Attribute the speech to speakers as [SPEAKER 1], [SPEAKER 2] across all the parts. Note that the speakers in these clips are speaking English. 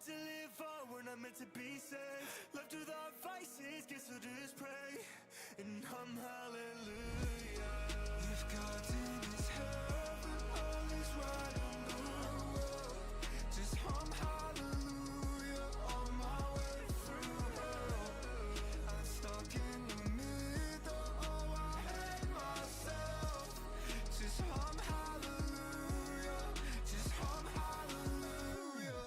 [SPEAKER 1] To live on, we're not meant to be safe. Left with our vices, guess we'll just pray and hum hallelujah. If God's in his heaven, all is right in the world. Just hum hallelujah on my way through hell. I'm stuck in the middle, oh I hate myself. Just hum hallelujah, just hum hallelujah.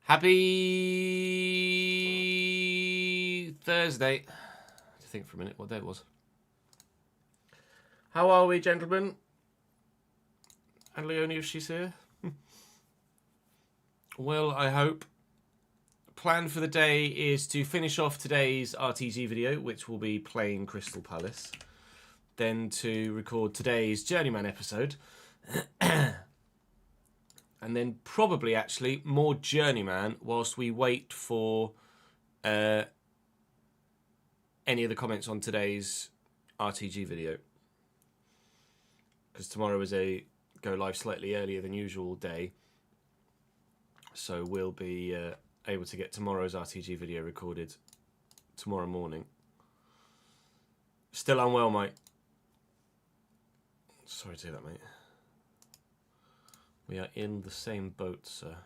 [SPEAKER 2] Happy Thursday. I had to think for a minute what day it was. How are we, gentlemen? And Leonie, if she's here. Well, I hope. Plan for the day is to finish off today's RTG video, which will be playing Crystal Palace. Then to record today's Journeyman episode. And then probably, actually, more Journeyman whilst we wait for any of the comments on today's RTG video. Because tomorrow is a go live slightly earlier than usual day. So we'll be able to get tomorrow's RTG video recorded tomorrow morning. Still unwell, mate. Sorry to hear that, mate. We are in the same boat, sir.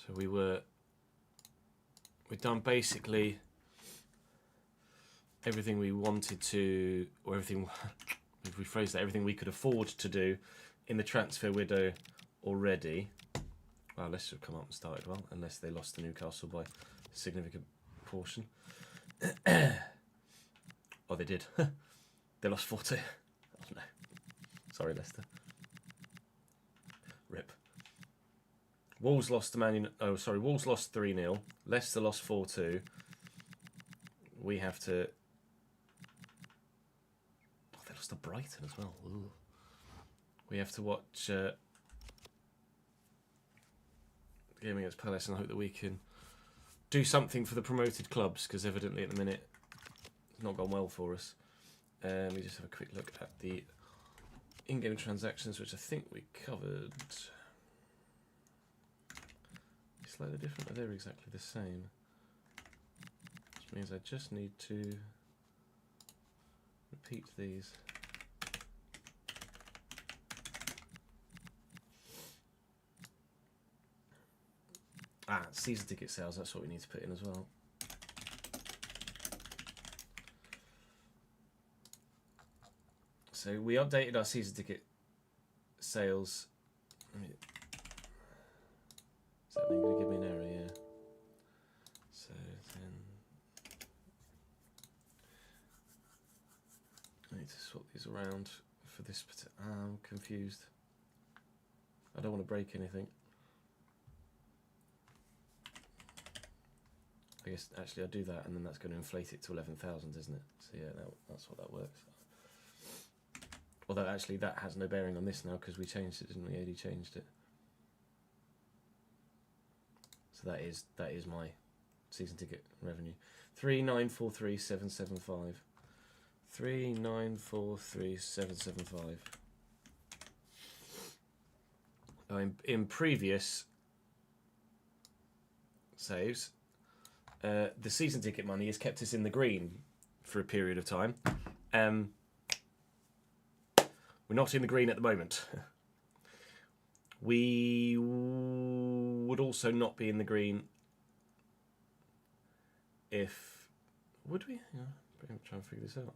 [SPEAKER 2] So we'd done basically everything we wanted to, or everything, if we phrase that, everything we could afford to do in the transfer window already. Well, Leicester have come up and started well, unless they lost to Newcastle by a significant portion. Oh, they did. They lost 4-2. Oh, no. Sorry, Leicester. Rip. Wolves lost to Wolves lost 3-0. Leicester lost 4-2. We have to... Oh, they lost to Brighton as well. Ooh. We have to watch... game against Palace and hope that we can do something for the promoted clubs, because evidently at the minute it's not gone well for us. We just have a quick look at the in-game transactions, which I think we covered. Slightly different, but they're exactly the same. Which means I just need to repeat these. Season ticket sales, that's what we need to put in as well. So we updated our season ticket sales. Is that going to give me an error? Yeah. So then I need to swap these around for this particular. I'm confused. I don't want to break anything. I guess actually I'll do that, and then that's going to inflate it to 11,000, isn't it? So yeah, that's what that works. Although actually that has no bearing on this now, because we changed it, didn't we? AD changed it. So that is my season ticket revenue. 3,943,775. 3,943,775. In previous saves, the season ticket money has kept us in the green for a period of time. We're not in the green at the moment. We would also not be in the green if... Would we? Yeah, I'm trying to figure this out.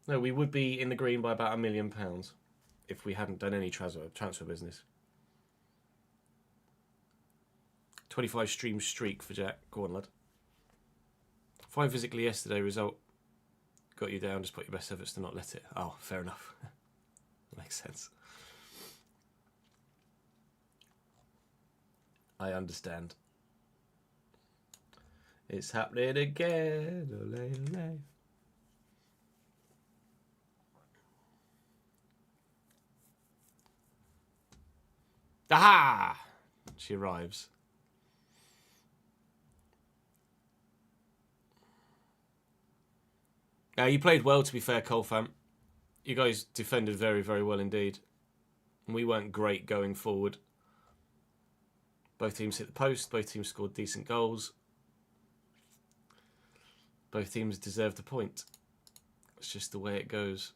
[SPEAKER 2] No, we would be in the green by about £1 million if we hadn't done any transfer business. 25 stream streak for Jack. Go on, lad. Fine physically yesterday. Result got you down. Just put your best efforts to not let it. Oh, fair enough. Makes sense. I understand. It's happening again. Ole, ole. Aha! She arrives. Now, you played well, to be fair, Colfam. You guys defended very, very well indeed. We weren't great going forward. Both teams hit the post. Both teams scored decent goals. Both teams deserved a point. It's just the way it goes.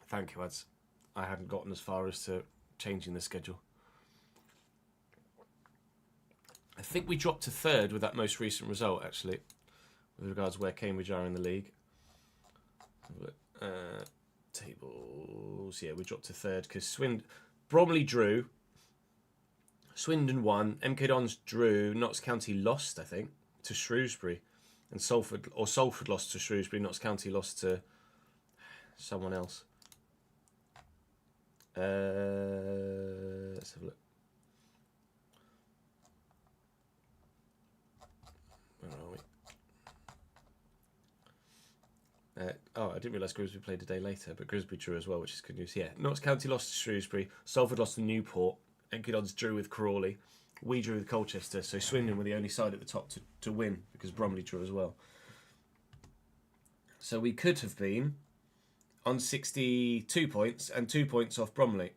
[SPEAKER 2] Thank you, Ads. I hadn't gotten as far as to changing the schedule. I think we dropped to third with that most recent result, actually, with regards to where Cambridge are in the league. Tables, yeah, we dropped to third because Bromley drew, Swindon won, MK Dons drew, Notts County lost, I think, to Shrewsbury, and Salford lost to Shrewsbury, Notts County lost to someone else. Let's have a look. Where are we? I didn't realise Grimsby played a day later, but Grimsby drew as well, which is good news. Yeah, Notts County lost to Shrewsbury, Salford lost to Newport, MK Dons drew with Crawley, we drew with Colchester, so Swindon were the only side at the top to win, because Bromley drew as well. So we could have been on 62 points and 2 points off Bromley,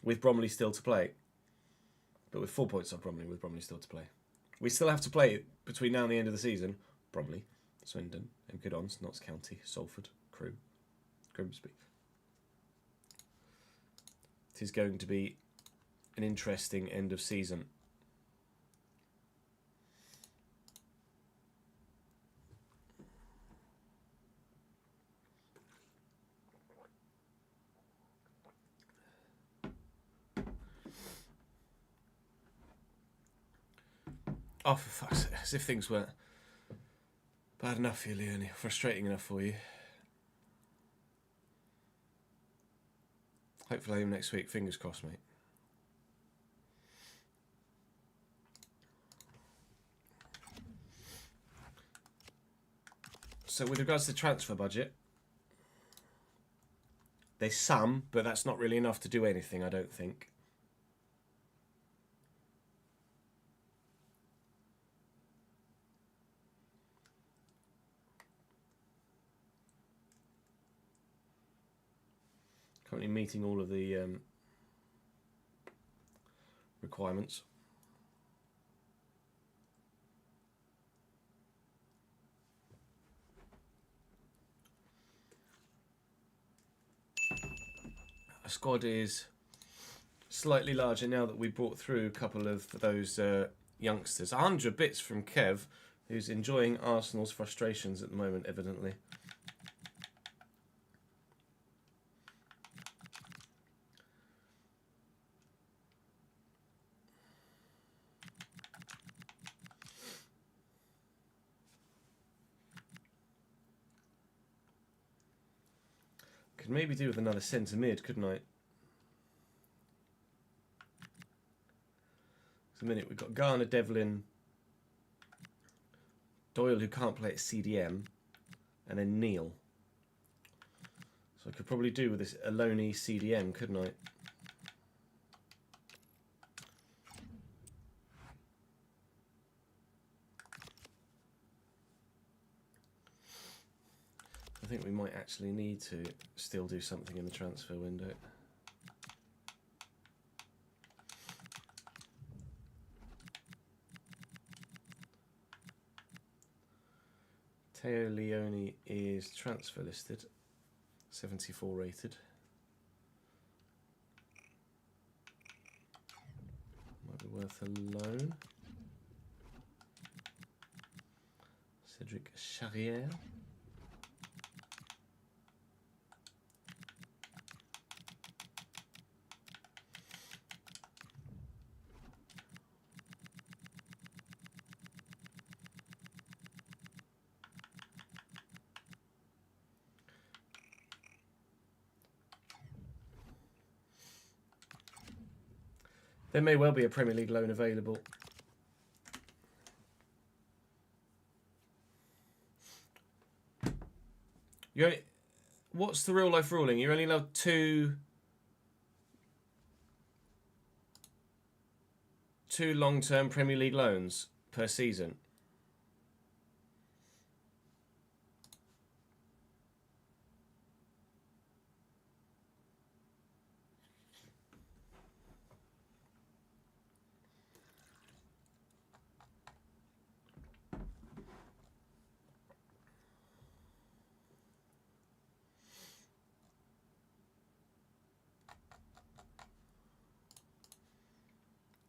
[SPEAKER 2] with Bromley still to play. But with 4 points off Bromley, with Bromley still to play. We still have to play between now and the end of the season. Bromley, Swindon, MK Dons, Notts County, Salford, Crewe, Grimsby. It is going to be an interesting end of season. Oh, for fuck's sake, as if things weren't bad enough for you, Leonie, frustrating enough for you. Hopefully home next week, fingers crossed, mate. So with regards to the transfer budget, there's some, but that's not really enough to do anything, I don't think. Currently meeting all of the requirements. Our squad is slightly larger now that we brought through a couple of those youngsters. 100 bits from Kev, who's enjoying Arsenal's frustrations at the moment, evidently. Could maybe do with another centre mid, couldn't I? For a minute, we've got Garner, Devlin, Doyle, who can't play at CDM, and then Neil. So I could probably do with this Aloni CDM, couldn't I? I think we might actually need to still do something in the transfer window. Teo Leone is transfer listed, 74 rated. Might be worth a loan. Cedric Charrière. There may well be a Premier League loan available. What's the real life ruling? You're only allowed two long-term Premier League loans per season.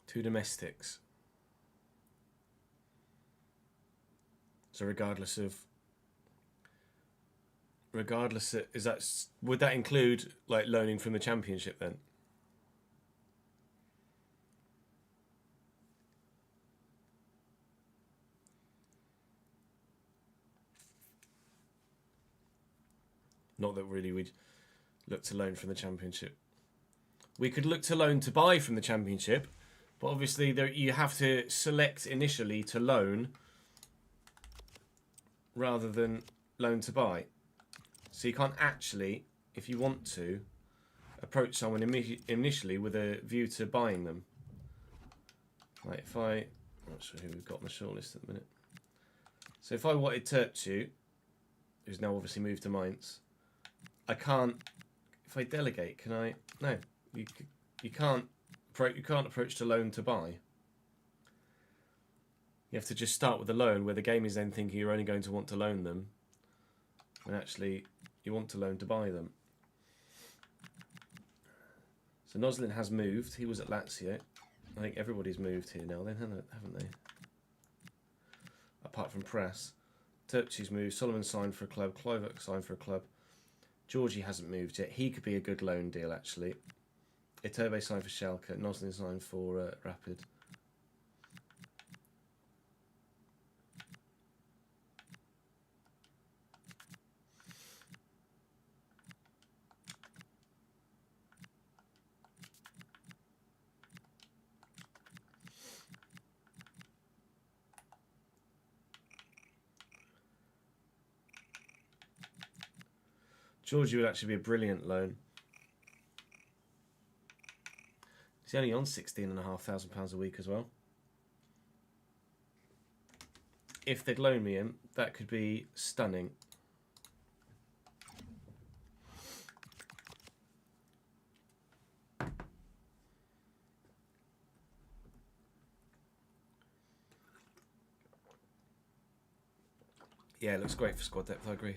[SPEAKER 2] Two domestics. So regardless of, would that include like loaning from the Championship then? Not that really we'd look to loan from the Championship. We could look to loan to buy from the Championship. But obviously, you have to select initially to loan rather than loan to buy. So you can't actually, if you want to, approach someone initially with a view to buying them. Like if I'm not sure who we've got on the shortlist at the minute. So if I wanted Turchu, who's now obviously moved to Mainz, I can't. If I delegate, can I? No, you can't You can't approach to loan to buy. You have to just start with a loan, where the game is then thinking you're only going to want to loan them, when actually you want to loan to buy them. So Noslin has moved. He was at Lazio. I think everybody's moved here now then, haven't they? Apart from Press. Turchi's moved. Solomon signed for a club. Kluivert signed for a club. Georgie hasn't moved yet. He could be a good loan deal, actually. Iturbe signed for Schalke. Noslin signed for Rapid. Georgie would actually be a brilliant loan. He's only on £16,500 a week as well. If they'd loan me him, that could be stunning. Yeah, it looks great for squad depth, I agree.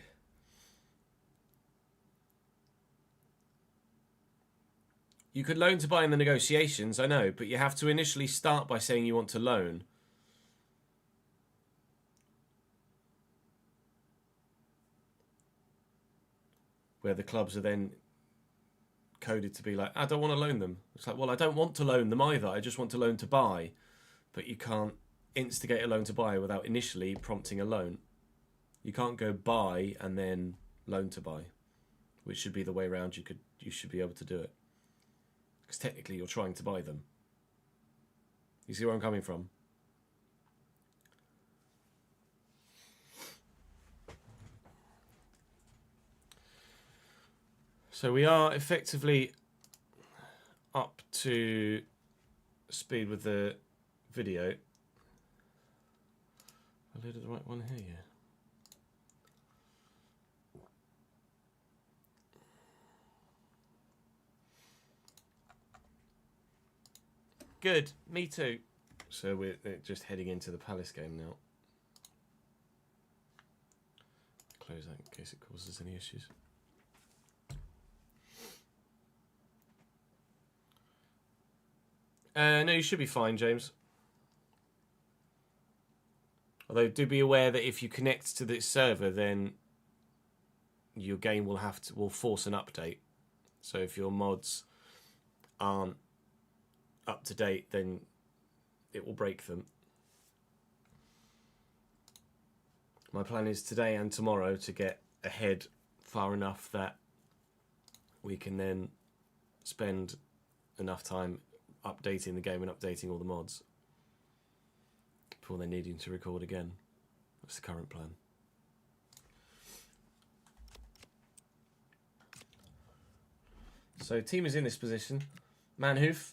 [SPEAKER 2] You could loan to buy in the negotiations, I know, but you have to initially start by saying you want to loan. Where the clubs are then coded to be like, I don't want to loan them. It's like, well, I don't want to loan them either. I just want to loan to buy. But you can't instigate a loan to buy without initially prompting a loan. You can't go buy and then loan to buy, which should be the way around. You should be able to do it. Because technically you're trying to buy them. You see where I'm coming from? So we are effectively up to speed with the video. I loaded the right one here, yeah. Good, me too. So we're just heading into the Palace game now. Close that in case it causes any issues. No, you should be fine, James. Although do be aware that if you connect to this server, then your game will force an update. So if your mods aren't up to date, then it will break them. My plan is today and tomorrow to get ahead far enough that we can then spend enough time updating the game and updating all the mods before they're needing to record again. That's the current plan. So team is in this position. Manhoof,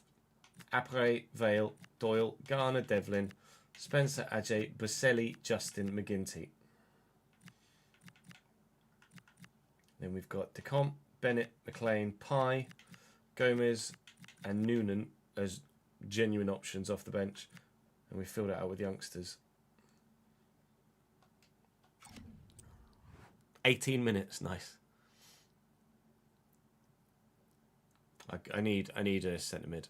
[SPEAKER 2] Apre, Vale, Doyle, Garner, Devlin, Spencer, Ajay, Baselli, Justin, McGinty. Then we've got Decomp, Bennett, McLean, Pye, Gomez and Noonan as genuine options off the bench. And we filled it out with youngsters. 18 minutes, nice. I need a centre mid.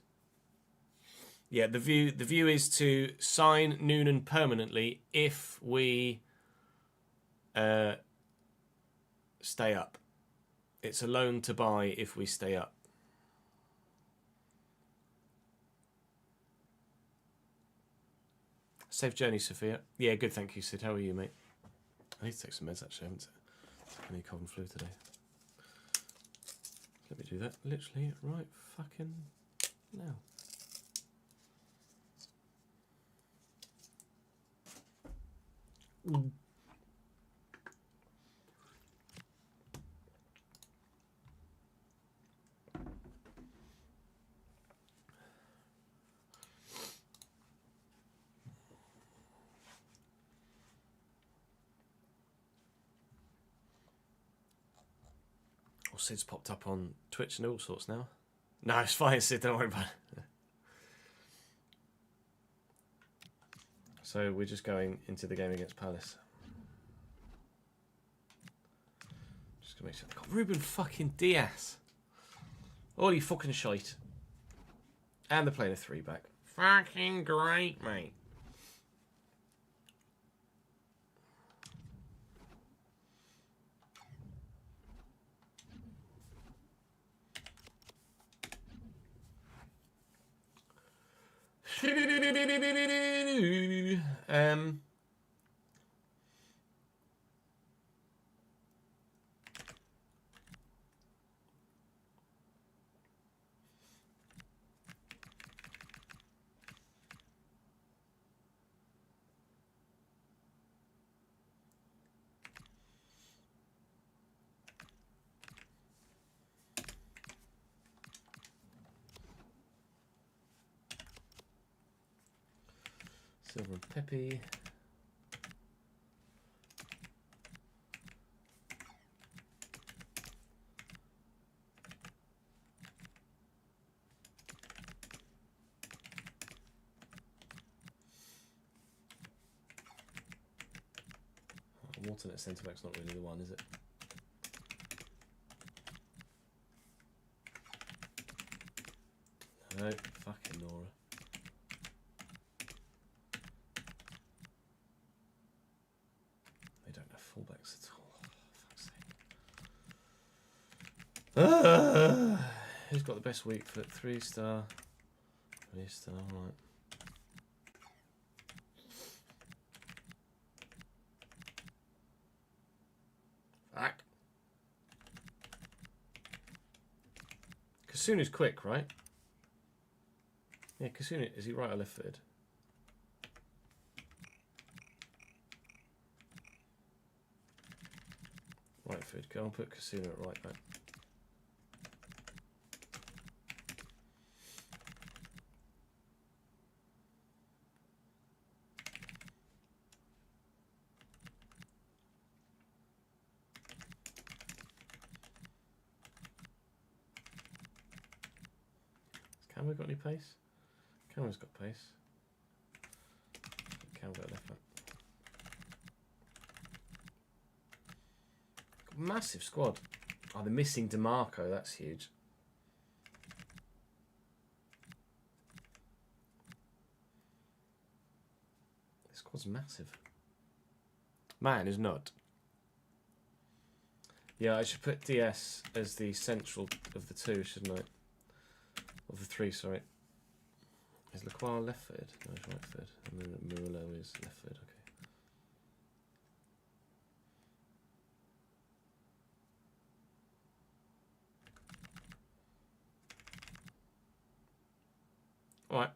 [SPEAKER 2] Yeah, the view is to sign Noonan permanently if we stay up. It's a loan to buy if we stay up. Safe journey, Sophia. Yeah, good, thank you, Sid. How are you, mate? I need to take some meds, actually. I haven't taken any cold and flu today. Let me do that literally right fucking now. Sid's popped up on Twitch and all sorts now. No, it's fine, Sid. Don't worry about it. So we're just going into the game against Palace. Just gonna make sure. God, Ruben fucking Diaz. Holy fucking shite. And they're playing a 3-back. Fucking great, mate. Silver and Pepe. Alternate centre back's not really the one, is it? No, fucking Nora. They don't have fullbacks at all. Oh, fuck's sake. Who's got the best weak foot? 3-star. 3-star, right. Fuck. Kasuna's quick, right? Yeah, Kasuna, is he right or left footed? Right footed. Go on, put Kasuna at right back. Has Camera got any pace? Camera's got pace. Camera got left back. Massive squad. Oh, they're missing DeMarco. That's huge. This squad's massive. Man is not. Yeah, I should put DS as the central of the two, shouldn't I? Of the three, sorry. Is Lacroix left-footed? No, he's right-footed. And then Murillo is left-footed, okay. Alright.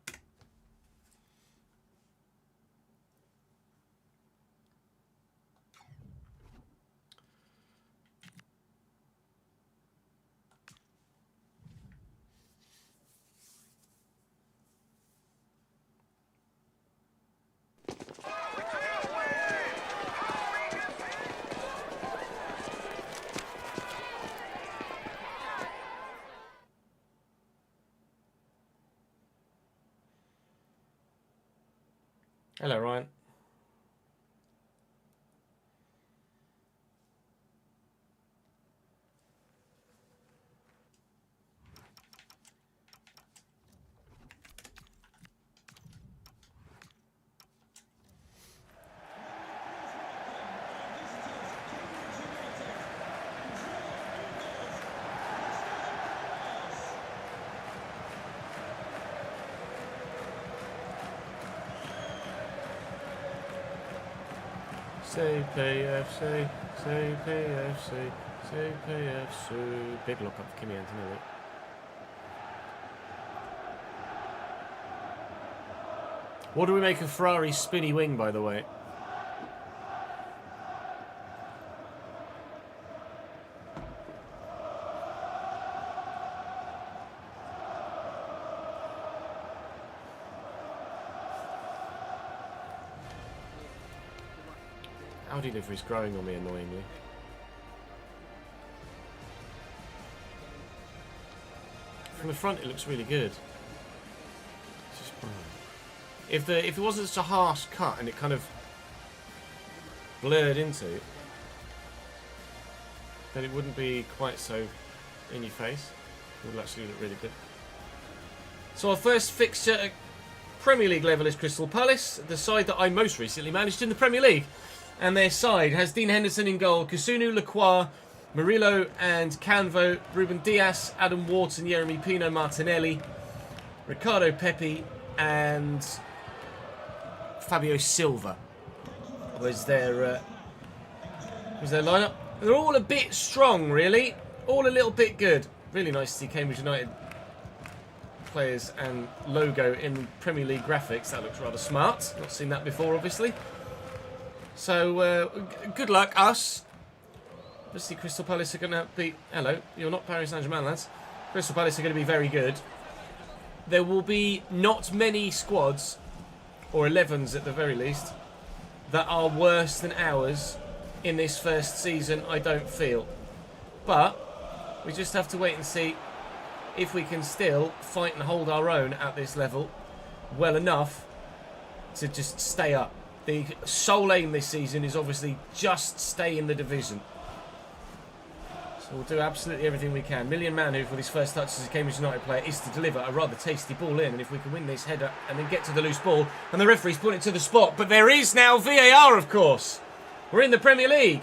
[SPEAKER 2] Hello, Ryan. Say PFC, say PFC, say PFC. Big lock up for Kimi Antonelli. What do we make of Ferrari's spinny wing, by the way? Audi livery's growing on me annoyingly. From the front it looks really good. It's just, If it wasn't such a harsh cut and it kind of blurred into, then it wouldn't be quite so in your face. It would actually look really good. So our first fixture at Premier League level is Crystal Palace, the side that I most recently managed in the Premier League. And their side has Dean Henderson in goal, Kusunu, Lacroix, Murillo and Canvo, Ruben Dias, Adam Wharton, Yeremy Pino, Martinelli, Ricardo Pepi and Fabio Silva was their lineup. They're all a bit strong, really. All a little bit good. Really nice to see Cambridge United players and logo in Premier League graphics. That looks rather smart. Not seen that before, obviously. So, good luck, us. Obviously, Crystal Palace are going to be... Hello, you're not Paris Saint-Germain, lads. Crystal Palace are going to be very good. There will be not many squads, or 11s at the very least, that are worse than ours in this first season, I don't feel. But we just have to wait and see if we can still fight and hold our own at this level well enough to just stay up. The sole aim this season is obviously just stay in the division. So we'll do absolutely everything we can. Million Manu, for his first touch as a Cambridge United player, is to deliver a rather tasty ball in. And if we can win this header and then get to the loose ball, and the referee's put it to the spot. But there is now VAR, of course. We're in the Premier League.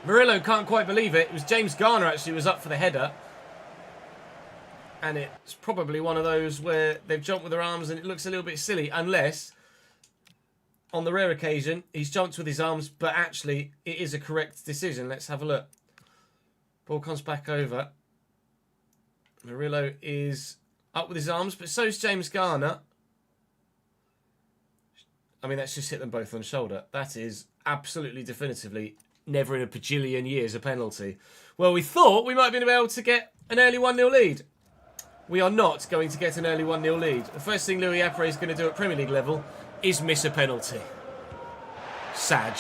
[SPEAKER 2] Murillo can't quite believe it. It was James Garner actually was up for the header. And it's probably one of those where they've jumped with their arms and it looks a little bit silly. Unless, on the rare occasion, he's jumped with his arms, but actually it is a correct decision. Let's have a look. Ball comes back over. Murillo is up with his arms, but so is James Garner. I mean, that's just hit them both on the shoulder. That is absolutely definitively never in a bajillion years a penalty. Well, we thought we might have been able to get an early 1-0 lead. We are not going to get an early 1-0 lead. The first thing Louis Apre is going to do at Premier League level is miss a penalty. Sag.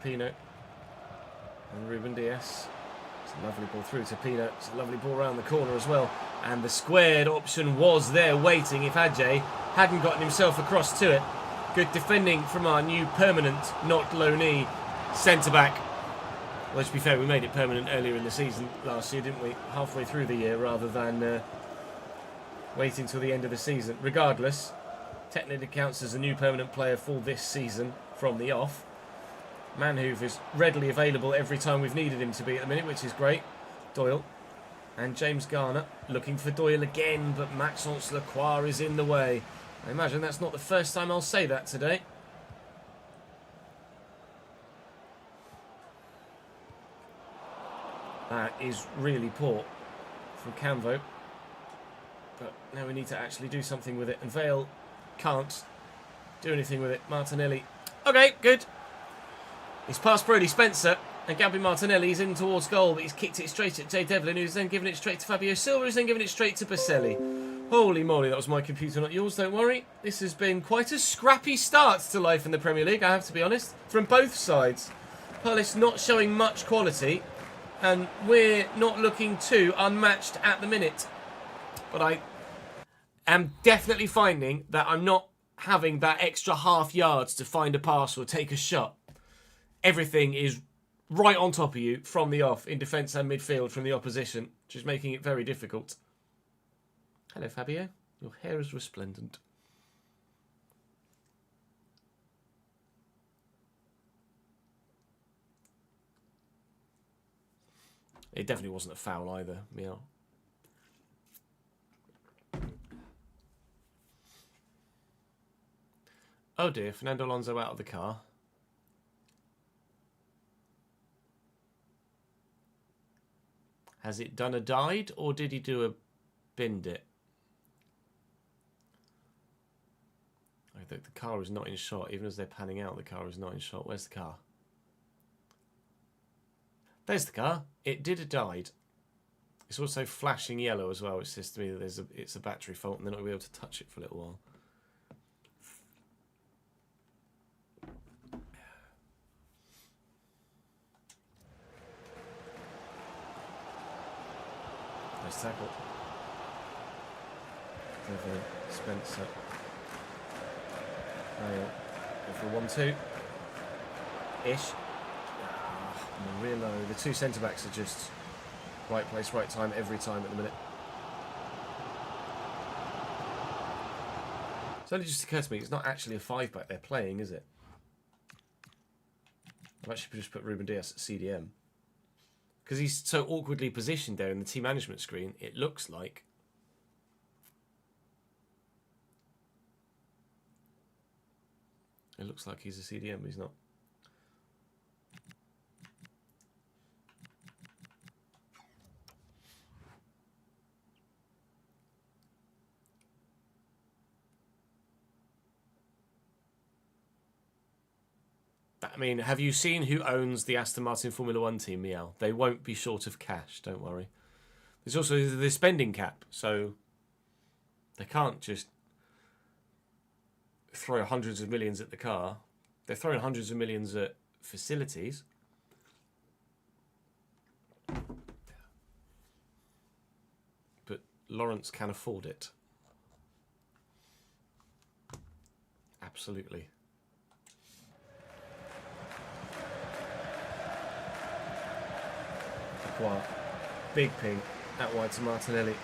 [SPEAKER 2] Pino and Ruben Dias. It's a lovely ball through to Pino. It's a lovely ball around the corner as well. And the squared option was there waiting if Ajay hadn't gotten himself across to it. Good defending from our new permanent, not loanee, centre-back. Well, to be fair, we made it permanent earlier in the season last year, didn't we? Halfway through the year rather than waiting till the end of the season. Regardless, technically counts as a new permanent player for this season from the off. Manhoef is readily available every time we've needed him to be at the minute, which is great. Doyle and James Garner looking for Doyle again, but Maxence Lacroix is in the way. I imagine that's not the first time I'll say that today. That is really poor from Canvo. But now we need to actually do something with it. And Vale can't do anything with it. Martinelli. Okay, good. He's past Brodie Spencer, and Gabby Martinelli's in towards goal, but he's kicked it straight at Jay Devlin, who's then given it straight to Fabio Silva, who's then given it straight to Baselli. Holy moly, that was my computer, not yours, don't worry. This has been quite a scrappy start to life in the Premier League, I have to be honest, from both sides. Palace not showing much quality, and we're not looking too unmatched at the minute. But I am definitely finding that I'm not having that extra half yards to find a pass or take a shot. Everything is right on top of you from the off in defence and midfield from the opposition, which is making it very difficult. Hello, Fabio. Your hair is resplendent. It definitely wasn't a foul either, Meow. Oh dear, Fernando Alonso out of the car. Has it done a died, or did he do a binned it? I think the car is not in shot. Even as they're panning out, the car is not in shot. Where's the car? There's the car. It did have died. It's also flashing yellow as well, which says to me that it's a battery fault and they're not going to be able to touch it for a little while. Nice tackle. Over Spencer. Go for a 1-2. Ish. Murillo. The two centre-backs are just right place, right time, every time at the minute. It's only just occurred to me, it's not actually a 5-back they're playing, is it? I've actually just put Ruben Dias at CDM. Because he's so awkwardly positioned there in the team management screen, it looks like. It looks like he's a CDM, but he's not. I mean, have you seen who owns the Aston Martin Formula 1 team, Meow? They won't be short of cash, don't worry. There's also the spending cap, so they can't just throw hundreds of millions at the car. They're throwing hundreds of millions at facilities. But Lawrence can afford it. Absolutely. Big ping out wide to Martinelli.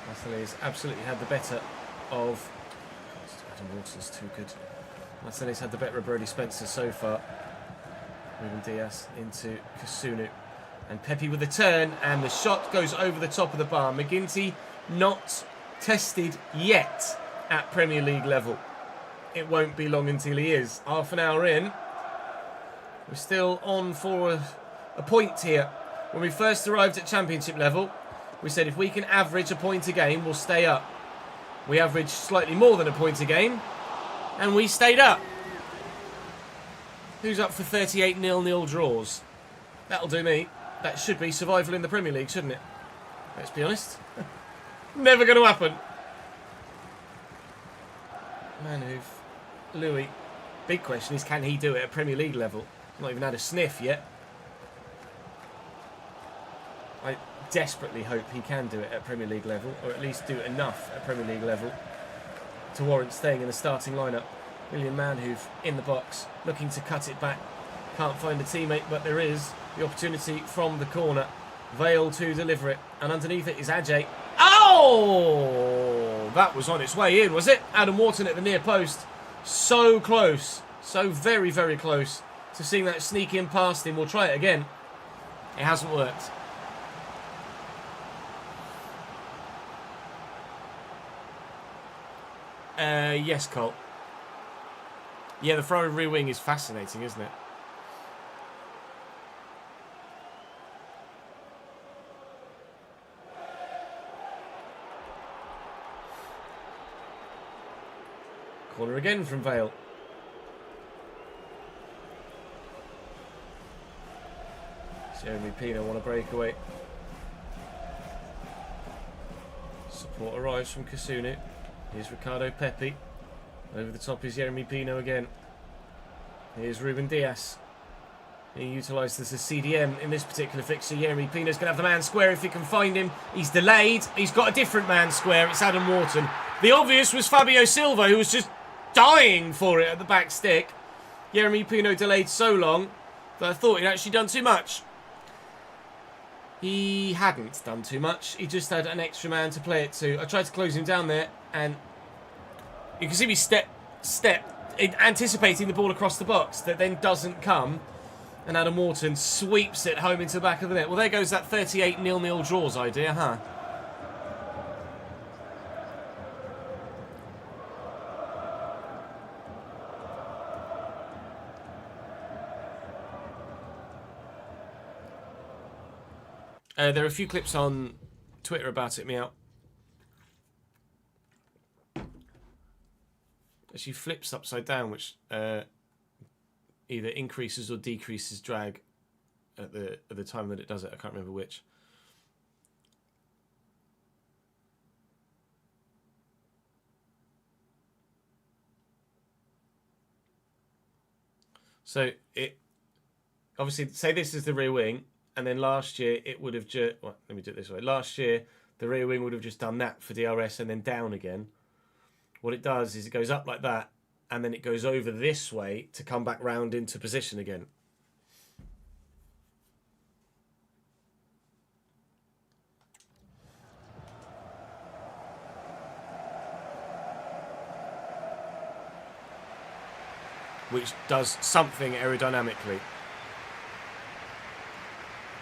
[SPEAKER 2] Martinelli has absolutely had the better of... Adam Watson's too good. Martinelli's had the better of Brody Spencer so far. Ruben Dias into Kasunu. And Pepe with a turn, and the shot goes over the top of the bar. McGinty not tested yet at Premier League level. It won't be long until he is. Half an hour in. We're still on for a point here. When we first arrived at Championship level, we said if we can average a point a game, we'll stay up. We averaged slightly more than a point a game, and we stayed up. Who's up for 38 0-0 draws? That'll do me. That should be survival in the Premier League, shouldn't it? Let's be honest. Never going to happen. Manhoef. Louis. Big question is, can he do it at Premier League level? Not even had a sniff yet. I desperately hope he can do it at Premier League level, or at least do enough at Premier League level to warrant staying in the starting lineup. William Manhoef in the box, looking to cut it back. Can't find a teammate, but there is the opportunity from the corner. Vale to deliver it, and underneath it is Ajay. Oh! That was on its way in, was it? Adam Wharton at the near post. So close. So very, very close to seeing that sneak in past him. We'll try it again. It hasn't worked. Yes, Colt. Yeah, the throw and rear wing is fascinating, isn't it? Corner again from Vale. Jeremy Pino want a breakaway. Support arrives from Kasunu. Here's Ricardo Pepe. Over the top is Jeremy Pino again. Here's Ruben Dias. He utilised this as CDM in this particular fixture. Jeremy Pino's going to have the man square if he can find him. He's delayed. He's got a different man square. It's Adam Wharton. The obvious was Fabio Silva, who was just dying for it at the back stick. Jeremy Pino delayed so long that I thought he'd actually done too much. He hadn't done too much. He just had an extra man to play it to. I tried to close him down there, and you can see me step, anticipating the ball across the box that then doesn't come, and Adam Wharton sweeps it home into the back of the net. Well, there goes that 38 0-0 draws idea, huh? There are a few clips on Twitter about it, Meow. She flips upside down, which either increases or decreases drag at the time that it does it. I can't remember which. So it obviously, say this is the rear wing, and then last year it would have just, well, let me do it this way. Last year the rear wing would have just done that for DRS and then down again. What it does is it goes up like that, and then it goes over this way to come back round into position again. Which does something aerodynamically.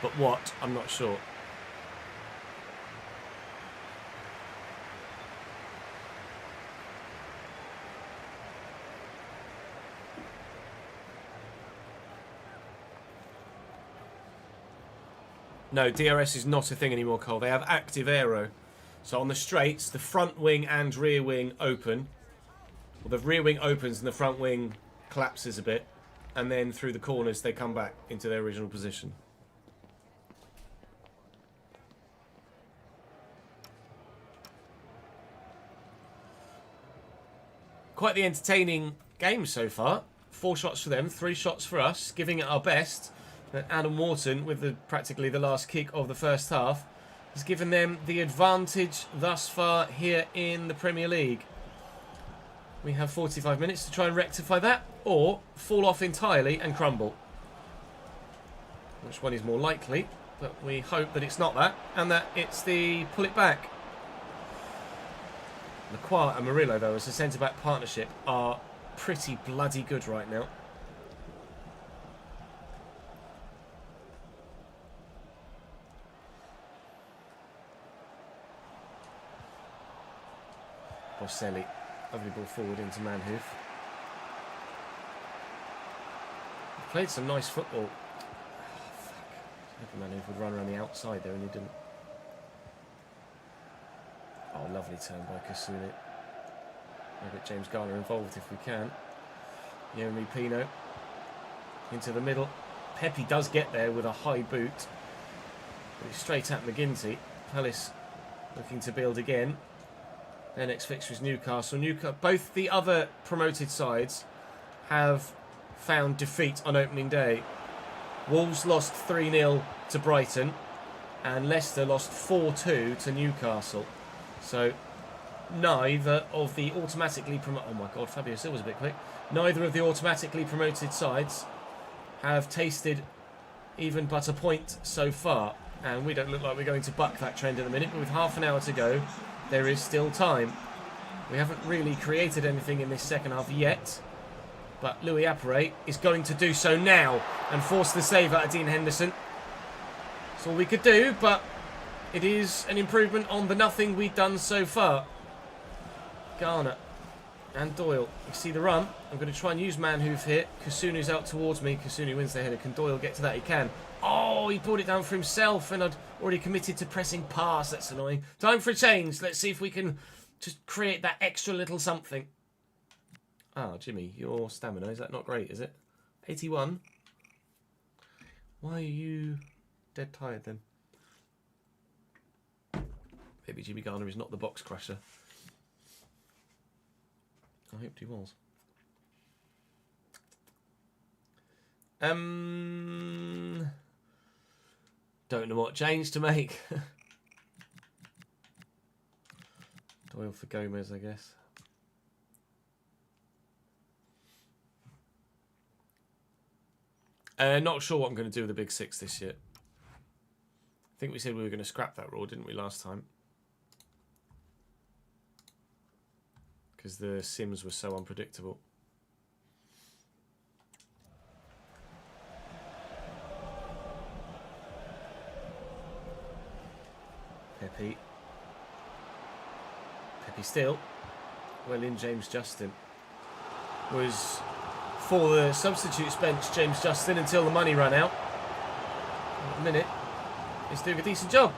[SPEAKER 2] But what? I'm not sure. No, DRS is not a thing anymore, Cole. They have active aero. So on the straights, the front wing and rear wing open. Well, the rear wing opens and the front wing collapses a bit, and then through the corners they come back into their original position. Quite the entertaining game so far. 4 shots for them, 3 shots for us, giving it our best. Adam Wharton, with practically the last kick of the first half, has given them the advantage thus far here in the Premier League. We have 45 minutes to try and rectify that, or fall off entirely and crumble. Which one is more likely? But we hope that it's not that, and that it's the pull it back. Lacroix and Murillo, though, as a centre-back partnership, are pretty bloody good right now. Marseilles. Lovely ball forward into Manhoof. Played some nice football. Oh, fuck. Manhoof would run around the outside there and he didn't. Oh, lovely turn by Kasuni. We'll get James Garner involved if we can. Yeremy Pino into the middle. Pepe does get there with a high boot. But it's straight at McGinty. Palace looking to build again. Their next fixture is Newcastle. Both the other promoted sides have found defeat on opening day. Wolves lost 3-0 to Brighton, and Leicester lost 4-2 to Newcastle. So neither of the automatically promoted... Oh my God, Fabio Silva's a bit quick. Neither of the automatically promoted sides have tasted even but a point so far. And we don't look like we're going to buck that trend at the minute, but with half an hour to go, there is still time. We haven't really created anything in this second half yet, but Louis Apperet is going to do so now and force the save out of Dean Henderson. That's all we could do, but it is an improvement on the nothing we've done so far. Garner and Doyle. You see the run. I'm going to try and use Manhoof here. Kasunu's out towards me. Kasunu wins the header. Can Doyle get to that? He can. Oh, he pulled it down for himself, and I'd already committed to pressing pass. That's annoying. Time for a change. Let's see if we can just create that extra little something. Ah, Jimmy, your stamina, is that not great, is it? 81. Why are you dead tired then? Maybe Jimmy Garner is not the box crusher. I hoped he was. Don't know what change to make. Doyle for Gomez, I guess. Not sure what I'm going to do with the Big Six this year. I think we said we were going to scrap that rule, didn't we, last time? Because the sims were so unpredictable. Pepe still. Well in, James Justin. Was for the substitutes bench, James Justin, until the money ran out. At the minute, he's doing a decent job.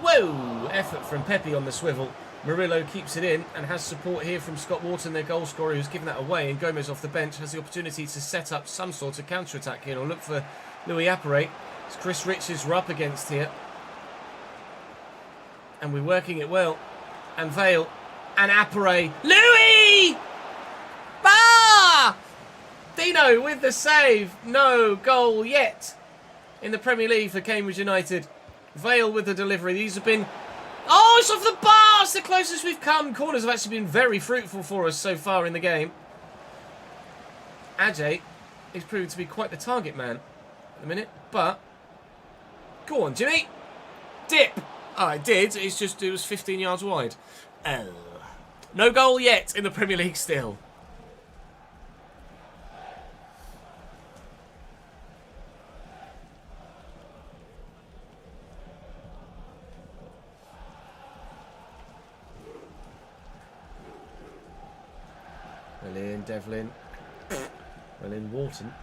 [SPEAKER 2] Whoa! Effort from Pepe on the swivel. Murillo keeps it in and has support here from Scott Wharton, their goal scorer, who's given that away. And Gomez off the bench has the opportunity to set up some sort of counter-attack here or look for Louis Apperet. It's Chris Richards we're up against here. And we're working it well. And Vale. And Appere. Louis! Bah! Dino with the save. No goal yet in the Premier League for Cambridge United. Vale with the delivery. These have been... Oh, it's off the bar! It's the closest we've come. Corners have actually been very fruitful for us so far in the game. Ajay is proving to be quite the target man at the minute. But... Go on, Jimmy. Dip. Oh, it did. It's just it was 15 yards wide. Oh. No goal yet in the Premier League still. Well in, Devlin. Well in, Wharton.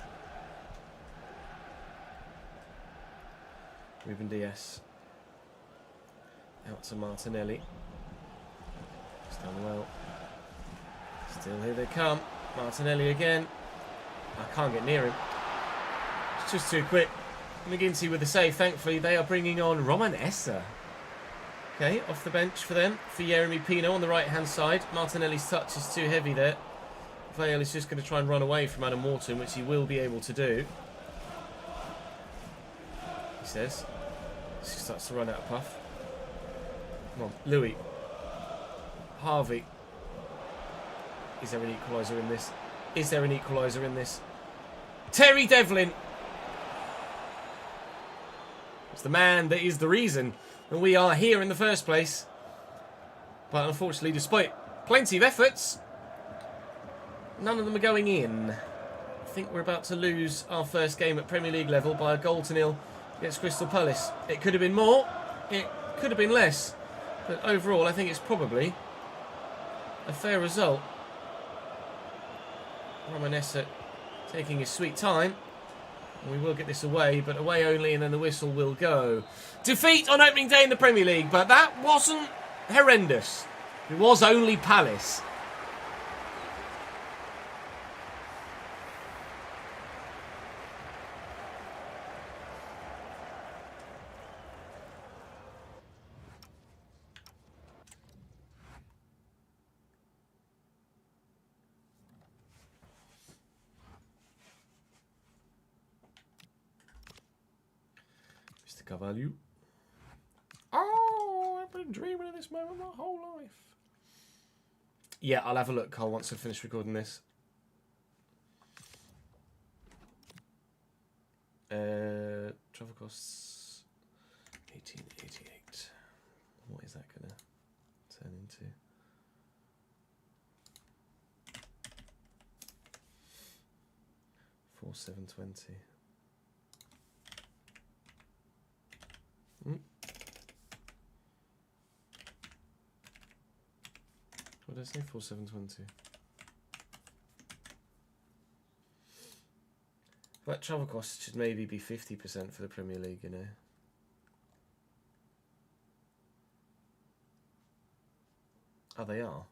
[SPEAKER 2] Ruben Diaz. Out to Martinelli. It's done well. Still here they come. Martinelli again. I can't get near him. It's just too quick. McGinty with the save. Thankfully, they are bringing on Roman Essa. Okay, off the bench for them. For Jeremy Pino on the right-hand side. Martinelli's touch is too heavy there. Vale is just going to try and run away from Adam Wharton, which he will be able to do. He says. He starts to run out of puff. Come on, Louis. Harvey. Is there an equaliser in this? Is there an equaliser in this? Terry Devlin. It's the man that is the reason that we are here in the first place. But unfortunately, despite plenty of efforts, none of them are going in. I think we're about to lose our first game at Premier League level by a 1-0 against Crystal Palace. It could have been more. It could have been less. But overall, I think it's probably a fair result. Romanessa taking his sweet time. And we will get this away, but away only, and then the whistle will go. Defeat on opening day in the Premier League, but that wasn't horrendous. It was only Palace. Carvalho. Oh, I've been dreaming of this moment my whole life. Yeah, I'll have a look, Carl, once I finish recording this. Travel costs 1888. What is that going to turn into? $4,720. What did I say? 4,720. That travel cost should maybe be 50% for the Premier League, you know. Oh, they are.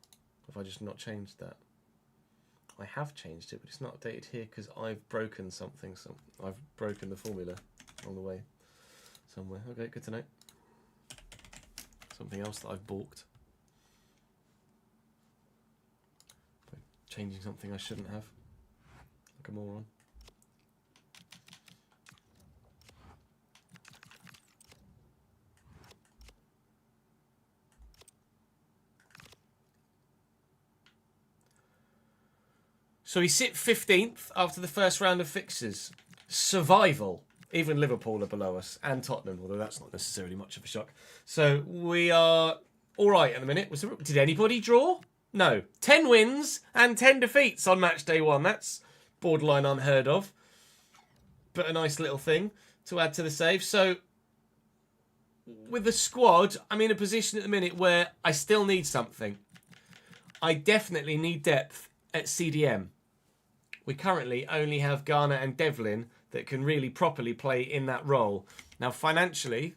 [SPEAKER 2] Have I just not changed that? I have changed it, but it's not updated here because I've broken something. So I've broken the formula on the way somewhere. Okay, good to know. Something else that I've balked. By changing something I shouldn't have. Like a moron. So we sit 15th after the first round of fixtures. Survival. Even Liverpool are below us, and Tottenham, although that's not necessarily much of a shock. So we are all right at the minute. Did anybody draw? No. 10 wins and 10 defeats on match day one. That's borderline unheard of. But a nice little thing to add to the save. So with the squad, I'm in a position at the minute where I still need something. I definitely need depth at CDM. We currently only have Garner and Devlin that can really properly play in that role. Now, financially,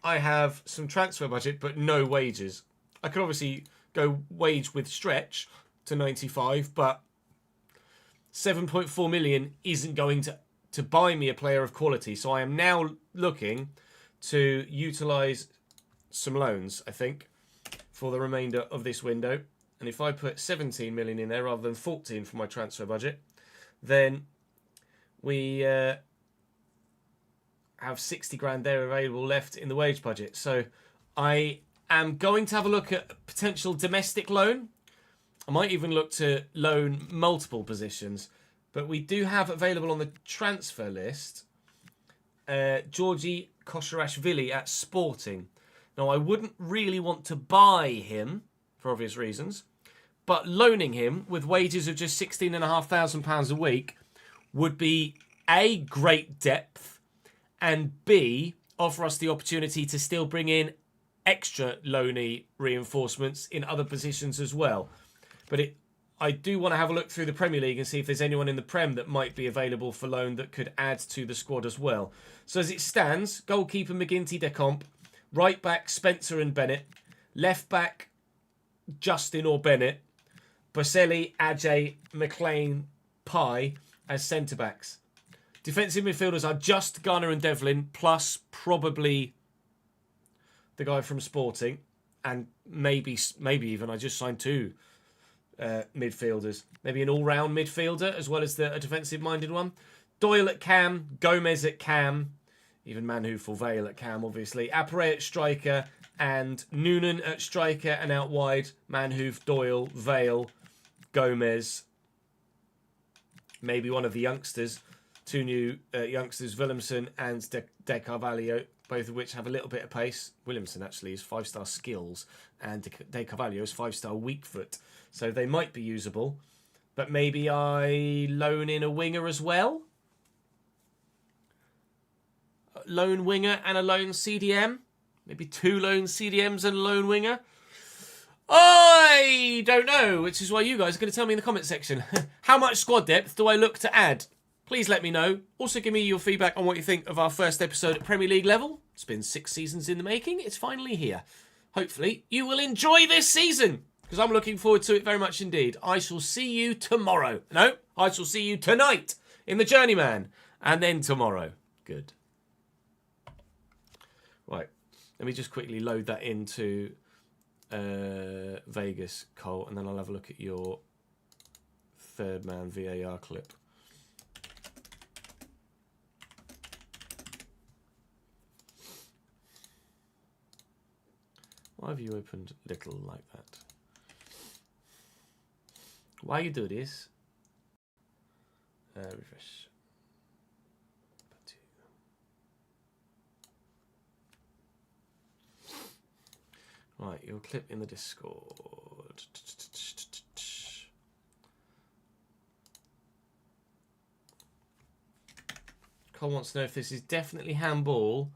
[SPEAKER 2] I have some transfer budget, but no wages. I could obviously go wage with stretch to 95, but 7.4 million isn't going to to buy me a player of quality. So I am now looking to utilise some loans, I think, for the remainder of this window. And if I put 17 million in there rather than 14 for my transfer budget, then we have 60 grand there available left in the wage budget. So I am going to have a look at a potential domestic loan. I might even look to loan multiple positions. But we do have available on the transfer list Georgi Kosherashvili at Sporting. Now, I wouldn't really want to buy him for obvious reasons, but loaning him with wages of just £16,500 a week would be A, great depth, and B, offer us the opportunity to still bring in extra loanee reinforcements in other positions as well. But I do want to have a look through the Premier League and see if there's anyone in the Prem that might be available for loan that could add to the squad as well. So as it stands, goalkeeper McGinty Decomp, right back Spencer and Bennett, left back Justin or Bennett, Boselli, Ajay, McLean, Pye as centre backs. Defensive midfielders are just Gunner and Devlin, plus probably the guy from Sporting, and maybe even I just signed two midfielders. Maybe an all-round midfielder as well as a defensive-minded one. Doyle at cam, Gomez at cam, even Manhoof or Vale at cam, obviously. Apare at striker and Noonan at striker, and out wide, Manhoof, Doyle, Vale, Gomez. Maybe one of the youngsters, two new youngsters, Williamson and De Carvalho, both of which have a little bit of pace. Williamson actually is 5-star skills, and De Carvalho is 5-star weak foot. So they might be usable. But maybe I loan in a winger as well. A lone winger and a lone CDM. Maybe two lone CDMs and a lone winger. I don't know, which is why you guys are going to tell me in the comment section. How much squad depth do I look to add? Please let me know. Also give me your feedback on what you think of our first episode at Premier League level. It's been 6 seasons in the making. It's finally here. Hopefully you will enjoy this season, because I'm looking forward to it very much indeed. I shall see you tomorrow. No, I shall see you tonight in the Journeyman, and then tomorrow. Good. Right, let me just quickly load that into Vegas, Cole, and then I'll have a look at your third man VAR clip. Why have you opened little like that? Why you do this? Refresh. Right, your clip in the Discord. Cole wants to know if this is definitely handball,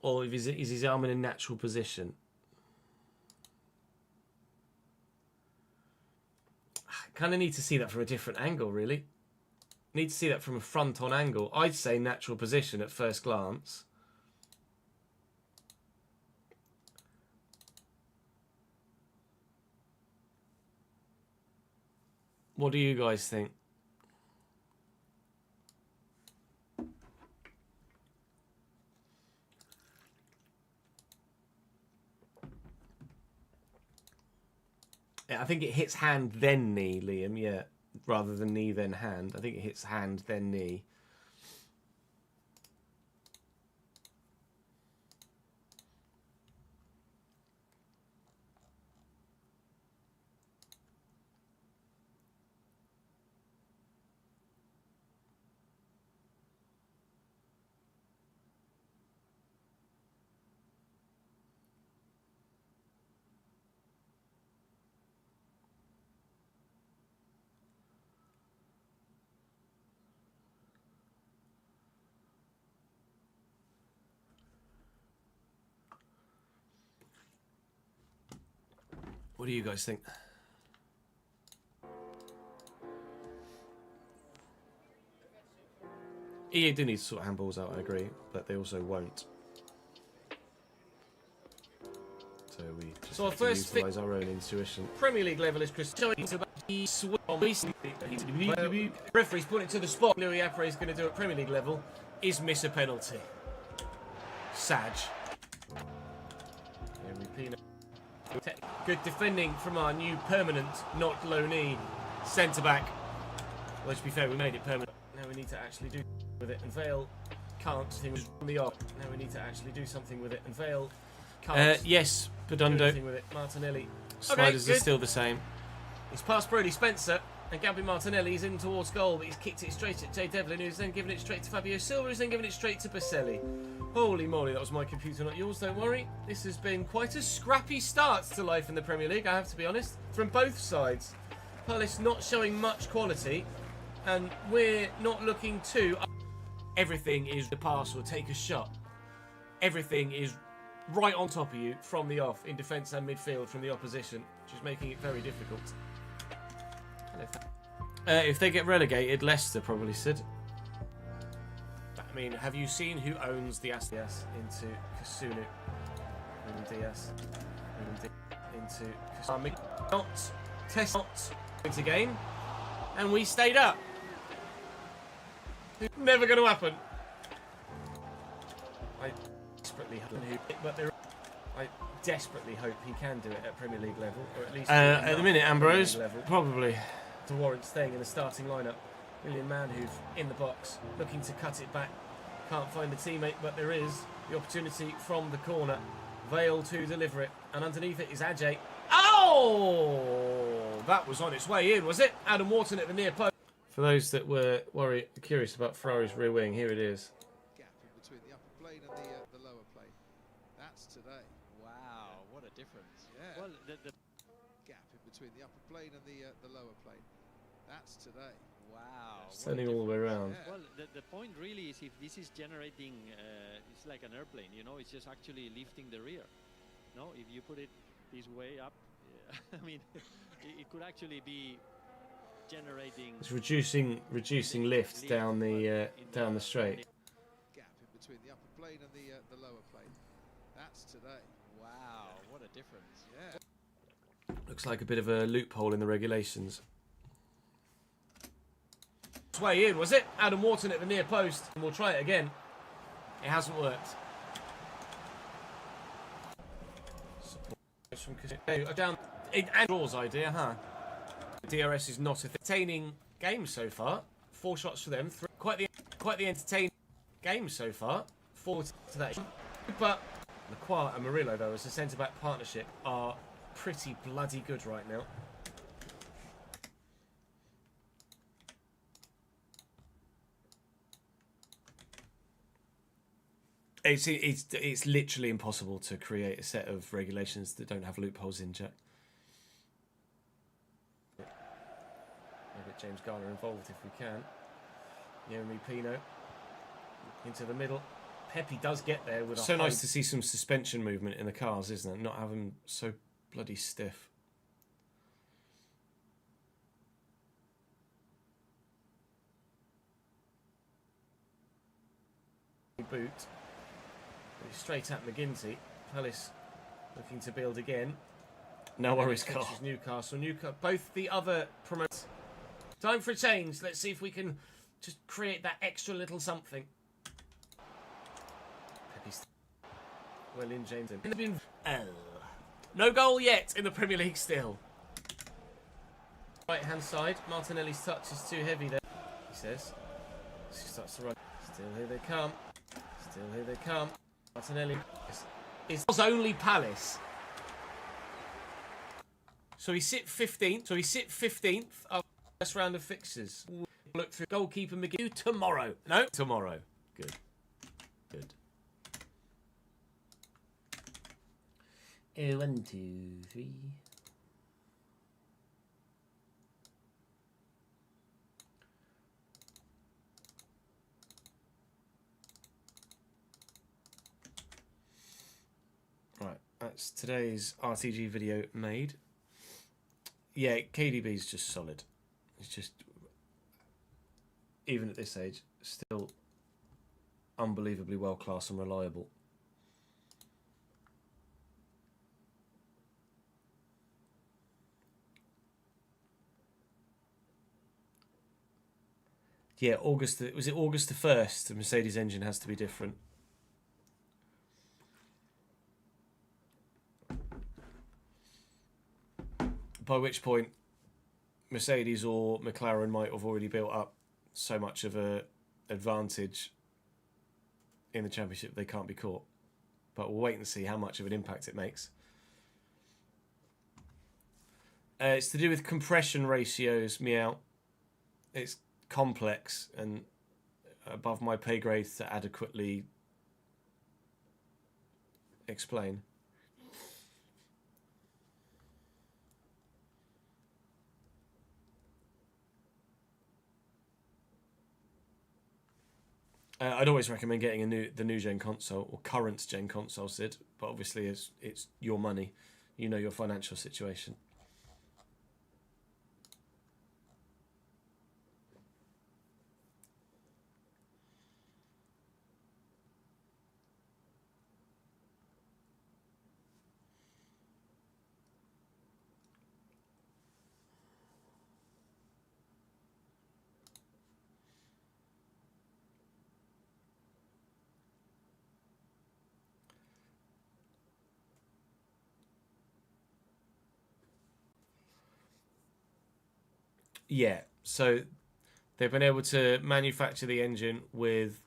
[SPEAKER 2] or if is his arm in a natural position. I kind of need to see that from a different angle, really. Need to see that from a front-on angle. I'd say natural position at first glance. What do you guys think? I think it hits hand then knee, Liam, yeah. Rather than knee then hand. I think it hits hand then knee. What do you guys think? EA do need to sort handballs out, I agree, but they also won't. So we just have to utilise our own intuition. Premier League level is Chris. from referee's pointing to the spot Louis Apre is going to do at Premier League level is miss a penalty. Sag. Good defending from our new permanent, not loanee, centre-back. Well, to be fair, we made it permanent. Now we need to actually do with it, and Vale can't. Things on the off. Now we need to actually do something with it, and Vale can't. Yes, Bedundo. With it. Martinelli. Sliders are still the same. He's past Brody Spencer, and Gabby Martinelli's in towards goal, but he's kicked it straight at Jay Devlin, who's then given it straight to Fabio Silva, who's then given it straight to Baselli. Holy moly, that was my computer, not yours, don't worry. This has been quite a scrappy start to life in the Premier League, I have to be honest, from both sides. Palace not showing much quality, and we're not looking to... Everything is the pass or take a shot. Everything is right on top of you from the off, in defence and midfield from the opposition, which is making it very difficult. If they get relegated, Leicester probably should. I mean, have you seen who owns the Diaz into Kasunu? Diaz into Kasunu. Not test into game, and we stayed up. Never going to happen. I desperately hope he can do it at Premier League level, or at least at the minute, Ambrose probably to warrant staying in the starting lineup. William Mann, who's in the box, looking to cut it back. Can't find a teammate, but there is the opportunity from the corner. Vale to deliver it, and underneath it is Ajay. Oh! That was on its way in, was it? Adam Wharton at the near post. For those that were curious about Ferrari's rear wing, here it is.
[SPEAKER 3] Gap in between the upper plane and the lower plane. That's today.
[SPEAKER 4] Wow, what a difference.
[SPEAKER 3] Yeah.
[SPEAKER 4] Well, the
[SPEAKER 3] gap in between the upper plane and the lower plane. That's today.
[SPEAKER 4] wow.
[SPEAKER 2] Turning all the way around.
[SPEAKER 3] Yeah.
[SPEAKER 4] Well, the point really is if this is generating, it's like an airplane, you know, it's just actually lifting the rear. No, if you put it this way up, I mean, it could actually be generating.
[SPEAKER 2] It's reducing lift down the straight.
[SPEAKER 3] Gap in between the upper plane and the lower plane. That's today.
[SPEAKER 4] Wow, what a difference.
[SPEAKER 3] Yeah.
[SPEAKER 2] Looks like a bit of a loophole in the regulations. Its way in, was it? Adam Wharton at the near post. And we'll try it again. It hasn't worked. Down in Andrew's idea, huh? DRS is not a entertaining game so far. 4 shots for them. Quite the entertaining game so far. 4 to that. But Lacroix and Murillo, though, as a centre-back partnership, are pretty bloody good right now. It's literally impossible to create a set of regulations that don't have loopholes in, Jack. We'll get James Garner involved if we can. Yeremy Pino into the middle. Pepe does get there with a so nice to see some suspension movement in the cars, isn't it? Not have them so bloody stiff. Boot. Straight at McGinty. Palace looking to build again. No worries, Carl. Newcastle. Both the other promoters. Time for a change. Let's see if we can just create that extra little something. Well in, James. No goal yet in the Premier League still. Right hand side. Martinelli's touch is too heavy there, he says. She starts to run. Still here they come. Still here they come. Martinelli is only Palace. So he sit 15th. So he sit 15th of the first round of fixtures. We'll look through goalkeeper McGee tomorrow. No, tomorrow. Good. Good. 1, 2, 3. Right, that's today's RTG video made. Yeah, KDB's just solid. It's just, even at this age, still unbelievably well class and reliable. Yeah, August. Was it August the 1st? The Mercedes engine has to be different. By which point, Mercedes or McLaren might have already built up so much of a advantage in the championship they can't be caught. But we'll wait and see how much of an impact it makes. It's to do with compression ratios, Meow. It's complex and above my pay grade to adequately explain. I'd always recommend getting the new gen console or current gen console, Sid. But obviously, it's your money, you know your financial situation. Yeah, so they've been able to manufacture the engine with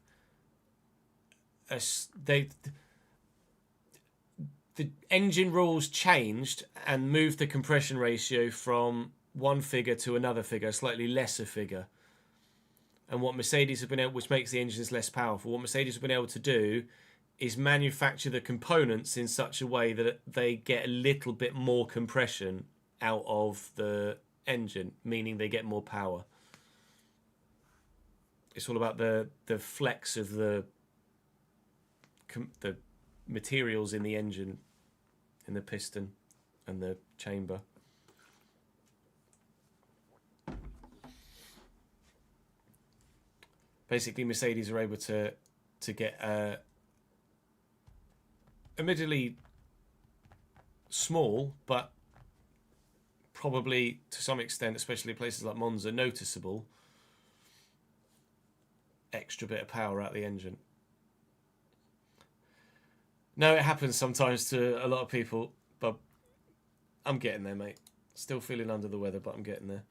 [SPEAKER 2] the engine rules changed and moved the compression ratio from one figure to another figure, a slightly lesser figure. And what Mercedes have been able, which makes the engines less powerful, what Mercedes have been able to do is manufacture the components in such a way that they get a little bit more compression out of the engine, meaning they get more power. It's all about the flex of the materials in the engine, in the piston and the chamber. Basically, Mercedes are able to get admittedly small, but probably to some extent, especially places like Monza, noticeable extra bit of power out the engine. No, it happens sometimes to a lot of people, but I'm getting there, mate. Still feeling under the weather, but I'm getting there.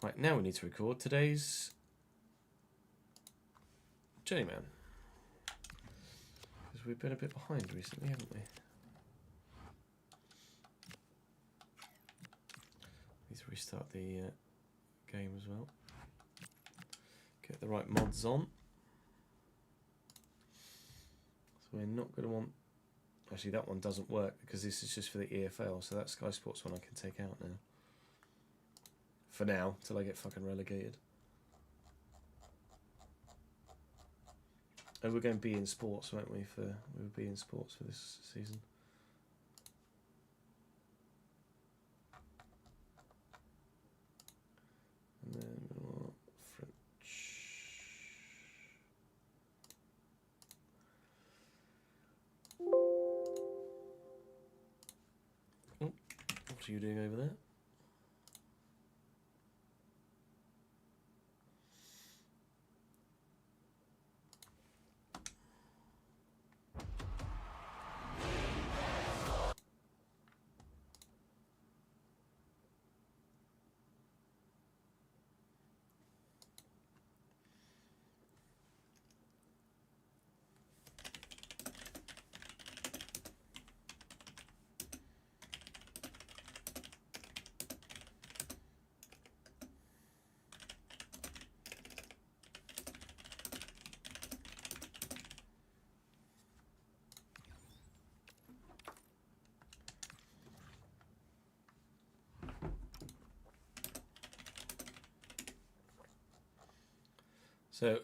[SPEAKER 2] Right, now we need to record today's Journeyman. Because we've been a bit behind recently, haven't we? Need to restart the game as well. Get the right mods on. So we're not going to want... Actually, that one doesn't work because this is just for the EFL. So that Sky Sports one I can take out now. For now, till I get fucking relegated. And we're going to be in sports, won't we? We'll be in sports for this season. And then French. Oh, what are you doing over there? So,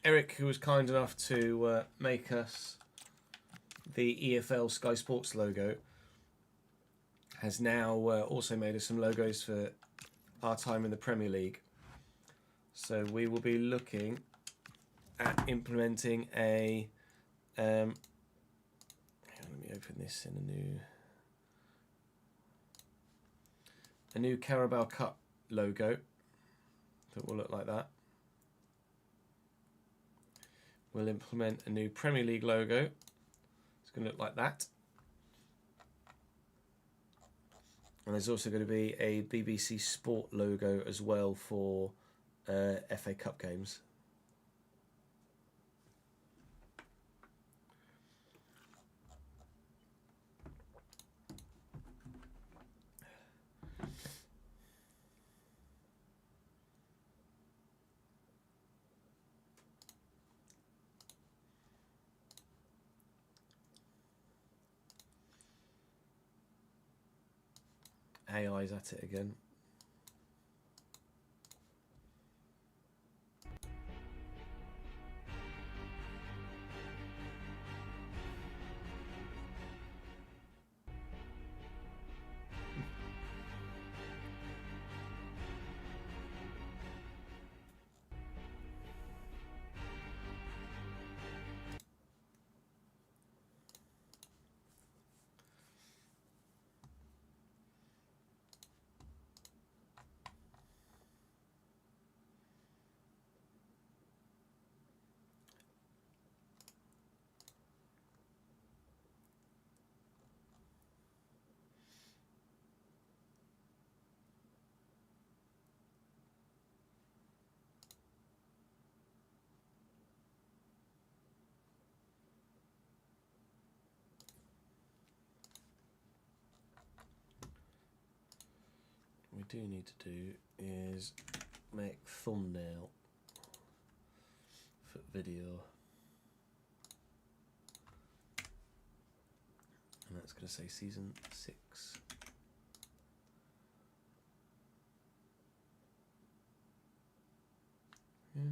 [SPEAKER 2] Eric, who was kind enough to make us the EFL Sky Sports logo, has now also made us some logos for our time in the Premier League. So we will be looking at implementing a... let me open this in a new... a new Carabao Cup logo that will look like that. We'll implement a new Premier League logo. It's going to look like that. And there's also going to be a BBC Sport logo as well for FA Cup games. AI's at it again. We do need to do is make thumbnail for video, and that's going to say season 6. Yeah.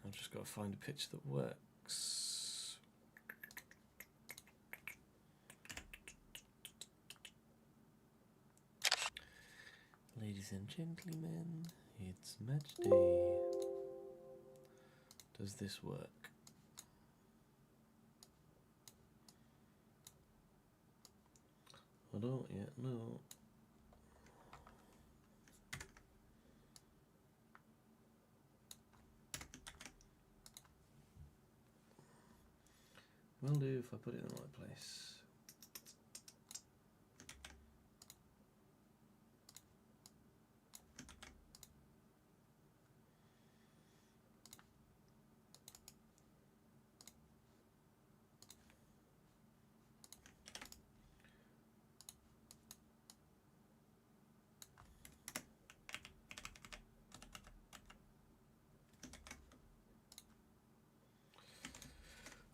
[SPEAKER 2] I've just got to find a picture that works. Ladies and gentlemen, it's match day. Does this work? I don't yet know. Will do if I put it in the right place.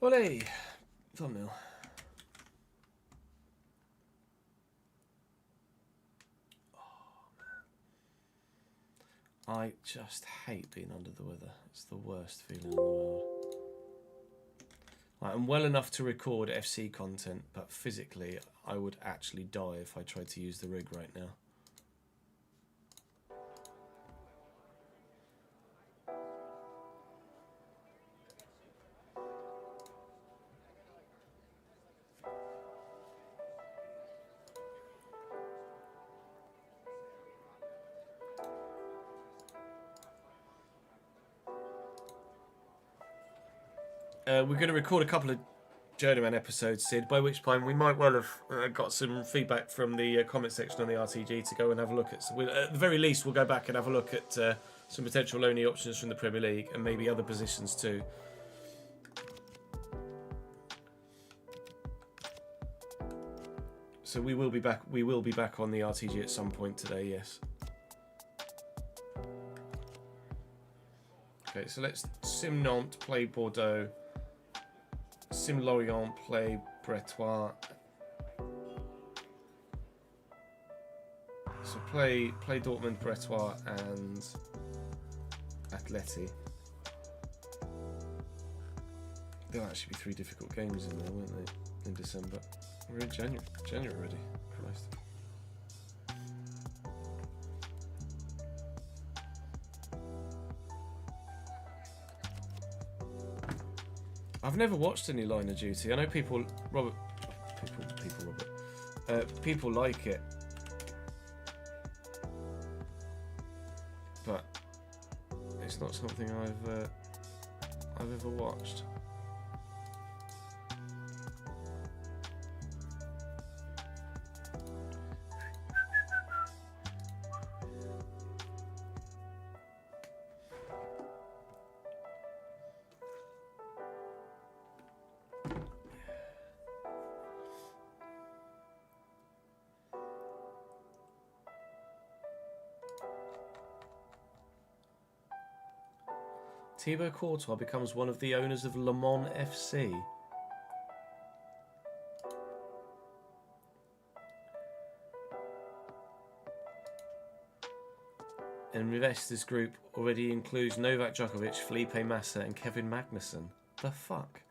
[SPEAKER 2] Olé! Thumbnail. Oh, man. I just hate being under the weather. It's the worst feeling in the world. Like, I'm well enough to record FC content, but physically I would actually die if I tried to use the rig right now. We're going to record a couple of Journeyman episodes, Sid, by which time we might well have got some feedback from the comment section on the RTG to go and have a look at. So at the very least, we'll go back and have a look at some potential loanee options from the Premier League and maybe other positions too. So we will be back. We will be back on the RTG at some point today. Yes. Okay, so let's Sim Nantes play Bordeaux. Sim Lorient play Bretois. So play Dortmund, Bretois, and Atleti. There'll actually be 3 difficult games in there, won't they? in December. We're in January. January already. Christ. I've never watched any Line of Duty. I know people like it, but it's not something I've ever watched. Thibaut Courtois becomes one of the owners of Le Mans FC. And investors group already includes Novak Djokovic, Felipe Massa and Kevin Magnussen. The fuck?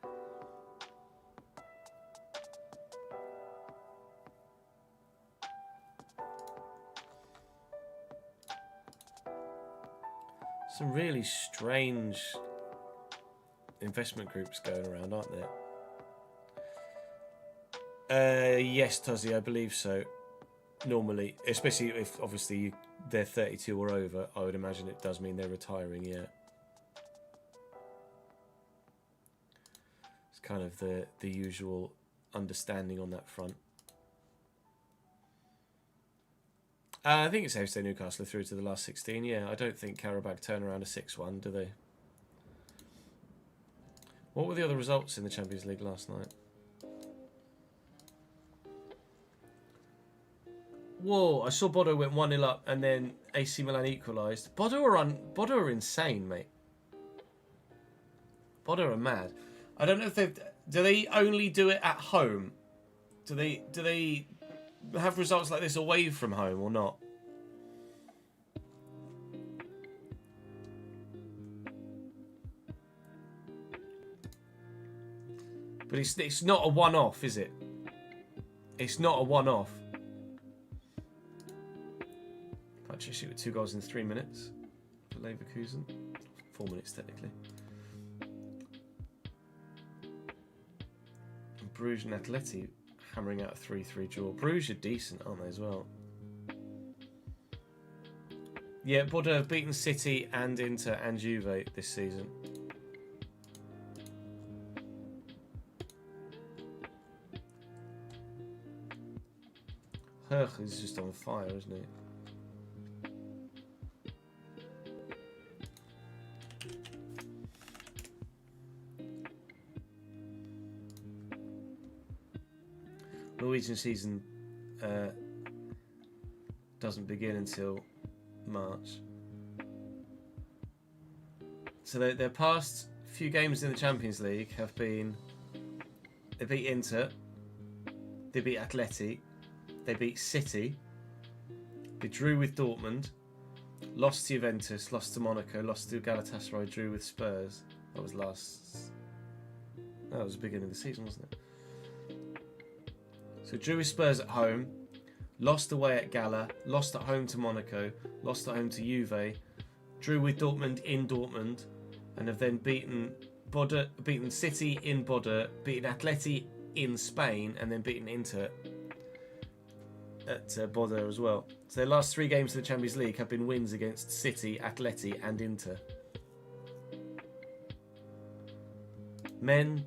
[SPEAKER 2] Some really strange investment groups going around, aren't there? Yes, Tuzzy, I believe so. Normally, especially if obviously they're 32 or over, I would imagine it does mean they're retiring, yeah. It's kind of the usual understanding on that front. I think it's safe to say Newcastle are through to the last 16. Yeah, I don't think Karabakh turn around a 6-1, do they? What were the other results in the Champions League last night? Whoa, I saw Bodo went 1-0 up and then AC Milan equalised. Bodo are insane, mate. Bodo are mad. I don't know if do they only do it at home? Do they have results like this away from home or not? But it's not a one-off, is it? It's not a one-off. Actually, shoot with 2 goals in 3 minutes for Leverkusen. 4 minutes technically. And Bruges and Atleti hammering out a 3-3 draw. Bruges are decent, aren't they, as well? Yeah, Bodo have beaten City and Inter and Juve this season. Herc is just on fire, isn't he? Norwegian season doesn't begin until March. So their past few games in the Champions League have been... They beat Inter, they beat Atleti, they beat City, they drew with Dortmund, lost to Juventus, lost to Monaco, lost to Galatasaray, drew with Spurs. That was the beginning of the season, wasn't it? So drew with Spurs at home, lost away at Gala, lost at home to Monaco, lost at home to Juve, drew with Dortmund in Dortmund, and have then beaten City in Bodo, beaten Atleti in Spain, and then beaten Inter at Bodo as well. So their last 3 games of the Champions League have been wins against City, Atleti, and Inter. Mental.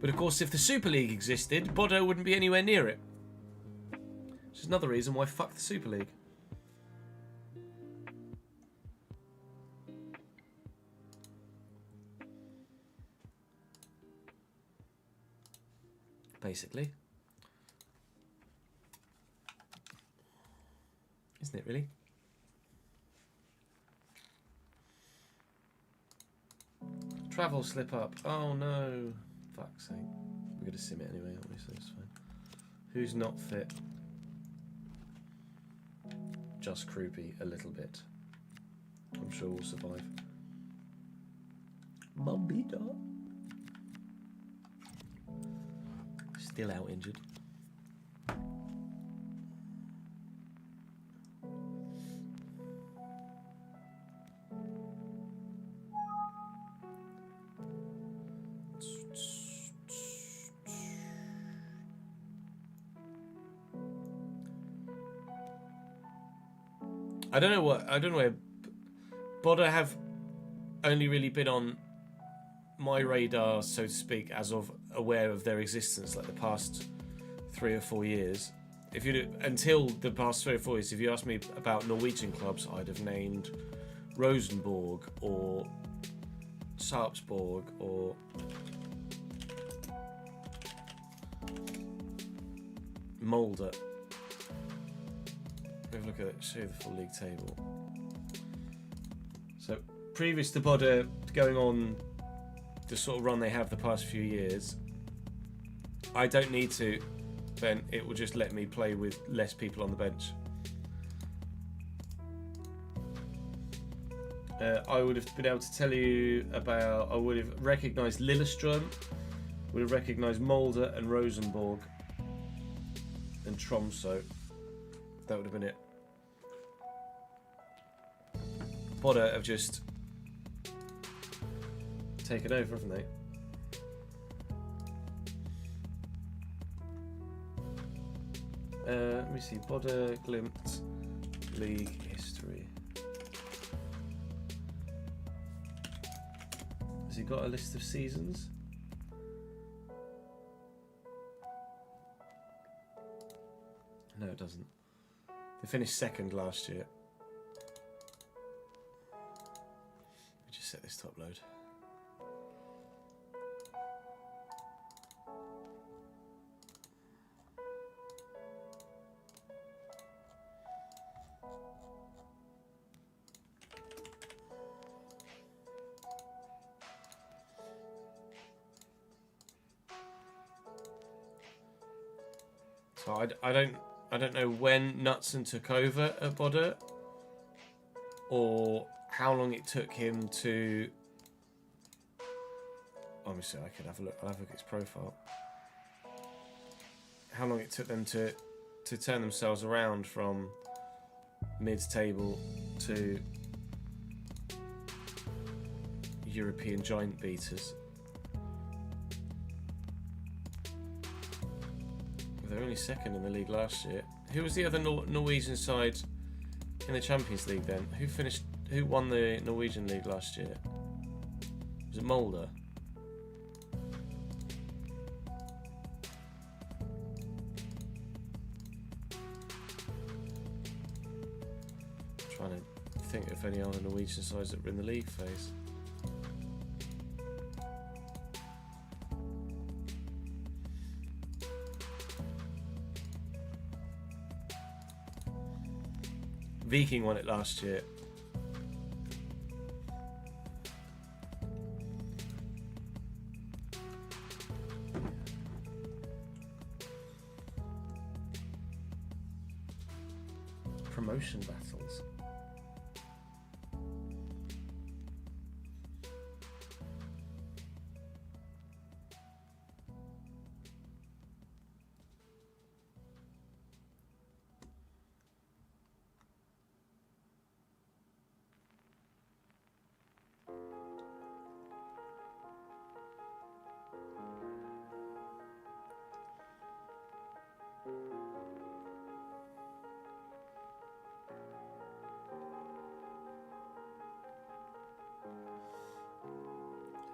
[SPEAKER 2] But of course, if the Super League existed, Bodo wouldn't be anywhere near it. Which is another reason why fuck the Super League. Basically. Isn't it really? Travel slip up. Oh no. Fuck's sake. We're going to sim it anyway, aren't we? So it's fine. Who's not fit? just croupy a little bit. I'm sure we'll survive. Bombita. Still out injured. I don't know where Bodder have only really been on my radar, so to speak, as of aware of their existence, like the past 3 or 4 years. If you until the past 3 or 4 years, if you asked me about Norwegian clubs, I'd have named Rosenborg or Sarpsborg or Molde. Have a look at it, show you the full league table. So previous to Bodder going on the sort of run they have the past few years, I don't need to, then it will just let me play with less people on the bench. I would have been able to tell you about, I would have recognised Lillestrøm, would have recognised Molde and Rosenborg and Tromsø. That would have been it. Bodder have just taken over, haven't they? Let me see. Bodder, Glimt, league history. Has he got a list of seasons? No, it doesn't. They finished second last year. Let me just set this top load. So I don't know when Knutson took over at Bodder, or how long it took him to. Obviously, I could have a look. I'll have a look at his profile. How long it took them to turn themselves around from mid-table to European giant beaters. They were only second in the league last year. Who was the other Norwegian side in the Champions League then? Who won the Norwegian league last year? Was it Molde? I'm trying to think of any other Norwegian sides that were in the league phase. Viking won it last year. Promotion battles.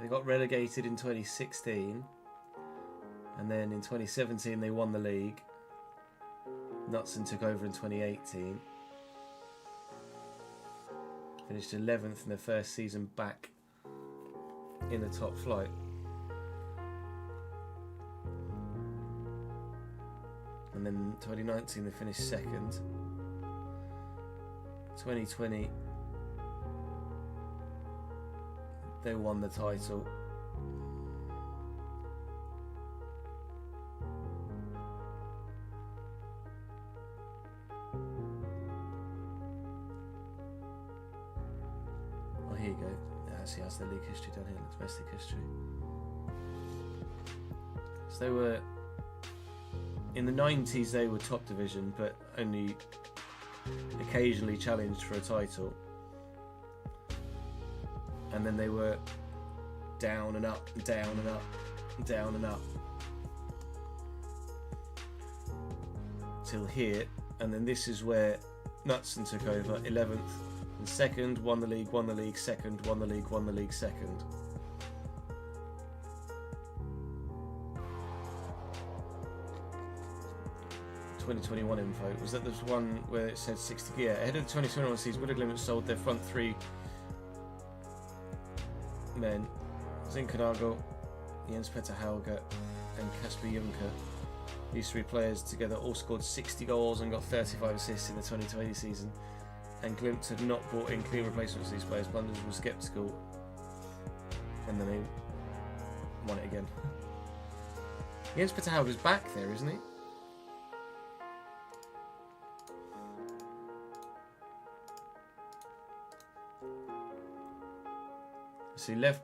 [SPEAKER 2] They got relegated in 2016, and then in 2017 they won the league. Knutson took over in 2018. Finished 11th in their first season back in the top flight. And then 2019 they finished second. 2020 they won the title. here you go. It actually has the league history down here, the domestic history. So they were, in the 90s they were top division, but only occasionally challenged for a title. And then they were down and up, down and up, down and up. Till here, and then this is where Knutson took over, 11th and 2nd, won the league, 2nd, won the league, 2nd. ...2021 info, was that the one where it said 60... Yeah, ahead of the 2021 season, Woodard Limit sold their front three men, Zinkernagel, Jens Petter Hauge and Kasper Juncker. These three players together all scored 60 goals and got 35 assists in the 2020 season. And Glimt had not brought in clean replacements for these players. Blunders were sceptical. And then they won it again. Jens Petter Hauge's back there, isn't he? So he left.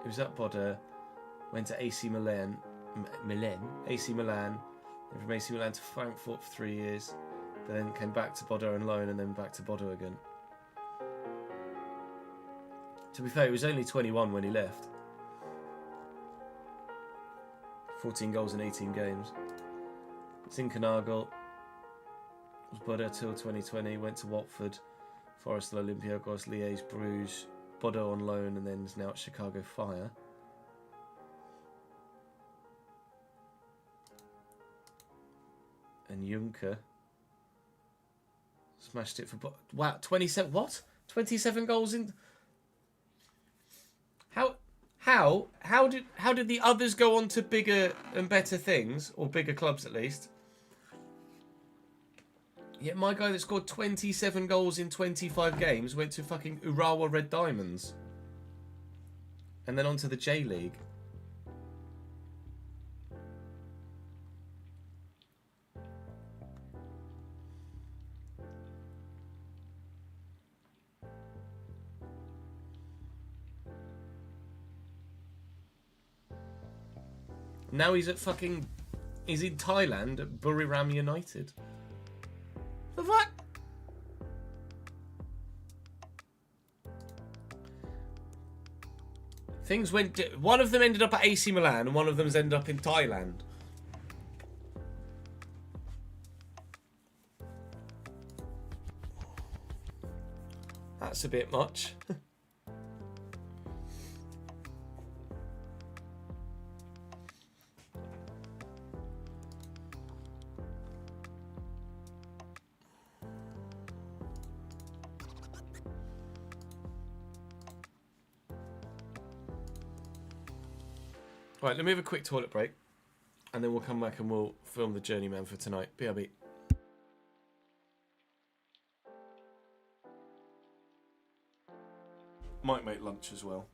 [SPEAKER 2] He was at Bodo, went to AC Milan. AC Milan, then from AC Milan to Frankfurt for 3 years, then came back to Bodo on loan and then back to Bodo again. To be fair, he was only 21 when he left. 14 goals in 18 games. Zinkernagel was Bodo till 2020, went to Watford, Forest, Olympiacos, Liège, Bruges, Bodo on loan, and then is now at Chicago Fire. And Juncker smashed it for... Wow, 27... What? 27 goals in... How did the others go on to bigger and better things, or bigger clubs at least? Yet my guy that scored 27 goals in 25 games went to fucking Urawa Red Diamonds. And then on to the J-League. Now he's at fucking... He's in Thailand at Buriram United. The fuck? Things went... One of them ended up at AC Milan and one of them's ended up in Thailand. That's a bit much. Right, let me have a quick toilet break and then we'll come back and we'll film the Journeyman for tonight. BRB. Might make lunch as well.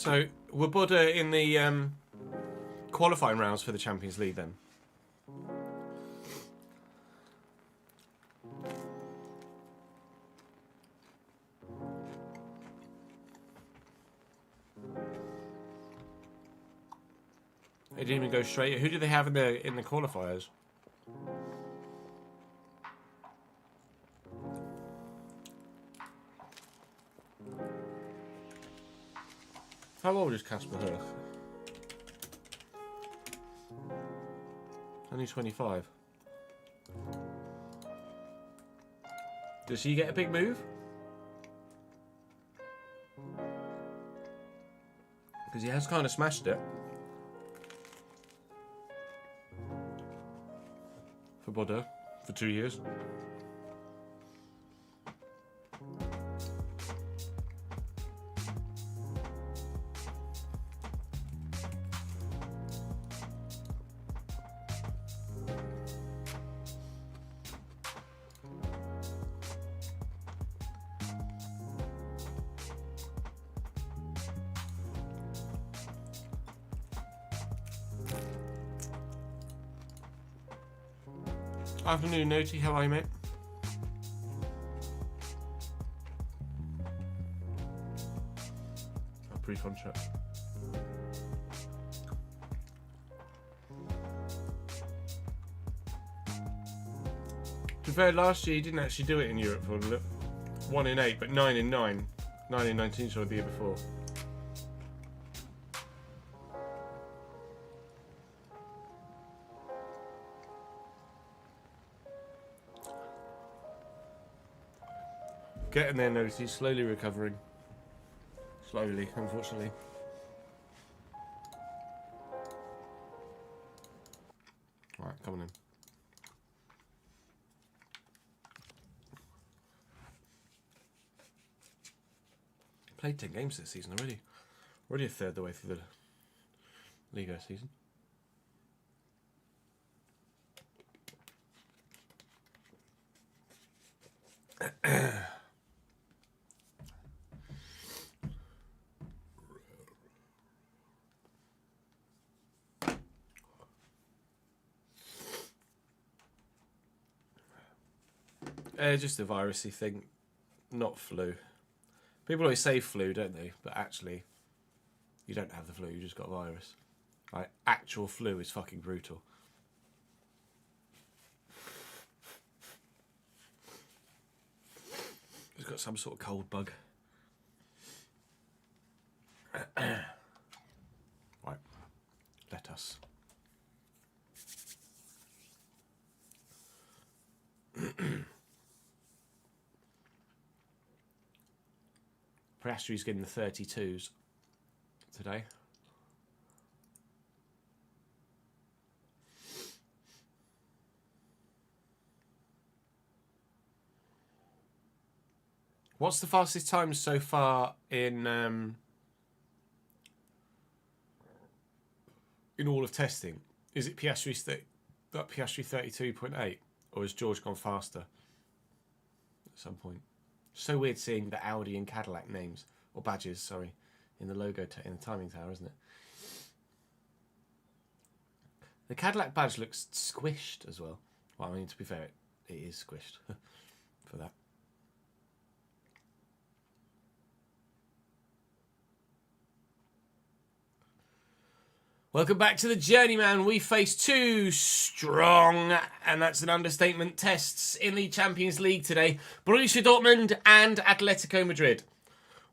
[SPEAKER 2] So, were Buddha in the qualifying rounds for the Champions League then? They didn't even go straight. Who did they have in the qualifiers? How old is Casper Hirch? Only 25. Does he get a big move? Because he has kind of smashed it. For Bodo, for 2 years. Afternoon, Noti. How are you, mate? A pre-contract. To be fair, last year he didn't actually do it in Europe for 1 in 8, but 9 in 9. 9 in 19, so the year before. Getting there, Noti. Slowly recovering. Slowly, unfortunately. Alright, coming in. Played 10 games this season already. Already a third of the way through the Liga season. Just a virusy thing, not flu. People always say flu, don't they? But actually, you don't have the flu, you just got a virus. Like, actual flu is fucking brutal. He's got some sort of cold bug. Right, let us. Piastri's getting the 32s today. What's the fastest time so far in all of testing? Is it Piastri 32.8, or has George gone faster at some point? So weird seeing the Audi and Cadillac names, or badges, sorry, in the logo, in the timing tower, isn't it? The Cadillac badge looks squished as well. Well, I mean, to be fair, it is squished for that. Welcome back to the Journeyman. We face two strong, and that's an understatement, tests in the Champions League today. Borussia Dortmund and Atletico Madrid.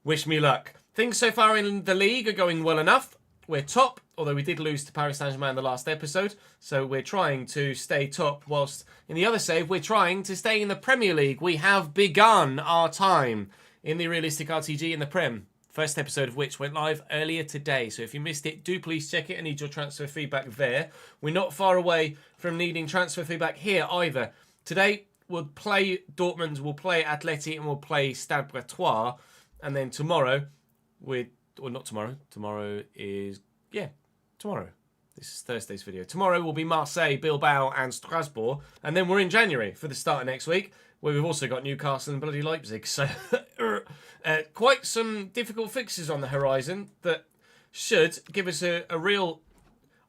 [SPEAKER 2] Wish me luck. Things so far in the league are going well enough. We're top, although we did lose to Paris Saint-Germain in the last episode. So we're trying to stay top, whilst in the other save, we're trying to stay in the Premier League. We have begun our time in the Realistic RTG in the Prem. First episode of which went live earlier today. So if you missed it, do please check it. I need your transfer feedback there. We're not far away from needing transfer feedback here either. Today, we'll play Dortmund, we'll play Atleti, and we'll play Stade Bretois. And then tomorrow, not tomorrow. Tomorrow is, tomorrow. This is Thursday's video. Tomorrow will be Marseille, Bilbao, and Strasbourg. And then we're in January for the start of next week, where we've also got Newcastle and bloody Leipzig. So quite some difficult fixes on the horizon that should give us a real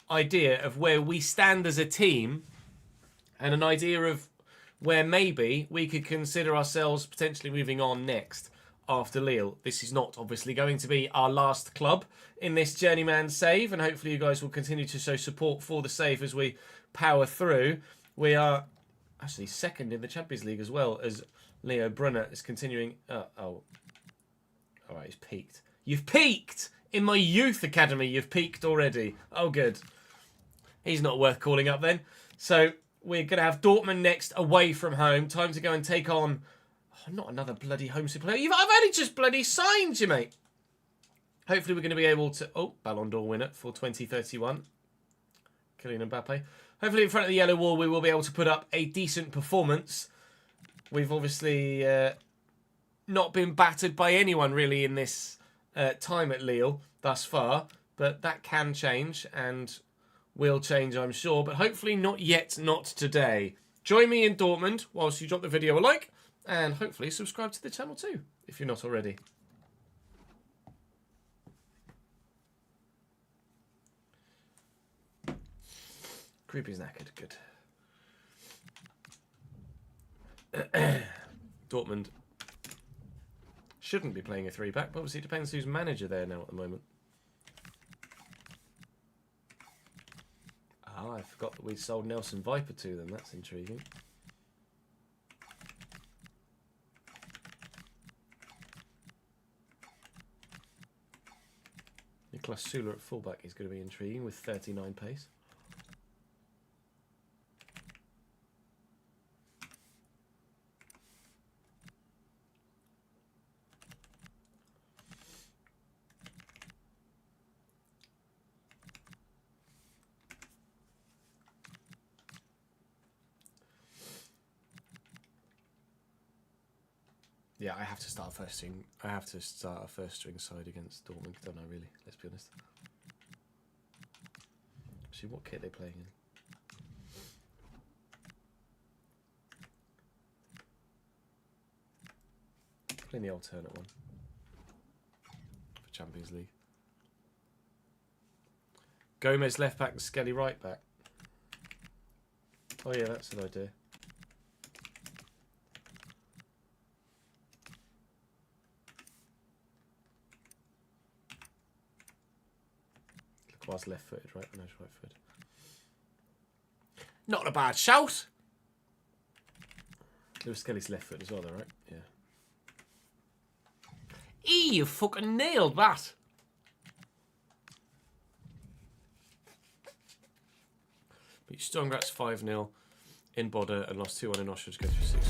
[SPEAKER 2] idea of where we stand as a team and an idea of where maybe we could consider ourselves potentially moving on next after Lille. This is not obviously going to be our last club in this Journeyman save, and hopefully you guys will continue to show support for the save as we power through. We are actually second in the Champions League as well, as Leo Brunner is continuing. All right, he's peaked. You've peaked! In my youth academy, you've peaked already. Oh, good. He's not worth calling up then. So we're going to have Dortmund next, away from home. Time to go and take on... Oh, not another bloody homesick player. I've only just bloody signed you, mate. Hopefully we're going to be able to... Oh, Ballon d'Or winner for 2031. Kylian Mbappe. Hopefully in front of the yellow wall we will be able to put up a decent performance. We've obviously not been battered by anyone really in this time at Lille thus far. But that can change and will change, I'm sure. But hopefully not yet, not today. Join me in Dortmund whilst you drop the video a like. And hopefully subscribe to the channel too, if you're not already. Creepy's knackered, good. Dortmund shouldn't be playing a 3-back, but obviously it depends who's manager there now at the moment. Ah, I forgot that we sold Nelson Viper to them. That's intriguing. Niklas Süle at fullback is going to be intriguing with 39 pace. Yeah, I have to start first string. I have to start a first string side against Dortmund, don't I? Really, let's be honest. See what kit they're playing in. Playing the alternate one for Champions League. Gomez left back and Skelly right back. Oh yeah, that's an idea. Lacroix's left-footed, right? No, he's right-footed. Not a bad shout. Lewis Skelly's left-footed as well, though, right? Yeah. You fucking nailed that. Beat Stonegratz 5-0 in Bodø and lost 2-1 in Oshkosh to go through 6-0.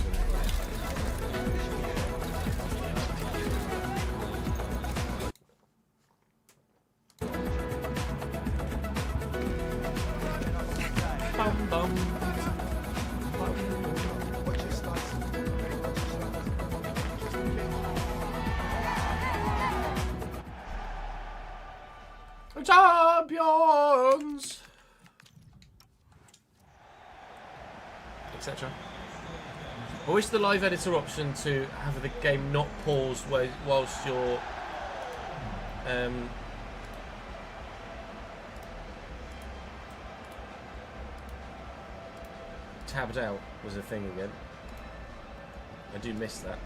[SPEAKER 2] Champions, etc. I wish the live editor option to have the game not paused whilst you're tabbed out was a thing again. I do miss that.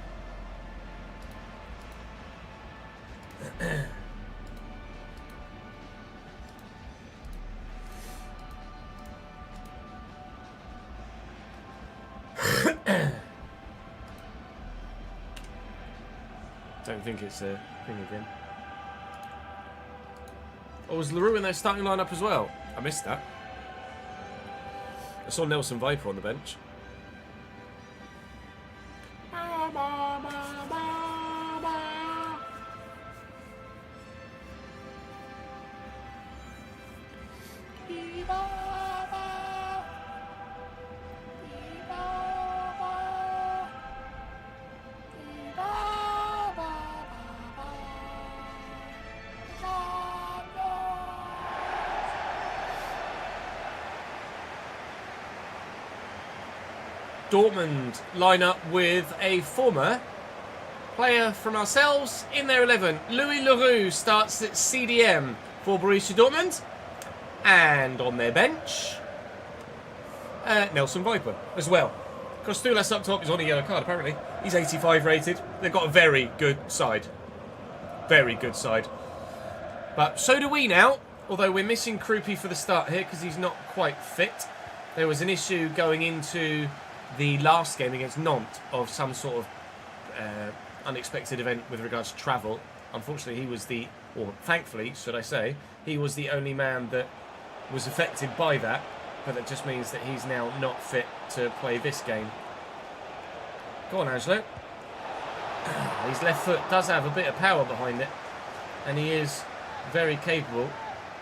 [SPEAKER 2] Don't think it's a thing again. Oh, was LaRue in their starting lineup as well? I missed that. I saw Nelson Viper on the bench. Dortmund line up with a former player from ourselves in their 11. Louis Leroux starts at CDM for Borussia Dortmund. And on their bench, Nelson Viper as well. Kostulas up top is on a yellow card, apparently. He's 85 rated. They've got a very good side. Very good side. But so do we now. Although we're missing Krupi for the start here because he's not quite fit. There was an issue going into the last game against Nantes of some sort of unexpected event with regards to travel. Unfortunately, he was the, or thankfully, should I say, he was the only man that was affected by that. But that just means that he's now not fit to play this game. Go on, Angelo. His left foot does have a bit of power behind it. And he is very capable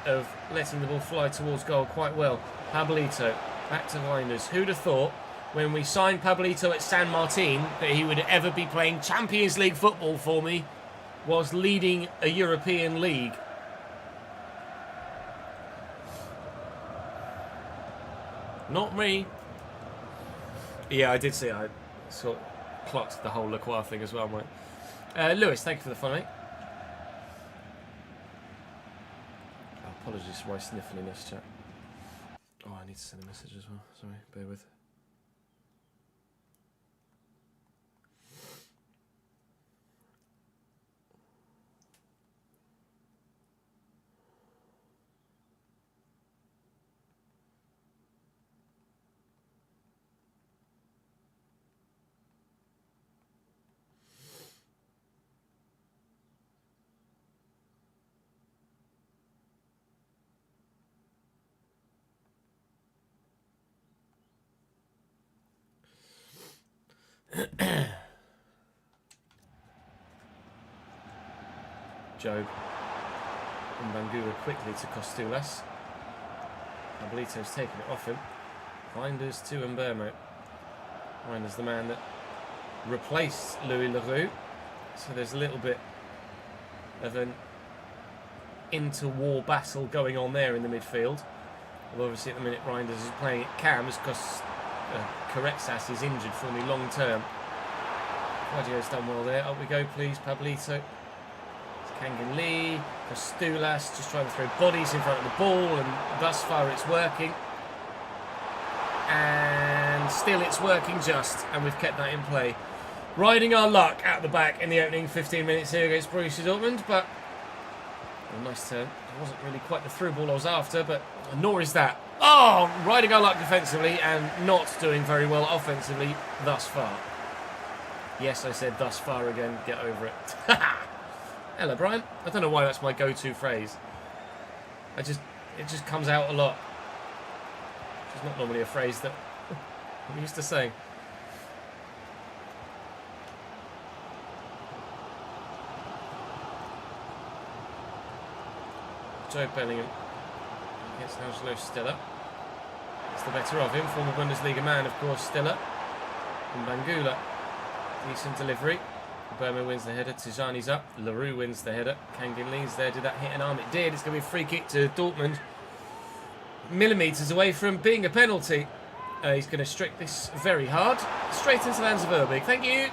[SPEAKER 2] of letting the ball fly towards goal quite well. Pablito, back to Reinders. Who'd have thought when we signed Pablito at San Martin that he would ever be playing Champions League football for me whilst leading a European league? Not me. Yeah, I did see it. I sort of clocked the whole Lacroix thing as well, mate. Lewis, thank you for the follow, mate. Apologies for my sniffling in this chat. Oh, I need to send a message as well. Sorry, bear with. Job and Bangura quickly to Kostulas. Pablito's taking it off him. Reinders to Mbermo. Reinders the man that replaced Louis Leroux. So there's a little bit of an interwar battle going on there in the midfield. Well, obviously at the minute Reinders is playing at cams because Correxas is injured for me long term. Guardio's done well there. Up we go, please, Pablito. Kangan Lee, Kostulas just trying to throw bodies in front of the ball, and thus far it's working. And still it's working just, and we've kept that in play. Riding our luck out the back in the opening 15 minutes here against Borussia Dortmund, but a nice turn. It wasn't really quite the through ball I was after, but nor is that. Oh, riding our luck defensively and not doing very well offensively thus far. Yes, I said thus far again. Get over it. Hello, Brian. I don't know why that's my go-to phrase. It just comes out a lot. It's not normally a phrase that I'm used to saying. Joe Bellingham against Angelo Stiller. It's the better of him. Former Bundesliga man, of course, Stiller. And Bangula. Decent delivery. Burma wins the header. Tijani's up. Leroux wins the header. Kangan Lee's there. Did that hit an arm? It did. It's going to be a free kick to Dortmund. Millimetres away from being a penalty. He's going to strike this very hard. Straight into the hands of Urbig. Thank you.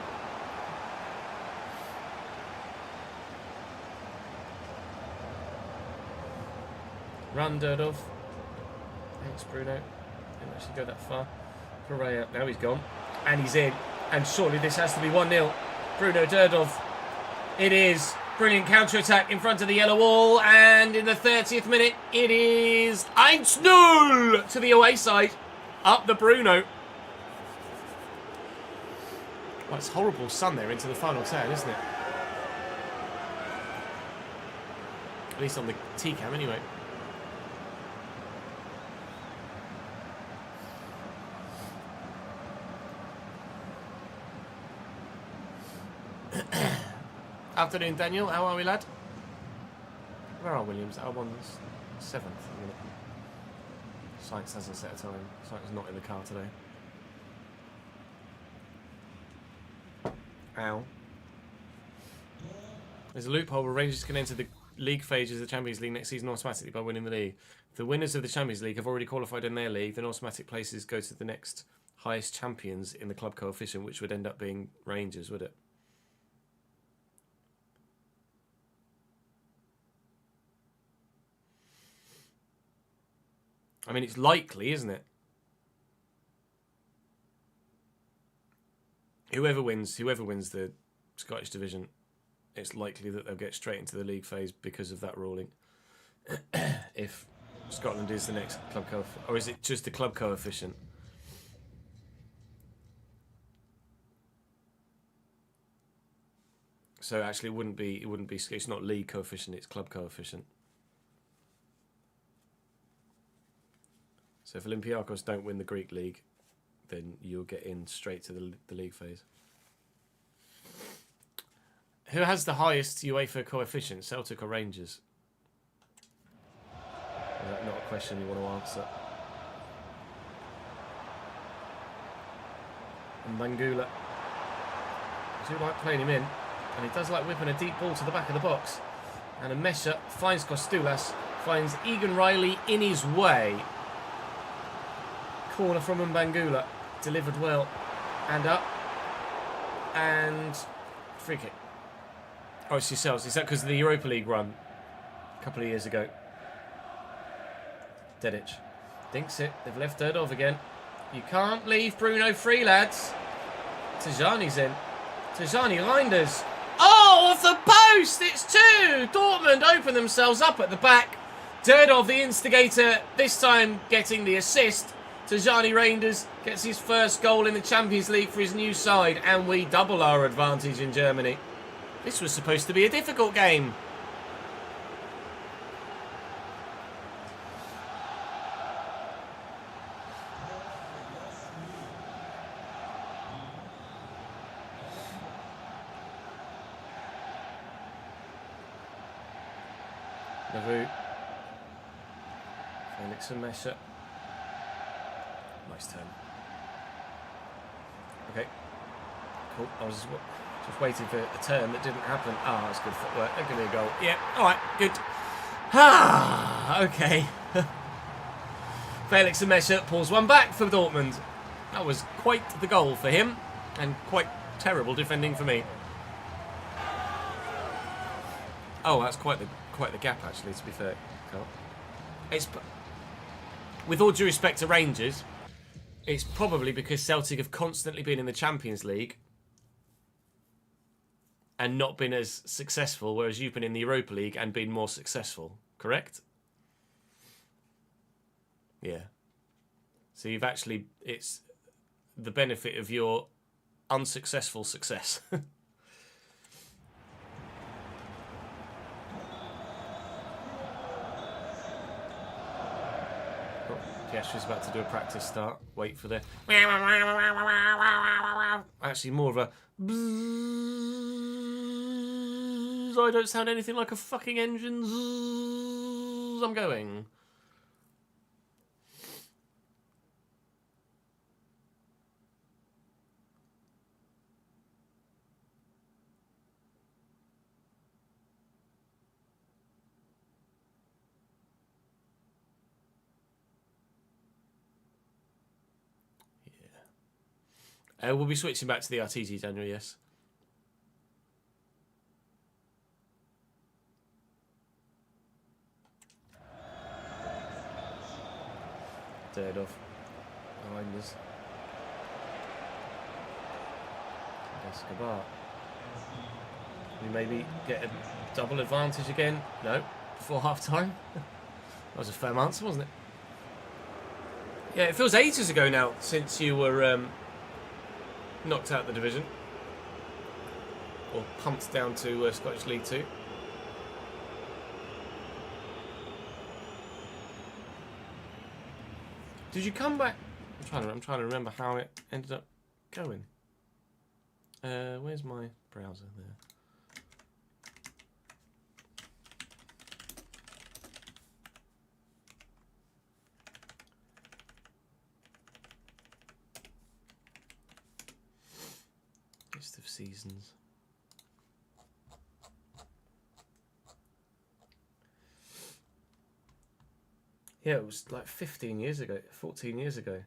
[SPEAKER 2] Run, Durdov. Thanks, Bruno. Didn't actually go that far. Pereira. Now he's gone. And he's in. And surely this has to be 1-0. Bruno Durdov. It is. Brilliant counter-attack in front of the yellow wall. And in the 30th minute, it is 1-0 to the away side. Up the Bruno. Well, it's horrible sun there into the final turn, isn't it? At least on the T-cam anyway. Afternoon, Daniel. How are we, lad? Where are Williams? Albon's 7th. Sykes hasn't set a time. Sykes is not in the car today. Ow. There's a loophole where Rangers can enter the league phases of the Champions League next season automatically by winning the league. If the winners of the Champions League have already qualified in their league, then automatic places go to the next highest champions in the club coefficient, which would end up being Rangers, would it? I mean, it's likely, isn't it? Whoever wins the Scottish division, it's likely that they'll get straight into the league phase because of that ruling. If Scotland is the next club coefficient, or is it just the club coefficient? So actually, it wouldn't be. It's not league coefficient. It's club coefficient. So if Olympiacos don't win the Greek league, then you'll get in straight to the league phase. Who has the highest UEFA coefficient, Celtic or Rangers? Is that not a question you want to answer? And Mangula. I do like playing him in, and he does like whipping a deep ball to the back of the box. And a Mesha finds Kostoulas, finds Egan Riley in his way. Corner from Mbangula, delivered well, and up, and free kick. Oh, it's yourselves. Is that because of the Europa League run a couple of years ago? Dedic dinks it. They've left Erdov again. You can't leave Bruno free, lads. Tajani's in. Tajani Reinders. Oh, off the post! It's two! Dortmund open themselves up at the back. Derdov, the instigator, this time getting the assist. Tajani Reinders gets his first goal in the Champions League for his new side, and we double our advantage in Germany. This was supposed to be a difficult game. Navu. Felix and Mesha. Nice turn. Okay. Cool. I was just waiting for a turn that didn't happen. Ah, that's good footwork. That could be a goal. Yeah. All right. Good. Ah. Okay. Felix and Mesha pulls one back for Dortmund. That was quite the goal for him, and quite terrible defending for me. Oh, that's quite the gap, actually. To be fair, Carl. It's, with all due respect to Rangers, it's probably because Celtic have constantly been in the Champions League and not been as successful, whereas you've been in the Europa League and been more successful. Correct? Yeah. So you've actually, it's the benefit of your unsuccessful success. Piestri's about to do a practice start. Wait for the... Actually, more of a... I don't sound anything like a fucking engine. I'm going. We'll be switching back to the RTG January, yes. Third off. Behind us. Escobar. We maybe get a double advantage again. No, before half time. That was a firm answer, wasn't it? Yeah, it feels ages ago now since you were... knocked out the division, or pumped down to Scottish League 2. Did you come back? I'm trying to remember how it ended up going. Where's my browser there? List of seasons. Yeah, it was like 15 years ago, 14 years ago.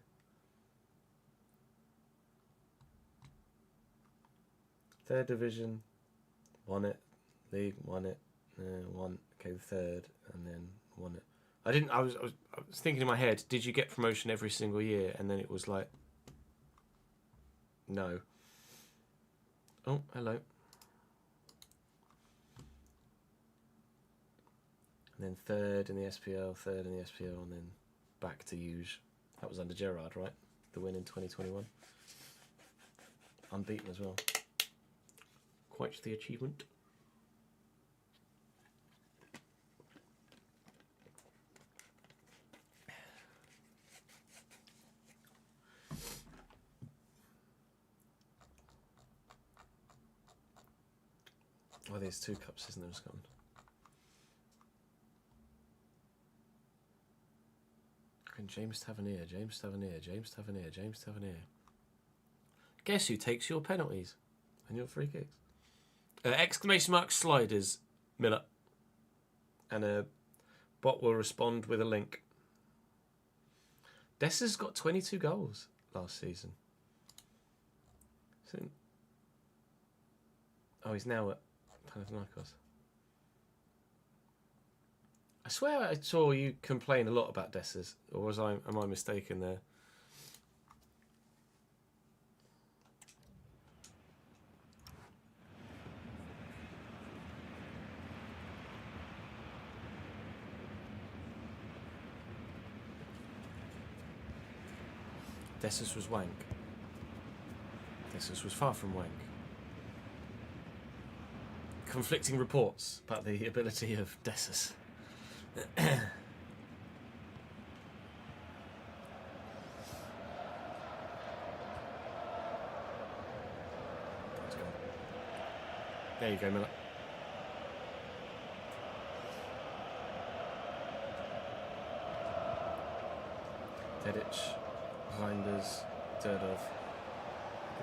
[SPEAKER 2] Third division, won it. League, won it. Won, came third, and then won it. I didn't. I was thinking in my head, did you get promotion every single year? And then it was like, no. Oh, hello. And then third in the SPL, third in the SPL, and then back to Huge. That was under Gerrard, right? The win in 2021. Unbeaten as well. Quite the achievement. Oh, there's 2 cups, isn't there, Scotland? And James Tavernier, James Tavernier, James Tavernier, James Tavernier. Guess who takes your penalties and your free kicks? Exclamation mark sliders, Miller. And a bot will respond with a link. Dessa's got 22 goals last season. Oh, he's now at Panathinaikos. I swear I saw you complain a lot about Dessers, or am I mistaken there? Dessers was wank. Dessers was far from wank. Conflicting reports about the ability of Dessers. There you go, Miller. Dedic, Reinders, Derdov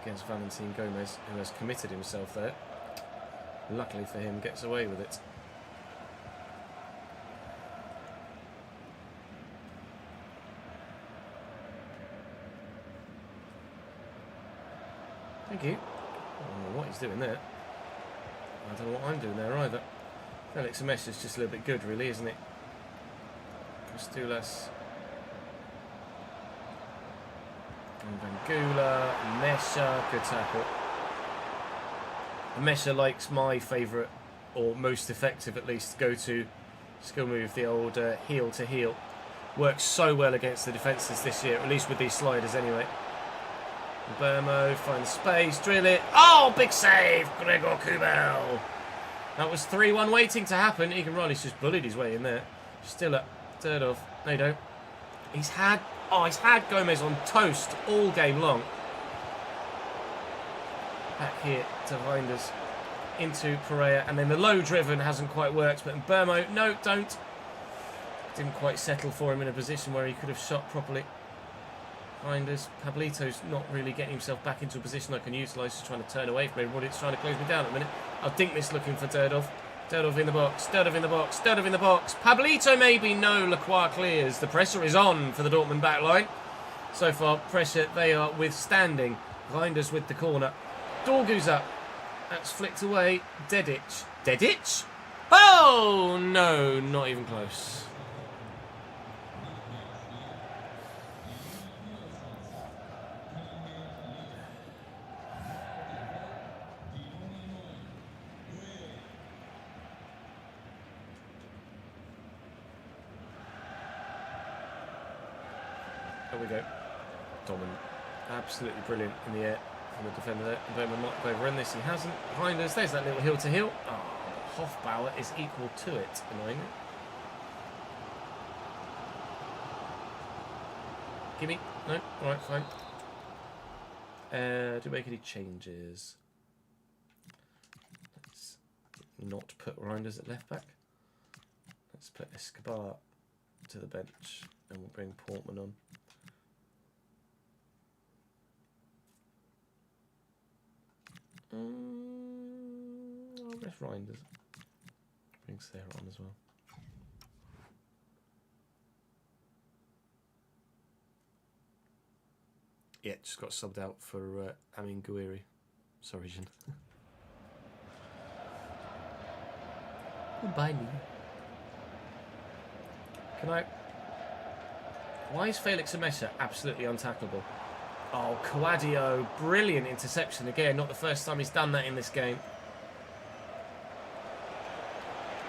[SPEAKER 2] against Valentin Gomez, who has committed himself there. Luckily for him, gets away with it. Thank you. I don't know what he's doing there. I don't know what I'm doing there either. Felix Amesh is just a little bit good, really, isn't it? Costulas. And Vangula. Mesha. Good tackle. Mesha likes my favourite, or most effective at least, go-to skill move, the old heel to heel. Works so well against the defences this year, at least with these sliders anyway. Burmo finds space, drill it. Oh, big save, Gregor Kubel. That was 3-1 waiting to happen. Egan Riley's just bullied his way in there. Still at third off. No, you don't. He's had Gomez on toast all game long. Back here to Reinders into Pereira, and then the low driven hasn't quite worked. But Burmo, no, don't. Didn't quite settle for him in a position where he could have shot properly. Reinders, Pablito's not really getting himself back into a position I can utilise. He's trying to turn away from everybody. It's trying to close me down at the minute. I think this looking for Derdov. Derdov in the box. Derdov in the box. Derdov in the box. Pablito maybe. No, Lacroix clears. The pressure is on for the Dortmund back line. So far, pressure they are withstanding. Reinders with the corner. Dorgu's up. That's flicked away. Dedic. Dedic? Oh, no, not even close. There we go. Dominant. Absolutely brilliant in the air from the defender there. Bowman might go over in this. He hasn't. Behind us, there's that little heel to heel. Oh, Hofbauer is equal to it, annoyingly. Gimme. No. Alright, fine. Do we make any changes? Let's not put Reinders at left back. Let's put Escobar to the bench and we'll bring Portman on. Where's Reinders? Bring Sarah on as well. Yeah, just got subbed out for Amin Gouiri. Sorry, Jin. Goodbye, me. Can I... Why is Felix Amesha absolutely untackleable? Oh, Coadio, brilliant interception again. Not the first time he's done that in this game.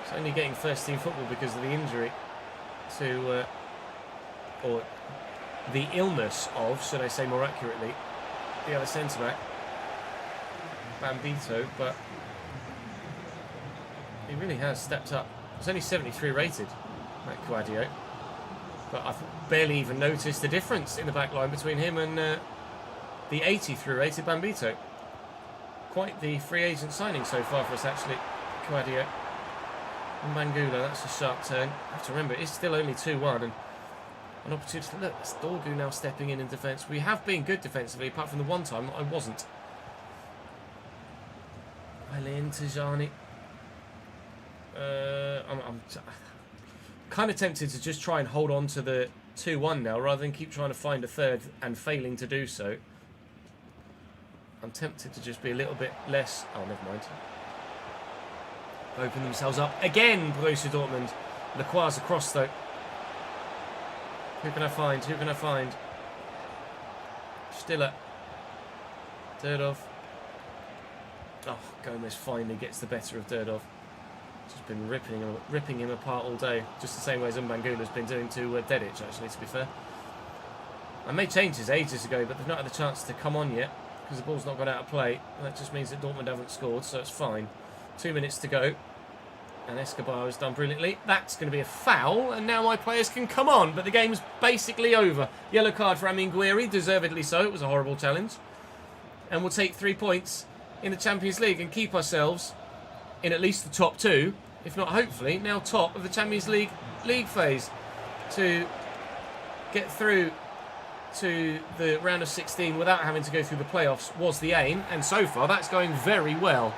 [SPEAKER 2] He's only getting first-team football because of the injury to... or the illness of, should I say more accurately, the other centre-back, Bambito, but he really has stepped up. He's only 73 rated, that Coadio. But I've barely even noticed the difference in the back line between him and the 83 rated Bambito. Quite the free agent signing so far for us, actually, Coadio. And Bangula, that's a sharp turn. I have to remember, it's still only 2-1, and an opportunity. Look, it's Dorgu now stepping in defence. We have been good defensively, apart from the one time I wasn't. Well in Tijani. I'm kind of tempted to just try and hold on to the 2-1 now, rather than keep trying to find a third and failing to do so. I'm tempted to just be a little bit less... Oh, never mind. Open themselves up again, Borussia Dortmund. Lacroix's across, though. Who can I find? Who can I find? Stiller. Derdov. Oh, Gomez finally gets the better of Derdov. Just been ripping him apart all day. Just the same way as Mbangula's been doing to Dedic, actually, to be fair. I made changes ages ago, but they've not had the chance to come on yet because the ball's not got out of play. And that just means that Dortmund haven't scored, so it's fine. 2 minutes to go. And Escobar has done brilliantly. That's going to be a foul, and now my players can come on, but the game's basically over. Yellow card for Amin Gouiri, deservedly so. It was a horrible challenge. And we'll take 3 points in the Champions League and keep ourselves in at least the top 2, if not hopefully now top of the Champions League phase, to get through to the round of 16 without having to go through the playoffs was the aim, and so far that's going very well.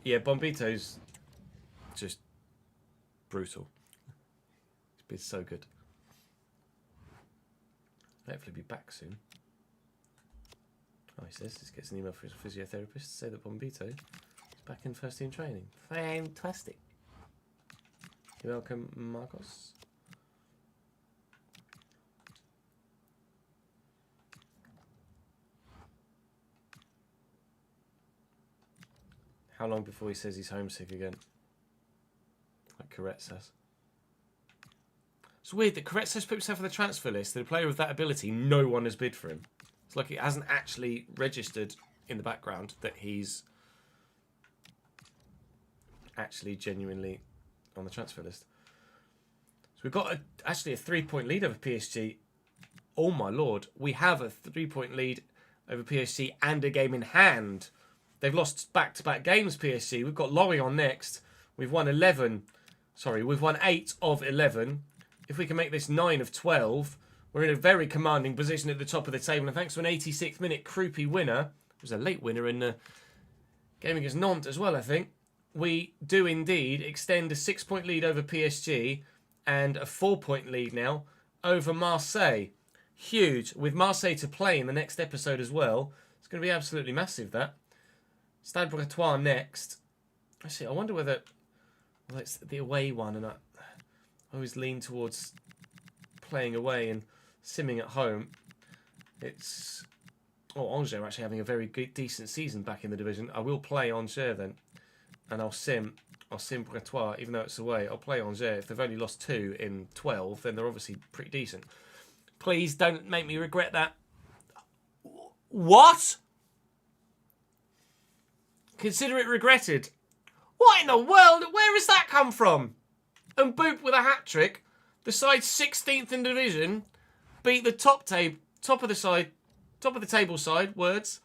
[SPEAKER 2] Yeah, Bombito's just brutal. He's been so good. Hopefully be back soon. Oh, he says this gets an email from his physiotherapist to say that Bombito is back in first team training. Fantastic. You're welcome, Marcos. How long before he says he's homesick again? Like Correct says. It's weird that Correct says put himself on the transfer list, that a player with that ability, no one has bid for him. It's like it hasn't actually registered in the background that he's actually genuinely on the transfer list. So we've got actually a 3-point lead over PSG. Oh my lord. We have a 3-point lead over PSG and a game in hand. They've lost back-to-back games, PSG. We've got Lorient on next. We've won 8 of 11. If we can make this 9 of 12, we're in a very commanding position at the top of the table. And thanks to an 86th minute Krupi winner, it was a late winner in the game against Nantes as well, I think, we do indeed extend a 6-point lead over PSG and a 4-point lead now over Marseille. Huge. With Marseille to play in the next episode as well. It's going to be absolutely massive, that. Stade Bretois next. Actually, I wonder whether... Well, it's the away one, and I always lean towards playing away and simming at home. It's... Oh, Angers are actually having a very good, decent season back in the division. I will play Angers then, and I'll sim Bretois, even though it's away. I'll play Angers. If they've only lost 2 in 12, then they're obviously pretty decent. Please don't make me regret that. What? Consider it regretted. What in the world? Where has that come from? And Boop with a hat-trick. The side 16th in division beat the top of the table side, words,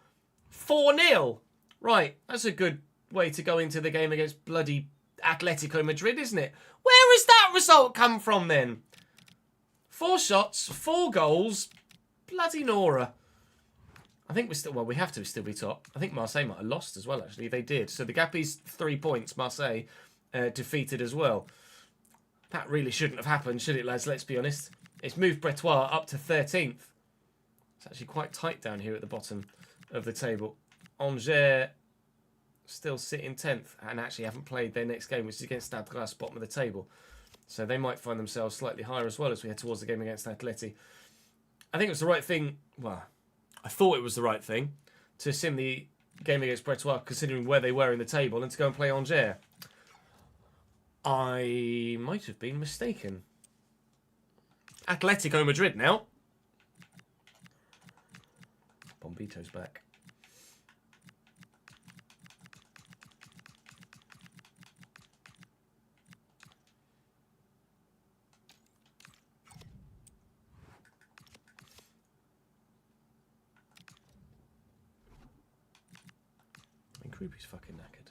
[SPEAKER 2] 4-0. Right, that's a good way to go into the game against bloody Atletico Madrid, isn't it? Where has that result come from then? 4 shots, 4 goals. Bloody Nora. I think we have to still be top. I think Marseille might have lost as well, actually. They did. So the gap is 3 points. Marseille defeated as well. That really shouldn't have happened, should it, lads? Let's be honest. It's moved Bretois up to 13th. It's actually quite tight down here at the bottom of the table. Angers still sit in 10th and actually haven't played their next game, which is against Stade Reims, bottom of the table. So they might find themselves slightly higher as well as we head towards the game against Atleti. I think it was the right thing. Well, I thought it was the right thing to sim the game against Bretois, considering where they were in the table, and to go and play Angers. I might have been mistaken. Atletico Madrid now. Bombito's back. Krupi's fucking knackered.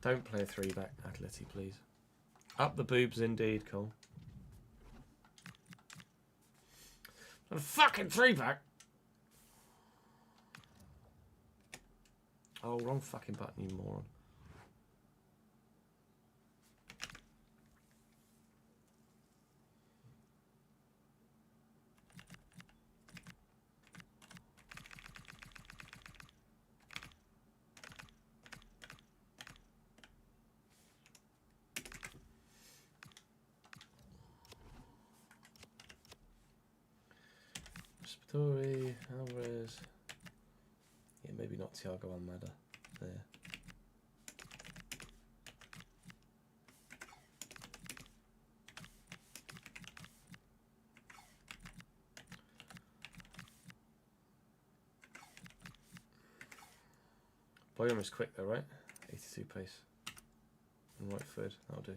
[SPEAKER 2] Don't play a 3-back, Atleti, please. Up the boobs, indeed, Cole. A fucking 3-back. Oh, wrong fucking button, you moron. Story, Alvarez. Yeah, maybe not Thiago Almada there. Boyum is quick though, right? 82 pace. And right foot, that'll do.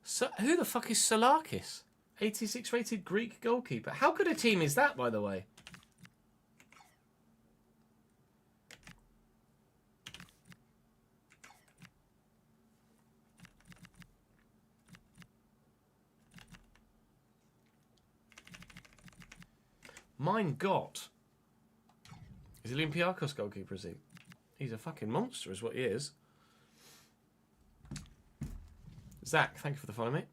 [SPEAKER 2] So, who the fuck is Salakis? 86 rated Greek goalkeeper. How good a team is that, by the way? Mein Gott. Is Olympiacos goalkeeper, is he? He's a fucking monster, is what he is. Zach, thank you for the follow, mate.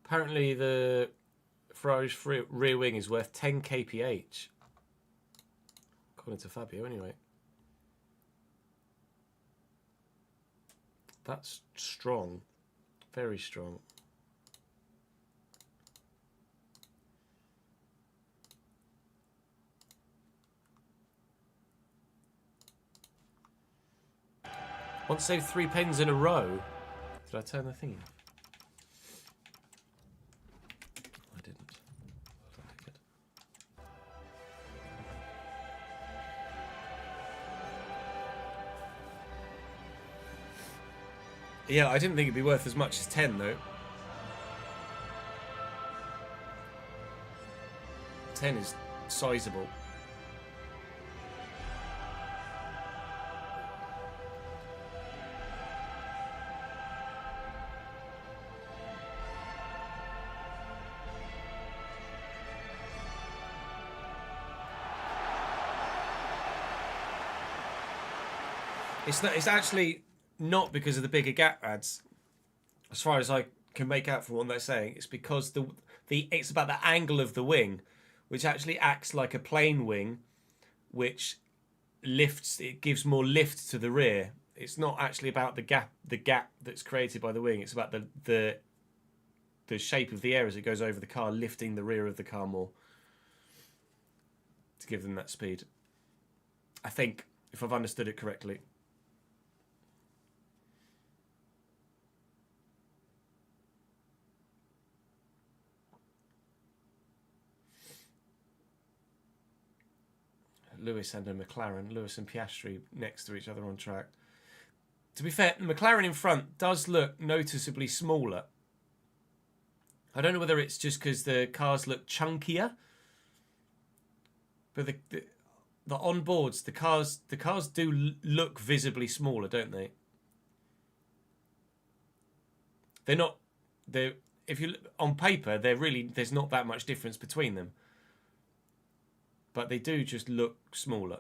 [SPEAKER 2] Apparently the Ferrari's rear wing is worth 10 kph. According to Fabio, anyway. That's strong. Very strong. Once saved 3 pens in a row. Did I turn the thingy off? Yeah, I didn't think it'd be worth as much as 10, though. 10 is sizable. It's not. It's actually not because of the bigger gap ads, as far as I can make out from what they're saying. It's because it's about the angle of the wing, which actually acts like a plane wing, which lifts. It gives more lift to the rear. It's not actually about the gap that's created by the wing. It's about the shape of the air as it goes over the car, lifting the rear of the car more to give them that speed. I think, if I've understood it correctly. Lewis and a McLaren, Lewis and Piastri next to each other on track. To be fair, the McLaren in front does look noticeably smaller. I don't know whether it's just because the cars look chunkier, but the onboards, the cars do look visibly smaller, don't they? They're not. If you on paper, there's not that much difference between them, but they do just look smaller.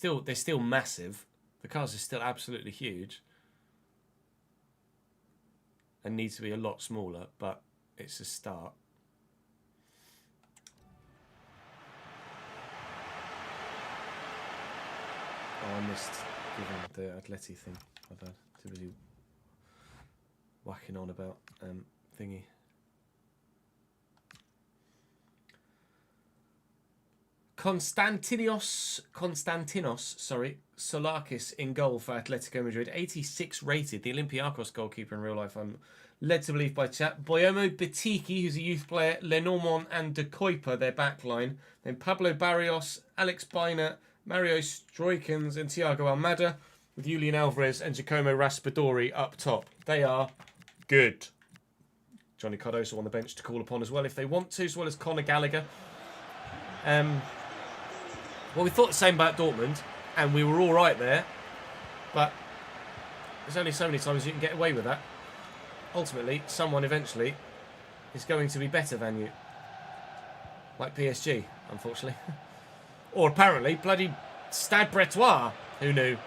[SPEAKER 2] They're still massive. The cars are still absolutely huge and need to be a lot smaller, but it's a start. Oh, I missed giving the Atleti thing. I've had too busy whacking on about thingy. Konstantinos, Solakis in goal for Atletico Madrid. 86 rated, the Olympiacos goalkeeper in real life, I'm led to believe by chat. Boyomo Batiki, who's a youth player. Lenormand and De Kuiper, their back line. Then Pablo Barrios, Alex Biner, Mario Stroikens and Thiago Almada, with Julian Alvarez and Giacomo Raspadori up top. They are good. Johnny Cardoso on the bench to call upon as well if they want to, as well as Conor Gallagher. Well, we thought the same about Dortmund, and we were all right there, but there's only so many times you can get away with that. Ultimately, someone eventually is going to be better than you. Like PSG, unfortunately. Or apparently, bloody Stade Bretois. Who knew?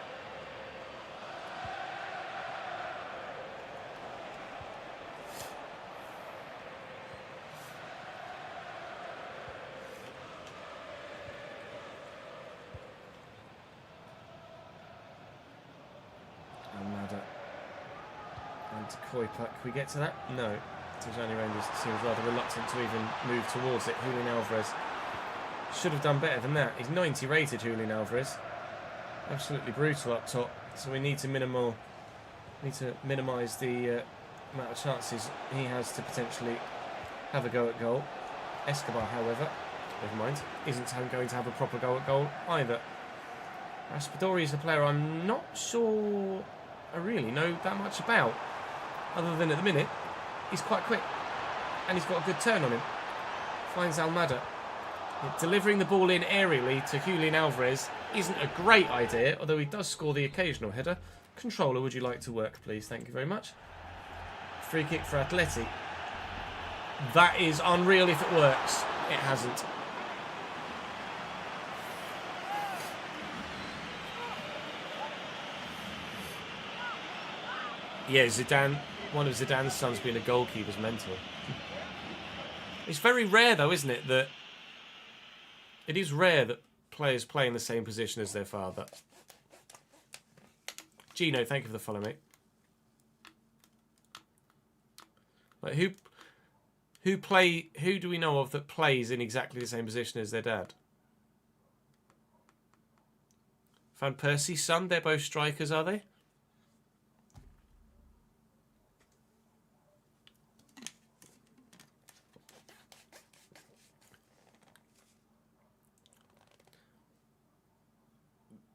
[SPEAKER 2] Kuiper, can we get to that? No. Tijani Rangers seems rather reluctant to even move towards it. Julian Alvarez should have done better than that. He's 90 rated, Julian Alvarez. Absolutely brutal up top. So we need to minimise the amount of chances he has to potentially have a go at goal. Escobar, however, never mind, isn't going to have a proper go at goal either. Raspadori is a player I'm not sure I really know that much about. Other than at the minute, he's quite quick. And he's got a good turn on him. Finds Almada. Delivering the ball in aerially to Julian Alvarez isn't a great idea, although he does score the occasional header. Controller, would you like to work, please? Thank you very much. Free kick for Atleti. That is unreal if it works. It hasn't. Yeah, Zidane, one of Zidane's sons being a goalkeeper is mental. It's very rare, though, isn't it, that it is rare that players play in the same position as their father. Gino, thank you for the follow, mate. Like who do we know of that plays in exactly the same position as their dad? Van Persie's son, they're both strikers, are they?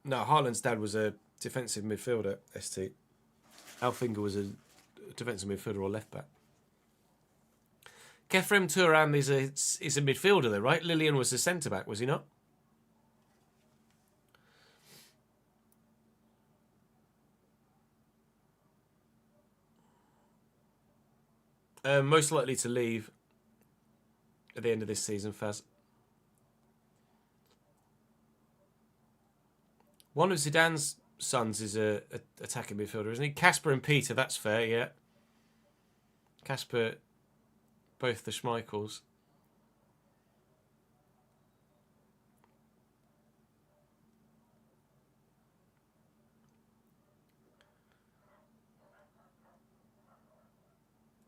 [SPEAKER 2] No, Haaland's dad was a defensive midfielder, ST. Alfinger was a defensive midfielder or left back. Kefrem Thuram is a midfielder, though, right? Lillian was a centre-back, was he not? Most likely to leave at the end of this season, Faz. One of Zidane's sons is a attacking midfielder, isn't he? Casper and Peter, that's fair, yeah. Casper, both the Schmeichels.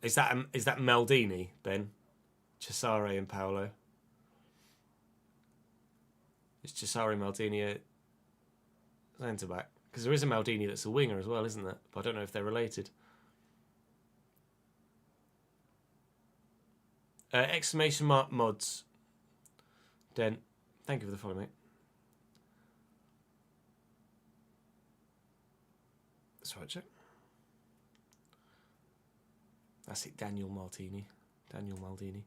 [SPEAKER 2] Is that Maldini, Ben? Cesare and Paolo. Is Cesare Maldini a centre-back? Because there is a Maldini that's a winger as well, isn't there? But I don't know if they're related. Exclamation mark mods. Den, thank you for the follow, mate. That's right, Jack. That's it, Daniel Maldini. Daniel Maldini.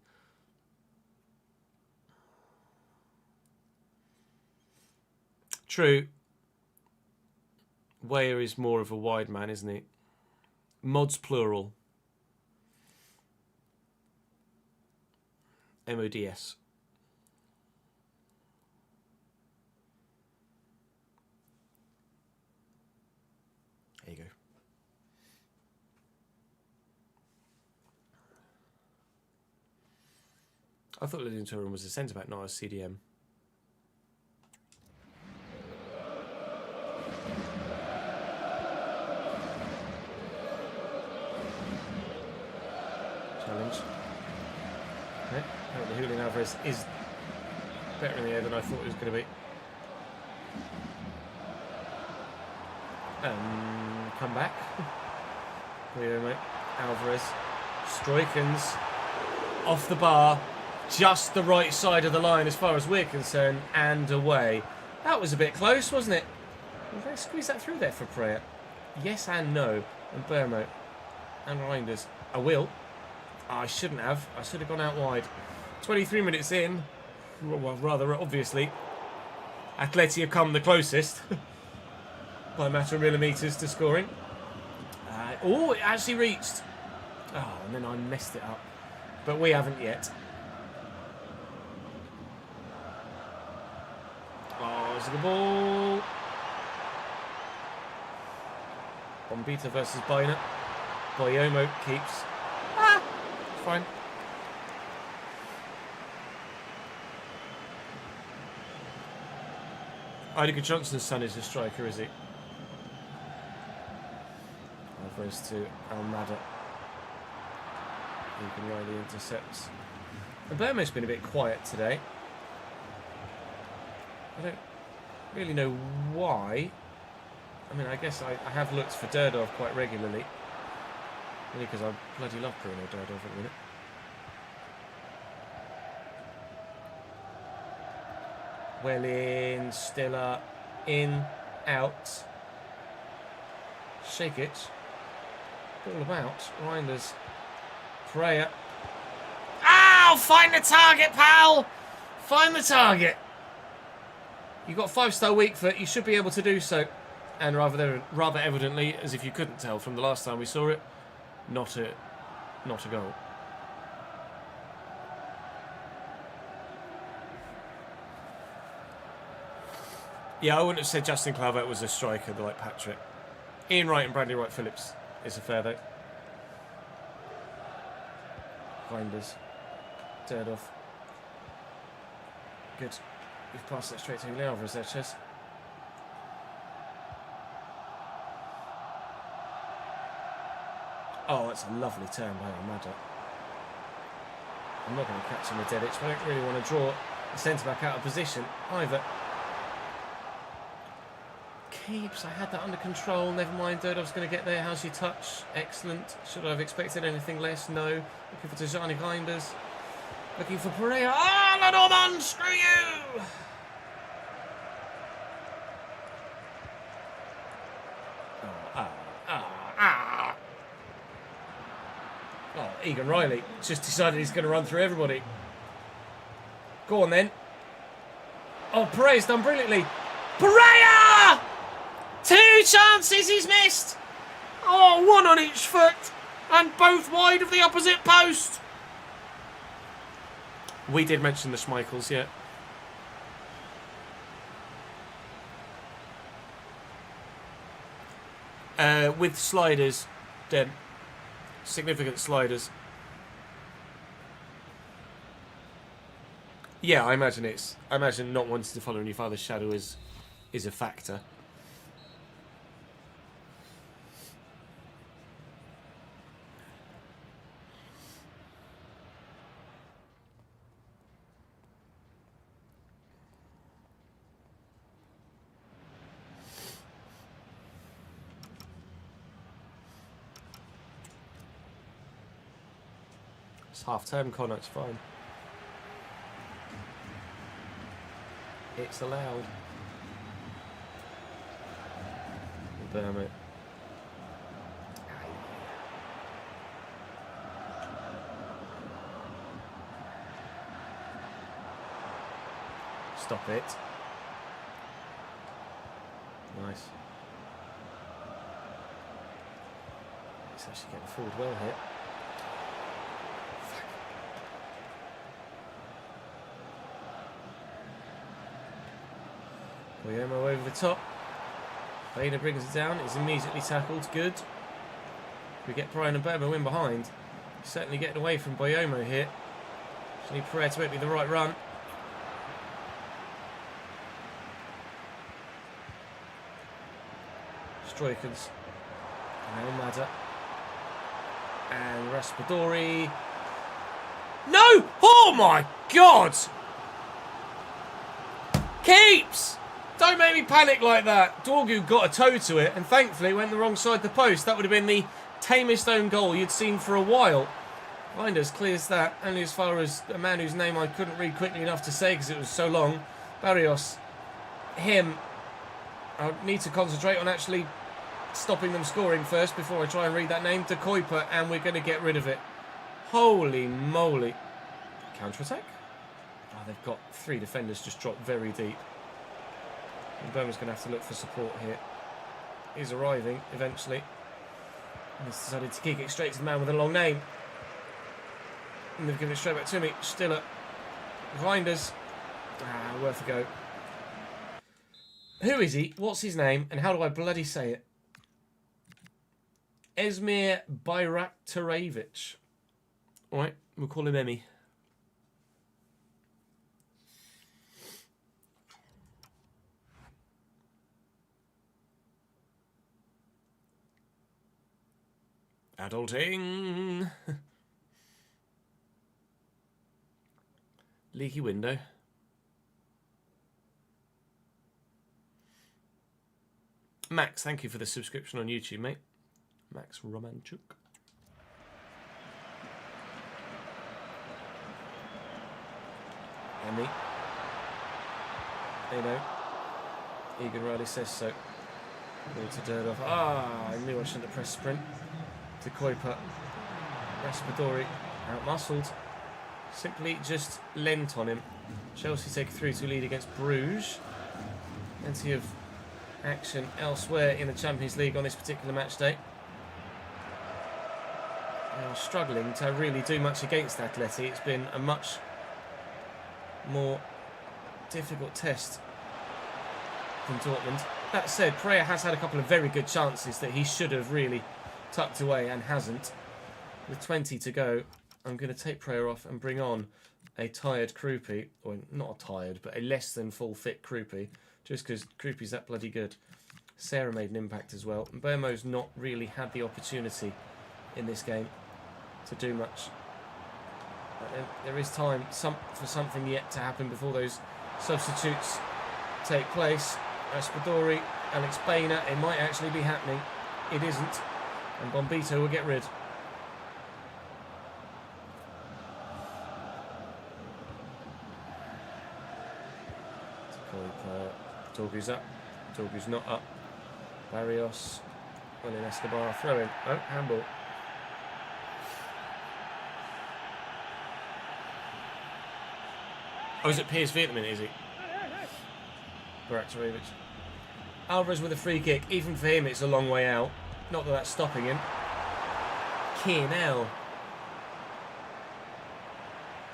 [SPEAKER 2] True. Weyer is more of a wide man, isn't he? Mods plural. MODS. There you go. I thought Lillian Thuram was a centre-back, not a CDM. Challenge. Okay. Apparently Julian Alvarez is better in the air than I thought he was going to be. Come back. There you go, mate. Alvarez. Stroikens. Off the bar. Just the right side of the line as far as we're concerned. And away. That was a bit close, wasn't it? Did they squeeze that through there for Prayer? Yes and no. And Bermo. And Reinders. I will. I shouldn't have. I should have gone out wide. 23 minutes in. Well, rather obviously. Atleti have come the closest. By a matter of millimetres to scoring. Oh, it actually reached. Oh, and then I messed it up. But we haven't yet. Oh, it's a good ball. Bombita versus Baina. Boyomo keeps. Fine. Idiger Johnson's son is a striker, is he? Alvarez to Almada. He can ride the intercepts. And Burma's been a bit quiet today. I don't really know why. I mean, I guess I have looked for Durdov quite regularly. Only because I bloody love Bruno Durdov at the minute. Well in, Stiller, in, out. Shake it. All about. Reinders. Prayer. Ow! Find the target, pal! Find the target. You've got 5-star weak foot. You should be able to do so. And rather evidently, as if you couldn't tell from the last time we saw it, not a goal. Yeah, I wouldn't have said Justin Clavet was a striker like Patrick. Ian Wright and Bradley Wright Phillips is a fair though. Reinders. Durdov. Good. You've passed that straight to Julian Alvarez there, Ches. Oh, that's a lovely turn by Almada. I'm not going to catch him with Dedic, but I don't really want to draw the centre-back out of position either. Keeps, I had that under control, never mind, Durdov's going to get there. How's your touch? Excellent. Should I have expected anything less? No. Looking for Tijani Reinders. Looking for Pereira. Ah, Lenormand, screw you! Oh, Egan Riley just decided he's going to run through everybody. Go on then. Oh, Pereira's done brilliantly. Pereira! 2 chances he's missed. Oh, 1 on each foot. And both wide of the opposite post. We did mention the Schmeichels, yeah. With sliders, then. Significant sliders. Yeah, I imagine not wanting to follow in your father's shadow is a factor. It's half-term, Connor, it's fine. It's allowed. Damn it. Stop it. Nice. It's actually getting forward well here. Boyomo over the top. Bader brings it down. It's immediately tackled. Good. We get Brian and Burma in behind. Certainly getting away from Boyomo here. Just need Pereira to make me the right run. Stroikens. Now Madder. And Raspadori. No! Oh my God! Keeps! Don't make me panic like that. Dorgu got a toe to it and thankfully went the wrong side of the post. That would have been the tamest own goal you'd seen for a while. Reinders clears that only as far as a man whose name I couldn't read quickly enough to say because it was so long. Barrios. Him. I need to concentrate on actually stopping them scoring first before I try and read that name. De Kuiper, and we're going to get rid of it. Holy moly. Counter-attack? Oh, they've got 3 defenders just dropped very deep. And Burma's going to have to look for support here. He's arriving eventually. And he's decided to kick it straight to the man with a long name. And they've given it straight back to me. Stiller. Reinders. Worth a go. Who is he? What's his name? And how do I bloody say it? Esmir Bayraktarevic. Alright, we'll call him Emmy. Adulting. Leaky window. Max, thank you for the subscription on YouTube, mate. Max Romanchuk. Emmy. You know. Egan Riley says so. Ball to Durdorf. I knew I shouldn't have pressed sprint. De Kuiper. Raspadori out-muscled. Simply just lent on him. Chelsea take a 3-2 lead against Bruges. Plenty of action elsewhere in the Champions League on this particular match day. They are struggling to really do much against Atleti. It's been a much more difficult test than Dortmund. That said, Pereira has had a couple of very good chances that he should have really tucked away and hasn't. With 20 to go, I'm going to take Pereira off and bring on a tired Krupi, or not a tired, but a less than full fit Krupi, just because Krupi's that bloody good. Sarah made an impact as well. And Burmo's not really had the opportunity in this game to do much. But there is time for something yet to happen before those substitutes take place. Raspadori, Alex Bainer, it might actually be happening. It isn't. And Bombito will get rid. Torgu's up. Torgu's not up. Barrios. William Escobar throw in. Oh, handball. Oh, he's at PSV at the minute, is he? Baraktarevic. Alvarez with a free kick. Even for him, it's a long way out. Not that that's stopping him. Kienel.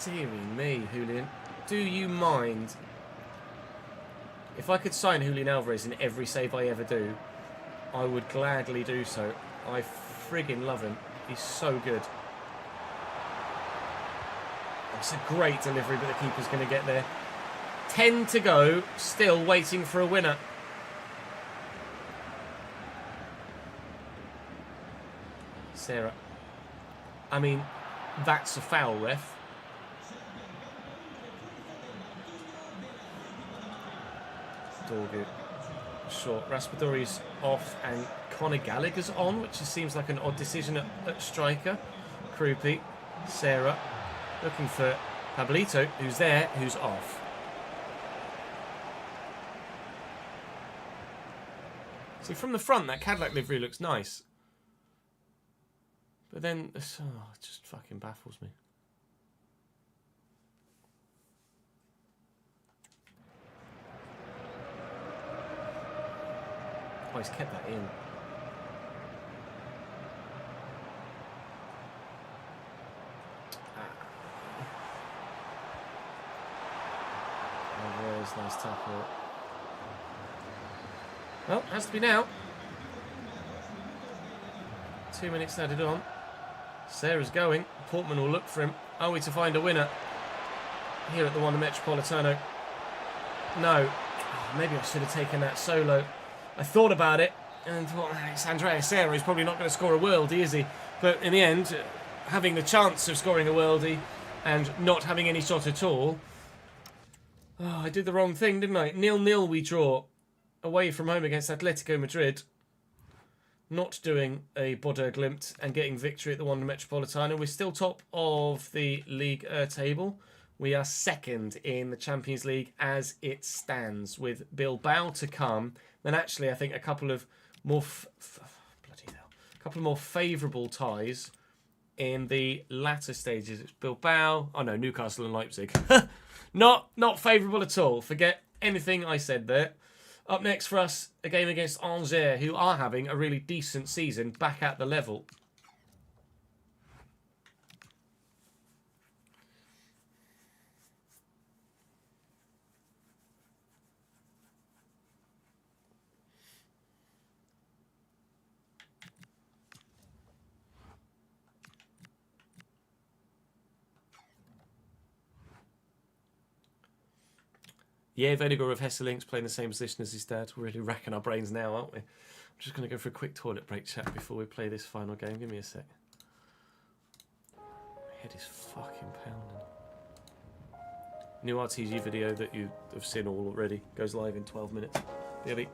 [SPEAKER 2] Deary me, Julian. Do you mind? If I could sign Julian Alvarez in every save I ever do, I would gladly do so. I friggin' love him. He's so good. It's a great delivery, but the keeper's going to get there. 10 to go, still waiting for a winner. Sarah. I mean, that's a foul, ref. Dorgu. Short. Raspadori's off and Conor Gallagher's on, which just seems like an odd decision at striker. Krupi. Sarah. Looking for Pablito, who's there, who's off. See, from the front, that Cadillac livery looks nice. But then, it just fucking baffles me. Oh, he's kept that in. Nice tackle. Well, has to be now. 2 minutes added on. Sarah's going. Portman will look for him. Are we to find a winner here at the Wanda Metropolitano? No. Oh, maybe I should have taken that solo. I thought about it and thought, it's Andrea Sarah. He's probably not going to score a worldie, is he? But in the end, having the chance of scoring a worldie and not having any shot at all. Oh, I did the wrong thing, didn't I? 0-0 we draw away from home against Atletico Madrid. Not doing a Bodo Glimt and getting victory at the Wanda Metropolitano. We're still top of the League table. We are second in the Champions League as it stands, with Bilbao to come. Then actually, I think a couple of more favourable ties in the latter stages. It's Bilbao. Oh no, Newcastle and Leipzig. Not favourable at all. Forget anything I said there. Up next for us, a game against Angers, who are having a really decent season back at the level. Yeah, Venegor of Hesseling's playing the same position as his dad. We're really racking our brains now, aren't we? I'm just going to go for a quick toilet break chat before we play this final game. Give me a sec. My head is fucking pounding. New RTG video that you have seen all already goes live in 12 minutes. BRB.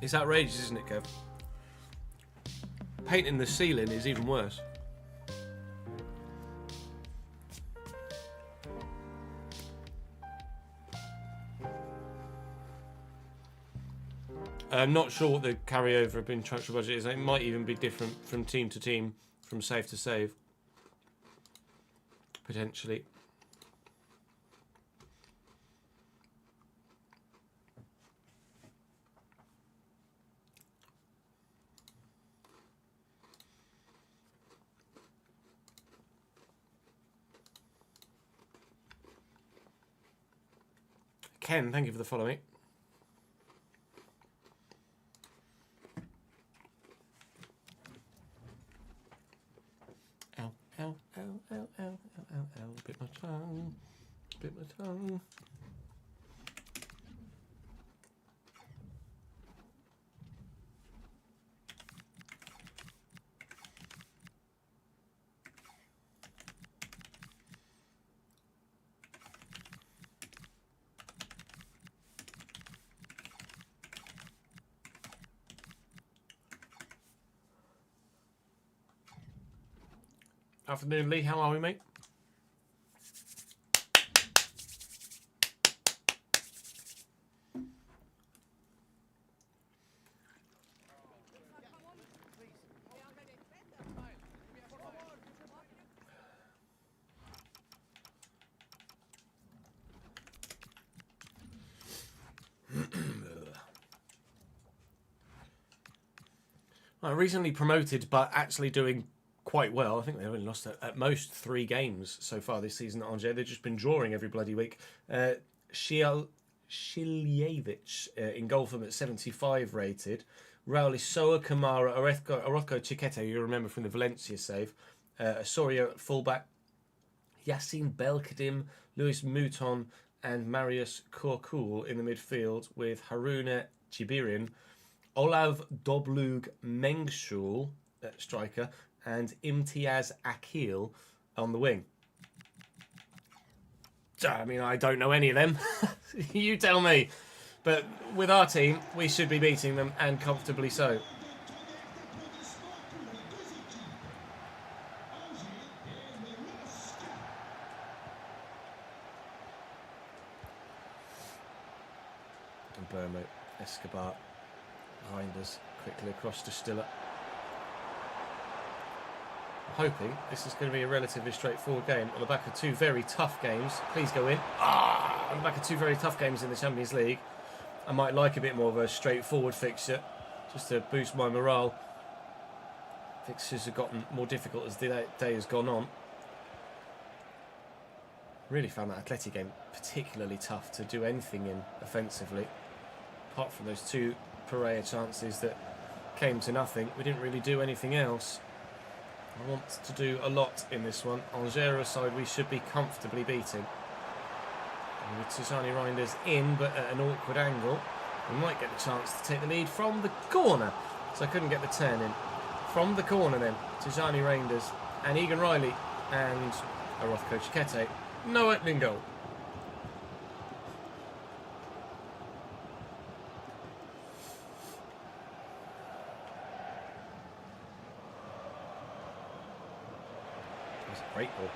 [SPEAKER 2] It's outrageous, isn't it, Kev? Painting the ceiling is even worse. I'm not sure what the carryover of transfer budget is. It might even be different from team to team, from save to save. Potentially. Ken, thank you for the follow, mate. Ow, ow, ow, ow, ow, ow, ow, ow. Bit my tongue. Bit my tongue. Afternoon, Lee. How are we, mate? Well, recently promoted, but actually doing quite well. I think they've only lost at most 3 games so far this season at Angers. They've just been drawing every bloody week. Shiljevic in goal for them at 75 rated. Raul Isoa, Kamara, Orozco Chiquete, you remember from the Valencia save. Osorio at fullback. Yassine Belkadim, Luis Mouton and Marius Korkul in the midfield with Haruna Chibirin, Olav Doblug Mengshul at striker, and Imtiaz Akil on the wing. I mean, I don't know any of them. You tell me. But with our team, we should be beating them, and comfortably so. And Burmo, Escobar, Reinders, quickly across to Stiller. Hoping this is going to be a relatively straightforward game on the back of 2 very tough games. Please go in. On the back of 2 very tough games in the Champions League. I might like a bit more of a straightforward fixture just to boost my morale. Fixtures have gotten more difficult as the day has gone on. Really found that Atleti game particularly tough to do anything in offensively. Apart from those 2 Pereira chances that came to nothing, we didn't really do anything else. I want to do a lot in this one. Angers side we should be comfortably beating. And with Tijani Reinders in, but at an awkward angle, we might get the chance to take the lead from the corner. So I couldn't get the turn in. From the corner then, Tijani Reinders and Egan Riley and Orozco Chiquete. No opening goal. Great ball.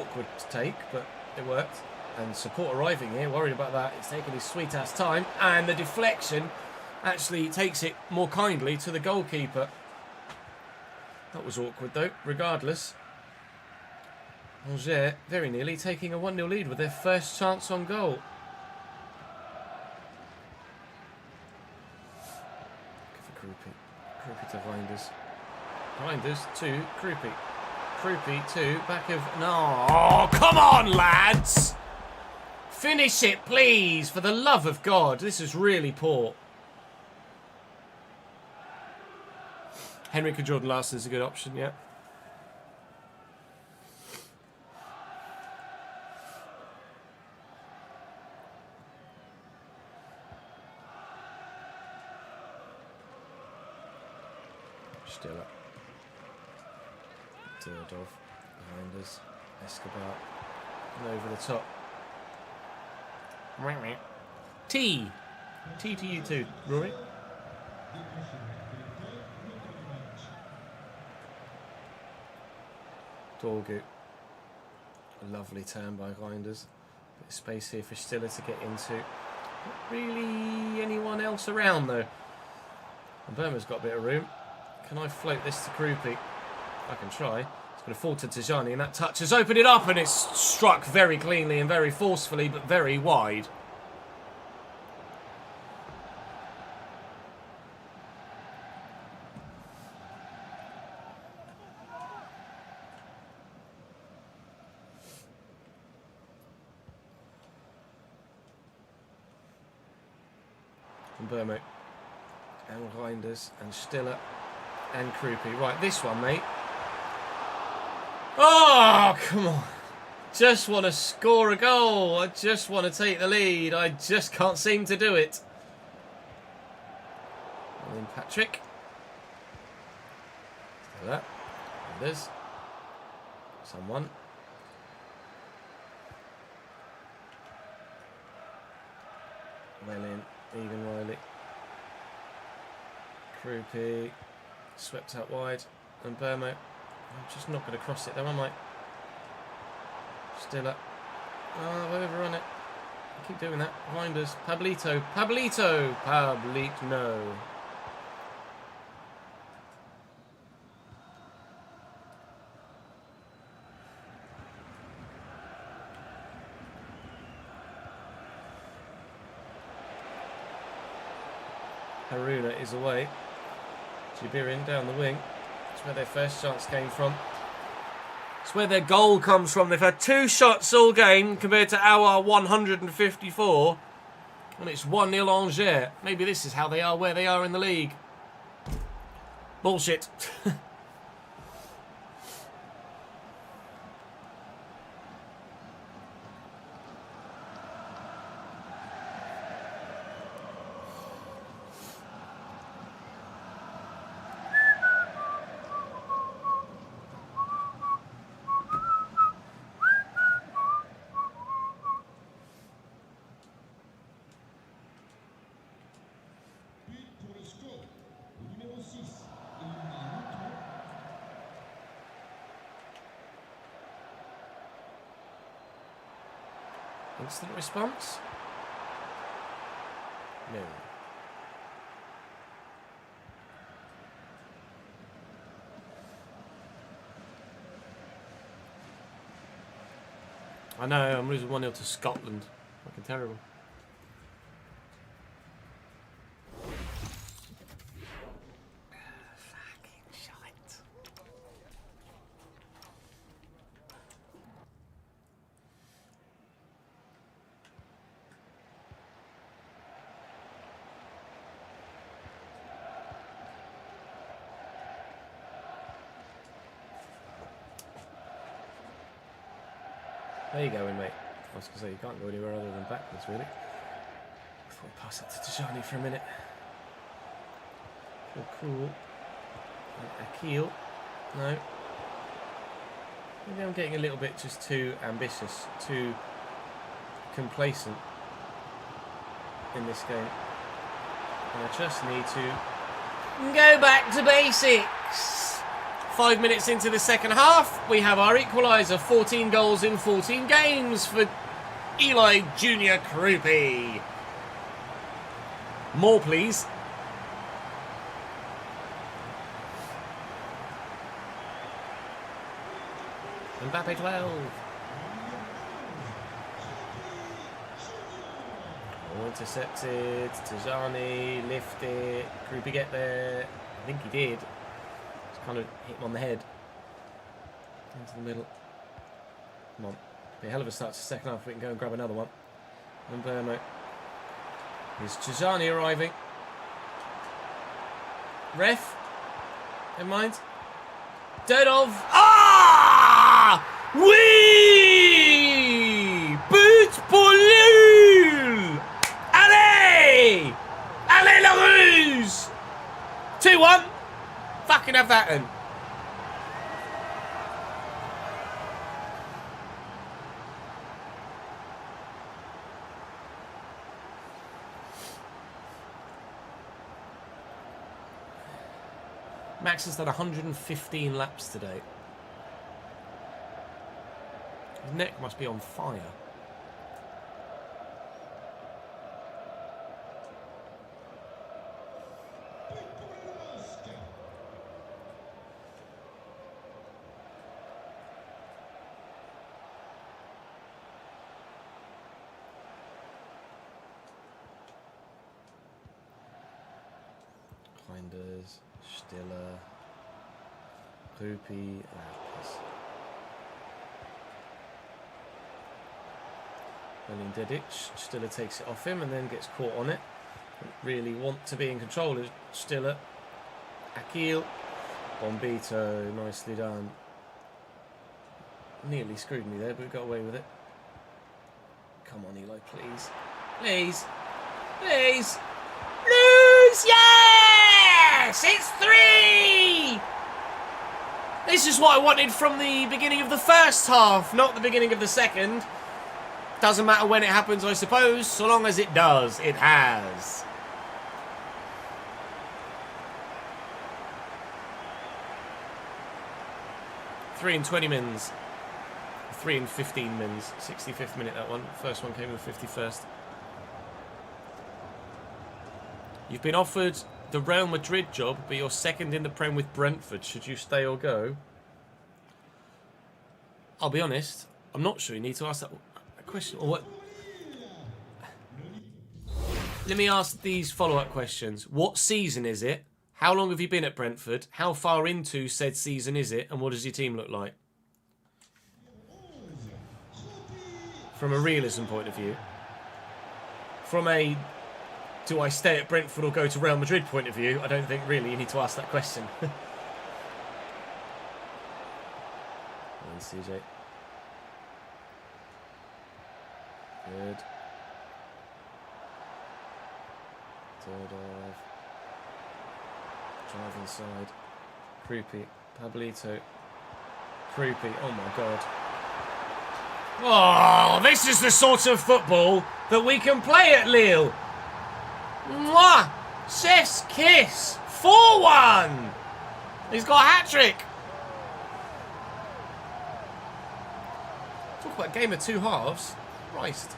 [SPEAKER 2] Awkward to take, but it worked. And support arriving here, worried about that. It's taking his sweet ass time, and the deflection actually takes it more kindly to the goalkeeper. That was awkward though, regardless. Angers very nearly taking a 1-0 lead with their first chance on goal. Give for Krupi. Krupi to Reinders. Reinders to Krupi. Krupi to back of... No, oh, come on, lads! Finish it, please, for the love of God. This is really poor. Henrik and Jordan Larson is a good option, yeah. Still up. Durdov, Reinders, Escobar, and over the top. T. T to you too, Rory. Dorgu. A lovely turn by Reinders. Bit of space here for Stiller to get into. Not really anyone else around though. And Burma's got a bit of room. Can I float this to Krupi? I can try. It's going to fall to Tijani, and that touch has opened it up, and it's struck very cleanly and very forcefully, but very wide. And Burma and Reinders and Stiller and Krupi. Right, this one, mate. Oh, come on. Just want to score a goal. I just want to take the lead. I just can't seem to do it. And then Patrick. Look at that. And there's someone. Well in. Egan Riley. Krupi. Swept out wide. And Burma. I'm just not going to cross it though, am I? Stiller. Oh, I've overrun it. I keep doing that. Reinders. Pablito. Pablito. Pablito. No. Haruna is away. Jibirin down the wing. That's where their first chance came from. It's where their goal comes from. They've had 2 shots all game compared to our 154. And it's 1-0 Angers. Maybe this is how they are where they are in the league. Bullshit. Instant response? No. I know, I'm losing 1-0 to Scotland. Fucking terrible. There you go, mate. I was going to say, you can't go anywhere other than backwards, really. I thought I'd pass that to Tijani for a minute. Oh, cool. Akil. No. Maybe I'm getting a little bit just too ambitious, too complacent in this game. And I just need to go back to basics. 5 minutes into the second half, we have our equaliser. 14 goals in 14 games for Eli Junior Krupi. More, please. Mbappe 12. Oh, intercepted. Tijani, lift it. Krupi get there. I think he did. Kind of hit him on the head. Into the middle. Come on. Be a hell of a start to the second half. We can go and grab another one. And Burma. Here's Tijani arriving. Ref. Never mind. Dodov. Ah! Oui! But pour Lille! Allez! Allez la ruse! 2-1. Fucking have that then. Max has done 115 laps today. His neck must be on fire. Reinders, Stiller, Rupi, Berlin Dedic. Stiller takes it off him and then gets caught on it. Don't really want to be in control of Stiller. Akil, Bombito, nicely done. Nearly screwed me there, but we got away with it. Come on, Eli, please. Please. Please. Lose! Yes! It's 3! This is what I wanted from the beginning of the first half, not the beginning of the second. Doesn't matter when it happens, I suppose, so long as it does. It has. Three and 20 mins. 3 and 15 mins. 65th minute, that one. First one came in the 51st. You've been offered the Real Madrid job, but you're second in the Prem with Brentford. Should you stay or go? I'll be honest, I'm not sure you need to ask that question. Or what? Let me ask these follow-up questions. What season is it? How long have you been at Brentford? How far into said season is it? And what does your team look like? From a realism point of view. From a do I stay at Brentford or go to Real Madrid point of view, I don't think really you need to ask that question. And CJ. Good. Third off. Drive inside. Creepy. Pablito. Creepy. Oh my god. Oh, this is the sort of football that we can play at Lille. Mwah! Chef's kiss. 4-1. He's got a hat-trick. Talk about a game of two halves. Christ.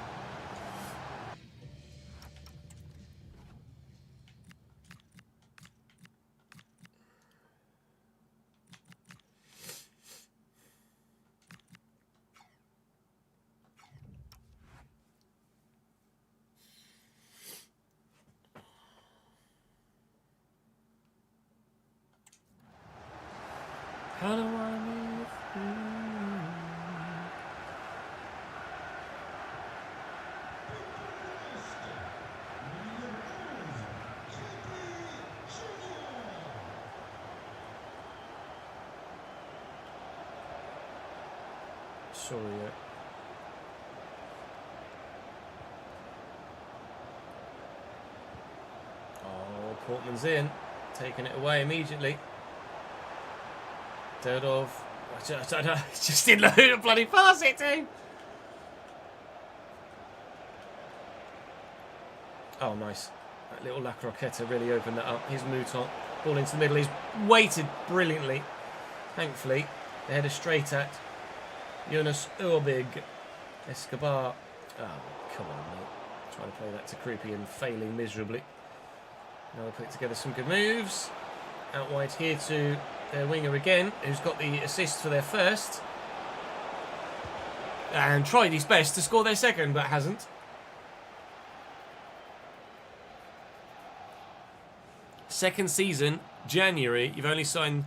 [SPEAKER 2] How do I move? Sorry, yeah. Oh, Portman's in. Taking it away immediately. Third off. I just didn't know who to bloody pass it to. Oh, nice. That little La Croqueta really opened that up. Here's Mouton. Ball into the middle. He's waited brilliantly. Thankfully, they headed straight at Jonas Urbig. Escobar. Oh, come on, mate. Trying to play that to Creepy and failing miserably. Now they put together some good moves. Out wide here to their winger again, who's got the assist for their first. And tried his best to score their second, but hasn't. Second season, January, you've only signed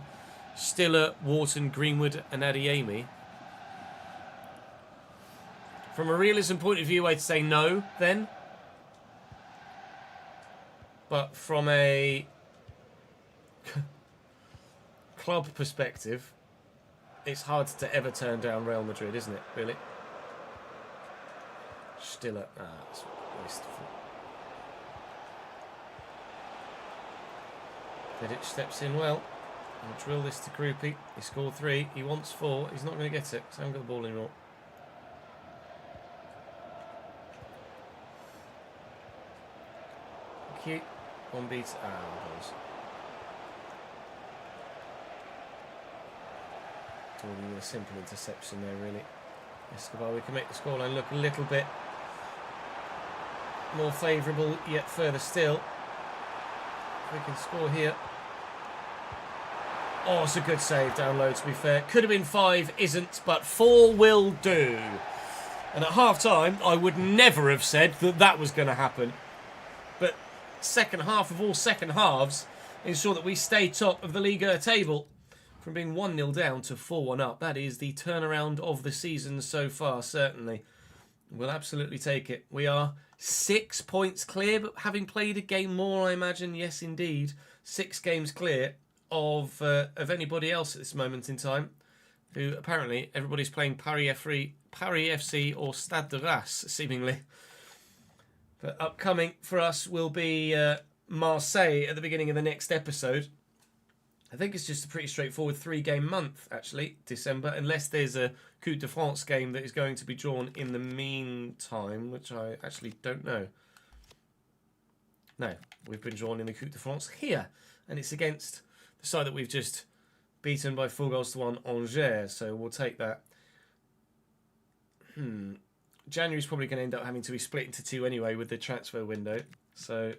[SPEAKER 2] Stiller, Wharton, Greenwood and Adeyemi. From a realism point of view, I'd say no, then. But from a club perspective, it's hard to ever turn down Real Madrid, isn't it, really? Stiller. That's wasteful. Vidic steps in well. I'll drill this to Groupie. He scored 3. He wants 4. He's not going to get it, so I haven't got the ball anymore. Cute. One beat. Balls. Doing a simple interception there, really. Escobar, we can make the scoreline look a little bit more favourable, yet further still. If we can score here. Oh, it's a good save down low, to be fair. Could have been 5, isn't, but 4 will do. And at half-time, I would never have said that that was going to happen. But second half of all second halves ensure that we stay top of the Liga table. From being 1-0 down to 4-1 up. That is the turnaround of the season so far, certainly. We'll absolutely take it. We are 6 points clear, but having played a game more, I imagine, yes, indeed. 6 games clear of anybody else at this moment in time. Who, apparently, everybody's playing Paris FC or Stade de Reims, seemingly. But upcoming for us will be Marseille at the beginning of the next episode. I think it's just a pretty straightforward 3-game month, actually, December, unless there's a Coupe de France game that is going to be drawn in the meantime, which I actually don't know. No, we've been drawn in the Coupe de France here, and it's against the side that we've just beaten by 4-1 Angers, so we'll take that. January's probably going to end up having to be split into 2 anyway with the transfer window, so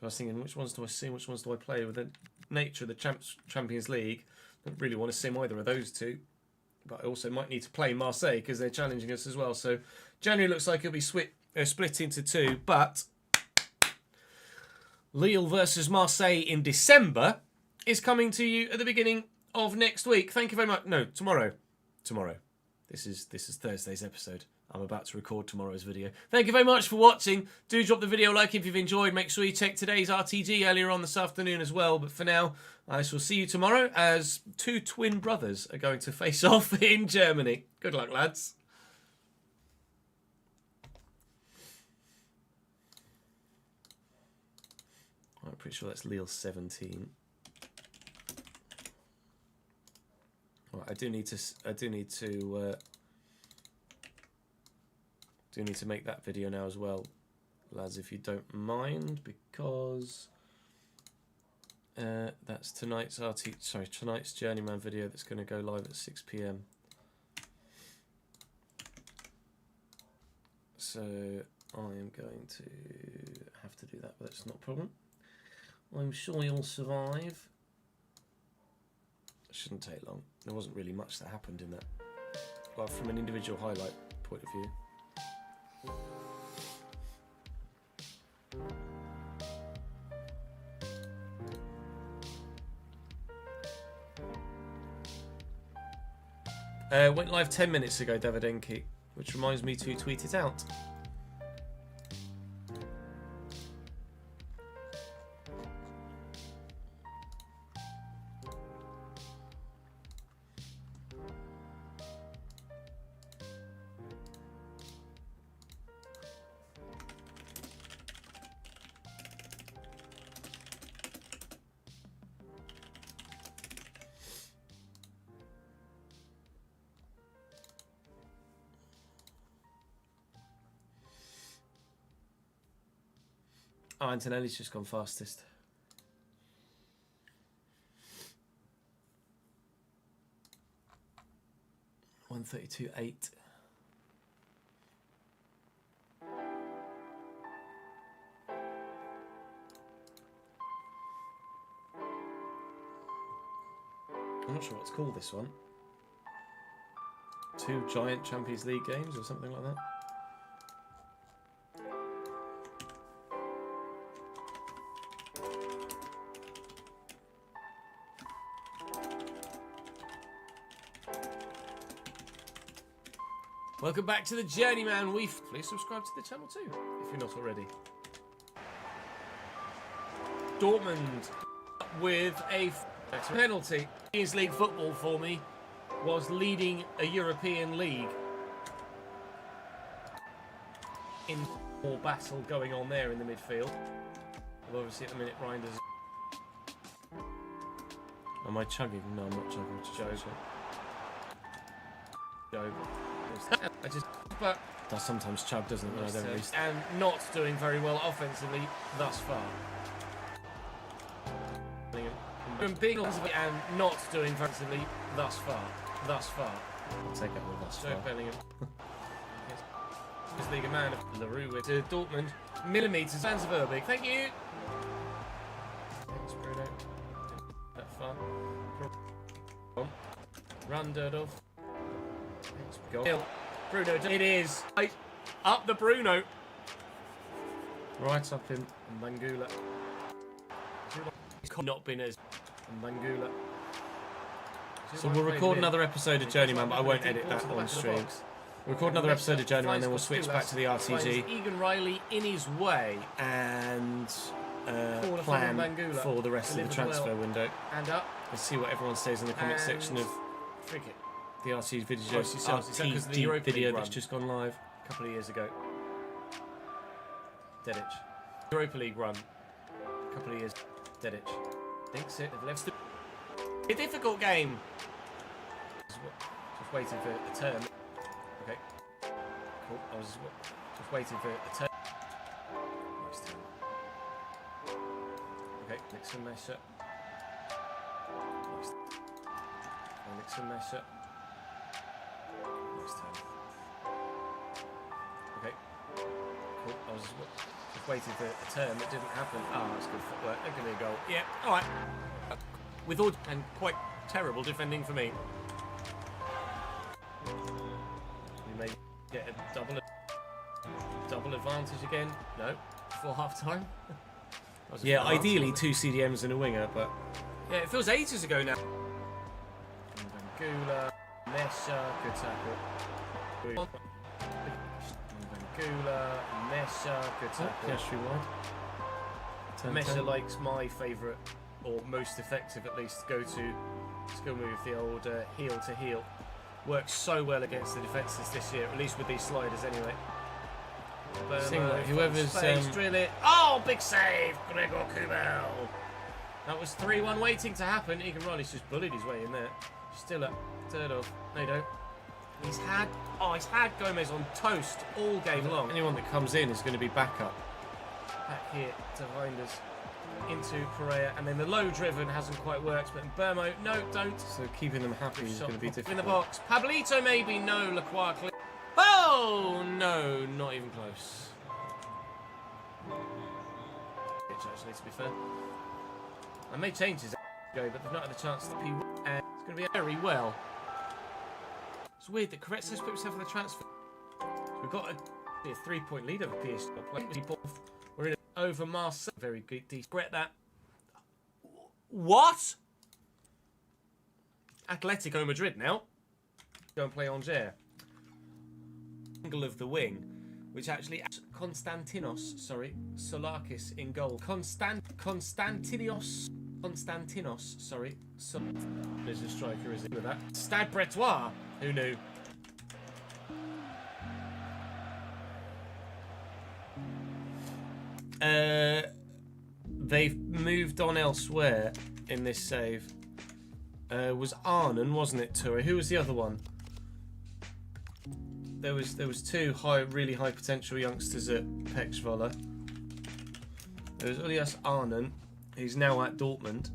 [SPEAKER 2] I was thinking, which ones do I see, which ones do I play with the nature of the Champions League? I don't really want to sim either of those 2. But I also might need to play Marseille because they're challenging us as well. So January looks like it'll be split into 2. But Lille versus Marseille in December is coming to you at the beginning of next week. Thank you very much. No, tomorrow. This is Thursday's episode. I'm about to record tomorrow's video. Thank you very much for watching. Do drop the video a like if you've enjoyed. Make sure you check today's RTG earlier on this afternoon as well. But for now, I shall see you tomorrow as 2 twin brothers are going to face off in Germany. Good luck, lads. I'm pretty sure that's Lille 17. Right, I do need to make that video now as well, lads, if you don't mind, because that's tonight's Journeyman video that's going to go live at 6 PM. So I am going to have to do that, but that's not a problem. I'm sure you'll survive. It shouldn't take long. There wasn't really much that happened in that. Well, from an individual highlight point of view. Went live 10 minutes ago, Davidenki, which reminds me to tweet it out. Oh, Antonelli's just gone fastest. .132.8. I'm not sure what's called this one. 2 giant Champions League games or something like that. Welcome back to the Journeyman. Please subscribe to the channel too, if you're not already. Dortmund with a penalty. Champions League football for me was leading a European league. In more battle going on there in the midfield. Well, obviously at the minute Reinders. Am I chugging? No, I'm not chugging. It's Joe. But does sometimes chug, doesn't it? When I don't really. And not doing very well offensively thus far. And not doing offensively thus far. thus far.
[SPEAKER 5] I'll take it with us.
[SPEAKER 2] Joe Bellingham. Bundesliga man of LaRue with Dortmund. Millimetres. Van Verbeek. Thank you. Thanks, Bruno. That far. Run, Durdov. Thanks, goal. Bruno. It is. Up the Bruno. Right up in Mangula. Not been as Mangula. So we'll record another episode of Journeyman, but I won't edit that on stream. We'll record another episode of Journeyman, then we'll switch back to the RTG. Egan Riley in his way and plan for the rest of the transfer window. And up. Let's see what everyone says in the comment section of the RTG video that's just gone live a couple of years ago. Dedic. Europa League run. A couple of years. Dedic. Thinks it. They've left a difficult game. Just waiting for a turn. Okay. Cool. I was just waiting for a turn. Nice turn. Okay. Nixon Messer. Nice. Nixon Messer. Nice turn. Okay. Cool. I was just waiting for a turn that didn't happen. Oh, that's good footwork. That could be a goal. Yeah. All right. With all and quite terrible defending for me. We may get a double advantage again. No, before half time. Yeah, ideally 2 CDMs and a winger, but yeah, it feels ages ago now. Bangula, Mesha, good tackle. Bangula, Mesha, good tackle.
[SPEAKER 5] Cash reward.
[SPEAKER 2] Mesha likes my favourite, or most effective at least, go-to skill move, the old heel to heel. Works so well against the defences this year, at least with these sliders anyway.
[SPEAKER 5] Whoever's
[SPEAKER 2] drill it. Oh, big save, Gregor Kubel. That was 3-1 waiting to happen. Egan Riley's just bullied his way in there. Still at third off. No, you don't. He's had Gomez on toast all game long.
[SPEAKER 5] Anyone that comes in is going to be backup.
[SPEAKER 2] Back here to Reinders. Into Correa, and then the low driven hasn't quite worked, but in Burmo, no, don't.
[SPEAKER 5] So keeping them happy is going to be difficult.
[SPEAKER 2] In the box, Pablito maybe, no, Lacroix. Oh no, not even close. Actually, to be fair, I made changes go, but they've not had the chance to be, and it's going to be very well. It's weird that Corretzos put himself in the transfer. We've got a 3-point lead over PSG. We're in over Marseille. Very good. Regret that. What? Atletico Madrid now. Go and play Angers. Angle of the wing, which actually Konstantinos, sorry, Solakis in goal. Konstantinos, sorry. There's a striker, is it with that? Stade Bretois. Who knew? They've moved on elsewhere in this save. Was Arnon, wasn't it, Ture? Who was the other one? There was 2 really high potential youngsters at Pexvoller. There was Ulias Arnon, who's now at Dortmund.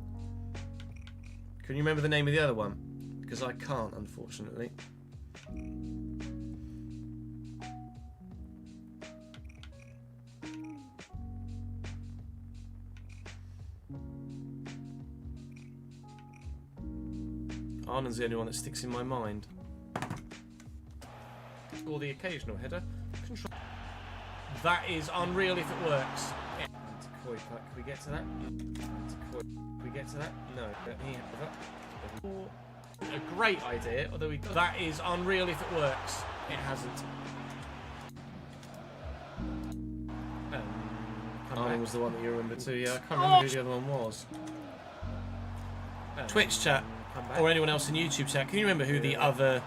[SPEAKER 2] Can you remember the name of the other one? Because I can't, unfortunately. Arnon's the only one that sticks in my mind. Or the occasional header. Control. That is unreal if it works. Can we get to that? Can we get to that? No. A great idea, although that is unreal if it works. It hasn't. Arnon was the one that you remember too. Yeah, I can't remember who the other one was. Twitch chat. Or anyone else in YouTube chat, can you remember who the other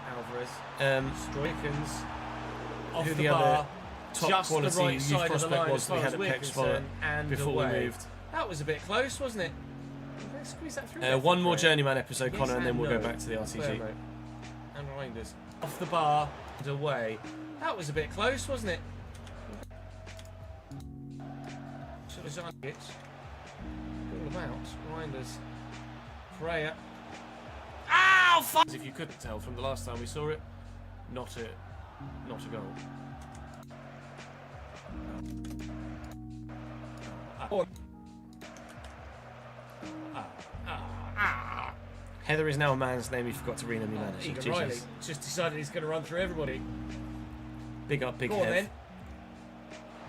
[SPEAKER 2] Stroikens, who the other top quality youth prospect was that we had at Pexvoller before we moved? That was a bit close, wasn't it? Let's squeeze that through. One more Journeyman episode, Connor, and then we'll go back to the RTG. And Reinders off the bar and away. That was a bit close, wasn't it? All about Reinders. Freya. Ow! Oh, fuck! As if you couldn't tell from the last time we saw it, not a goal. Heather is now a man's name. He forgot to rename the manager.
[SPEAKER 5] Egan Riley just decided he's going to run through everybody.
[SPEAKER 2] Big up, big
[SPEAKER 5] Go on
[SPEAKER 2] Hev.
[SPEAKER 5] then.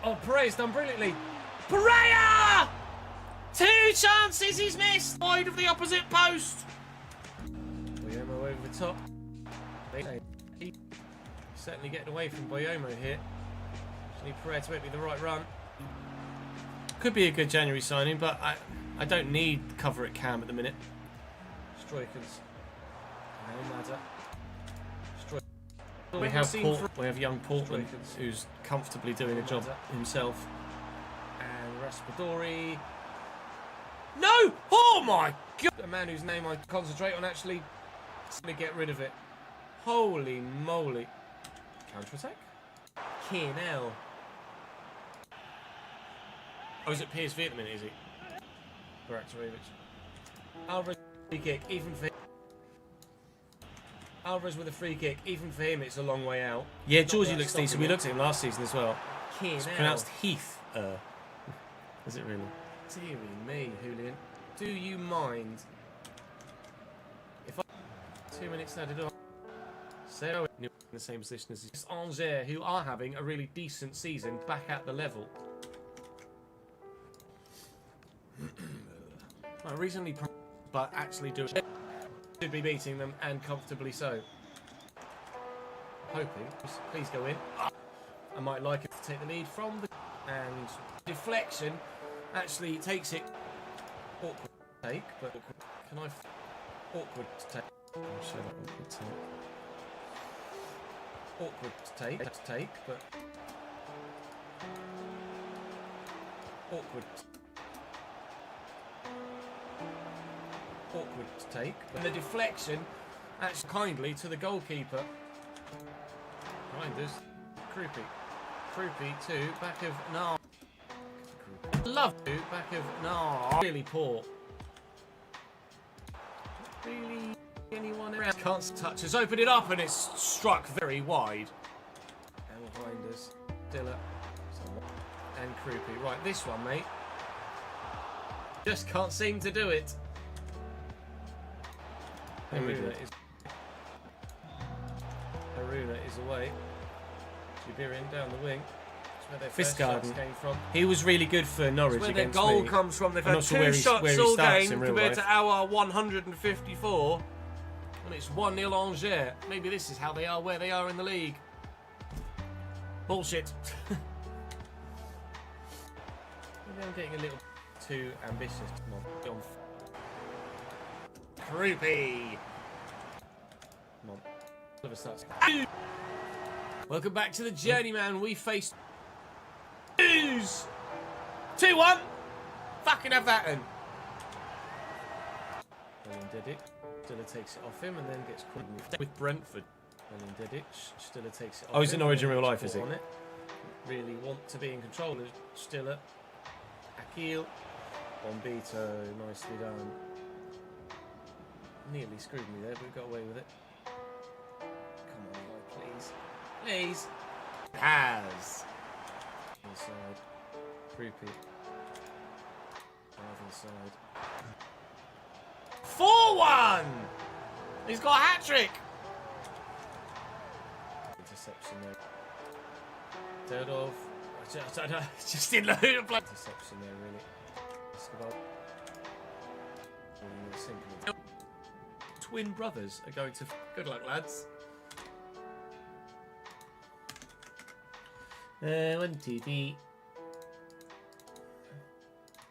[SPEAKER 5] Oh, Pereira's done brilliantly.
[SPEAKER 2] Pereira! 2 chances he's missed. Wide of the opposite post. Boyomo over the top. Certainly getting away from Boyomo here. Just need Pereira to make me the right run. Could be a good January signing, but I don't need cover at cam at the minute. Strikers. No matter. We have young Portland who's comfortably doing a job himself. And Raspadori. No! Oh my god! A man whose name I concentrate on actually to get rid of it. Holy moly. Counter-attack? Kienel. Oh, is it PSV at the minute, is he? Baraktarevic. Alvarez free kick, even for him. Alvarez with a free kick, even for him it's a long way out. Yeah, Georgie looks decent. We looked at him last season as well. It's pronounced Heath. Is it really? Deary me, Julian. Do you mind if I 2 minutes added on? So in the same position as Angers, who are having a really decent season back at the level. I recently, but actually do it. Should be beating them and comfortably so. Hoping, please go in. I might like it to take the lead from the and deflection. Actually takes it. Awkward take, but can I? Awkward take. I'm sure that awkward take. Awkward take, but awkward. Awkward take, but the deflection actually kindly to the goalkeeper. Reinders, Krupi to back of Nar. Love to back of Nar. Really poor. Really anyone around can't touch. Has opened it up and it's struck very wide. And Reinders, Dilla, and Krupi. Right, this one, mate. Just can't seem to do it. Haruna is away. Jubirian down the wing. That's where their first shots came from. He was really good for Norwich
[SPEAKER 5] Where
[SPEAKER 2] against
[SPEAKER 5] their goal
[SPEAKER 2] me.
[SPEAKER 5] comes from. They've
[SPEAKER 2] I'm
[SPEAKER 5] had
[SPEAKER 2] not sure
[SPEAKER 5] 2 shots all game
[SPEAKER 2] in real
[SPEAKER 5] compared
[SPEAKER 2] life.
[SPEAKER 5] to our 154.
[SPEAKER 2] And it's 1-0 Angers. Maybe this is how they are where they are in the league. Bullshit. Maybe I'm getting a little too ambitious. Come on. Croupy. Come on. Oliver starts. Welcome back to the Journeyman. We faced 2-1. Fucking have that then. Ellen Dedic. Stiller takes it off him and then gets caught with Brentford. Ellen Dedic. Stiller takes it off. Oh, he's in Norwich in real life, is he? Really want to be in control of Stiller. Akil. Bombito. Nicely done. Nearly screwed me there, but we got away with it. Come on, Eli, please. Please. Has. Inside. Creepy. Drive inside. 4-1! He's got a hat-trick! Interception there. Derdov. Just in the hoot of blood. Interception there, really. Escobar. Simple. Twin brothers are going to... Good luck, lads. 1, 2, 3.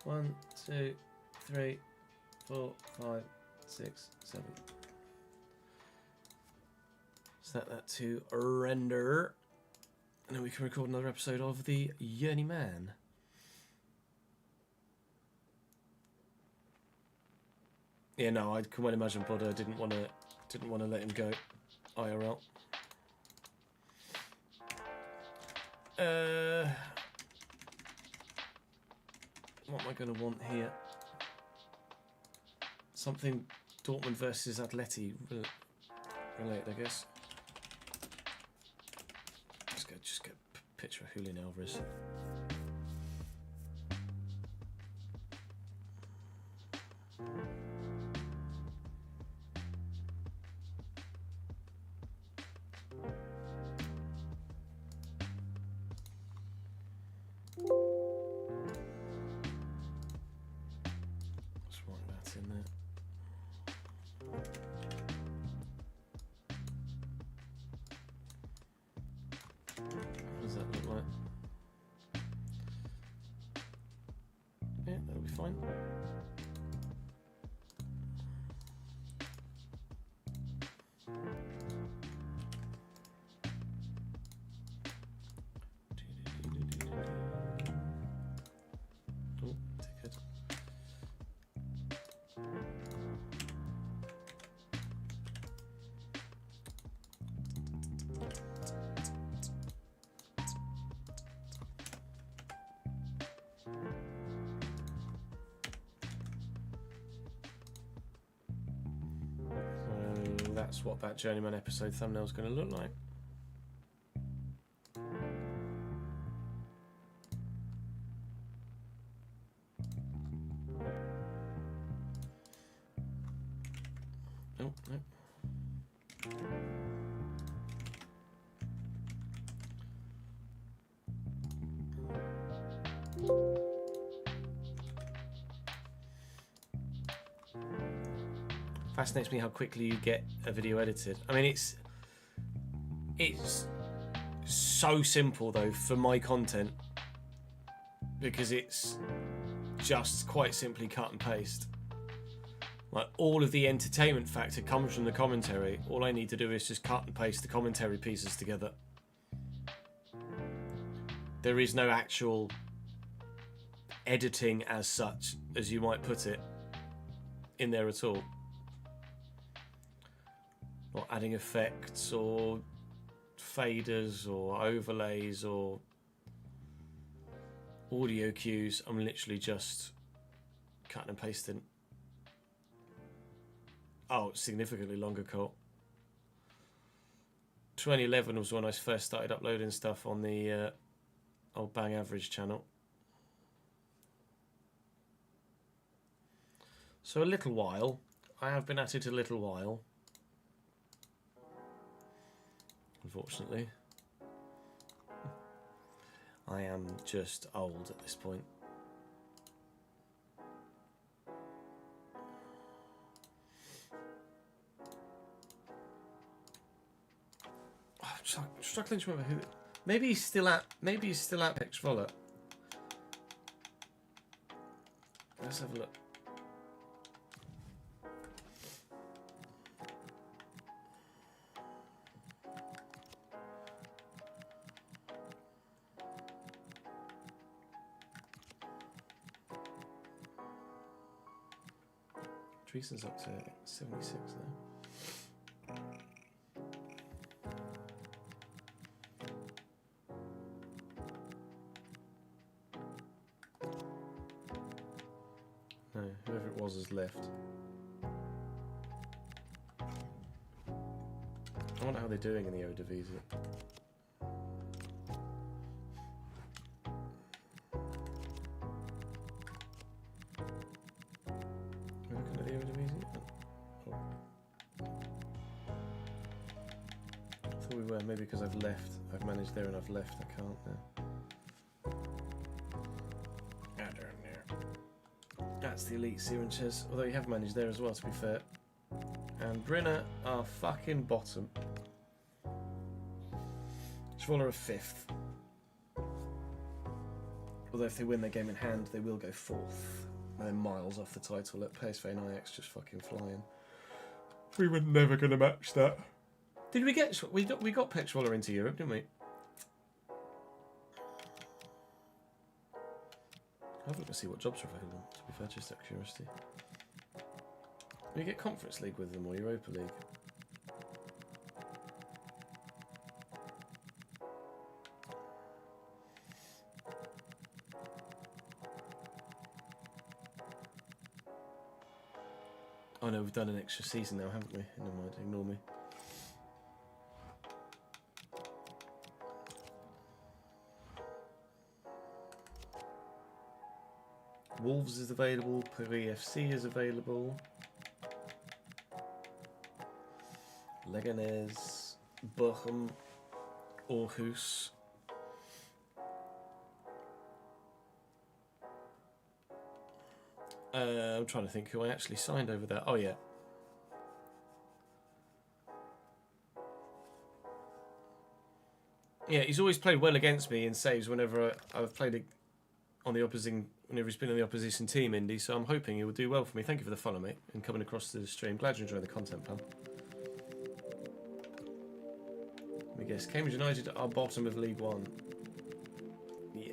[SPEAKER 2] 1, 2, 3, 4, 5, 6, 7. Set that to render. And then we can record another episode of the Journeyman. Yeah, no, I can well imagine Bodder didn't want to let him go IRL. What am I going to want here? Something Dortmund versus Atleti related, I guess. Just get a picture of Julian Alvarez. Fine. Oh, ticket. That's what that Journeyman episode thumbnail is going to look like. Oh, no. Fascinates me how quickly you get a video edited. I mean, it's so simple though for my content, because it's just quite simply cut and paste. Like, all of the entertainment factor comes from the commentary. All I need to do is just cut and paste the commentary pieces together. There is no actual editing as such, as you might put it, in there at all. Not adding effects or faders or overlays or audio cues. I'm literally just cutting and pasting. Oh, significantly longer cut. 2011 was when I first started uploading stuff on the old Bang Average channel. So a little while. I have been at it a little while. Unfortunately. I am just old at this point. Oh, I'm struggling to remember who. Maybe he's still at Pex Voller. Let's have a look. Treason's up to 76 now. No, whoever it was has left. I wonder how they're doing in the Eredivisie. Maybe because I've left. I've managed there and I've left. I can't now. Down there. That's the Elite Sirenches. Although you have managed there as well, to be fair. And Brinner are fucking bottom. Schwaller are 5th. Although if they win their game in hand, they will go 4th. And they're miles off the title. At PSV and Ajax just fucking flying. We were never going to match that. Did we get... We got Pep Schwaller into Europe, didn't we? I'll have a look to see what jobs are available, to be fair, just out of curiosity. We get Conference League with them or Europa League? Oh no, we've done an extra season now, haven't we? Never mind, ignore me. Wolves is available. Paris FC is available. Leganés, Bochum, Aarhus. I'm trying to think who I actually signed over there. Oh, yeah. Yeah, he's always played well against me in saves whenever I've played on the opposing, whenever he's been on the opposition team, Indy. So I'm hoping he will do well for me. Thank you for the follow, mate, and coming across to the stream. Glad you're enjoying the content, pal. Let me guess. Cambridge United are bottom of League One. Yeah,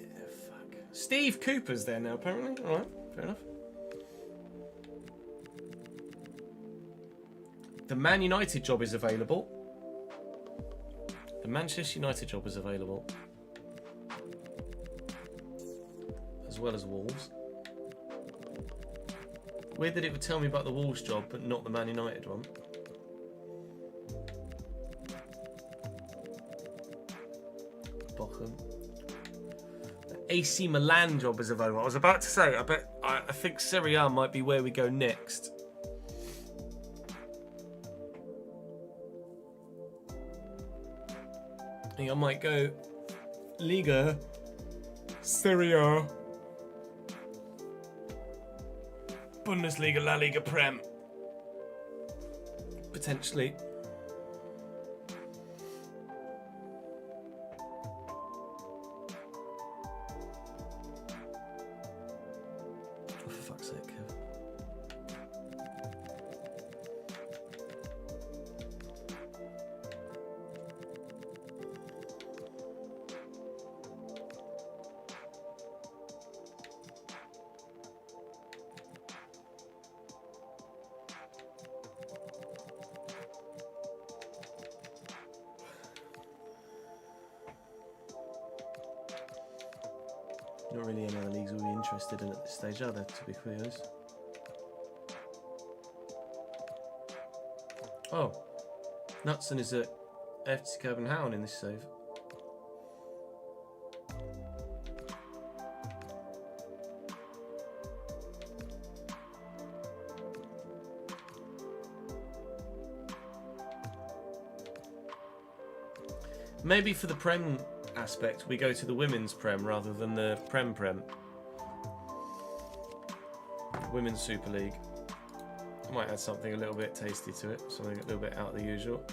[SPEAKER 2] fuck. Steve Cooper's there now, apparently. All right, fair enough. The Man United job is available. The Manchester United job is available. As well as Wolves. Weird that it would tell me about the Wolves job, but not the Man United one. Bochum. The AC Milan job is available. I was about to say, I think Serie A might be where we go next. I think I might go Liga, Serie A, Bundesliga, La Liga, Prem. Potentially. Oh, for fuck's sake, Kev. Not really any other leagues we'll be interested in at this stage, are there, to be quite honest? Oh, Knutson is at FC Copenhagen in this save. Maybe for the Prem aspect, we go to the women's Prem rather than the Prem. Women's Super League. I might add something a little bit tasty to it, something a little bit out of the usual.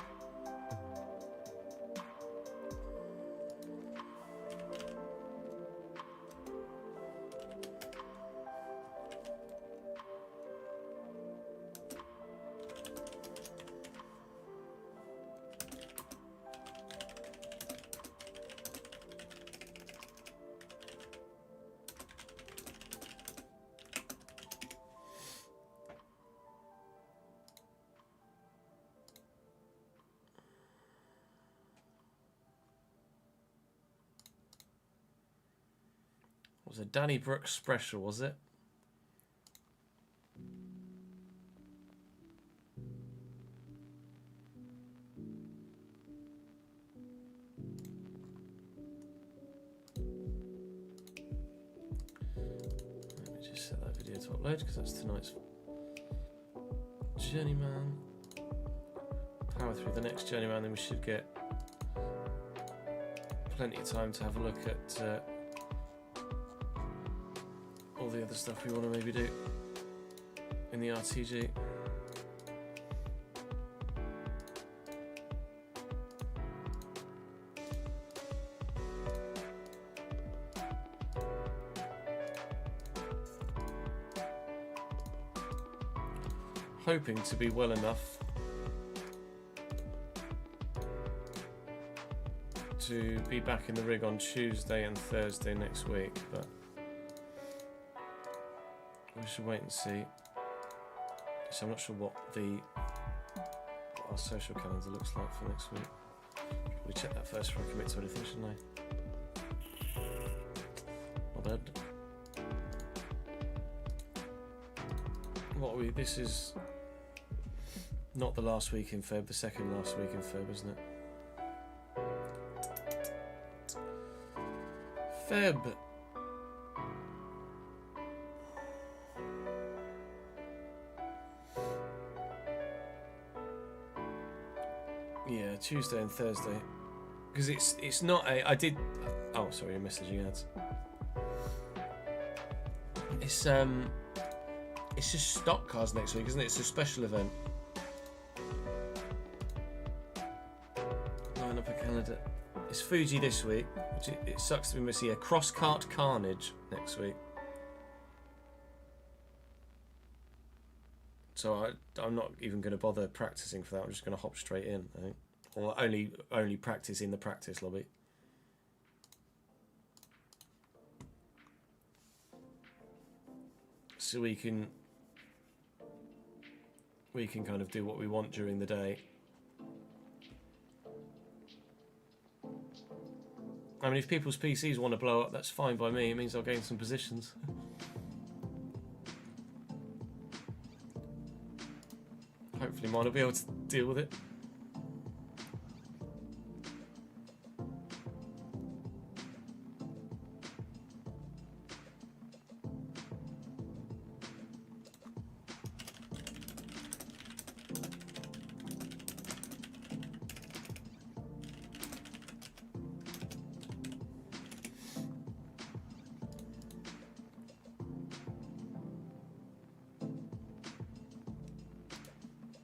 [SPEAKER 2] Was a Danny Brooks special, was it? Let me just set that video to upload because that's tonight's Journeyman. Power through the next Journeyman, then we should get plenty of time to have a look at all the other stuff we want to maybe do in the RTG. Hoping to be well enough to be back in the rig on Tuesday and Thursday next week, but we should wait and see. So I'm not sure what our social calendar looks like for next week. We check that first before I commit to anything, shouldn't I? Not bad. What are we? This is not the last week in Feb, the second last week in Feb, isn't it? Feb. Tuesday and Thursday. Because it's not a... I did... Oh, sorry, you're messaging ads. It's just stock cars next week, isn't it? It's a special event. Line up a calendar. It's Fuji this week, which it sucks to be missing. Cross Kart Carnage next week. So I'm not even going to bother practicing for that. I'm just going to hop straight in, I think. Or only practice in the practice lobby. So we can kind of do what we want during the day. I mean, if people's PCs want to blow up, that's fine by me. It means I'll gain some positions. Hopefully mine will be able to deal with it.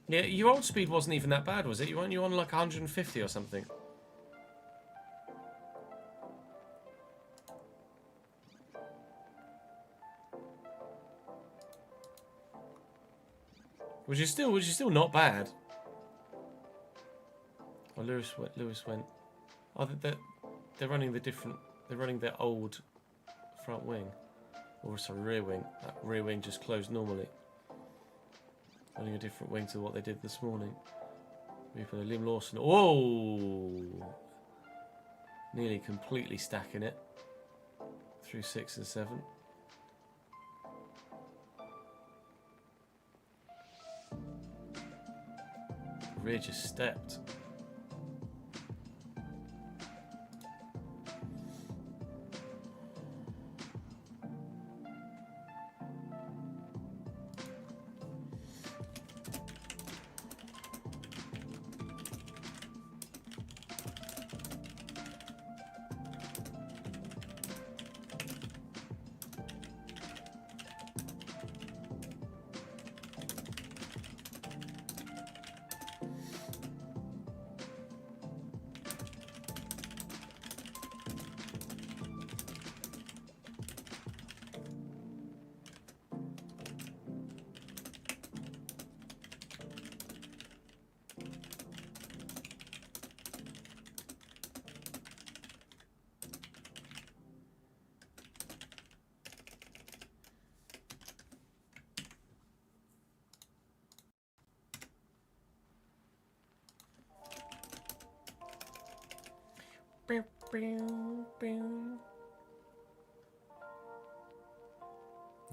[SPEAKER 2] Yeah, your old speed wasn't even that bad, was it? Weren't you on like 150 or something? Which is still not bad. Oh, Lewis went. Oh, they're running the different. They're running their old front wing, or sorry, rear wing. That rear wing just closed normally. Running a different wing to what they did this morning. We put a Liam Lawson. Whoa! Nearly completely stacking it through 6 and 7. Rear just stepped.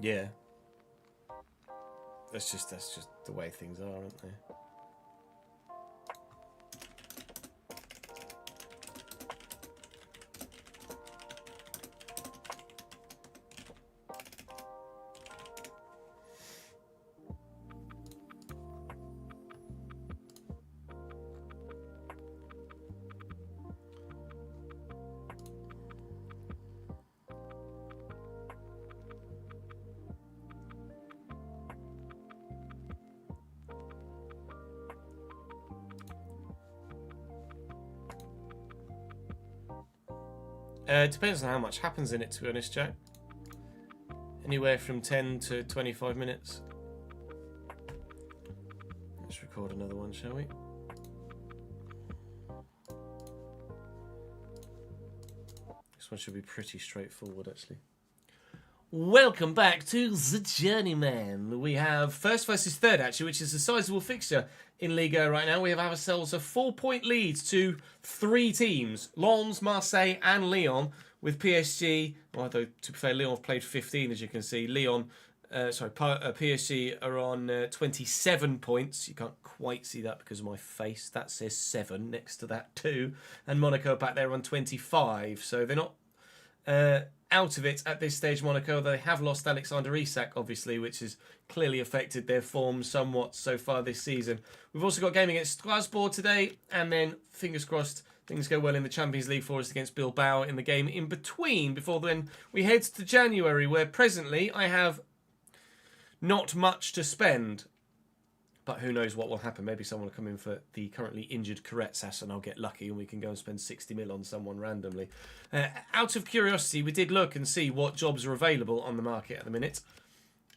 [SPEAKER 2] Yeah. That's just the way things are, aren't they? It depends on how much happens in it, to be honest, Jack. Anywhere from 10 to 25 minutes. Let's record another one, shall we? This one should be pretty straightforward, actually. Welcome back to the Journeyman. We have first versus third, actually, which is a sizable fixture in Liga right now. We have ourselves a 4-point lead to 3 teams. Lens, Marseille and Lyon, with PSG, although to be fair, Lyon have played 15, as you can see. PSG are on 27 points. You can't quite see that because of my face. That says 7 next to that 2. And Monaco are back there on 25. So they're not out of it at this stage, Monaco. They have lost Alexander Isak, obviously, which has clearly affected their form somewhat so far this season. We've also got a game against Strasbourg today, and then, fingers crossed, things go well in the Champions League for us against Bilbao in the game in between, before then we head to January, where presently I have not much to spend. But who knows what will happen. Maybe someone will come in for the currently injured Karetzas and I'll get lucky and we can go and spend 60 mil on someone randomly. Out of curiosity, we did look and see what jobs are available on the market at the minute.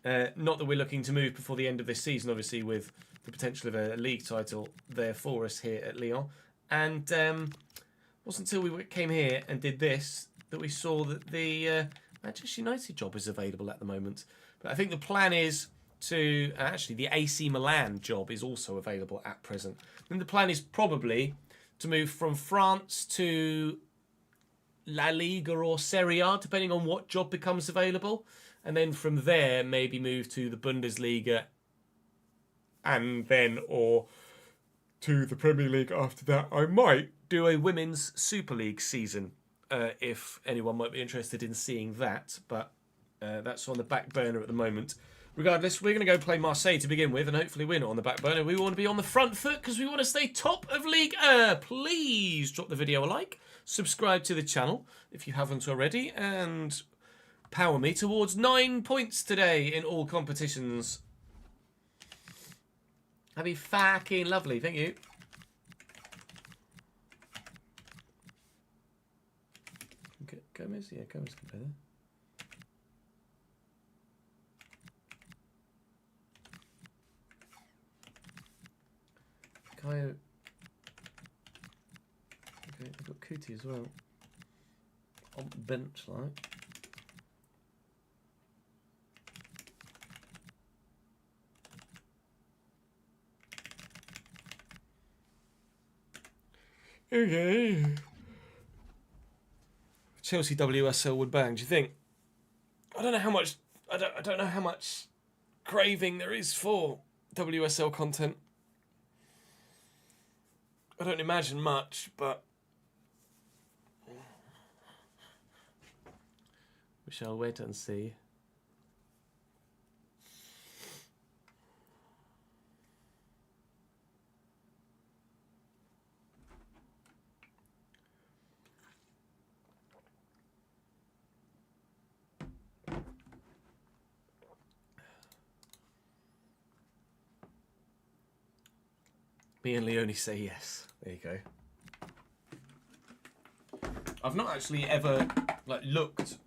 [SPEAKER 2] Not that we're looking to move before the end of this season, obviously, with the potential of a league title there for us here at Lyon. And it wasn't until we came here and did this that we saw that the Manchester United job is available at the moment. But I think the plan is to actually the AC Milan job is also available at present. And the plan is probably to move from France to La Liga or Serie A, depending on what job becomes available, and then from there maybe move to the Bundesliga, and then or to the Premier League after that. I might do a Women's Super League season if anyone might be interested in seeing that, but that's on the back burner at the moment. Regardless, we're going to go play Marseille to begin with and hopefully win it on the back burner. We want to be on the front foot because we want to stay top of League. Please drop the video a like, subscribe to the channel if you haven't already, and power me towards 9 points today in all competitions. That'd be fucking lovely. Thank you. Gomez? Yeah, Gomez can play there. Okay, I've got Kuti as well. On the bench, like. Okay. Chelsea WSL would bang. Do you think? I don't know how much. I don't know how much craving there is for WSL content. I don't imagine much, but we shall wait and see. Me and Leone say yes. There you go. I've not actually ever looked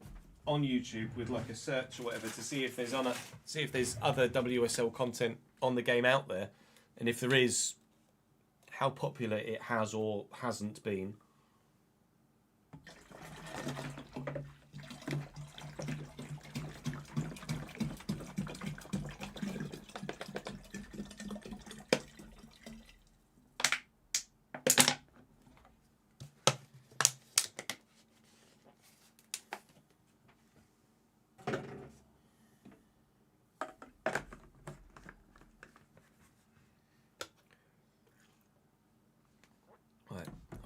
[SPEAKER 2] on YouTube with a search or whatever to see if there's other WSL content on the game out there, and if there is, how popular it has or hasn't been.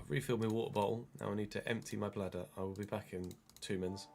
[SPEAKER 2] Refilled my water bottle. Now I need to empty my bladder. I will be back in 2 minutes.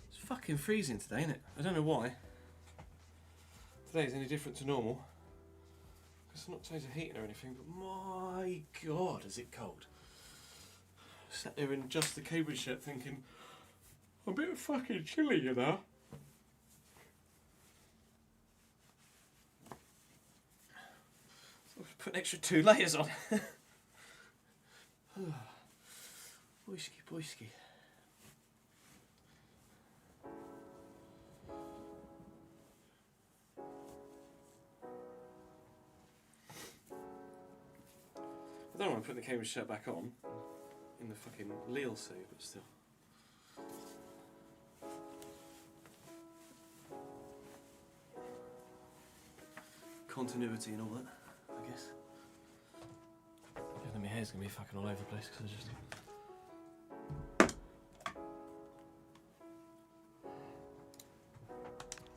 [SPEAKER 2] It's fucking freezing today, isn't it? I don't know why. Today's any different to normal. It's not changed the heating or anything, but my god, is it cold. Sat there in just the Cambridge shirt thinking, I'm a bit fucking chilly, you know. So I've put an extra 2 layers on. Boysky, boysky. I don't want to put the Cambridge shirt back on in the fucking Lille suit, but still. Continuity and all that, I guess. Yeah, then my hair's gonna be fucking all over the place because I just.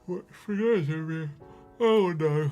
[SPEAKER 2] What for those of you? Oh no.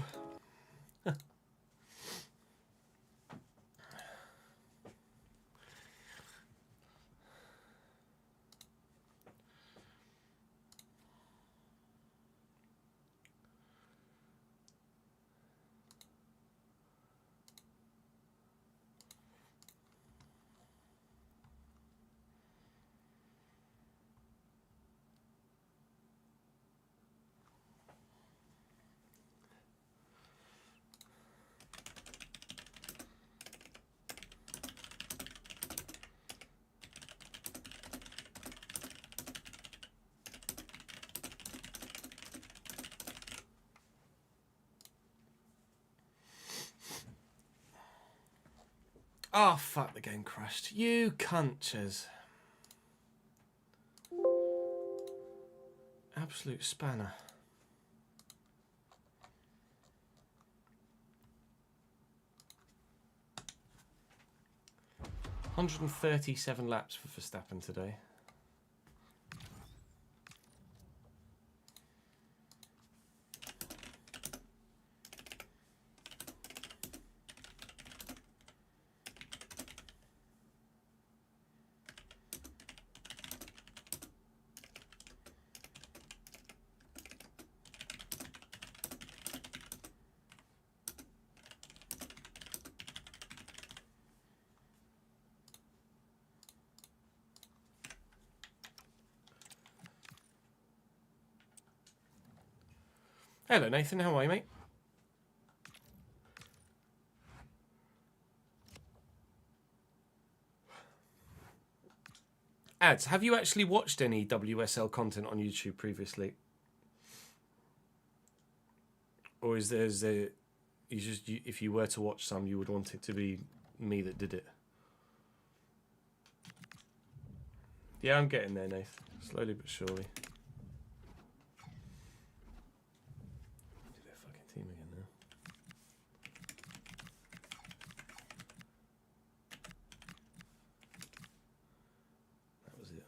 [SPEAKER 2] Oh fuck, the game crashed. You cunches. Absolute spanner. $137 laps for Verstappen today. Hello, Nathan. How are you, mate? Ads, have you actually watched any WSL content on YouTube previously? Or is there, if you were to watch some, you would want it to be me that did it? Yeah, I'm getting there, Nath. Slowly but surely. Do their fucking team again now. That was it.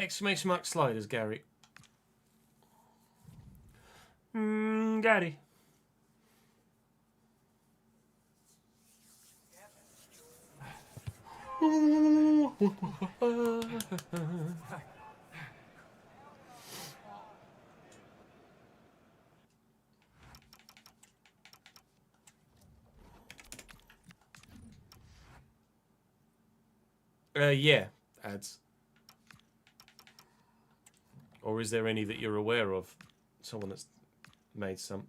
[SPEAKER 2] Exclamation mark sliders, Gary. Gary. Yeah, ads. Or is there any that you're aware of? Someone that's made some.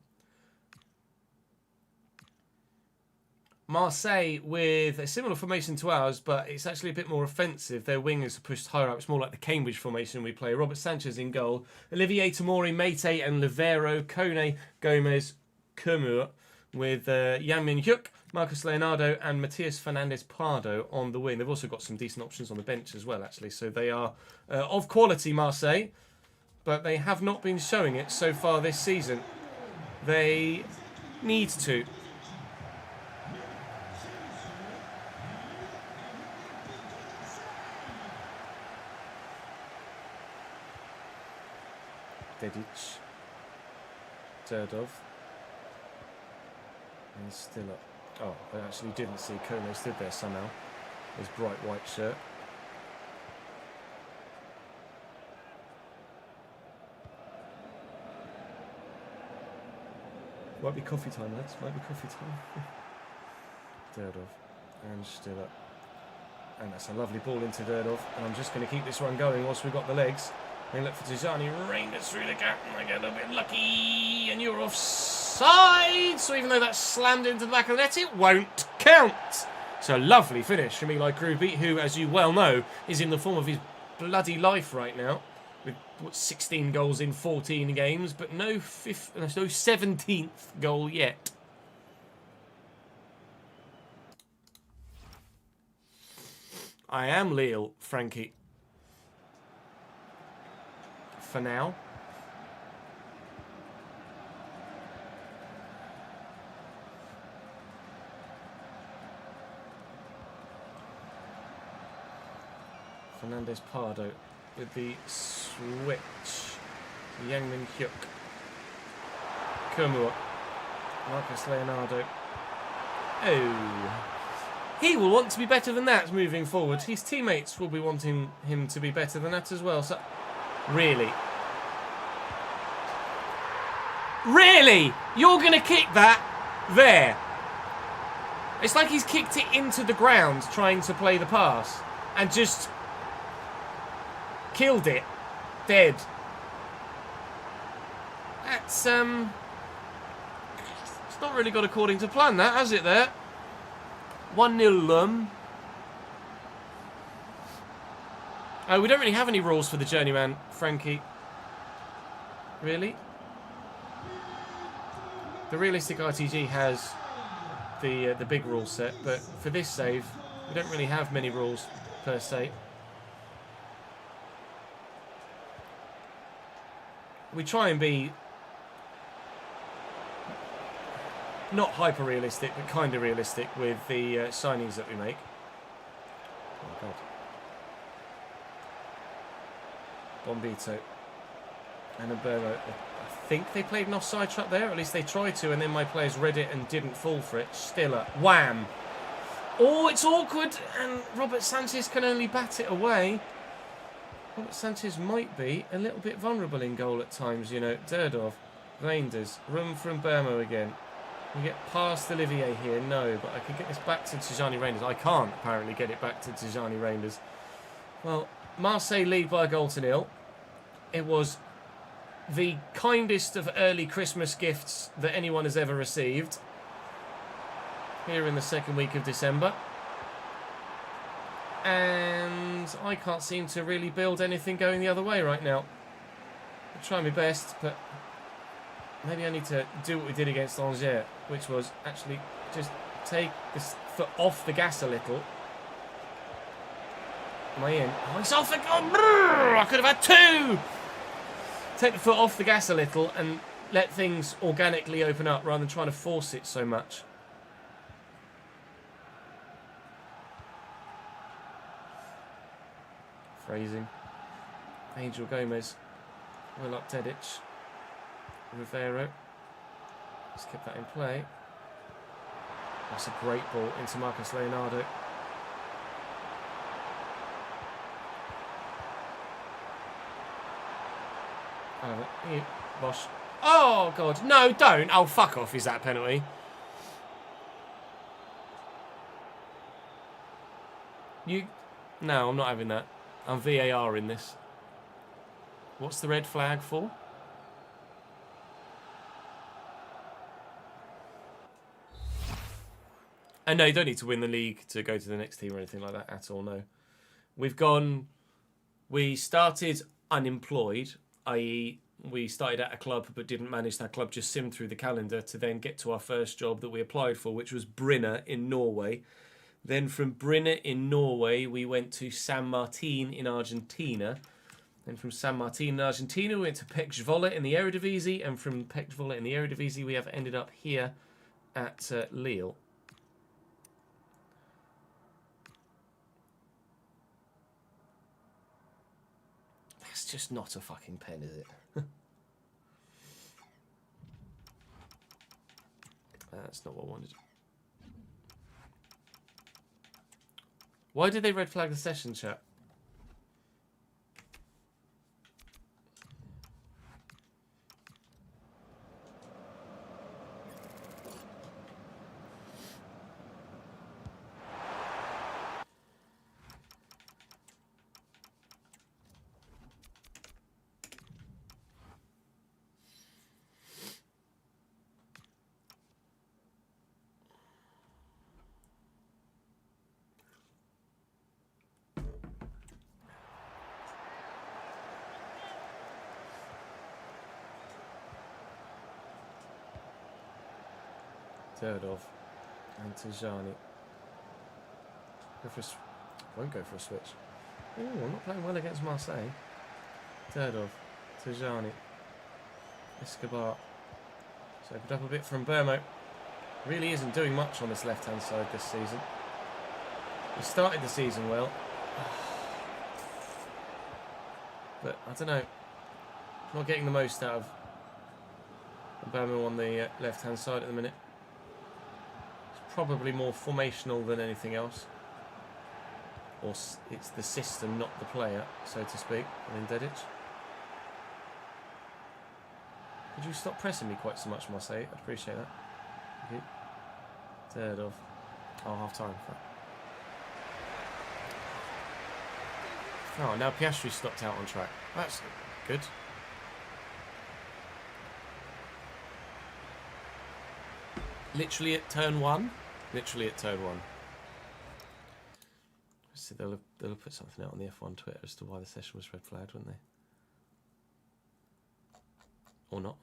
[SPEAKER 2] Marseille with a similar formation to ours, but it's actually a bit more offensive. Their wingers are pushed higher up. It's more like the Cambridge formation we play. Robert Sanchez in goal. Olivier Tamori, Meite and Livero. Kone, Gomez, Kermur with Yanmin Hyuk, Marcus Leonardo and Matias Fernandez Pardo on the wing. They've also got some decent options on the bench as well, actually. So they are of quality, Marseille, but they have not been showing it so far this season. They need to. Dedic, Derdov, and still up. Oh, I actually didn't see Kone stood there somehow. His bright white shirt. Might be coffee time, lads. Might be coffee time. Derdov, and still up. And that's a lovely ball into Derdov. And I'm just going to keep this one going whilst we've got the legs. And look for Tijani Reinders through the gap, and I get a bit lucky, and you're offside. So even though that's slammed into the back of the net, it won't count. So lovely finish from Eli Kruby, who, as you well know, is in the form of his bloody life right now, with 16 goals in 14 games, but no 17th goal yet. I am Lille, Frankie. For now. Fernandez Pardo with the switch. Yangmin Hyuk. Kermur. Marcus Leonardo. Oh. He will want to be better than that moving forward. His teammates will be wanting him to be better than that as well. So, really? Really? You're going to kick that there? It's like he's kicked it into the ground trying to play the pass and just killed it. Dead. That's, it's not really got according to plan, that, has it, there? 1-0, we don't really have any rules for the Journeyman, Frankie. Really? The realistic RTG has the big rule set, but for this save, we don't really have many rules per se. We try and be not hyper-realistic, but kind of realistic with the signings that we make. Oh, God. Bombito. And Umberto. I think they played an offside trap there, or at least they tried to, and then my players read it and didn't fall for it. Stiller. Wham! Oh, it's awkward, and Robert Sanchez can only bat it away. Robert Sanchez might be a little bit vulnerable in goal at times, you know. Derdov. Reinders. Room for Umberto again. We get past Olivier here, no, but I can get this back to Tijani Reinders. I can't apparently get it back to Tijani Reinders. Well, Marseille lead by a goal to 0. It was the kindest of early Christmas gifts that anyone has ever received. Here in the second week of December. And I can't seem to really build anything going the other way right now. I'll try my best, but maybe I need to do what we did against Angers, which was actually just take this foot off the gas a little. Am I in? Oh, it's off again! I could have had two! Take the foot off the gas a little and let things organically open up rather than trying to force it so much. Phrasing. Angel Gomez. Well up Dedic. Rivero. Let's keep that in play. That's a great ball into Marcus Leonardo. Bosch. Oh, God. No, don't. Oh, fuck off. Is that a penalty? No, I'm not having that. I'm VAR in this. What's the red flag for? And no, you don't need to win the league to go to the next team or anything like that at all, no. We started unemployed, i.e. we started at a club but didn't manage that club, just simmed through the calendar to then get to our first job that we applied for, which was Brinner in Norway. Then from Brinner in Norway, we went to San Martin in Argentina. Then from San Martin in Argentina, we went to Pek Zwolle in the Eredivisie. And from Pek Zwolle in the Eredivisie, we have ended up here at Lille. That's just not a fucking pen, is it? That's not what I wanted. Why did they red flag the session, chat? Turdov and Tijani. Won't go for a switch. Oh, I'm not playing well against Marseille. Turdov, Tijani, Escobar. So opened up a bit from Burmo. Really isn't doing much on this left-hand side this season. We started the season well, but I don't know. Not getting the most out of Burmo on the left-hand side at the minute. Probably more formational than anything else. Or it's the system, not the player, so to speak. And then Dedic. Could you stop pressing me quite so much, Marseille? I'd appreciate that. Thank you. Third of. Oh, half time. Oh, now Piastri stopped out on track. That's good. Literally at turn one. Literally at turn one. So they'll have put something out on the F1 Twitter as to why the session was red flagged, wouldn't they? Or not?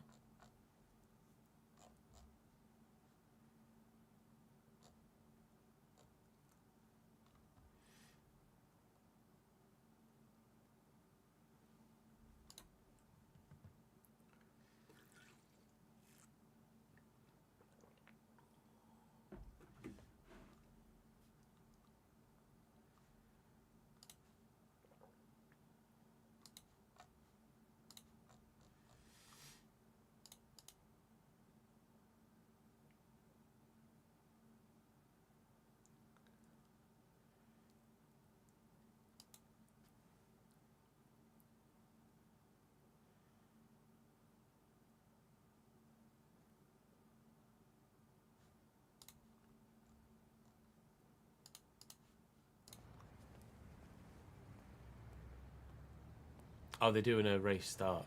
[SPEAKER 2] Oh, they're doing a race start.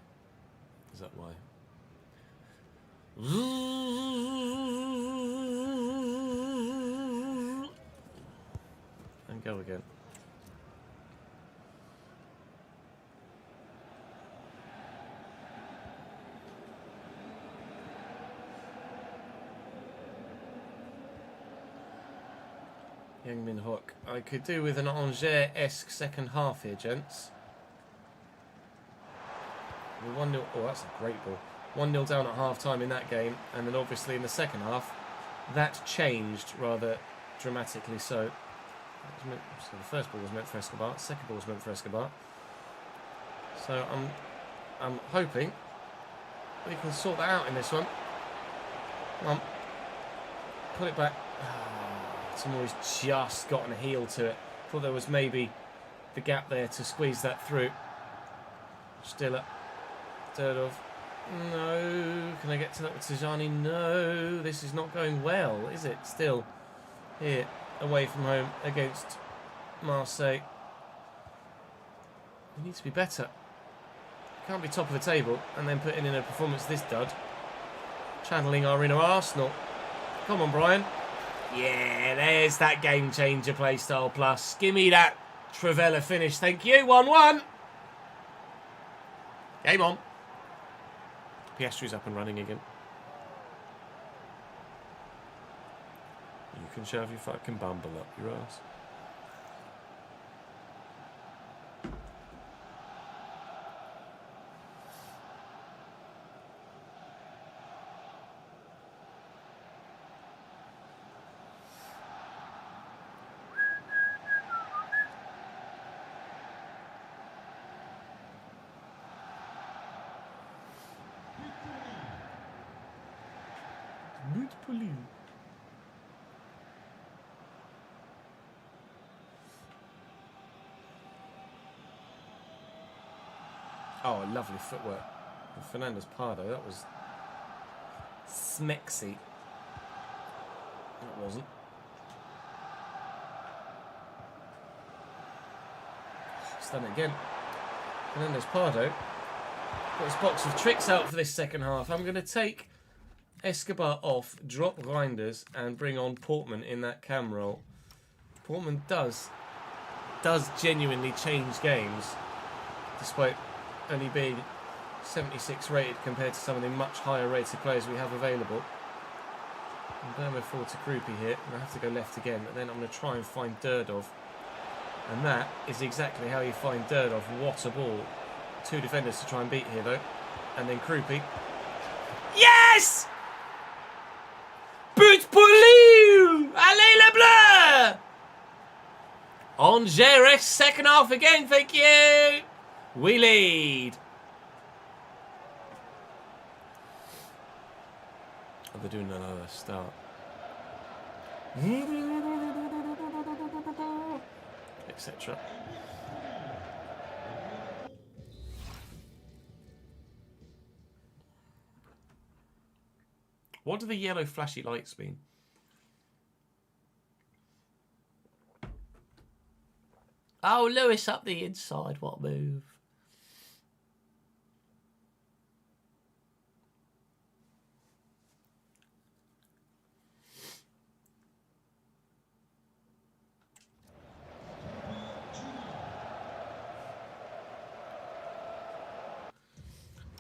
[SPEAKER 2] Is that why? And go again. Youngmin Hook. I could do with an Angers-esque second half here, gents. We're 1-0. Oh, that's a great ball. 1-0 down at half-time in that game. And then obviously in the second half, that changed rather dramatically so. So the first ball was meant for Escobar. The second ball was meant for Escobar. So I'm hoping we can sort that out in this one. Come on. Put it back. Someone's just gotten a heel to it. Thought there was maybe the gap there to squeeze that through. Still up. Durdov. No. Can I get to that with Tijani? No. This is not going well, is it? Still here, away from home against Marseille. We need to be better. Can't be top of the table and then putting in a performance this dud. Channeling our inner Arsenal. Come on, Brian. Yeah, there's that game changer playstyle plus. Give me that Trivella finish, thank you. 1-1. Game on. Piastri's up and running again. You can shove your fucking bumble up your ass. Oh, lovely footwork. Fernandez Pardo, that was smexy. That wasn't. He's done it again. Fernandez Pardo got his box of tricks out for this second half. I'm going to take Escobar off, drop Reinders, and bring on Portman in that cam role. Portman does genuinely change games, despite only being 76 rated compared to some of the much higher rated players we have available. I'm going forward to Krupi here, and I have to go left again, but then I'm going to try and find Durdov. And that is exactly how you find Durdov. What a ball. Two defenders to try and beat here, though. And then Krupi. Yes! But pour lui! Allez le bleu! Angers second half again, thank you! We lead. Oh, they're doing another start. Etc. What do the yellow flashy lights mean? Oh, Lewis up the inside. What a move.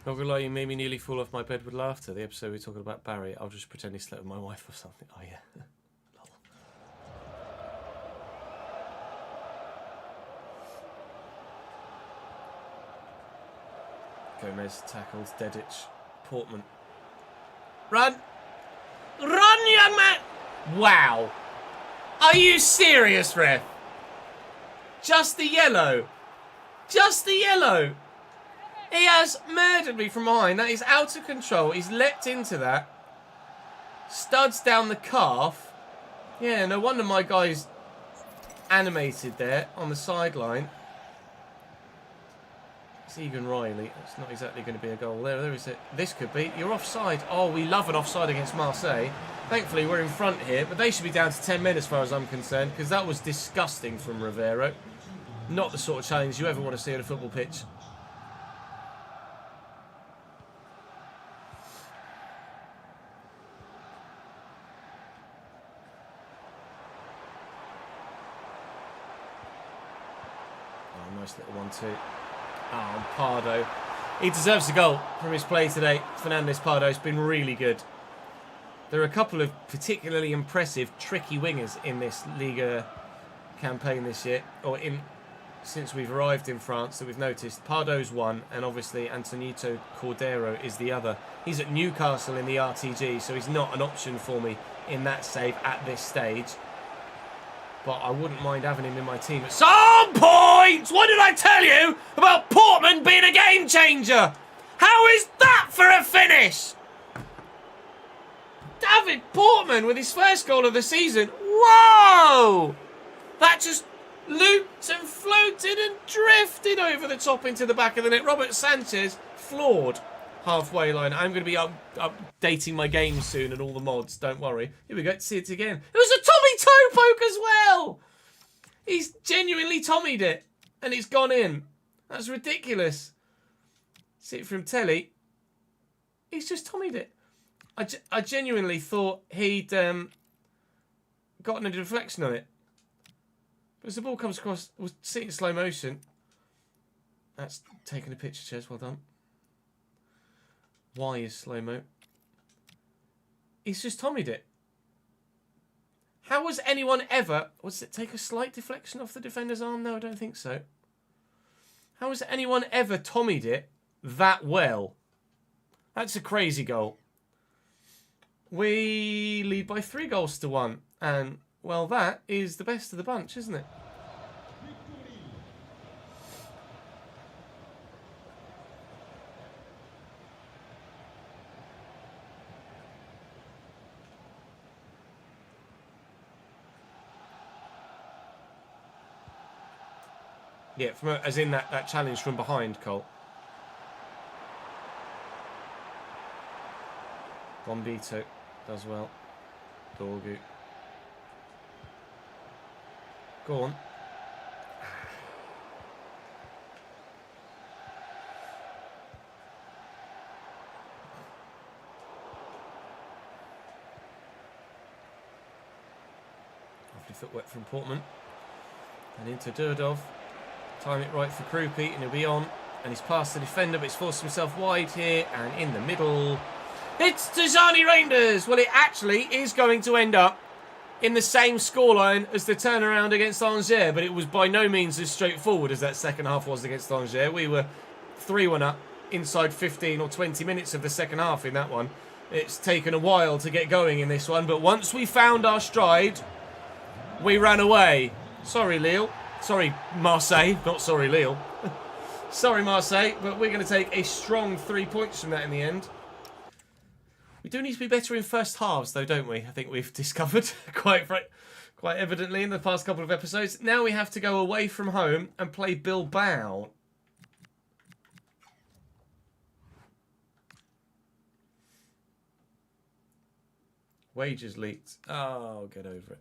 [SPEAKER 2] Not gonna lie, you made me nearly fall off my bed with laughter. The episode we were talking about Barry, I'll just pretend he slept with my wife or something. Oh yeah. Gomez tackles Dedic. Portman. Run! Run, young man! Wow. Are you serious, ref? Just the yellow. Just the yellow. He has murdered me from behind. That is out of control. He's leapt into that. Studs down the calf. Yeah, no wonder my guy's animated there on the sideline. It's Egan Riley. It's not exactly going to be a goal there. There is it. This could be. You're offside. Oh, we love an offside against Marseille. Thankfully, we're in front here, but they should be down to 10 men as far as I'm concerned, because that was disgusting from Rivero. Not the sort of challenge you ever want to see on a football pitch. Oh, nice little one too. Oh, Pardo. He deserves a goal from his play today. Fernandes Pardo's been really good. There are a couple of particularly impressive, tricky wingers in this Liga campaign this year, or since we've arrived in France, that we've noticed. Pardo's one, and obviously Antonito Cordero is the other. He's at Newcastle in the RTG, so he's not an option for me in that save at this stage. But I wouldn't mind having him in my team at some point. What did I tell you about Portman being a game changer? How is that for a finish? David Portman with his first goal of the season. Whoa! That just looped and floated and drifted over the top into the back of the net. Robert Sanchez floored halfway line. I'm going to be updating my game soon and all the mods. Don't worry. Here we go. See it again. It was a Tommy toe poke as well. He's genuinely Tommied it. And it's gone in. That's ridiculous. See it from telly. He's just Tommied it. I genuinely thought he'd gotten a deflection on it. But as the ball comes across, we'll see it in slow motion. That's taking a picture, Ches. Well done. Why is slow-mo? He's just Tommied it. How has anyone ever... Was it take a slight deflection off the defender's arm? No, I don't think so. How has anyone ever Tommied it that well? That's a crazy goal. We lead by 3-1. And, well, that is the best of the bunch, isn't it? Yeah, as in that challenge from behind, Cole. Bombito does well. Dorgu. Go on. Lovely footwork from Portman. And into Durdov. Time it right for Krupi, and he'll be on. And he's past the defender, but he's forced himself wide here. And in the middle, it's Tijani Reinders. Well, it actually is going to end up in the same scoreline as the turnaround against Angers, but it was by no means as straightforward as that second half was against Angers. We were 3-1 up inside 15 or 20 minutes of the second half in that one. It's taken a while to get going in this one, but once we found our stride, we ran away. Sorry, Lille. Sorry, Marseille. Not sorry, Lille. Sorry, Marseille, but we're going to take a strong 3 points from that in the end. We do need to be better in first halves, though, don't we? I think we've discovered quite evidently in the past couple of episodes. Now we have to go away from home and play Bilbao. Wages leaked. Oh, get over it.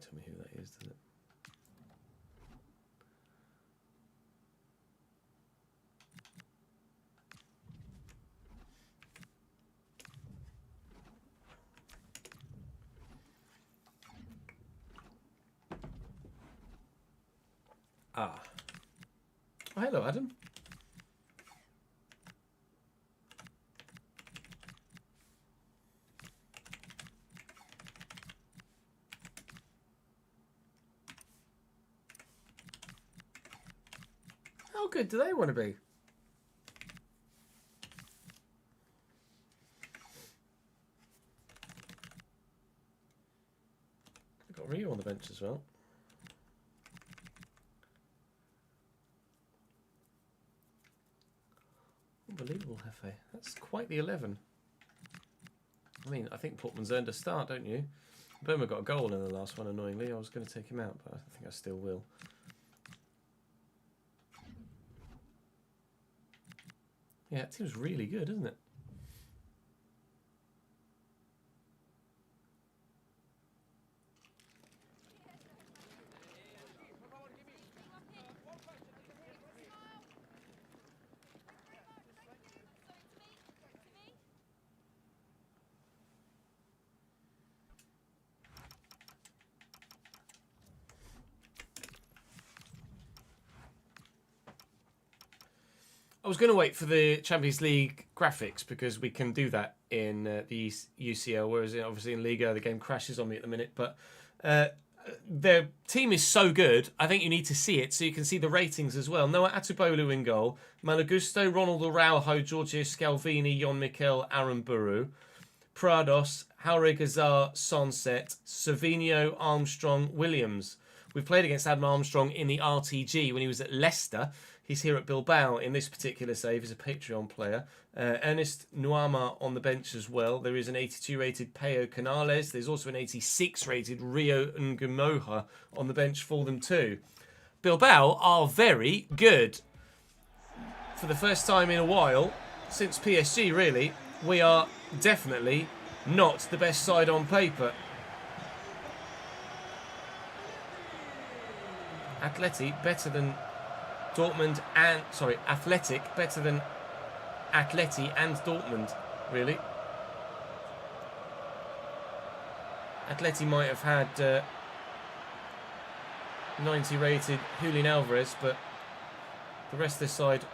[SPEAKER 2] Tell me who that is, doesn't it? Ah. Oh, hello, Adam. How good do they want to be? I've got Rio on the bench as well. Unbelievable, Hefe. That's quite the 11. I mean, I think Portman's earned a start, don't you? Burma got a goal in the last one, annoyingly. I was going to take him out, but I think I still will. Yeah, it seems really good, isn't it? I was going to wait for the Champions League graphics because we can do that in the UCL, whereas obviously in Liga the game crashes on me at the minute. But their team is so good, I think you need to see it so you can see the ratings as well. Noah Atubolu in goal, Malagusto, Ronald Araujo, Giorgio Scalvini, Jon Mikel, Aaron Buru, Prados, Jauregui Gazar, Sonset, Savinho, Armstrong, Williams. We've played against Adam Armstrong in the RTG when he was at Leicester. He's here at Bilbao in this particular save. He's a Patreon player. Ernest Nuama on the bench as well. There is an 82 rated Peo Canales. There's also an 86 rated Rio Ngumoha on the bench for them too. Bilbao are very good. For the first time in a while, since PSG really, we are definitely not the best side on paper. Athletic better than Dortmund and Athletic better than Atleti and Dortmund, really. Atleti might have had 90 rated Julian Alvarez, but the rest of this side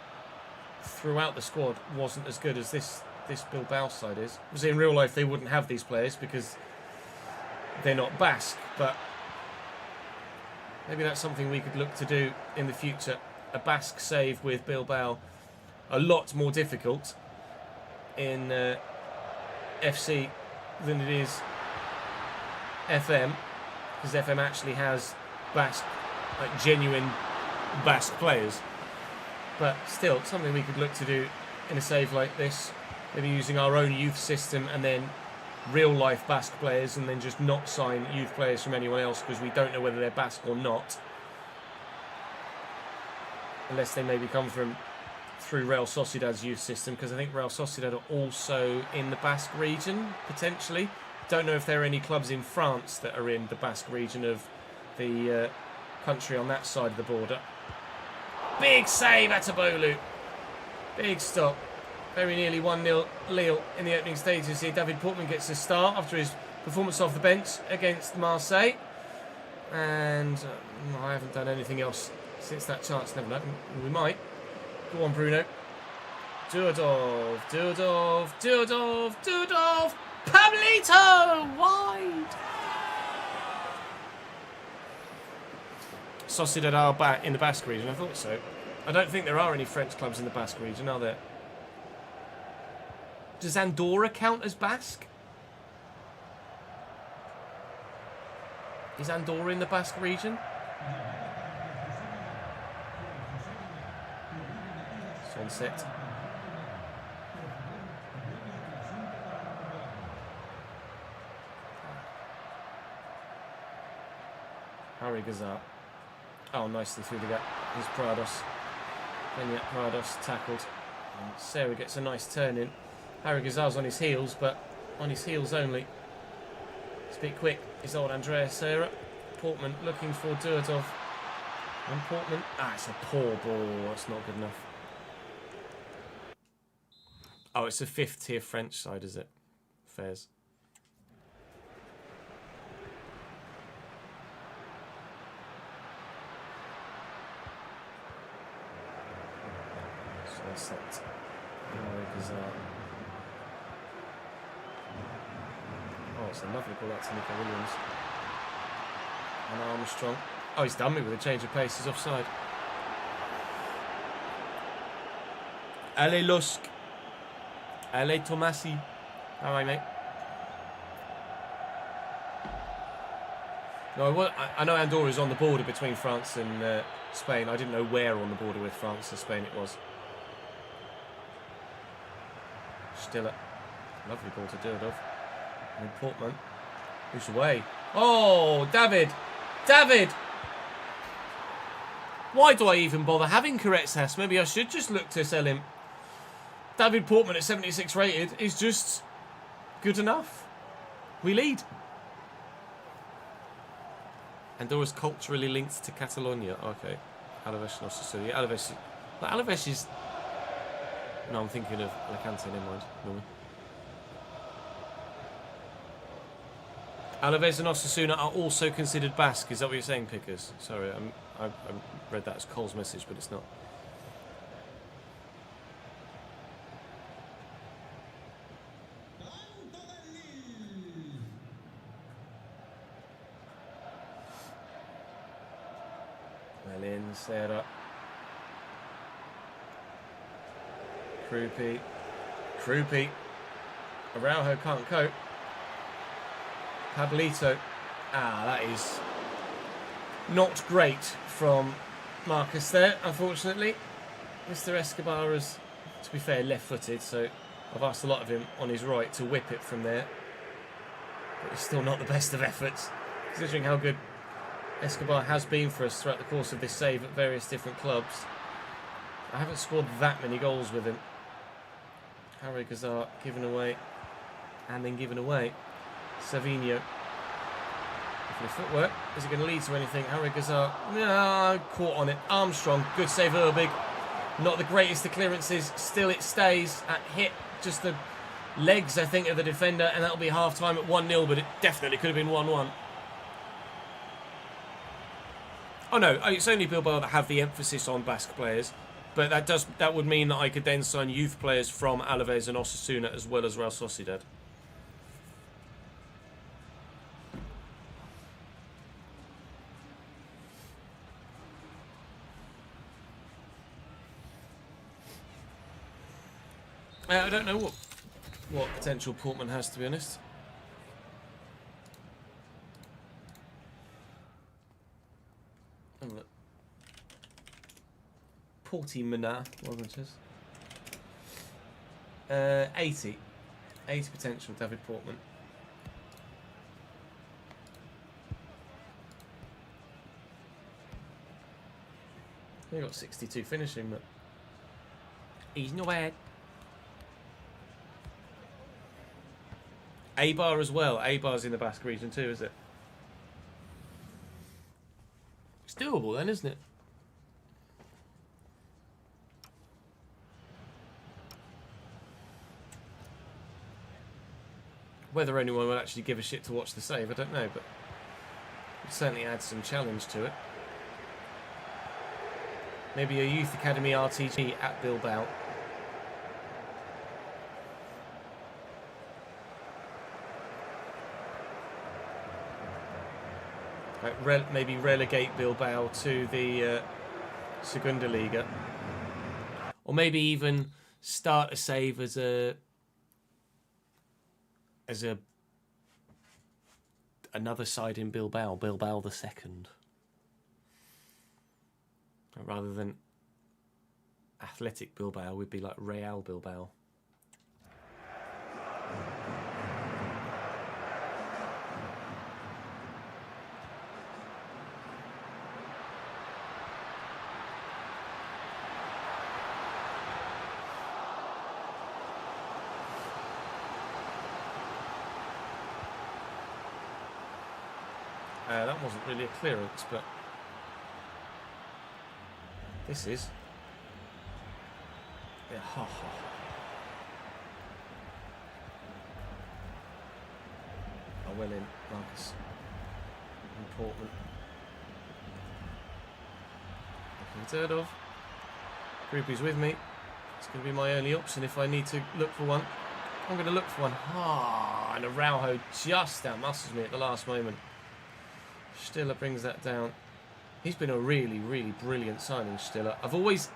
[SPEAKER 2] throughout the squad wasn't as good as this Bilbao side is. Obviously in real life they wouldn't have these players because they're not Basque, but maybe that's something we could look to do in the future. A Basque save with Bilbao. A lot more difficult in FC than it is FM, because FM actually has Basque, like genuine Basque players. But still, something we could look to do in a save like this. Maybe using our own youth system and then real-life Basque players, and then just not sign youth players from anyone else because we don't know whether they're Basque or not. Unless they maybe come through Real Sociedad's youth system, because I think Real Sociedad are also in the Basque region, potentially. Don't know if there are any clubs in France that are in the Basque region of the country on that side of the border. Big save, Atubolu. Big stop. Very nearly 1-0 Lille in the opening stages here. David Portman gets a start after his performance off the bench against Marseille. And I haven't done anything else since that chance. Never know. We might. Go on, Bruno. Dudov. Pablito! Wide! Sociedad are back in the Basque region. I thought so. I don't think there are any French clubs in the Basque region, are there? Does Andorra count as Basque? Is Andorra in the Basque region? Sunset. Jauregui Gazar. Oh, nicely through the gap. Here's Prados. And yet Prados tackled. And Sarah gets a nice turn in. Jauregui Gazar's on his heels, but on his heels only. It's a bit quick. Is old Andrea Serra. Portman looking for Durdov. And Portman. Ah, it's a poor ball. That's not good enough. Oh, it's a fifth tier French side, is it? Fairs. Sunset. Jauregui Gazar. Oh, it's a lovely ball out to Nico Williams. And Armstrong. Oh, he's done me with a change of pace. He's offside. Allez, Lusk. Allez, Tomasi. All right, mate. No, I know Andorra is on the border between France and Spain. I didn't know where on the border with France and Spain it was. Stiller. Lovely ball to Durdov. And Portman. Who's away? Oh, David! David! Why do I even bother having Karetzas? Maybe I should just look to sell him. David Portman at 76 rated is just good enough. We lead. Andorra's culturally linked to Catalonia. Okay. Alaves and Osasuna. Yeah, Alaves is... No, I'm thinking of Alicante, never mind. No. Alaves and Osasuna are also considered Basque. Is that what you're saying, Pickers? Sorry, I read that as Cole's message, but it's not. Serra. Krupi. Araujo can't cope. Pablito. That is not great from Marcus there, unfortunately. Mr. Escobar is, to be fair, left-footed, so I've asked a lot of him on his right to whip it from there. But it's still not the best of efforts, considering how good Escobar has been for us throughout the course of this save at various different clubs. I haven't scored that many goals with him. Harry Gazar given away, and then given away. Savinho. For the footwork, is it going to lead to anything? Harry Gazar, caught on it. Armstrong, good save, Urbig. Not the greatest of clearances, still it stays at hit just the legs, I think, of the defender, and that'll be half-time at 1-0, but it definitely could have been 1-1. Oh no, it's only Bilbao that have the emphasis on Basque players, but that would mean that I could then sign youth players from Alaves and Osasuna as well as Real Sociedad. I don't know what potential Portman has, to be honest. Have a look. Portimana, Warranters. 80 potential, David Portman. He got 62 finishing, but he's not bad. Eibar as well. Eibar's in the Basque region too, is it? It's doable then, isn't it? Whether anyone will actually give a shit to watch the save, I don't know, but it certainly adds some challenge to it. Maybe a Youth Academy RTG at Bilbao. Like maybe relegate Bilbao to the Segunda Liga. Or maybe even start a save as another side in Bilbao the second. Rather than Athletic Bilbao, would be like Real Bilbao. That wasn't really a clearance, but this is. Yeah. Oh. Oh, well in, Marcus. Important. Looking third of. Groupie's with me. It's going to be my only option if I need to look for one. I'm going to look for one. And Araujo just outmuscles me at the last moment. Stiller brings that down. He's been a really, really brilliant signing, Stiller. I've always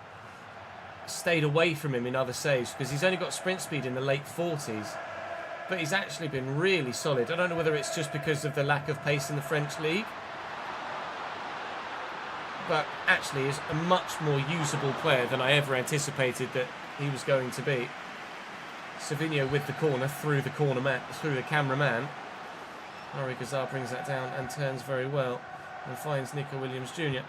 [SPEAKER 2] stayed away from him in other saves because he's only got sprint speed in the late 40s. But he's actually been really solid. I don't know whether it's just because of the lack of pace in the French league. But actually is a much more usable player than I ever anticipated that he was going to be. Savinho with the corner, through the cameraman. Harry Gazar brings that down and turns very well and finds Nico Williams Jr.,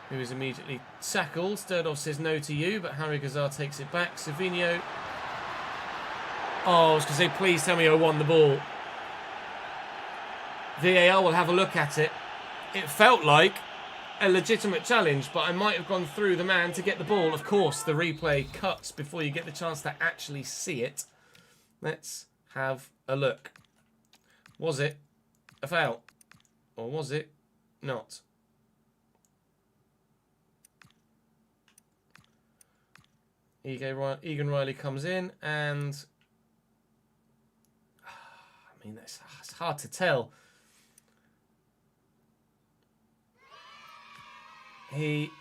[SPEAKER 2] who is immediately tackled. Sturdov says no to you, but Harry Gazar takes it back. Savinho. Oh, I was going to say, please tell me I won the ball. VAR will have a look at it. It felt like a legitimate challenge, but I might have gone through the man to get the ball. Of course, the replay cuts before you get the chance to actually see it. Let's have a look. Was it a foul? Or was it not? Egan Riley comes in and... I mean, it's hard to tell. he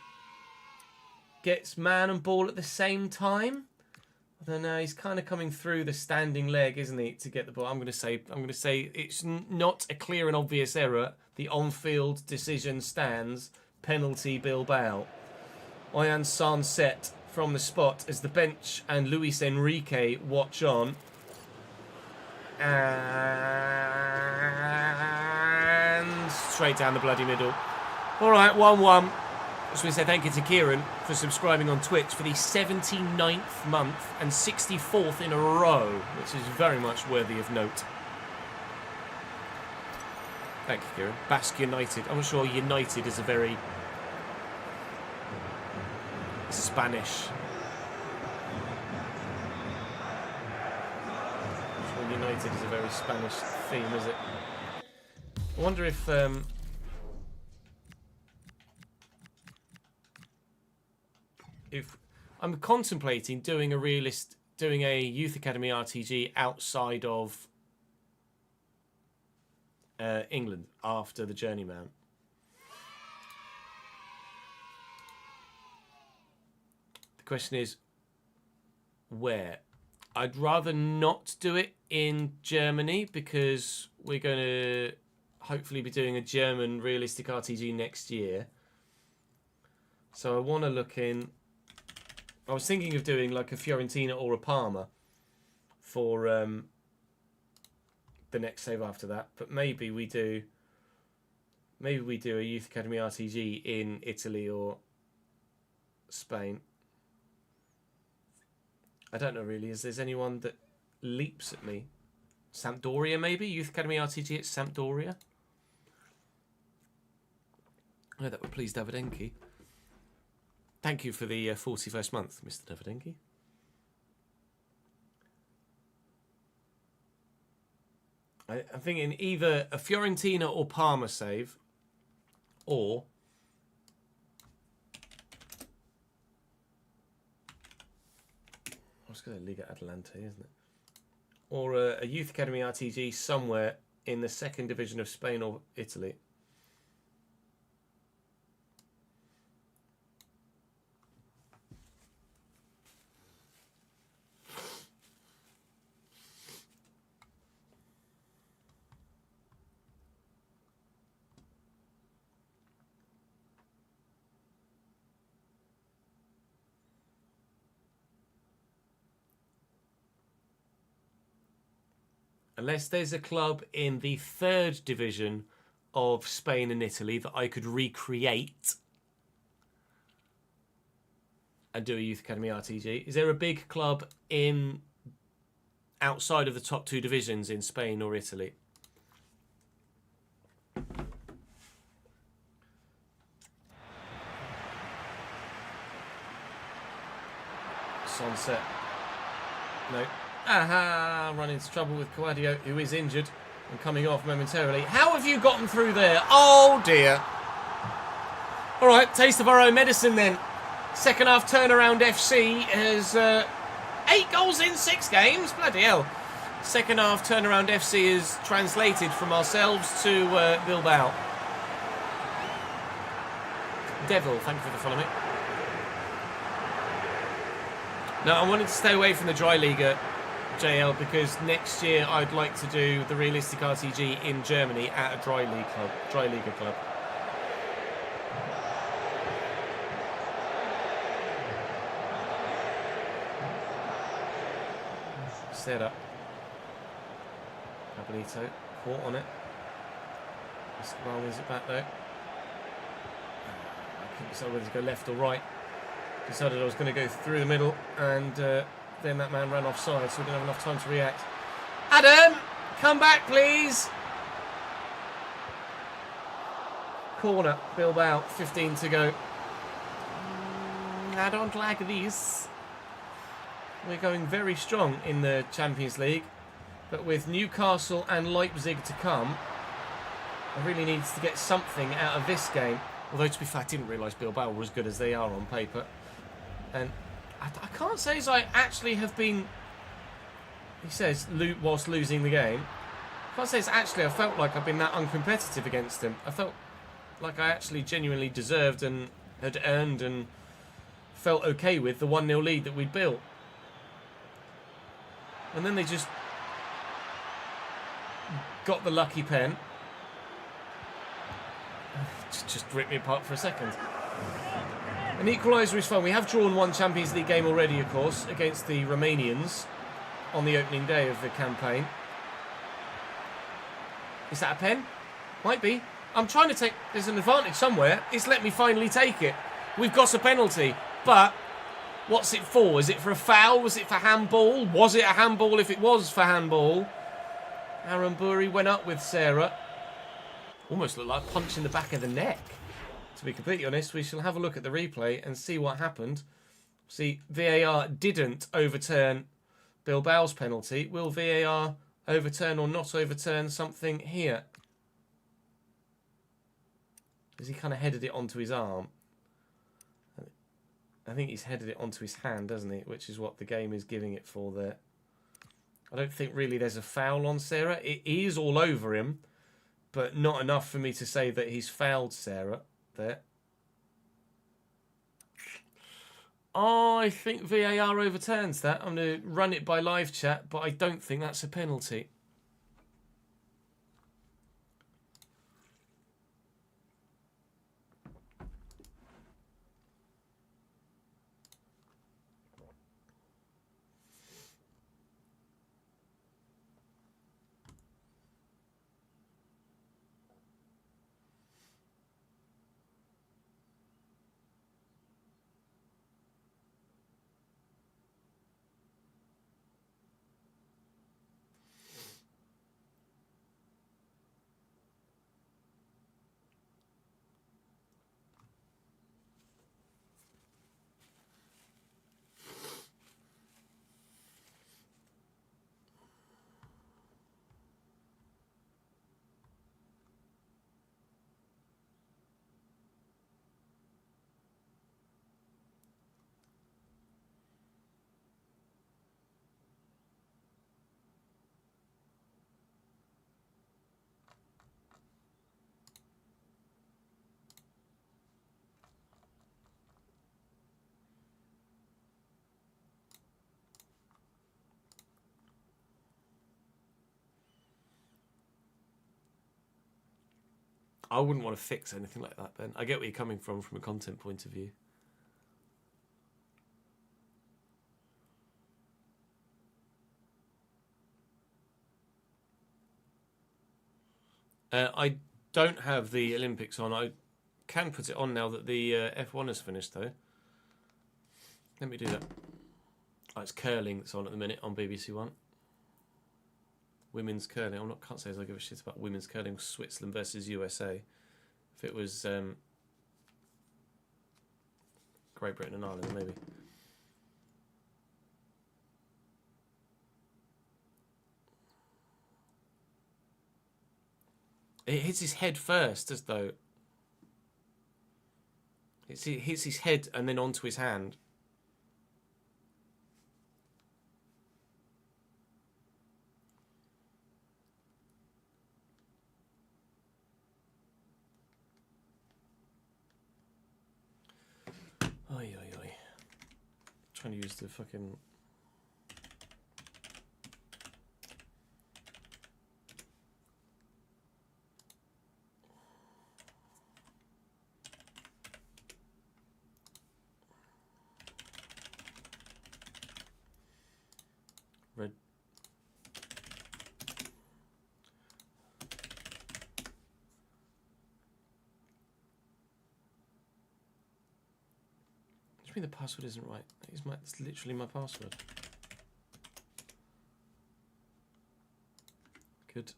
[SPEAKER 2] gets man and ball at the same time. I don't know. He's kind of coming through the standing leg, isn't he, to get the ball? I'm going to say it's not a clear and obvious error. The on-field decision stands. Penalty Bilbao. Oyan Sanset from the spot as the bench and Luis Enrique watch on. And straight down the bloody middle. All right, 1-1. Just want to say thank you to Kieran for subscribing on Twitch for the 79th month and 64th in a row, which is very much worthy of note. Thank you, Kieran. Basque United. I'm sure United is a very Spanish. I'm sure United is a very Spanish theme, is it? I wonder if I'm contemplating doing a Youth Academy RTG outside of England after the Journeyman. The question is where? I'd rather not do it in Germany because we're going to hopefully be doing a German realistic RTG next year. So I want to look in. I was thinking of doing like a Fiorentina or a Parma for the next save after that, but maybe we do a Youth Academy RTG in Italy or Spain. I don't know really. Is there anyone that leaps at me? Sampdoria maybe? Youth Academy RTG at Sampdoria? Oh, that would please Davidenki. Thank you for the 41st month, Mr. Davidenki. I'm thinking either a Fiorentina or Parma save, or I was going to Liga Atlante, isn't it? Or a Youth Academy RTG somewhere in the second division of Spain or Italy. Unless there's a club in the third division of Spain and Italy that I could recreate and do a Youth Academy RTG. Is there a big club in outside of the top two divisions in Spain or Italy? Sunset. No. Aha! Run into trouble with Coadio, who is injured and coming off momentarily. How have you gotten through there? Oh dear. All right, taste of our own medicine then. Second half turnaround FC has 8 goals in 6 games. Bloody hell. Second half turnaround FC is translated from ourselves to Bilbao. Devil, thank you for the follow me. Now, I wanted to stay away from the Dry Liga, JL, because next year I'd like to do the realistic RTG in Germany at a Dry Liga club. Set up. Pablito caught on it. Escobar wins it back though. I couldn't decide whether to go left or right. Decided I was going to go through the middle, and then that man ran offside, so we didn't have enough time to react. Adam, come back, please. Corner, Bilbao, 15 to go. I don't like this. We're going very strong in the Champions League, but with Newcastle and Leipzig to come, I really need to get something out of this game. Although, to be fair, I didn't realise Bilbao were as good as they are on paper. And I can't say as I actually have been, he says, whilst losing the game. I can't say it's actually, I felt like I've been that uncompetitive against him. I felt like I actually genuinely deserved and had earned and felt okay with the 1-0 lead that we'd built. And then they just got the lucky pen. Just ripped me apart for a second. An equaliser is fun. We have drawn one Champions League game already, of course, against the Romanians on the opening day of the campaign. Is that a pen? Might be. I'm trying to take... There's an advantage somewhere. It's let me finally take it. We've got a penalty. But what's it for? Is it for a foul? Was it for handball? Was it a handball if it was for handball? Aaron Burry went up with Sarah. Almost looked like a punch in the back of the neck. To be completely honest, we shall have a look at the replay and see what happened. See, VAR didn't overturn Bilbao's penalty. Will VAR overturn or not overturn something here? Because he kind of headed it onto his arm. I think he's headed it onto his hand, doesn't he? Which is what the game is giving it for there. I don't think really there's a foul on Sarah. It is all over him, but not enough for me to say that he's fouled Sarah there. I think VAR overturns that. I'm going to run it by live chat, but I don't think that's a penalty. I wouldn't want to fix anything like that, Ben. I get where you're coming from a content point of view. I don't have the Olympics on. I can put it on now that the F1 has finished, though. Let me do that. Oh, it's curling that's on at the minute on BBC One. Women's curling. Can't say as I give a shit about women's curling. Switzerland versus USA. If it was Great Britain and Ireland, maybe. It hits his head first, as though. It hits his head and then onto his hand. Oi, oi, oi. Trying to use the fucking... Red. What do you mean the password isn't right? It's literally my password. Good.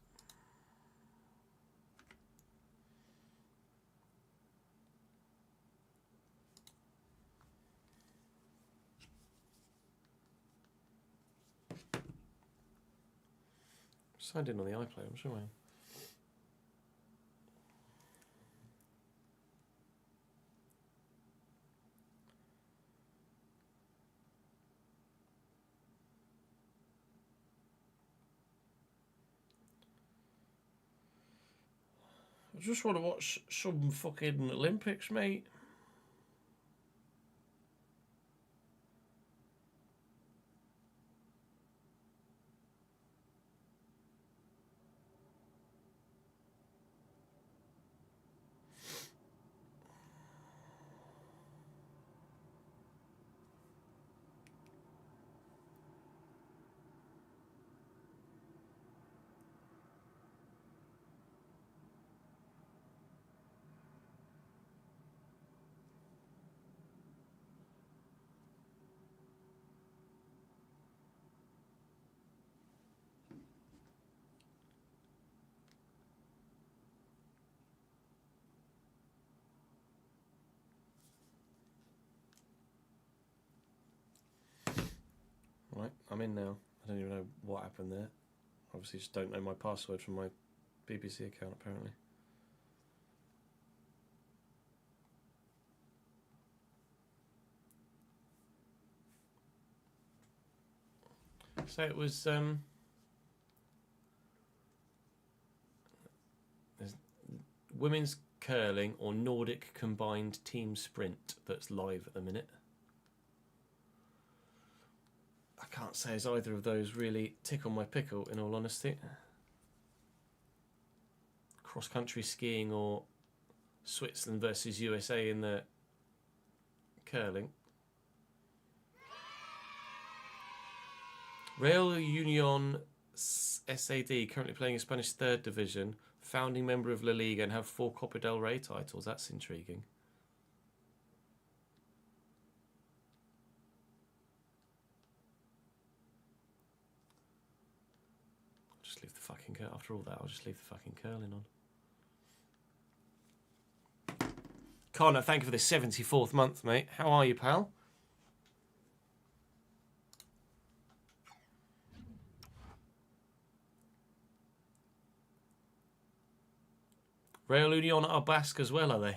[SPEAKER 2] Signed in on the iPlayer, I'm sure I am. I just want to watch some fucking Olympics, mate. I'm in now. I don't even know what happened there. Obviously just don't know my password from my BBC account, apparently. So it was there's women's curling or Nordic combined team sprint that's live at the minute. I can't say as either of those really tickle my pickle, in all honesty. Cross-country skiing or Switzerland versus USA in the curling. Real Union SAD, currently playing in Spanish 3rd Division, founding member of La Liga and have 4 Copa del Rey titles. That's intriguing. I'll just leave the fucking curl. After all that, I'll just leave the fucking curling on. Connor, thank you for the 74th month, mate. How are you, pal? Real Union are Basque as well, are they?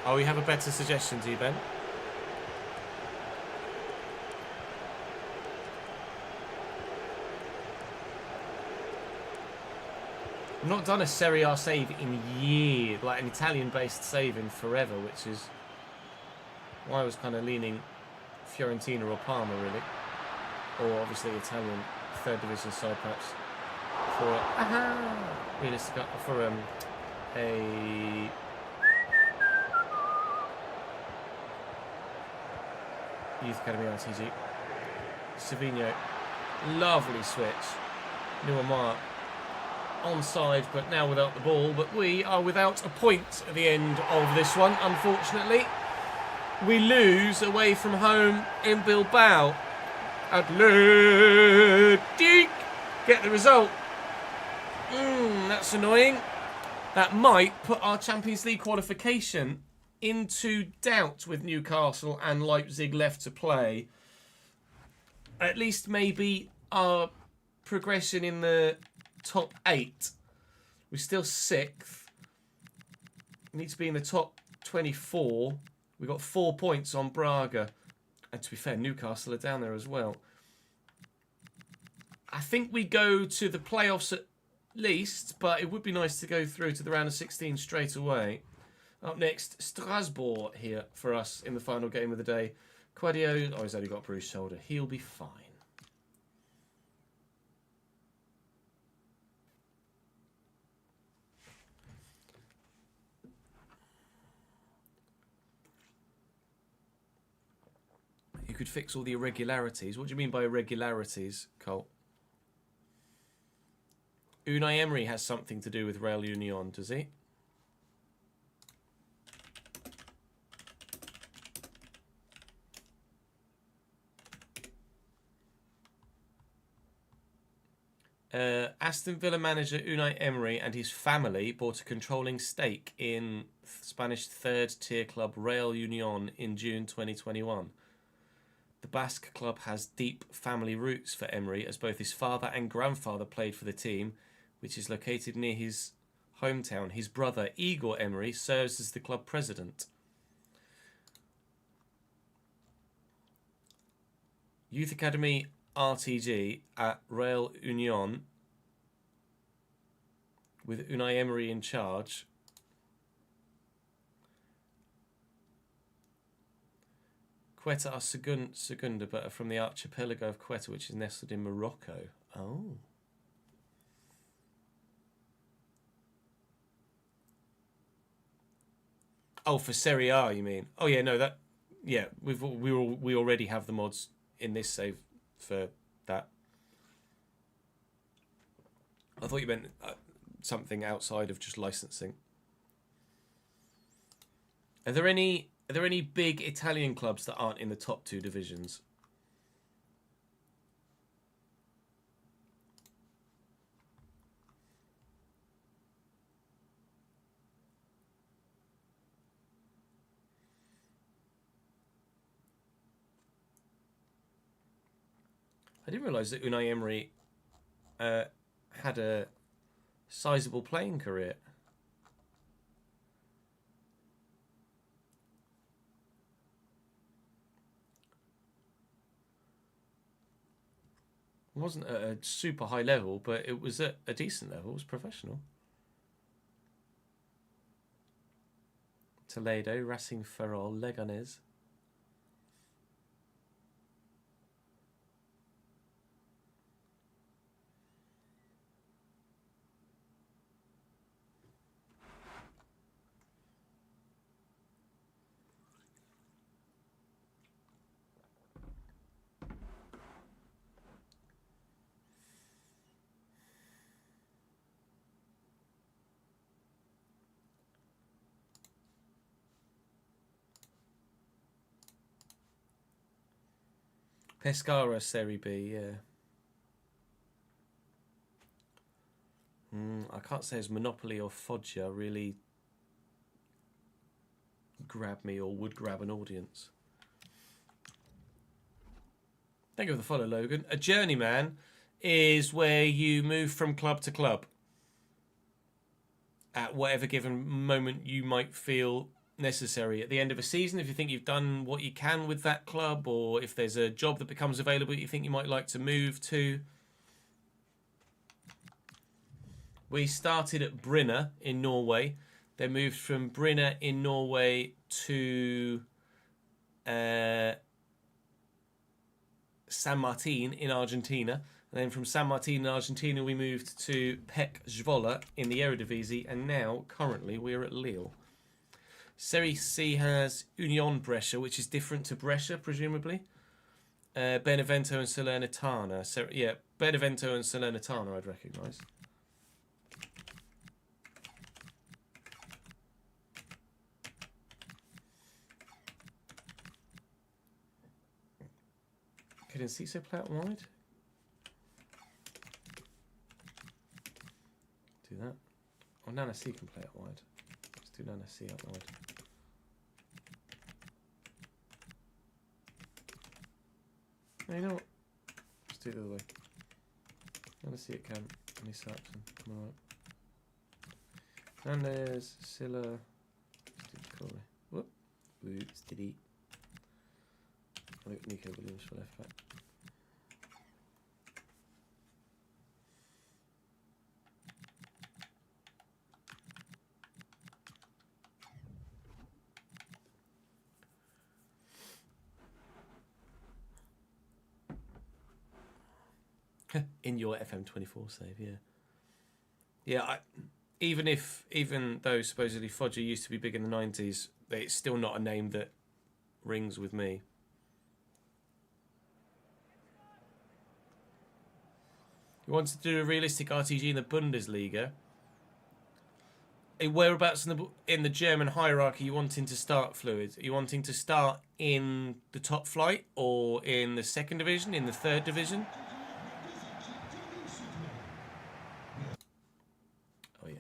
[SPEAKER 2] Oh, we have a better suggestion, do you, Ben? I've not done a Serie A save in years, like an Italian-based save in forever, which is why I was kind of leaning Fiorentina or Parma, really. Or obviously Italian 3rd Division side, perhaps. For realistic, for a Youth Academy RTG. Savigno, lovely switch. Nuamar onside, but now without the ball. But we are without a point at the end of this one, unfortunately. We lose away from home in Bilbao. Athletic get the result. That's annoying. That might put our Champions League qualification into doubt with Newcastle and Leipzig left to play. At least maybe our progression in the top 8. We're still 6th. We need to be in the top 24. We've got 4 points on Braga. And to be fair, Newcastle are down there as well. I think we go to the playoffs at least, but it would be nice to go through to the round of 16 straight away. Up next, Strasbourg here for us in the final game of the day. Quadio, he's only got a bruised shoulder. He'll be fine. You could fix all the irregularities. What do you mean by irregularities, Colt? Unai Emery has something to do with Real Union, does he? Aston Villa manager Unai Emery and his family bought a controlling stake in Spanish 3rd tier club Real Union in June 2021. The Basque club has deep family roots for Emery, as both his father and grandfather played for the team, which is located near his hometown. His brother, Igor Emery, serves as the club president. Youth Academy RTG at Real Union, with Unai Emery in charge. Quetta are Segunda, but are from the archipelago of Quetta, which is nestled in Morocco. Oh. Oh, for Serie A, you mean? Oh yeah, no, that. Yeah, we already have the mods in this save for that. I thought you meant something outside of just licensing. Are there any big Italian clubs that aren't in the top 2 divisions? I didn't realise that Unai Emery had a sizable playing career. It wasn't at a super high level, but it was at a decent level. It was professional. Toledo, Racing Ferrol, Leganés. Pescara, Serie B, yeah. I can't say as Monopoly or Foggia really grab me or would grab an audience. Thank you for the follow, Logan. A journeyman is where you move from club to club at whatever given moment you might feel necessary. At the end of a season, if you think you've done what you can with that club, or if there's a job that becomes available you think you might like to move to. We started at Brinna in Norway, then moved from Brinna in Norway to San Martin in Argentina, and then from San Martin in Argentina we moved to Pek Zwolle in the Eredivisie, and now currently we're at Lille. Serie C has Union Brescia, which is different to Brescia, presumably. Benevento and Salernitana. Yeah, Benevento and Salernitana I'd recognise. Could Enciso play out wide? Do that. Oh, Nana C can play out wide. Let's do Nana C out wide. No, you know what? Let's do it the other way. Nana C at camp. And he starts and come on right. Hernandez, Silla. Let's do Corey. Whoop. Whoops, did he? I got Nico Williams for left back. In your FM24 save, yeah. Yeah, even though supposedly Foggia used to be big in the 90s, it's still not a name that rings with me. You want to do a realistic RTG in the Bundesliga? Whereabouts in the German hierarchy are you wanting to start, Fluid? Are you wanting to start in the top flight, or in the second division, in the third division? Oh, yeah.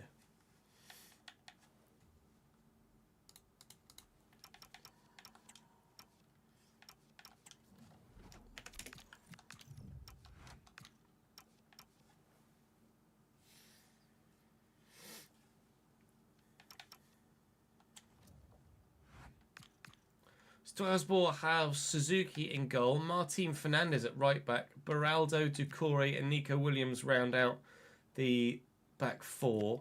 [SPEAKER 2] Strasbourg have Suzuki in goal, Martin Fernandez at right back, Beraldo, Ducore and Nico Williams round out the back four.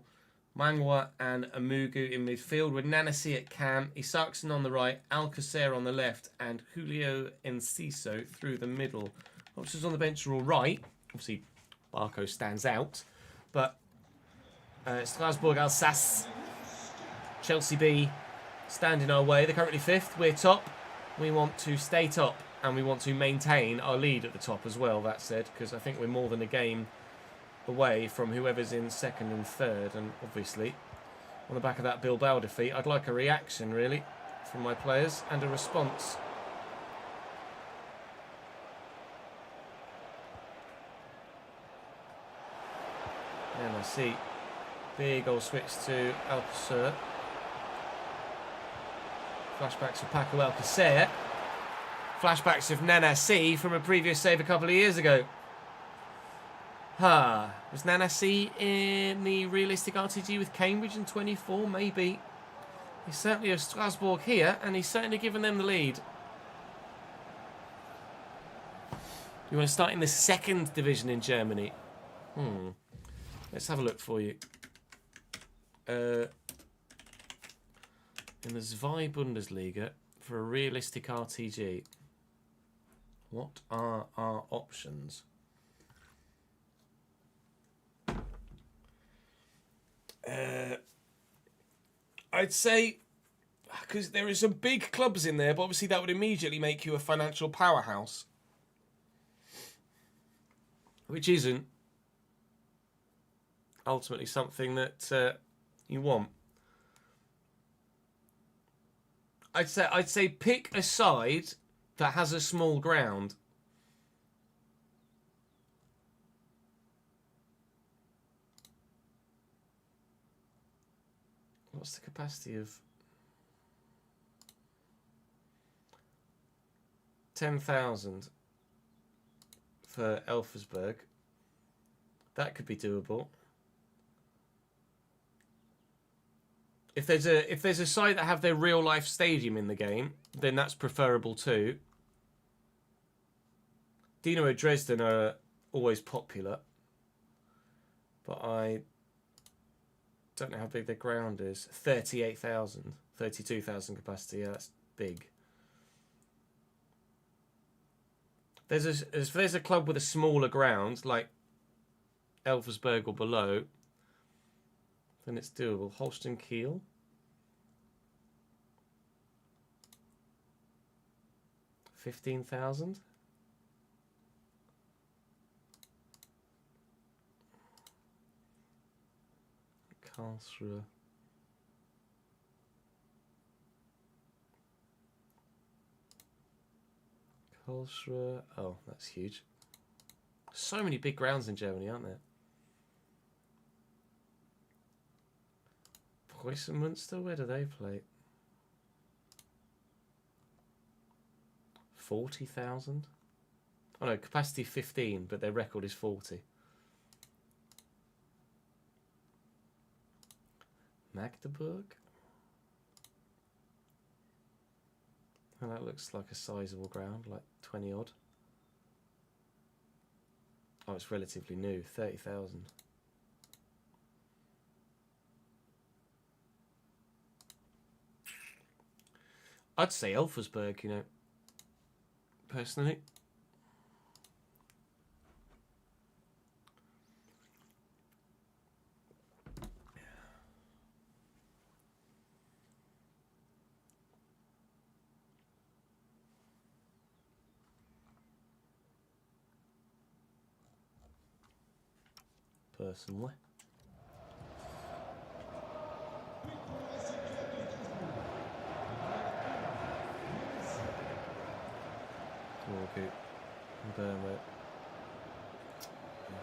[SPEAKER 2] Mangwa and Amugu in midfield with Nanasi at cam, Isaacson on the right, Alcacer on the left and Julio Enciso through the middle. Options on the bench are all right. Obviously, Barco stands out. But Strasbourg, Alsace, Chelsea B stand in our way. They're currently fifth. We're top. We want to stay top and we want to maintain our lead at the top as well, that said, because I think we're more than a game away from whoever's in second and third. And obviously, on the back of that Bilbao defeat, I'd like a reaction, really, from my players and a response. And I see big old switch to Alcacer. Flashbacks for Paco Alcacer. Flashbacks of Nana C from a previous save a couple of years ago. Was Nana C in the realistic RTG with Cambridge in 24? Maybe. He's certainly of Strasbourg here, and he's certainly given them the lead. You want to start in the second division in Germany? Let's have a look for you. In the Zwei Bundesliga, for a realistic RTG, what are our options? I'd say, because there are some big clubs in there, but obviously that would immediately make you a financial powerhouse. Which isn't ultimately something that you want. I'd say pick a side that has a small ground. What's the capacity of 10,000 for Elversberg? That could be doable. If there's a side that have their real life stadium in the game, then that's preferable too. Dynamo Dresden are always popular, but I don't know how big their ground is. 38,000, 32,000 capacity. Yeah, that's big. If there's a club with a smaller ground, like Elversberg or below, then it's doable. Holstein Kiel. $15,000. Karlsruhe. Karlsruhe. Oh, that's huge. So many big grounds in Germany, aren't there? Preußen Münster, where do they play? 40,000? Oh no, capacity 15, but their record is 40. Magdeburg? Oh, that looks like a sizable ground, like 20 odd. Oh, it's relatively new, 30,000. I'd say Elversberg, you know, personally. Personally. Okay. The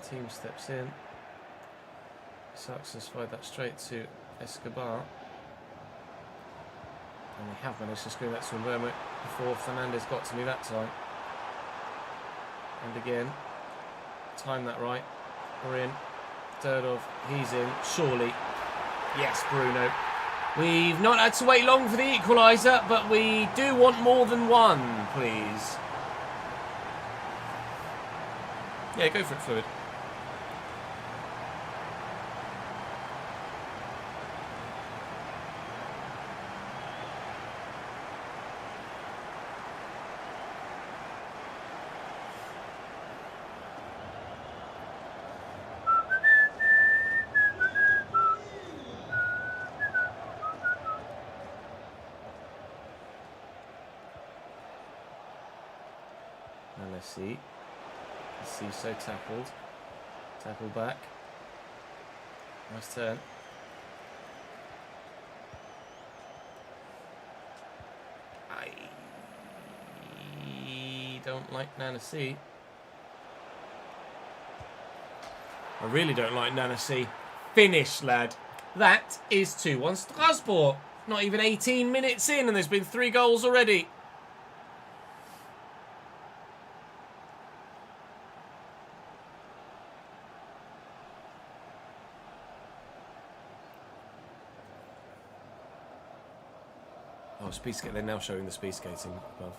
[SPEAKER 2] team steps in. Saxons fired that straight to Escobar. And they have managed to screen that to Mbemo before Fernandez got to me that time. And again, time that right. We're in. Third of, he's in. Surely. Yes, Bruno. We've not had to wait long for the equaliser, but we do want more than one, please. Yeah, go for it, Fluid. And let's see. So tackled. Tackle back. Nice turn. I don't like Nana C. I really don't like Nana C. Finish, lad. That is 2-1 Strasbourg. Not even 18 minutes in and there's been 3 goals already. Oh, speed skate. They're now showing the speed skating above.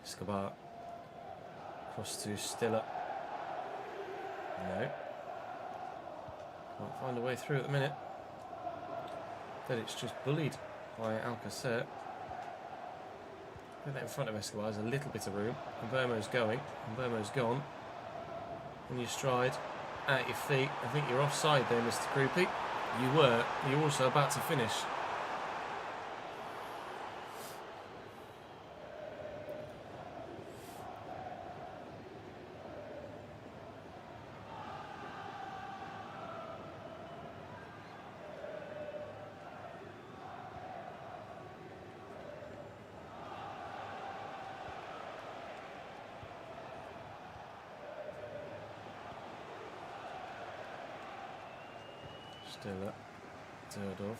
[SPEAKER 2] Escobar. Cross to Stiller. No. Can't find a way through at the minute. But it's just bullied by Alcacer. Put that in front of Escobar. There's a little bit of room. And Burmo's going. And Burmo's gone. In your stride. At your feet. I think you're offside there, Mr. Krupi. You were. You're also about to finish. Stiller, Durdov.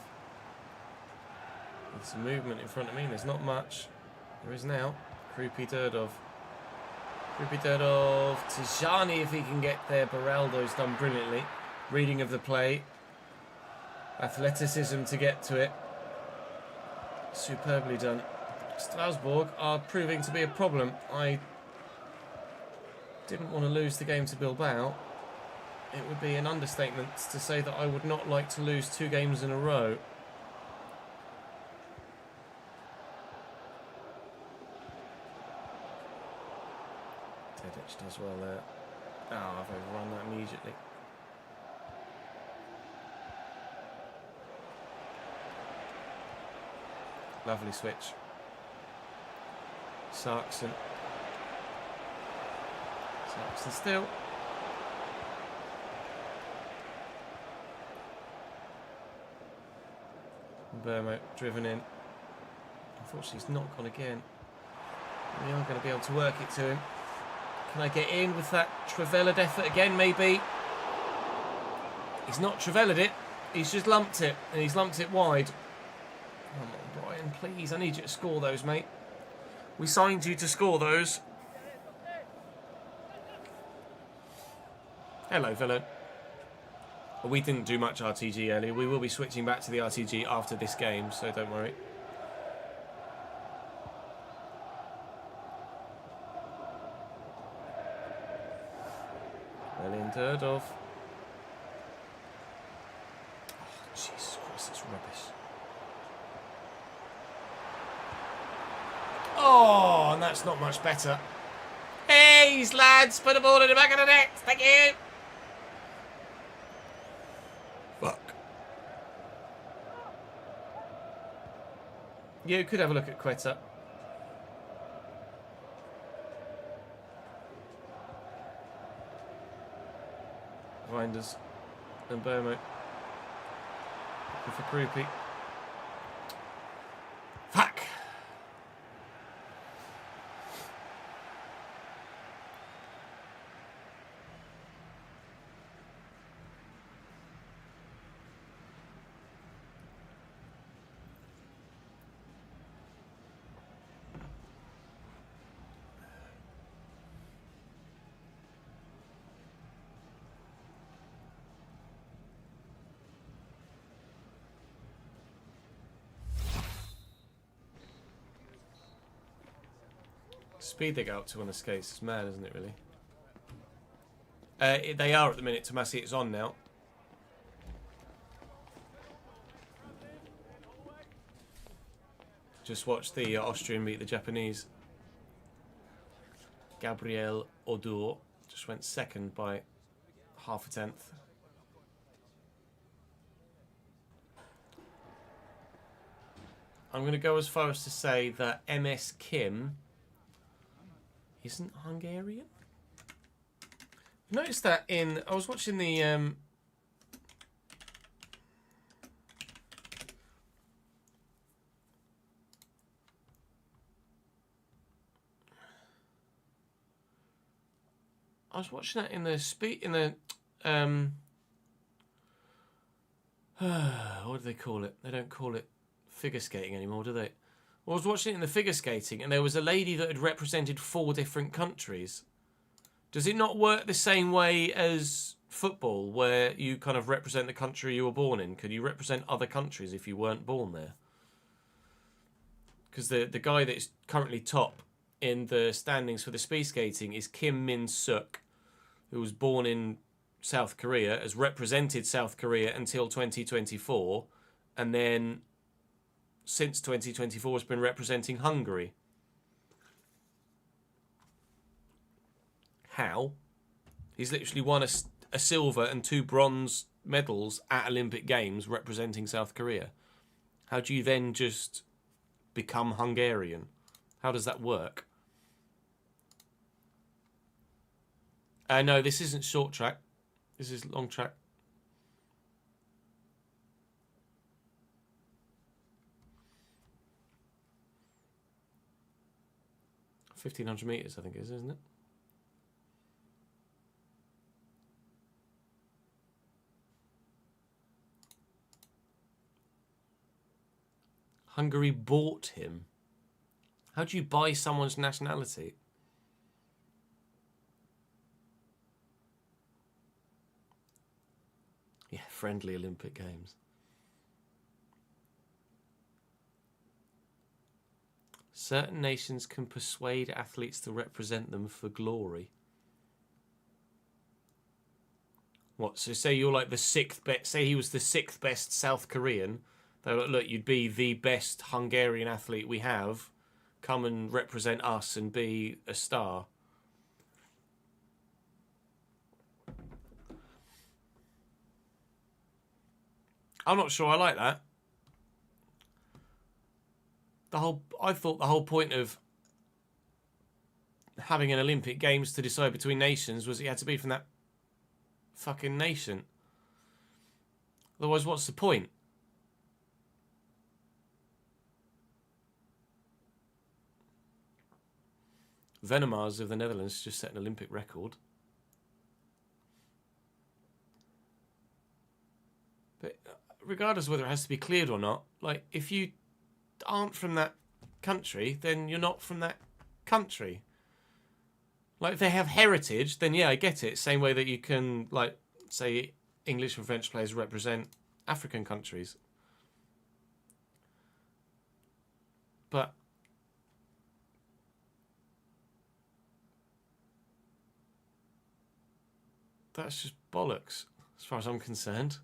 [SPEAKER 2] There's some movement in front of me. There's not much. There is now. Krupi Durdov. Krupi Durdov. Tijani if he can get there. Baraldo's done brilliantly. Reading of the play. Athleticism to get to it. Superbly done. Strasbourg are proving to be a problem. I didn't want to lose the game to Bilbao. It would be an understatement to say that I would not like to lose 2 games in a row. Tedic does well there. Oh, I've overrun that immediately. Lovely switch. Sarkson. Sarkson still. Burmo driven in. Unfortunately, he's not gone again. We are going to be able to work it to him. Can I get in with that Trevellered effort again, maybe? He's not Trevellered it. He's just lumped it. And he's lumped it wide. Come on, Brian, please. I need you to score those, mate. We signed you to score those. Hello, villain. We didn't do much RTG earlier. We will be switching back to the RTG after this game, so don't worry. Well in Durdov. Oh, Jesus Christ, it's rubbish. Oh, and that's not much better. Hey, lads, put the ball in the back of the net. Thank you. Fuck. You could have a look at Quetta. Reinders and Burmo. Looking for Krupi. Fuck. Speed they go up to on the skates is mad, isn't it, really? They are at the minute. Tomasi, it's on now. Just watch the Austrian beat the Japanese. Gabriel Odur just went second by half a tenth. I'm going to go as far as to say that MS Kim isn't Hungarian. I noticed that I was watching the I was watching that in the what do they call it? They don't call it figure skating anymore, do they? Well, I was watching it in the figure skating, and there was a lady that had represented 4 different countries. Does it not work the same way as football, where you kind of represent the country you were born in? Could you represent other countries if you weren't born there? Because the guy that's currently top in the standings for the speed skating is Kim Min-suk, who was born in South Korea, has represented South Korea until 2024, and then since 2024 has been representing Hungary. How? He's literally won a silver and 2 bronze medals at Olympic Games representing South Korea. How do you then just become Hungarian? How does that work? No, this isn't short track. This is long track. $1,500 meters, I think it is, isn't it? Hungary bought him. How do you buy someone's nationality? Yeah, friendly Olympic Games. Certain nations can persuade athletes to represent them for glory. What? So say you're like the 6th best. Say he was the 6th best South Korean. They're like, look, you'd be the best Hungarian athlete we have. Come and represent us and be a star. I'm not sure I like that. I thought the whole point of having an Olympic Games to decide between nations was it had to be from that fucking nation. Otherwise, what's the point? Venemars of the Netherlands just set an Olympic record. But regardless of whether it has to be cleared or not, like, if you aren't from that country, then you're not from that country. Like, if they have heritage, then yeah, I get it. Same way that you can, like, say English and French players represent African countries. But that's just bollocks, as far as I'm concerned.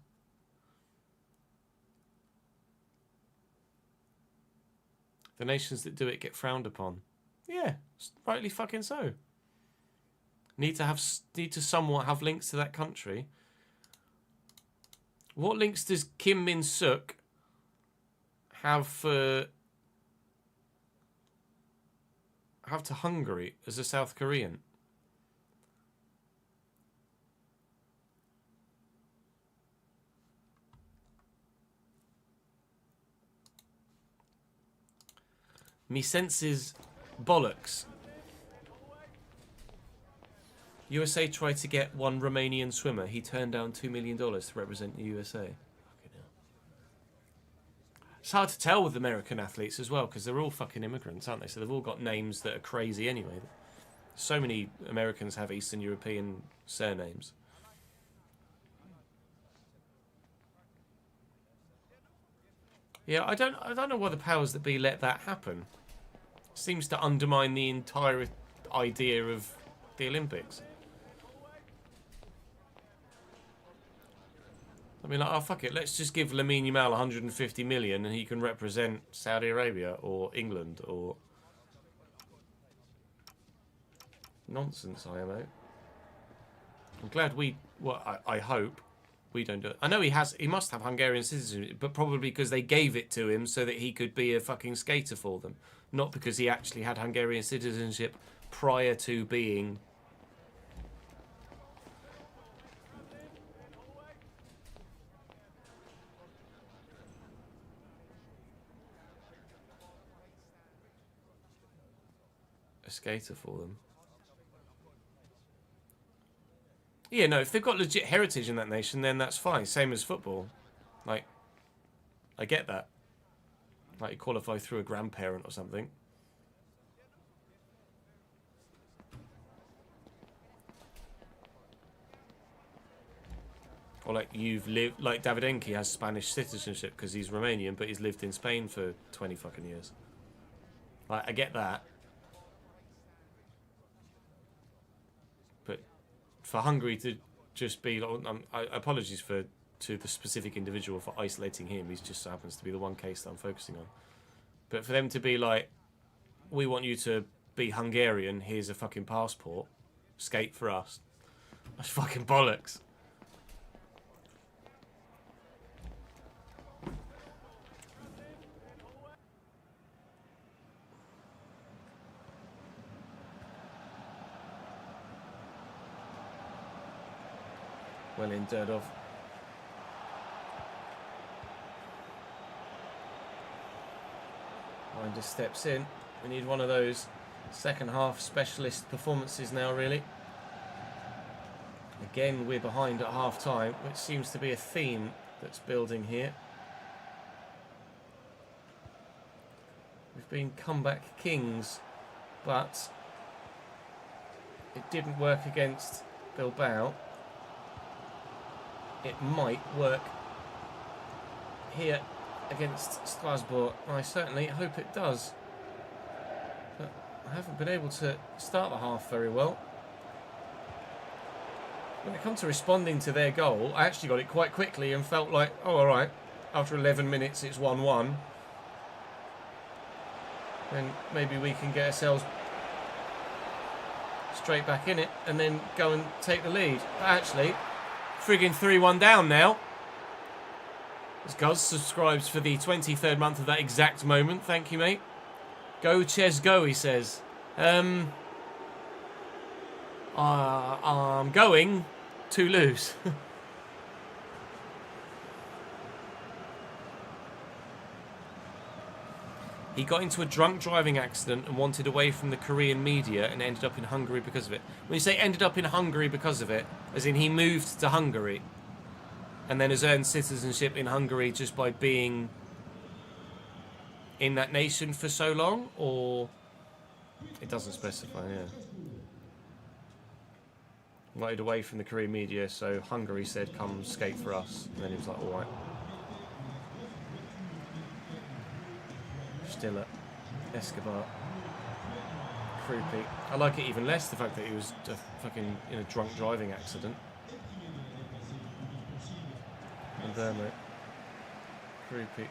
[SPEAKER 2] The nations that do it get frowned upon. Yeah, rightly fucking so. Need to somewhat have links to that country. What links does Kim Min-suk have to Hungary as a South Korean? Me senses bollocks. USA tried to get one Romanian swimmer. He turned down $2 million to represent the USA. Fucking hell. It's hard to tell with American athletes as well, because they're all fucking immigrants, aren't they? So they've all got names that are crazy anyway. So many Americans have Eastern European surnames. Yeah, I don't know why the powers that be let that happen. Seems to undermine the entire idea of the Olympics. I mean, like, oh, fuck it, let's just give Lamine Yamal 150 million and he can represent Saudi Arabia or England or... Nonsense, IMO. I'm glad I hope we don't do it. I know he must have Hungarian citizenship, but probably because they gave it to him so that he could be a fucking skater for them. Not because he actually had Hungarian citizenship prior to being... a skater for them. Yeah, no, if they've got legit heritage in that nation, then that's fine. Same as football. Like, I get that. Like, you qualify through a grandparent or something. Or like you've lived, like Davidenki has Spanish citizenship because he's Romanian, but he's lived in Spain for 20 fucking years. Like, I get that. But for Hungary to just be, apologies to the specific individual for isolating him. He just happens to be the one case that I'm focusing on. But for them to be like, we want you to be Hungarian, here's a fucking passport, skate for us. That's fucking bollocks. Well in, Durdov. Minder steps in. We need one of those second half specialist performances now, really. Again, we're behind at half time, which seems to be a theme that's building here. We've been comeback kings, but it didn't work against Bilbao. It might work here against Strasbourg. I certainly hope it does. But I haven't been able to start the half very well. When it comes to responding to their goal, I actually got it quite quickly and felt like, oh, all right, after 11 minutes it's 1-1. Then maybe we can get ourselves straight back in it and then go and take the lead. But actually, friggin' 3-1 down now. As Guz subscribes for the 23rd month of that exact moment. Thank you, mate. Go, Ches, go, he says. I'm going to lose. He got into a drunk driving accident and wanted away from the Korean media and ended up in Hungary because of it. When you say ended up in Hungary because of it, as in he moved to Hungary and then has earned citizenship in Hungary just by being in that nation for so long, or it doesn't specify, yeah. Wanted away from the Korean media, so Hungary said, come skate for us. And then he was like, all right. Still at Escobar. Krupi. I like it even less, the fact that he was fucking in a drunk driving accident. And Vermo. Krupi.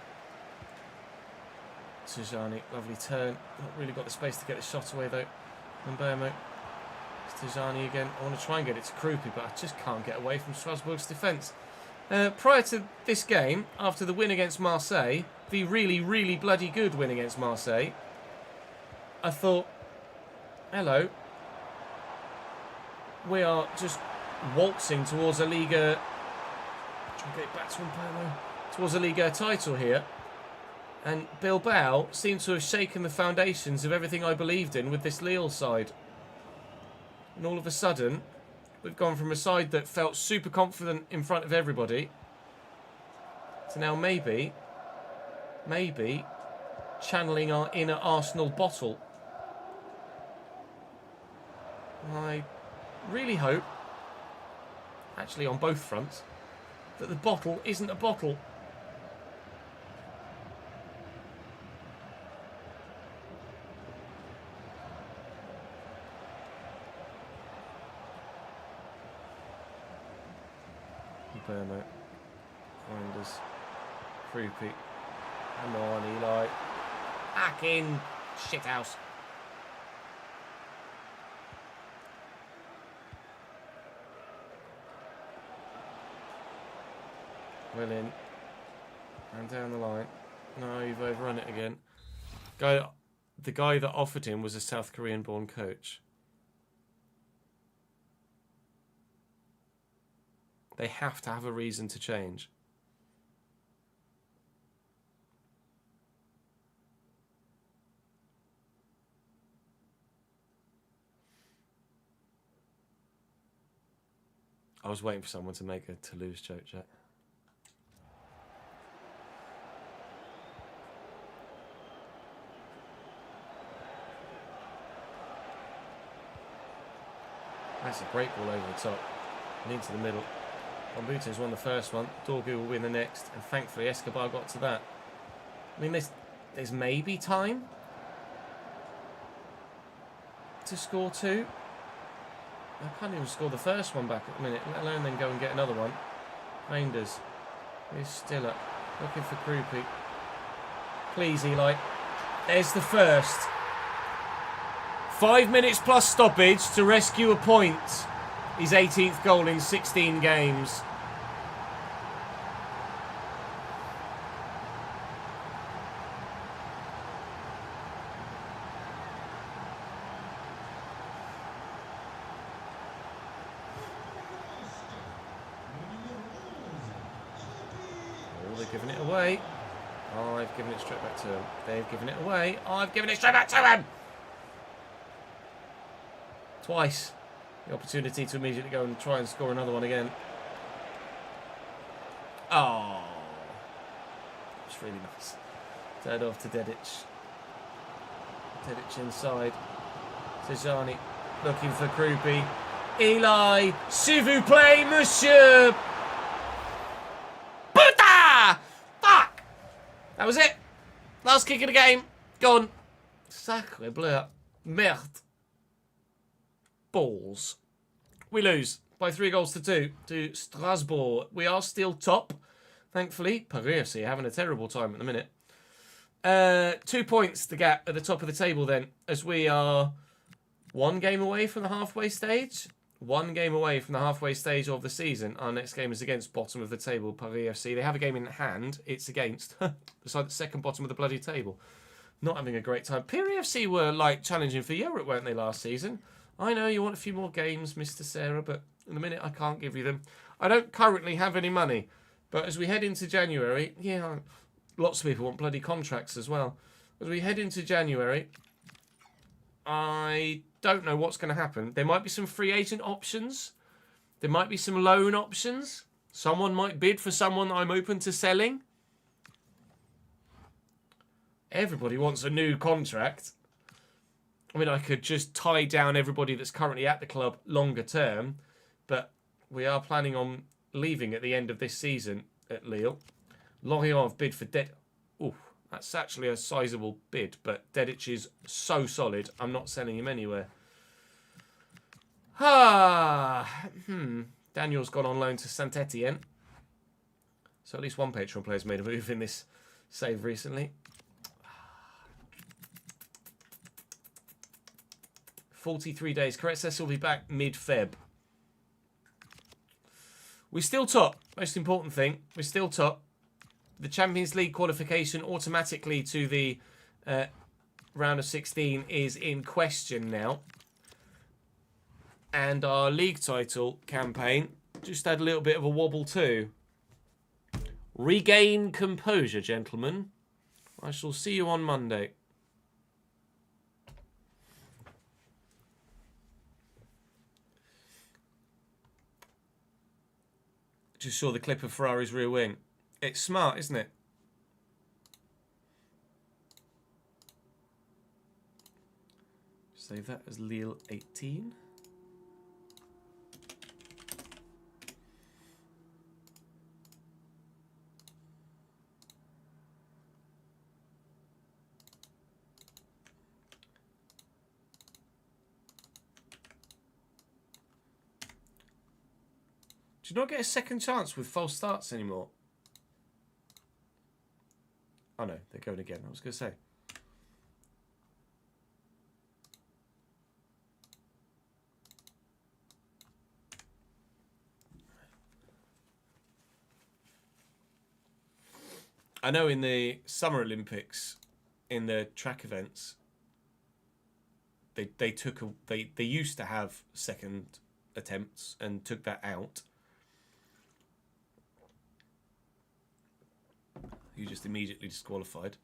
[SPEAKER 2] Tijani, lovely turn. Not really got the space to get the shot away though. And Vermo. Tijani again. I want to try and get it to Krupi, but I just can't get away from Strasbourg's defence. Prior to this game, after the win against Marseille, the really, really bloody good win against Marseille, I thought, hello, we are just waltzing towards a Liga, try and get it back to him, towards a Liga title here. And Bilbao seem to have shaken the foundations of everything I believed in with this Lille side. And all of a sudden, we've gone from a side that felt super confident in front of everybody to now maybe channeling our inner Arsenal bottle. I really hope, actually on both fronts, that the bottle isn't a bottle. Burno, Finders, Krupi, come on Eli, back in, shithouse. Well in, and down the line. No, you've overrun it again. The guy that offered him was a South Korean born coach. They have to have a reason to change. I was waiting for someone to make a Toulouse joke, Jack. That's a great ball over the top and into the middle. Ombute's won the first one. Dorgu will win the next, and thankfully Escobar got to that. I mean, there's maybe time to score two. I can't even score the first one back at the minute, let alone then go and get another one. Reinders is still up, looking for Krupi. Please, Eli. There's the first. 5 minutes plus stoppage to rescue a point. His 18th goal in 16 games. Oh, they're giving it away. Oh, I've given it straight back to him. They've given it away. Oh, I've given it straight back to him. Twice. The opportunity to immediately go and try and score another one again. Oh. It's really nice. Third off to Dedic. Dedic inside. Tijani looking for Krupi. Eli, s'il vous plaît, monsieur. Puta! Fuck! That was it. Last kick of the game. Gone. Sacre bleu. Merde. Balls. We lose by 3-2 to Strasbourg. We are still top, thankfully. Paris are having a terrible time at the minute. 2 points the gap at the top of the table then, as we are 1 game away from the halfway stage. 1 game away from the halfway stage of the season. Our next game is against bottom of the table, Paris FC. They have a game in hand. It's against the second bottom of the bloody table. Not having a great time. Paris FC were like challenging for Europe, weren't they, last season? I know you want a few more games, Mr. Sarah, but in a minute I can't give you them. I don't currently have any money, but as we head into January, yeah, lots of people want bloody contracts as well. As we head into January, I don't know what's going to happen. There might be some free agent options. There might be some loan options. Someone might bid for someone I'm open to selling. Everybody wants a new contract. I mean, I could just tie down everybody that's currently at the club longer term, but we are planning on leaving at the end of this season at Lille. Lorient have bid for Ooh, that's actually a sizable bid, but Dedic is so solid, I'm not selling him anywhere. Daniel's gone on loan to Saint-Etienne. So at least one Patreon player's made a move in this save recently. 43 days. Carretzes will be back mid-Feb. We're still top. Most important thing. We're still top. The Champions League qualification automatically to the round of 16 is in question now. And our league title campaign just had a little bit of a wobble too. Regain composure, gentlemen. I shall see you on Monday. Just saw the clip of Ferrari's rear wing. It's smart, isn't it? Save that as Lille 18. Do you not get a second chance with false starts anymore? Oh no, they're going again. I was going to say. I know in the Summer Olympics, in the track events, they used to have second attempts and took that out. You just immediately disqualified.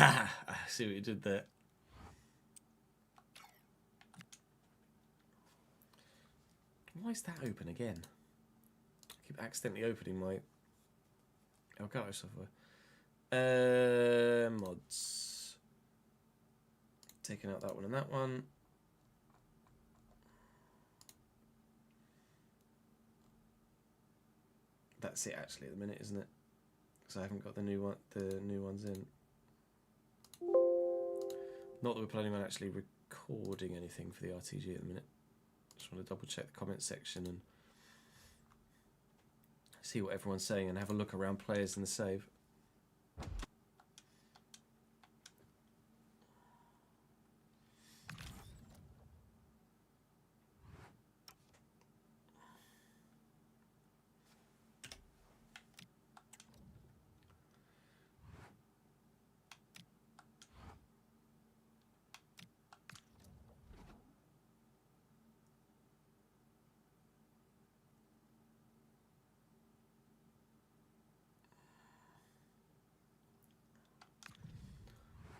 [SPEAKER 2] I see what you did there. Why is that open again? I keep accidentally opening my Elgato software. Mods. Taking out that one and that one. That's it actually at the minute, isn't it? Because I haven't got the new ones in. Not that we're planning on actually recording anything for the RTG at the minute. Just want to double check the comment section and see what everyone's saying and have a look around players in the save.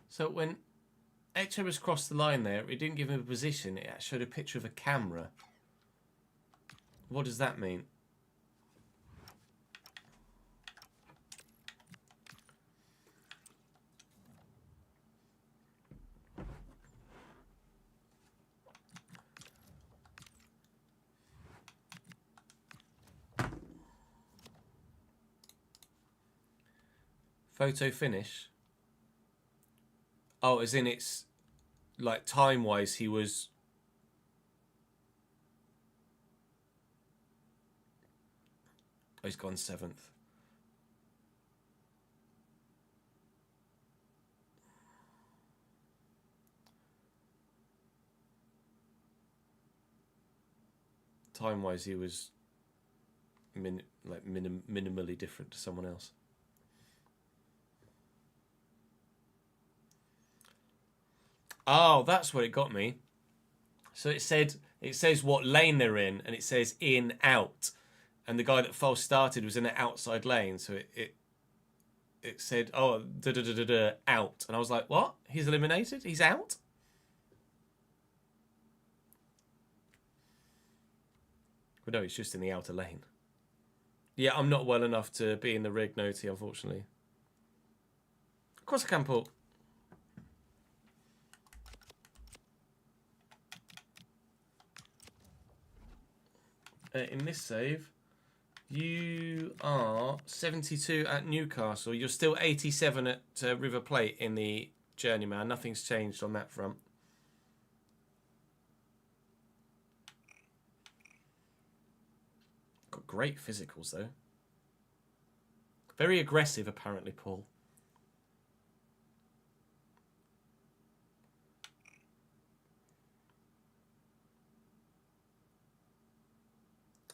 [SPEAKER 2] So when Echo was crossed the line there, it didn't give him a position. It showed a picture of a camera. What does that mean? Photo finish. Oh, as in it's like time-wise, he was. Oh, he's gone 7th. Time-wise, he was minimally different to someone else. Oh, that's what it got me. So it says what lane they're in, and it says in, out. And the guy that false started was in the outside lane, so it said, oh, out. And I was like, what? He's eliminated? He's out? Well, no, he's just in the outer lane. Yeah, I'm not well enough to be in the rig, Noti, unfortunately. Of course I can, Paul. In this save, you are 72 at Newcastle. You're still 87 at River Plate in the Journeyman. Nothing's changed on that front. Got great physicals, though. Very aggressive, apparently, Paul.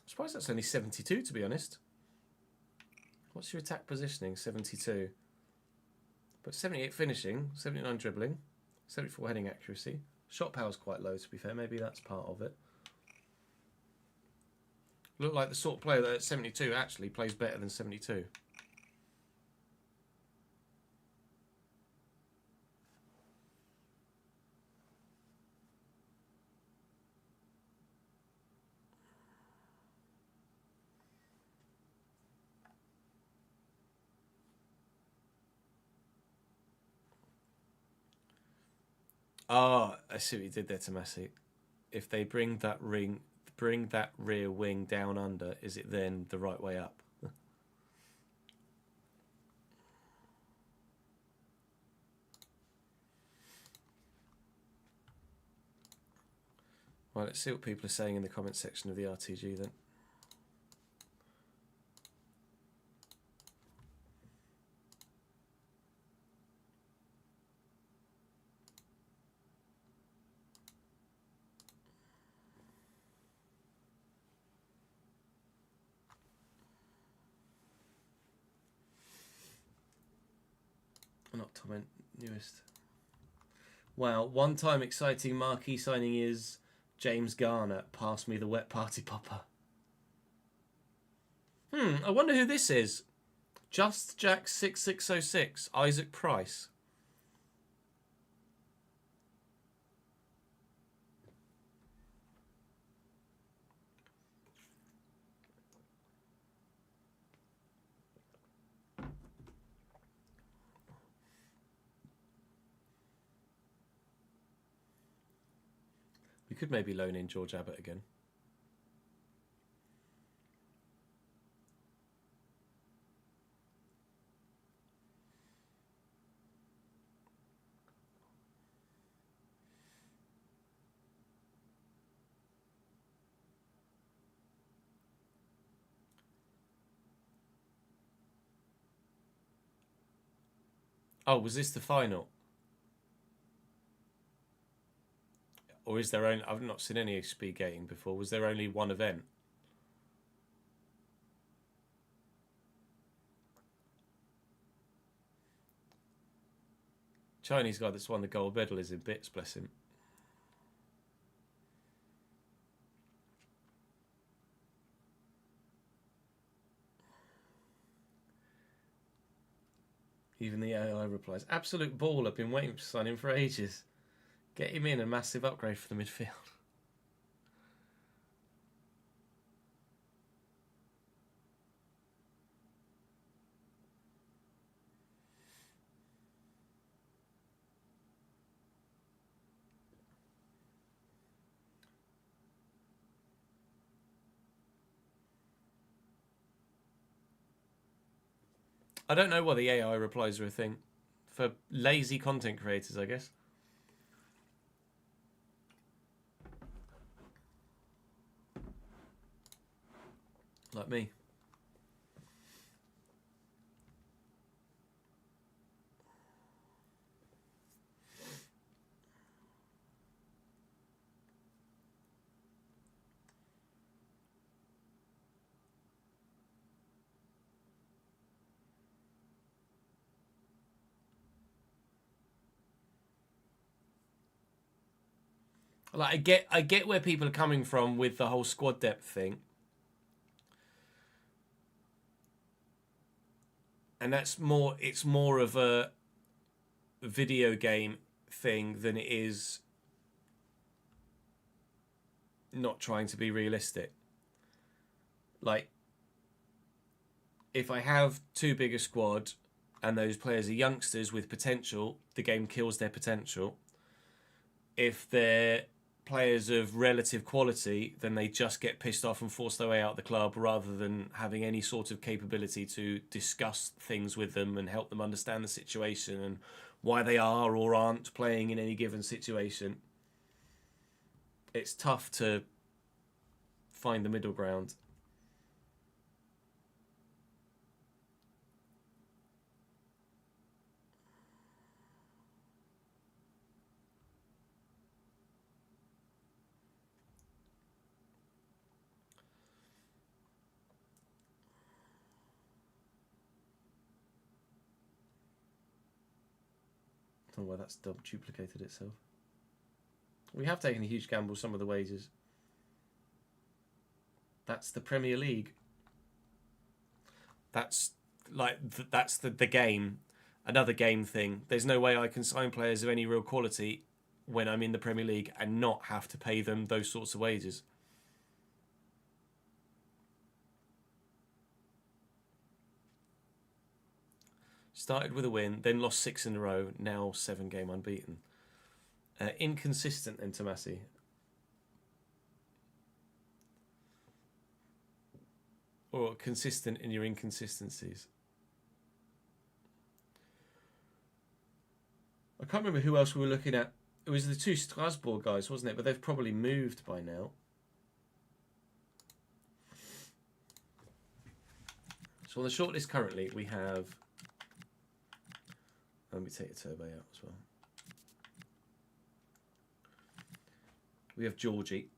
[SPEAKER 2] I'm surprised that's only 72, to be honest. What's your attack positioning? 72. But 78 finishing, 79 dribbling, 74 heading accuracy. Shot power's quite low, to be fair. Maybe that's part of it. Look like the sort of player that at 72 actually plays better than 72. Oh, I see what you did there, Tomasi. If they bring that rear wing down under, is it then the right way up? Well, let's see what people are saying in the comment section of the RTG then. Not Tom, newest. Wow, one-time exciting marquee signing is James Garner. Pass me the wet party popper. I wonder who this is. Just Jack 6606, Isaac Price. could maybe loan in George Abbott again. Oh, was this the final? Or is there only... I've not seen any speed gating before. Was there only one event? Chinese guy that's won the gold medal is in bits, bless him. Even the AI replies, absolute ball, I've been waiting to sign him for ages. Get him in, a massive upgrade for the midfield. I don't know why the AI replies are a thing. For lazy content creators, I guess. Like me. Like I get where people are coming from with the whole squad depth thing. And that's more, it's more of a video game thing than it is not trying to be realistic. Like, if I have too big a squad and those players are youngsters with potential, the game kills their potential. If they're players of relative quality, then they just get pissed off and force their way out of the club rather than having any sort of capability to discuss things with them and help them understand the situation and why they are or aren't playing in any given situation. It's tough to find the middle ground. I don't know why that's duplicated itself. We have taken a huge gamble some of the wages. That's the Premier League. That's like that's the game. Another game thing. There's no way I can sign players of any real quality when I'm in the Premier League and not have to pay them those sorts of wages. Started with a win, then lost 6 in a row, now 7-game unbeaten. Inconsistent then, Tomasi. Or consistent in your inconsistencies. I can't remember who else we were looking at. It was the 2 Strasbourg guys, wasn't it? But they've probably moved by now. So on the shortlist currently, we have... Let me take the turbo out as well. We have Georgie.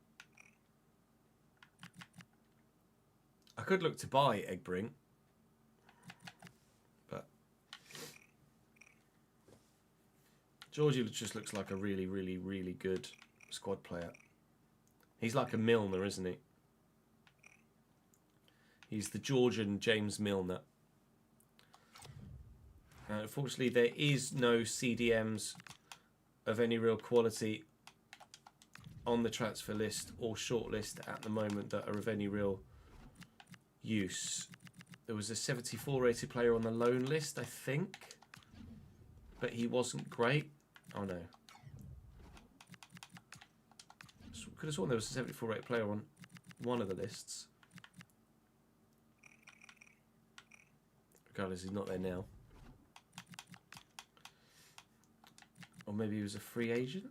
[SPEAKER 2] I could look to buy Egbring, but Georgie just looks like a really, really, really good squad player. He's like a Milner, isn't he? He's the Georgian James Milner. Unfortunately, there is no CDMs of any real quality on the transfer list or shortlist at the moment that are of any real use. There was a 74 rated player on the loan list, I think, but he wasn't great. Oh no. Could have sworn there was a 74 rated player on one of the lists. Regardless, he's not there now. Or maybe he was a free agent?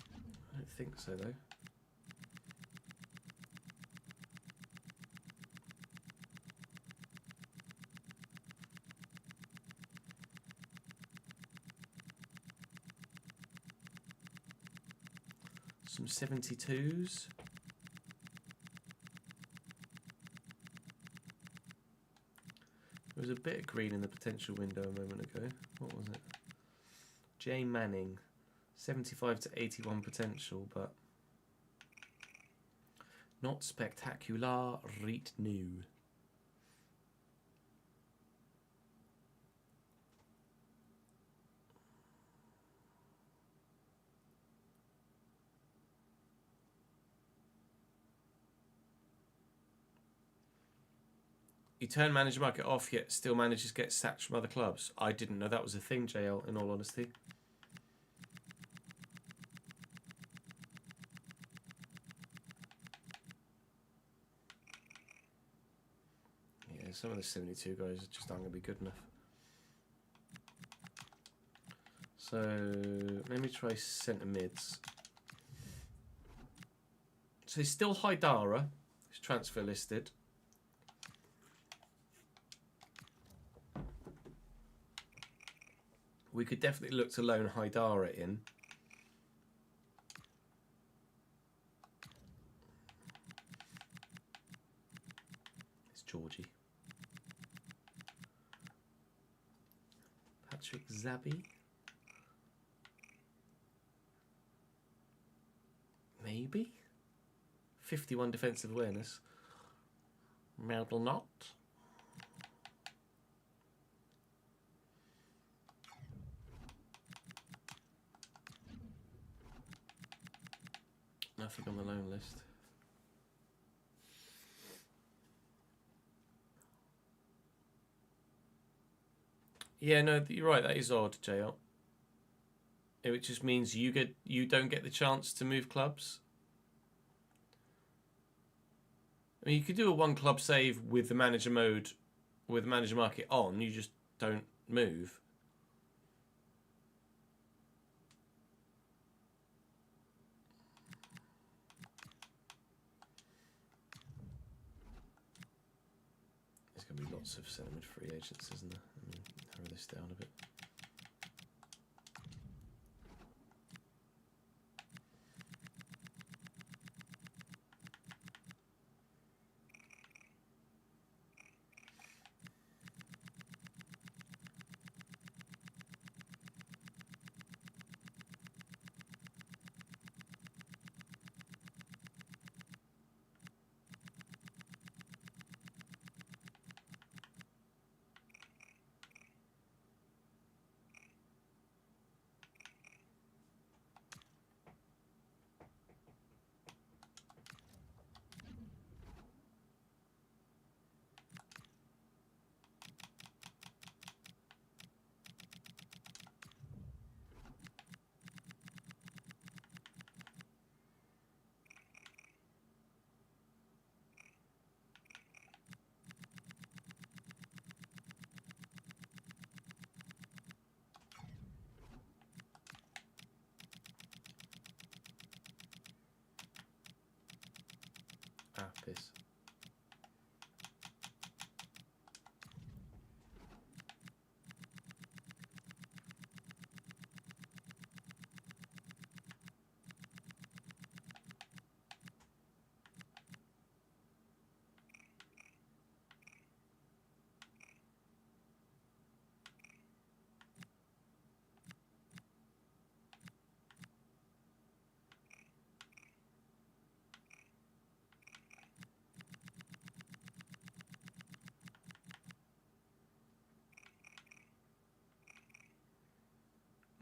[SPEAKER 2] I don't think so, though. Some 72s. There was a bit of green in the potential window a moment ago. What was it? J Manning. 75 to 81 potential, but not spectacular right now. You turn manager market off, yet still manages to get sacked from other clubs. I didn't know that was a thing, JL, in all honesty. Yeah, some of the 72 guys just aren't going to be good enough. So, let me try centre mids. So, he's still Haidara. He's transfer listed. We could definitely look to loan Haidara in. It's Georgie. Patrick Zabi. Maybe. 51 defensive awareness. Medal not. Nothing on the loan list. Yeah, no, you're right. That is odd, JL. It just means you don't get the chance to move clubs. I mean, you could do a one club save with the manager mode, with the manager market on. You just don't move. There's going to be lots of centre mid free agents, isn't there? Let me narrow this down a bit. Apis.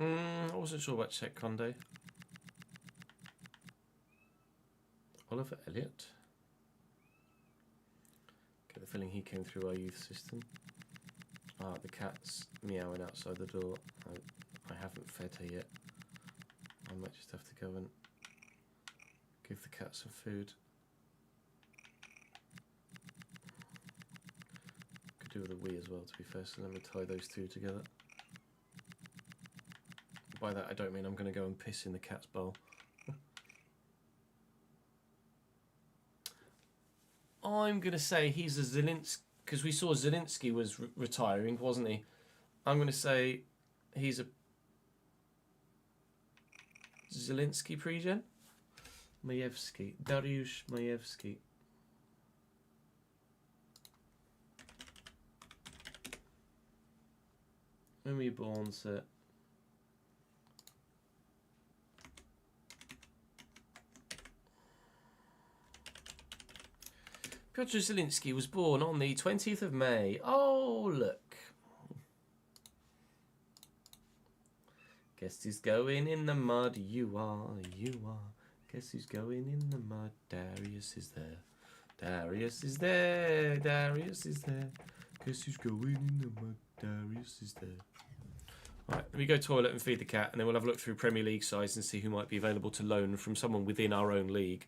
[SPEAKER 2] I wasn't sure about Czech Conde. Oliver Elliott. Get the feeling he came through our youth system. Ah, the cat's meowing outside the door. I haven't fed her yet. I might just have to go and Give the cat some food. Could do with a wee as well, to be fair, so let me tie those two together. By that I don't mean I'm going to go and piss in the cat's bowl. I'm going to say he's a Zielinski, because we saw Zielinski was retiring, wasn't he? I'm going to say he's a Zielinski pregen? Majewski. Dariusz Majewski. When were you born, sir? Piotr Zielinski was born on the 20th of May. Oh, look. Guess who's going in the mud? You are, you are. Guess who's going in the mud? Darius is there. Darius is there. Darius is there. Guess who's going in the mud? Darius is there. Alright, let me go toilet and feed the cat, and then we'll have a look through Premier League sides and see who might be available to loan from someone within our own league.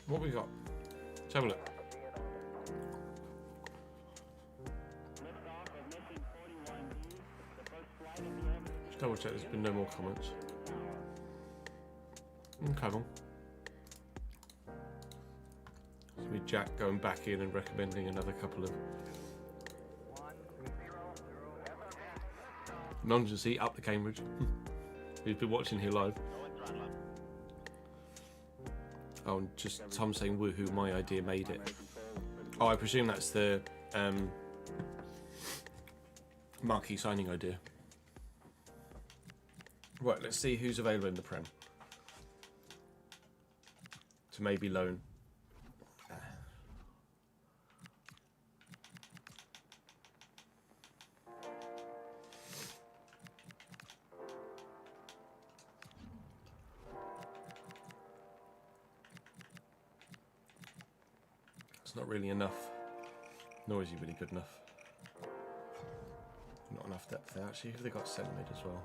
[SPEAKER 2] What we got? Let's have a look. Just double check there's been no more comments. Okay, well. So we Jack going back in and recommending another couple of non-agency up the Cambridge. Who's been watching here live. Oh, and just Tom saying woohoo, my idea made it. Oh, I presume that's the marquee signing idea. Right, let's see who's available in the Prem to maybe loan. It's not really enough, nor is he really good enough. Not enough depth there actually. Have they got centre mid as well?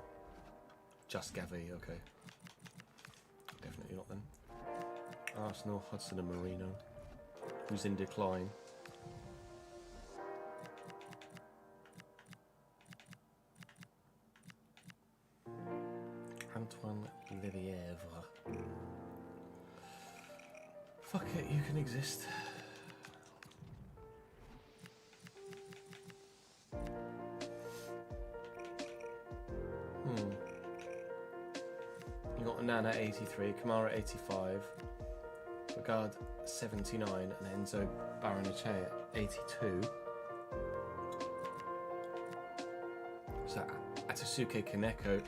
[SPEAKER 2] Just Gavi, okay. Definitely not then. Arsenal, Hudson and Marino, who's in decline. Antoine Lelièvre. Fuck it, you can exist. You got Nana 83, Kamara 85, Bagard 79, and Enzo Baranache 82. So Atasuke Kaneko.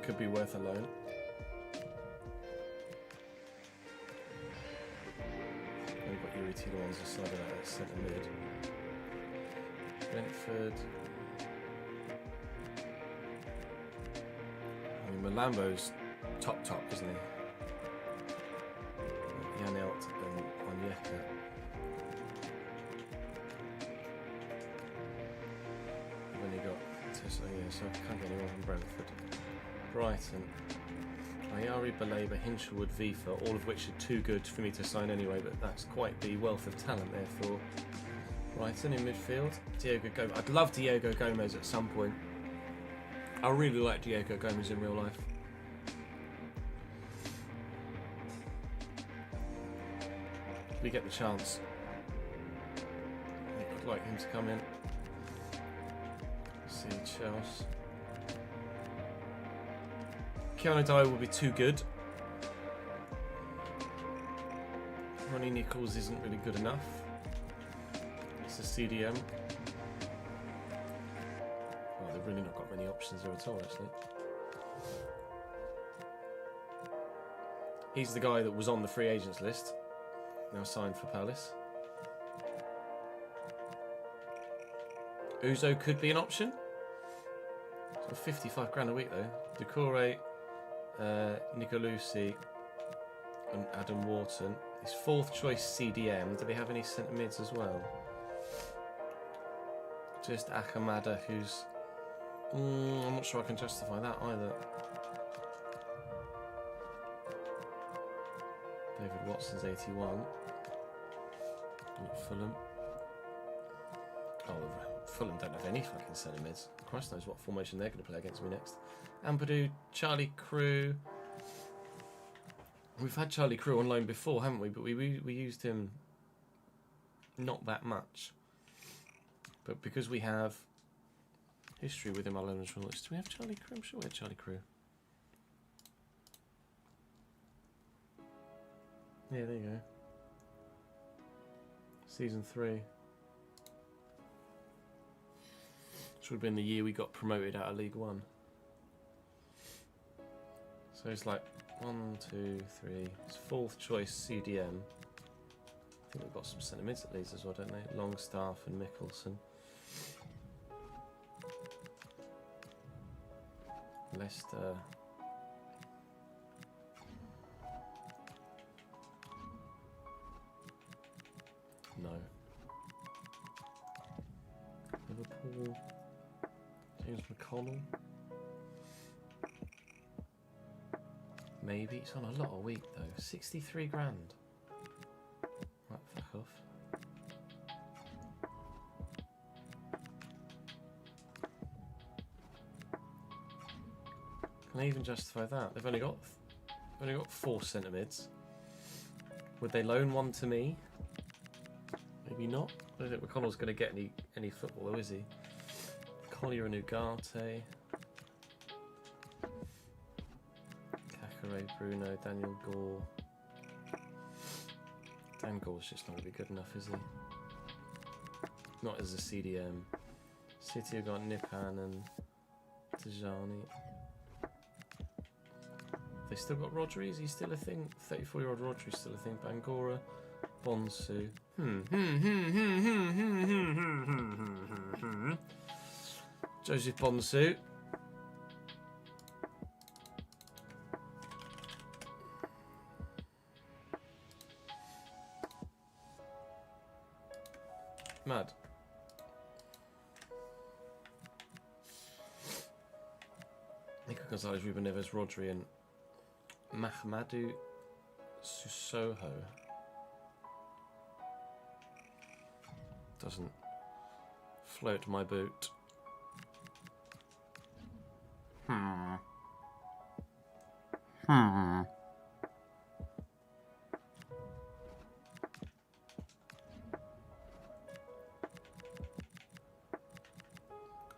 [SPEAKER 2] Could be worth a loan. We've got Yuri Tielemans aside of that at centre mid. Brentford. I mean, Malambo's top, isn't he? Janelt and Onyeka. I've only got Tesla here, so I can't get anyone from Brentford. Brighton. Ayari, Baleba, Hinshelwood, Vifa, all of which are too good for me to sign anyway, but that's quite the wealth of talent there for Brighton in midfield. Diego Gomez. I'd love Diego Gomez at some point. I really like Diego Gomez in real life. If we get the chance, I'd like him to come in. Let's see, Chelsea. Keanu Dyer will be too good. Ronnie Nichols isn't really good enough. It's a CDM. Well, they've really not got many options there at all, actually. He's the guy that was on the free agents list. Now signed for Palace. Uzo could be an option. So 55 grand a week though. Decore, Nicolucci and Adam Wharton. His fourth choice CDM. Do they have any centre mids as well? Just Akamada, who's... I'm not sure I can justify that either. David Watson's 81. Fulham. Oh, Fulham don't have any fucking centre mids. Christ knows what formation they're going to play against me next. Ampadu, Charlie Crew. We've had Charlie Crew on loan before, haven't we? But we used him not that much. But because we have history with him on loan as well, do we have Charlie Crew? I'm sure we had Charlie Crew. Yeah, there you go. Season 3. Should have been the year we got promoted out of League One. So it's like 1, 2, 3. It's fourth choice CDM. I think we've got some centre mids at Leeds as well, don't they? Longstaff and Mickelson. Leicester. No. Liverpool. O'Connell. Maybe. It's on a lot a week though. 63 grand. Right, fuck off. Can I even justify that? They've only got 4 centre mids. Would they loan one to me? Maybe not. I don't think McConnell's going to get any football, though, is he? Collier and Ugarte. Kakare, Bruno, Daniel Gore. Dan Gore's just not going to be good enough, is he? Not as a CDM. City have got Nipan and Tajani. They still got Rodri, is he still a thing? 34-year-old Rodri still a thing. Bangora, Bonsu. Joseph Bonsu. Mad. Nico Gonzalez, Ruben Neves, Rodri and Mahmadou Sissoko. Doesn't float my boot.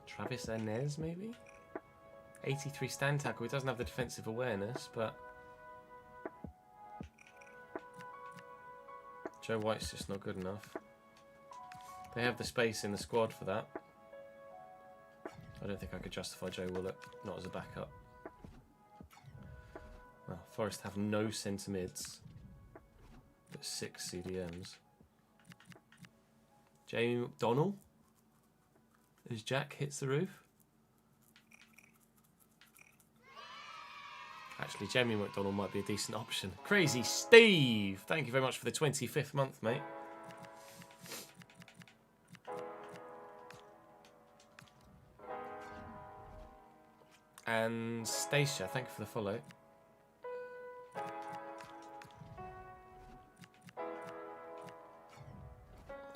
[SPEAKER 2] Travis Enez, maybe? 83 stand tackle. He doesn't have the defensive awareness, but Joe White's just not good enough. They have the space in the squad for that. I don't think I could justify Joe Willett, not as a backup. Well, Forest have no centre mids, but 6 CDMs. Jamie McDonnell, as Jack hits the roof. Actually, Jamie McDonnell might be a decent option. Crazy Steve, thank you very much for the 25th month, mate. And Stacia, thank you for the follow.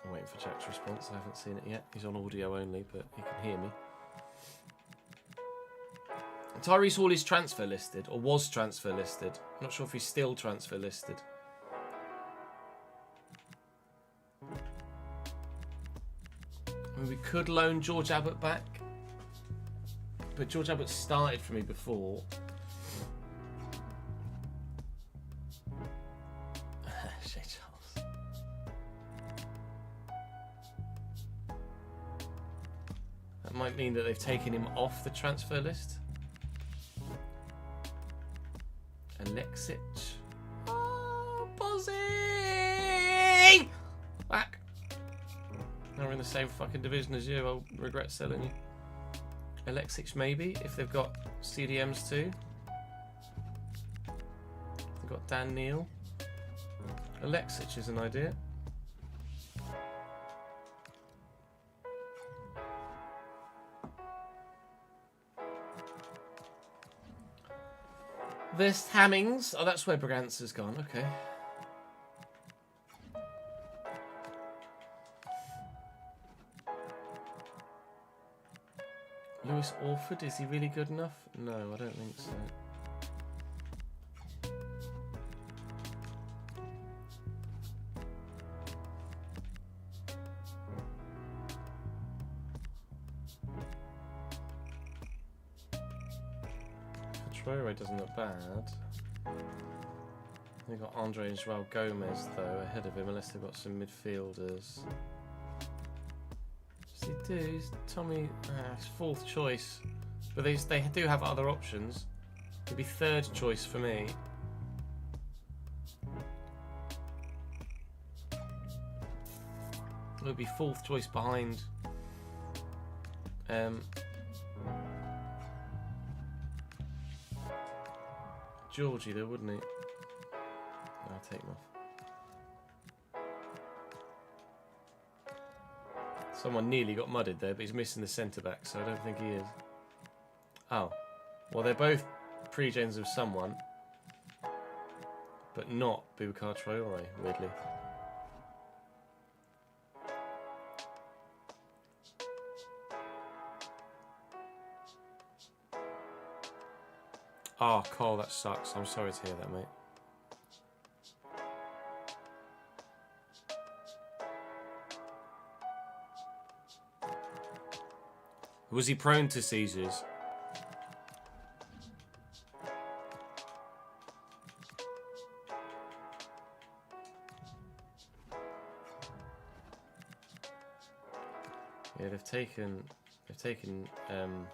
[SPEAKER 2] I'm waiting for Jack's response. I haven't seen it yet. He's on audio only, but he can hear me. Tyrese Hall is transfer listed, or was transfer listed. I'm not sure if he's still transfer listed. I mean, we could loan George Abbott back. But George Abbott started for me before. Shay Charles. That might mean that they've taken him off the transfer list. Alexic. Oh, Bozzy! Back. Now we're in the same fucking division as you. I'll regret selling you. Alexic maybe, if they've got CDMs too. They've got Dan Neal. Alexic is an idea. This Hammings. Oh, that's where Braganza's gone. Okay. Lewis Orford, is he really good enough? No, I don't think so. Traore doesn't look bad. They've got Andre and Joao Gomez though ahead of him, unless they've got some midfielders. He do. Tommy, it's 4th choice, but they do have other options. It'd be 3rd choice for me. It would be 4th choice behind. Georgie, though, wouldn't he? I'll take him off. Someone nearly got mudded there, but he's missing the centre back, so I don't think he is. Oh. Well, they're both pre-gens of someone. But not Boubacar Traoré, weirdly. Oh, Cole, that sucks. I'm sorry to hear that, mate. Was he prone to seizures? Yeah, they've taken him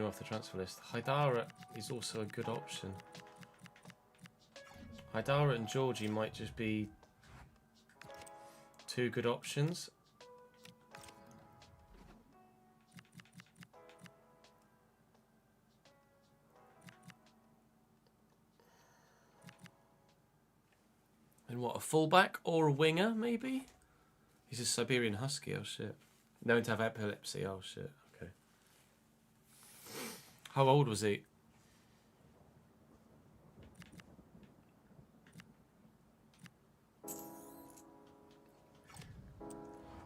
[SPEAKER 2] off the transfer list. Haidara is also a good option. Haidara and Georgie might just be two good options. And what, a fullback or a winger, maybe? He's a Siberian Husky, oh shit. Known to have epilepsy, oh shit, okay. How old was he?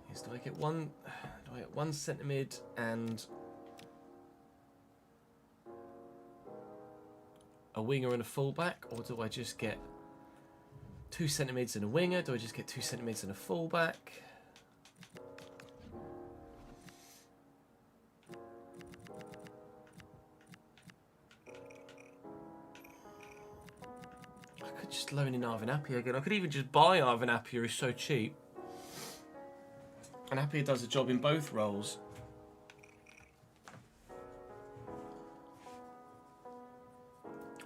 [SPEAKER 2] Yes, do I get one centre mid and a winger and a fullback, or do I just get 2 centre mids and a winger? Do I just get 2 centre mids and a fullback? I could just loan in Arvin Appiah again. I could even just buy Arvin Appiah, he's so cheap. And Appiah does a job in both roles.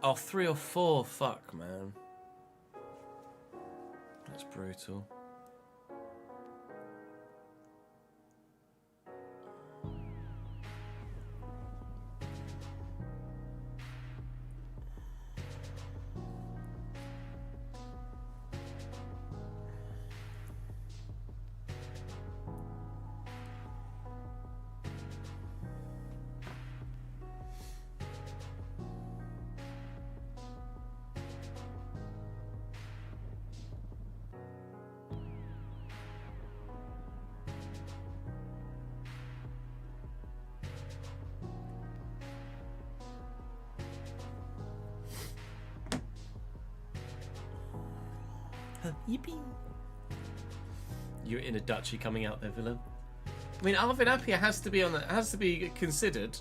[SPEAKER 2] Oh, 3 or 4, fuck man. That's brutal. Yippee! You're in a Dutchie coming out there, villain. I mean, Arvin Appiah has to be considered.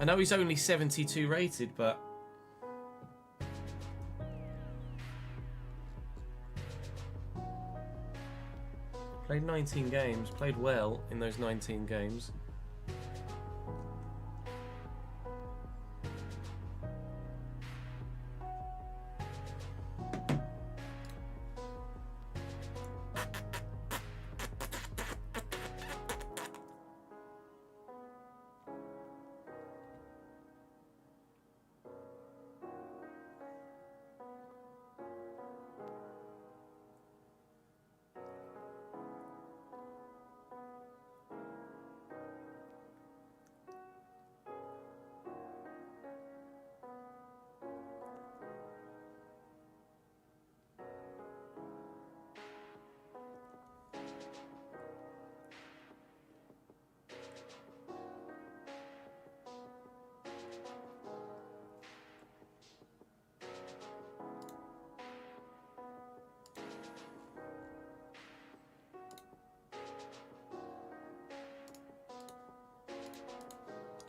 [SPEAKER 2] I know he's only 72 rated, but played 19 games, played well in those 19 games.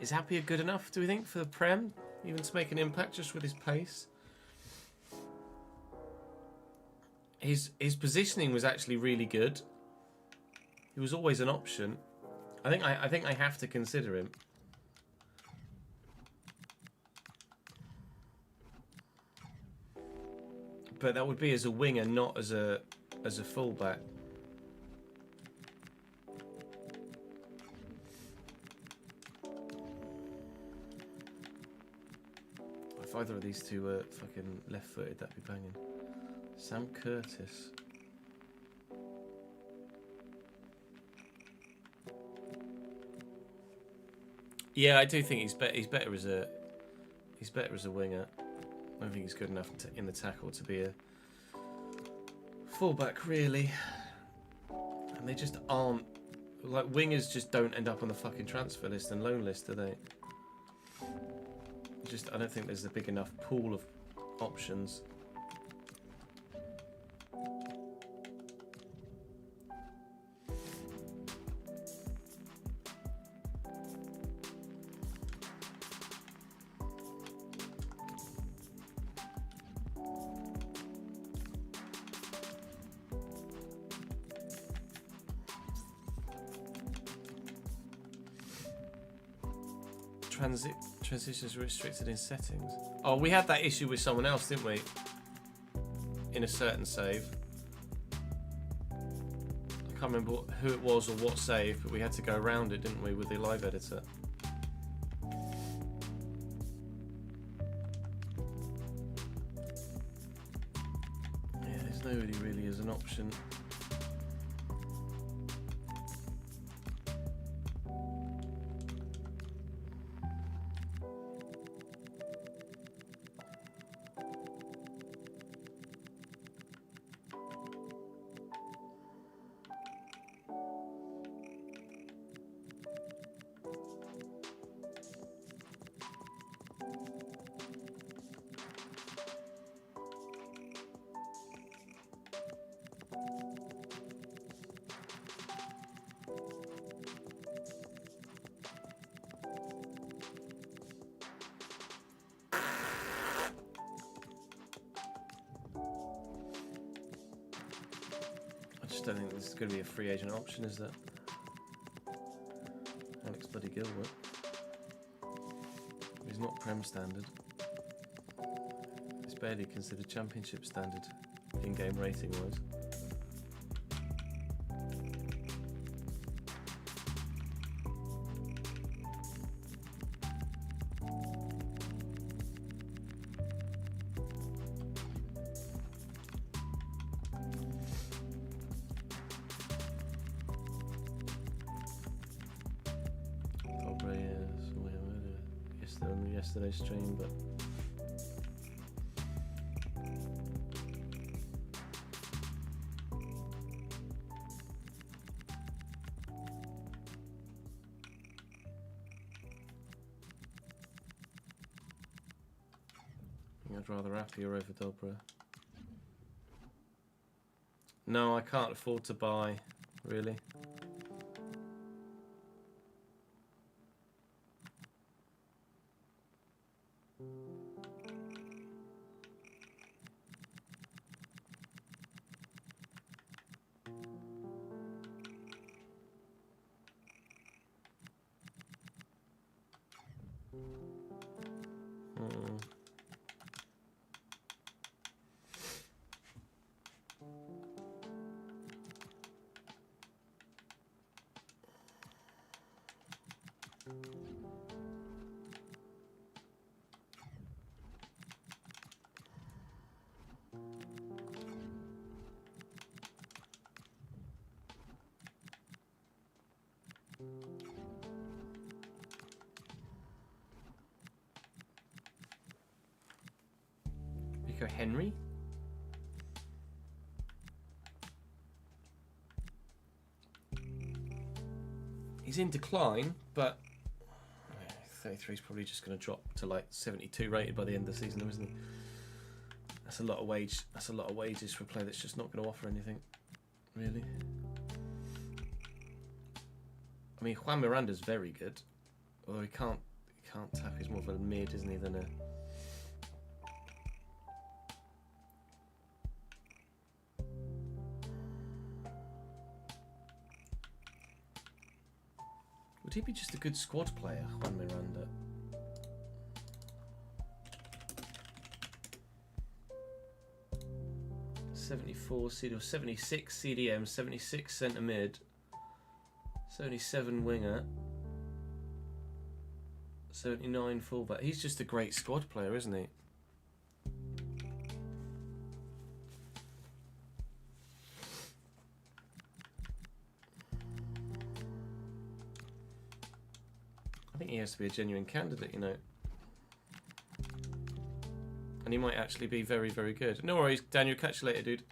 [SPEAKER 2] Is Appiah good enough, do we think, for the Prem? Even to make an impact just with his pace? His positioning was actually really good. He was always an option. I think I have to consider him. But that would be as a winger, not as a fullback. If either of these two were fucking left-footed, that'd be banging. Sam Curtis. Yeah, I do think he's better. He's better as a winger. I don't think he's good enough in the tackle to be a fullback, really. And they just aren't. Like, wingers just don't end up on the fucking transfer list and loan list, do they? I don't think there's a big enough pool of options. Transitions restricted in settings. Oh, we had that issue with someone else, didn't we? In a certain save. I can't remember who it was or what save, but we had to go around it, didn't we, with the live editor? Yeah, there's nobody really as an option. I just don't think this is going to be a free agent option, is that? Alex bloody Gilbert. He's not Prem standard. He's barely considered Championship standard, in-game rating-wise. Yesterday's stream, but I'd rather Appiah over Dobra. No, I can't afford to buy, really. Henry? He's in decline, but 33 is probably just going to drop to like 72 rated by the end of the season, isn't he? That's a lot of wage. That's a lot of wages for a player that's just not going to offer anything, really. I mean, Juan Miranda's very good, although he can't tap. He's more of a mid, isn't he, than a. Would he be just a good squad player, Juan Miranda? .74 CDM, 76 CDM, 76 centre mid, 77 winger, 79 fullback. He's just a great squad player, isn't he? I think he has to be a genuine candidate, you know. And he might actually be very, very good. No worries, Daniel. Catch you later, dude.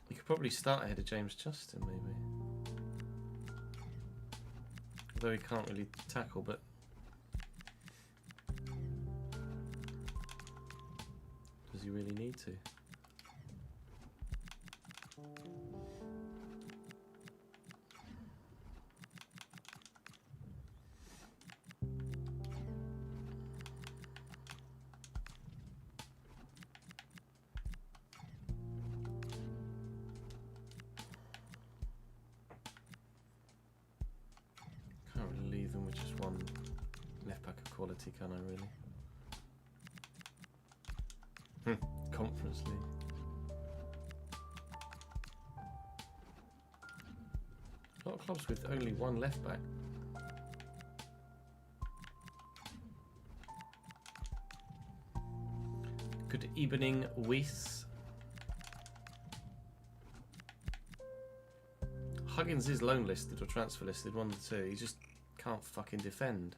[SPEAKER 2] You could probably start ahead of James Justin, maybe. Although he can't really tackle, but... does he really need to? Can't really leave them with just one left back of quality, can I really? Conference League. A lot of clubs with only one left back. Good evening, Weiss. Huggins is loan listed or transfer listed, 1 to 2. He just can't fucking defend.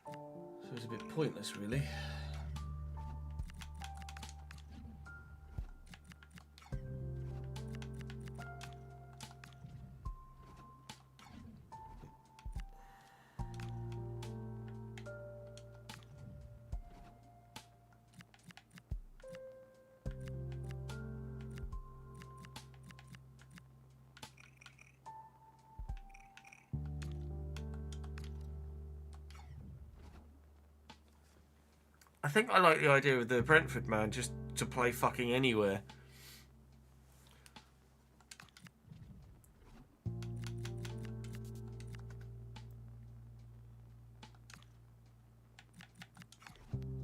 [SPEAKER 2] So it's a bit pointless, really. I think I like the idea of the Brentford man just to play fucking anywhere.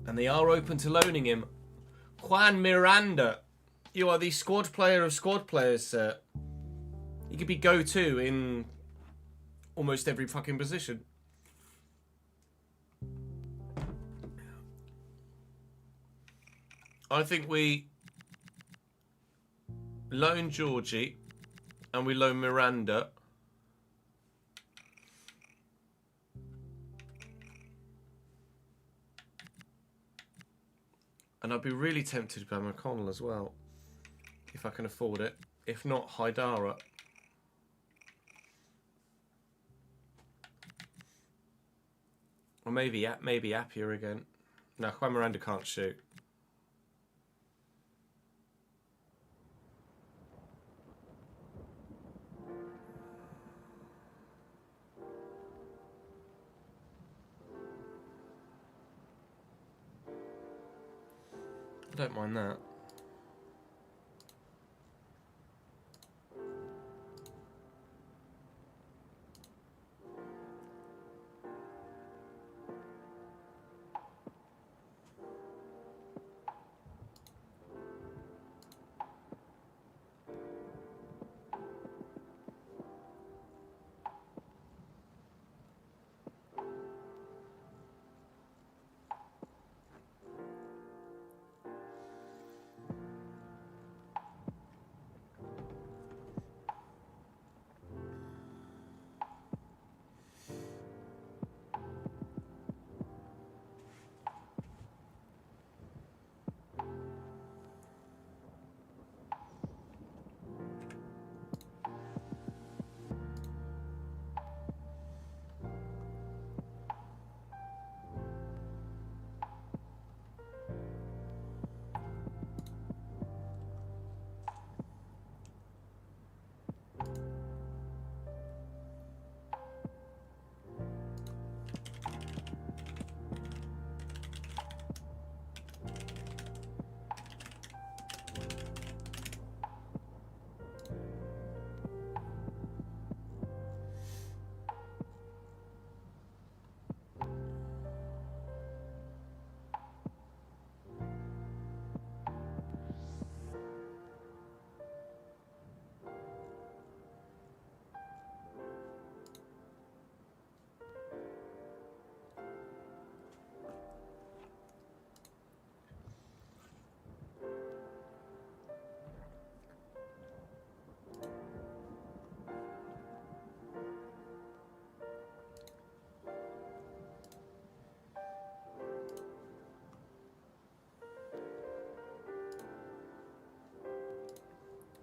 [SPEAKER 2] And they are open to loaning him. Juan Miranda. You are the squad player of squad players, sir. You could be go-to in almost every fucking position. I think we loan Georgie and we loan Miranda. And I'd be really tempted by McConnell as well, if I can afford it. If not, Haidara. Or maybe Appiah again. No, Juan Miranda can't shoot. I don't mind that.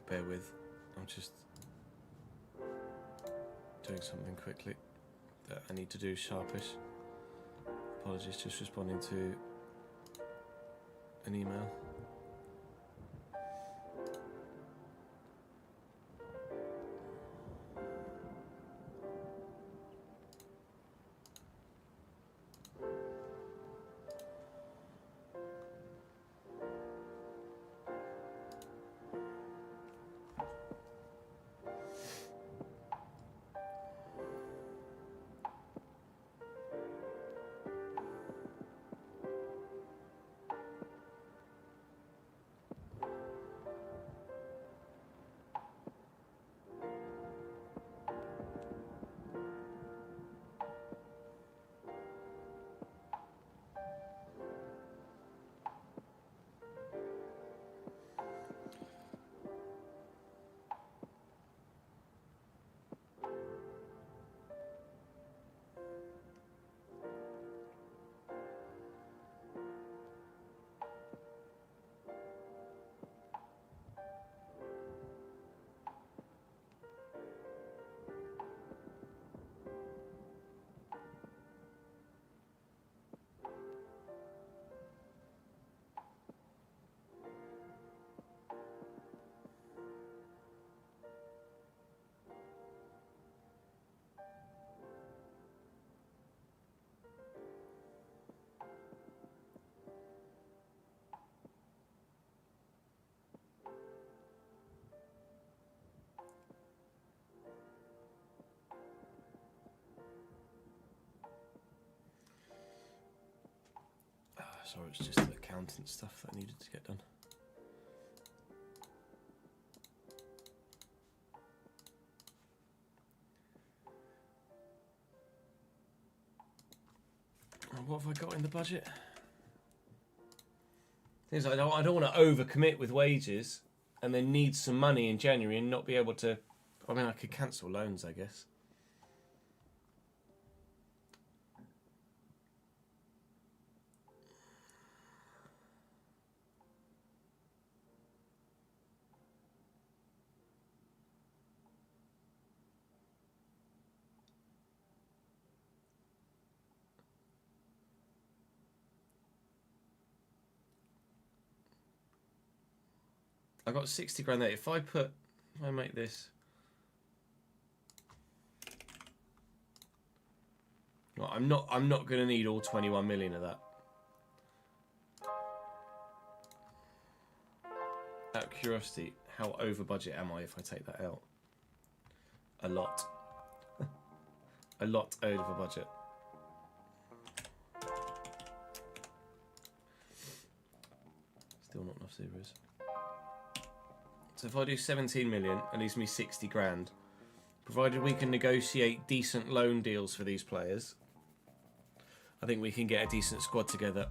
[SPEAKER 2] Bear with. I'm just doing something quickly that I need to do sharpish. Apologies, just responding to an email. Sorry, it's just the accountant stuff that I needed to get done. What have I got in the budget? Things like I don't want to overcommit with wages and then need some money in January and not be able to. I mean, I could cancel loans, I guess. I got 60 grand there. If I make this. Well, I'm not going to need all 21 million of that. Out of curiosity, how over budget am I if I take that out? A lot. A lot over budget. Still not enough zeros. So if I do 17 million, it leaves me 60 grand. Provided we can negotiate decent loan deals for these players, I think we can get a decent squad together.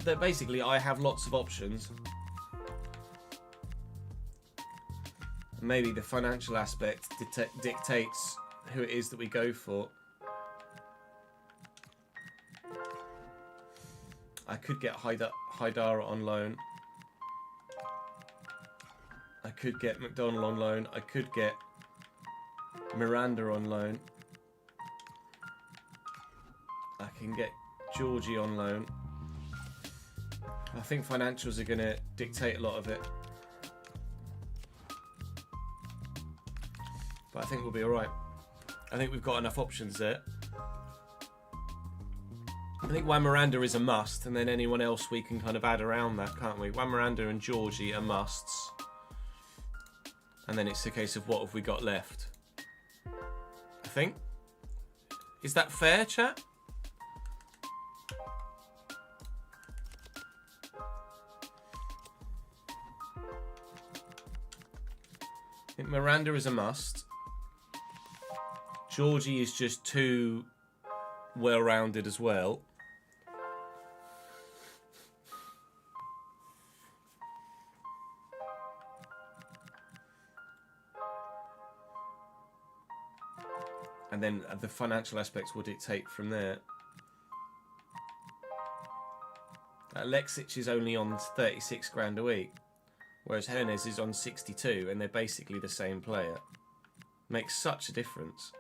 [SPEAKER 2] They're basically, I have lots of options. Maybe the financial aspect dictates who it is that we go for. I could get Haidara on loan. I could get McDonald on loan. I could get Miranda on loan. I can get Georgie on loan. I think financials are going to dictate a lot of it. But I think we'll be alright. I think we've got enough options there. I think Juan Miranda is a must, and then anyone else we can kind of add around that, can't we? Juan Miranda and Georgie are musts. And then it's a case of what have we got left. I think. Is that fair, chat? Miranda is a must. Georgie is just too well-rounded as well. And then the financial aspects will dictate from there. Alexic is only on 36 grand a week, whereas Jimenez is on 62, and they're basically the same player. Makes such a difference.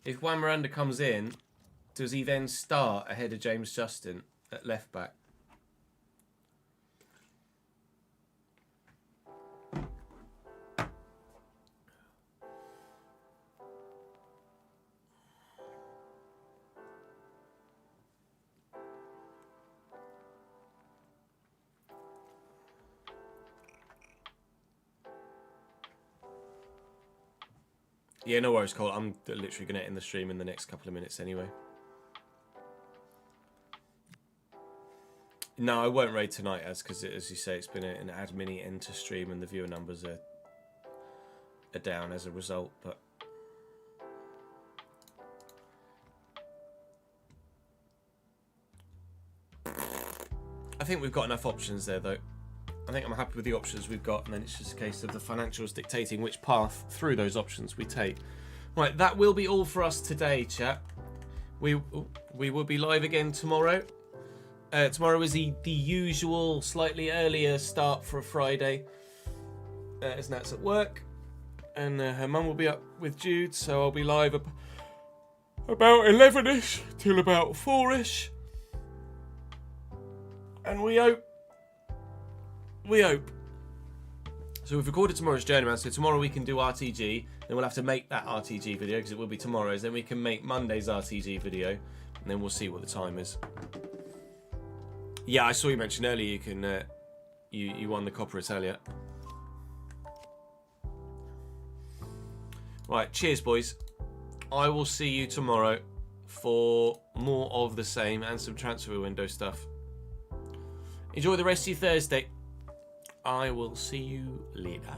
[SPEAKER 2] If Juan Miranda comes in, does he then start ahead of James Justin at left back? Yeah, no worries, Cole. I'm literally going to end the stream in the next couple of minutes anyway. No, I won't raid tonight, because as you say, it's been an admin end to stream and the viewer numbers are down as a result. But I think we've got enough options there, though. I think I'm happy with the options we've got, and then it's just a case of the financials dictating which path through those options we take. Right, that will be all for us today, chat. We will be live again tomorrow. Tomorrow is the usual, slightly earlier start for a Friday, as Nat's at work, and her mum will be up with Jude, so I'll be live about 11ish till about 4ish, and we hope. So we've recorded tomorrow's Journeyman, so tomorrow we can do RTG, then we'll have to make that RTG video because it will be tomorrow's, then we can make Monday's RTG video, and then we'll see what the time is. Yeah, I saw you mention earlier you can you won the Coppa Italia. Right, cheers boys. I will see you tomorrow for more of the same and some transfer window stuff. Enjoy the rest of your Thursday. I will see you later.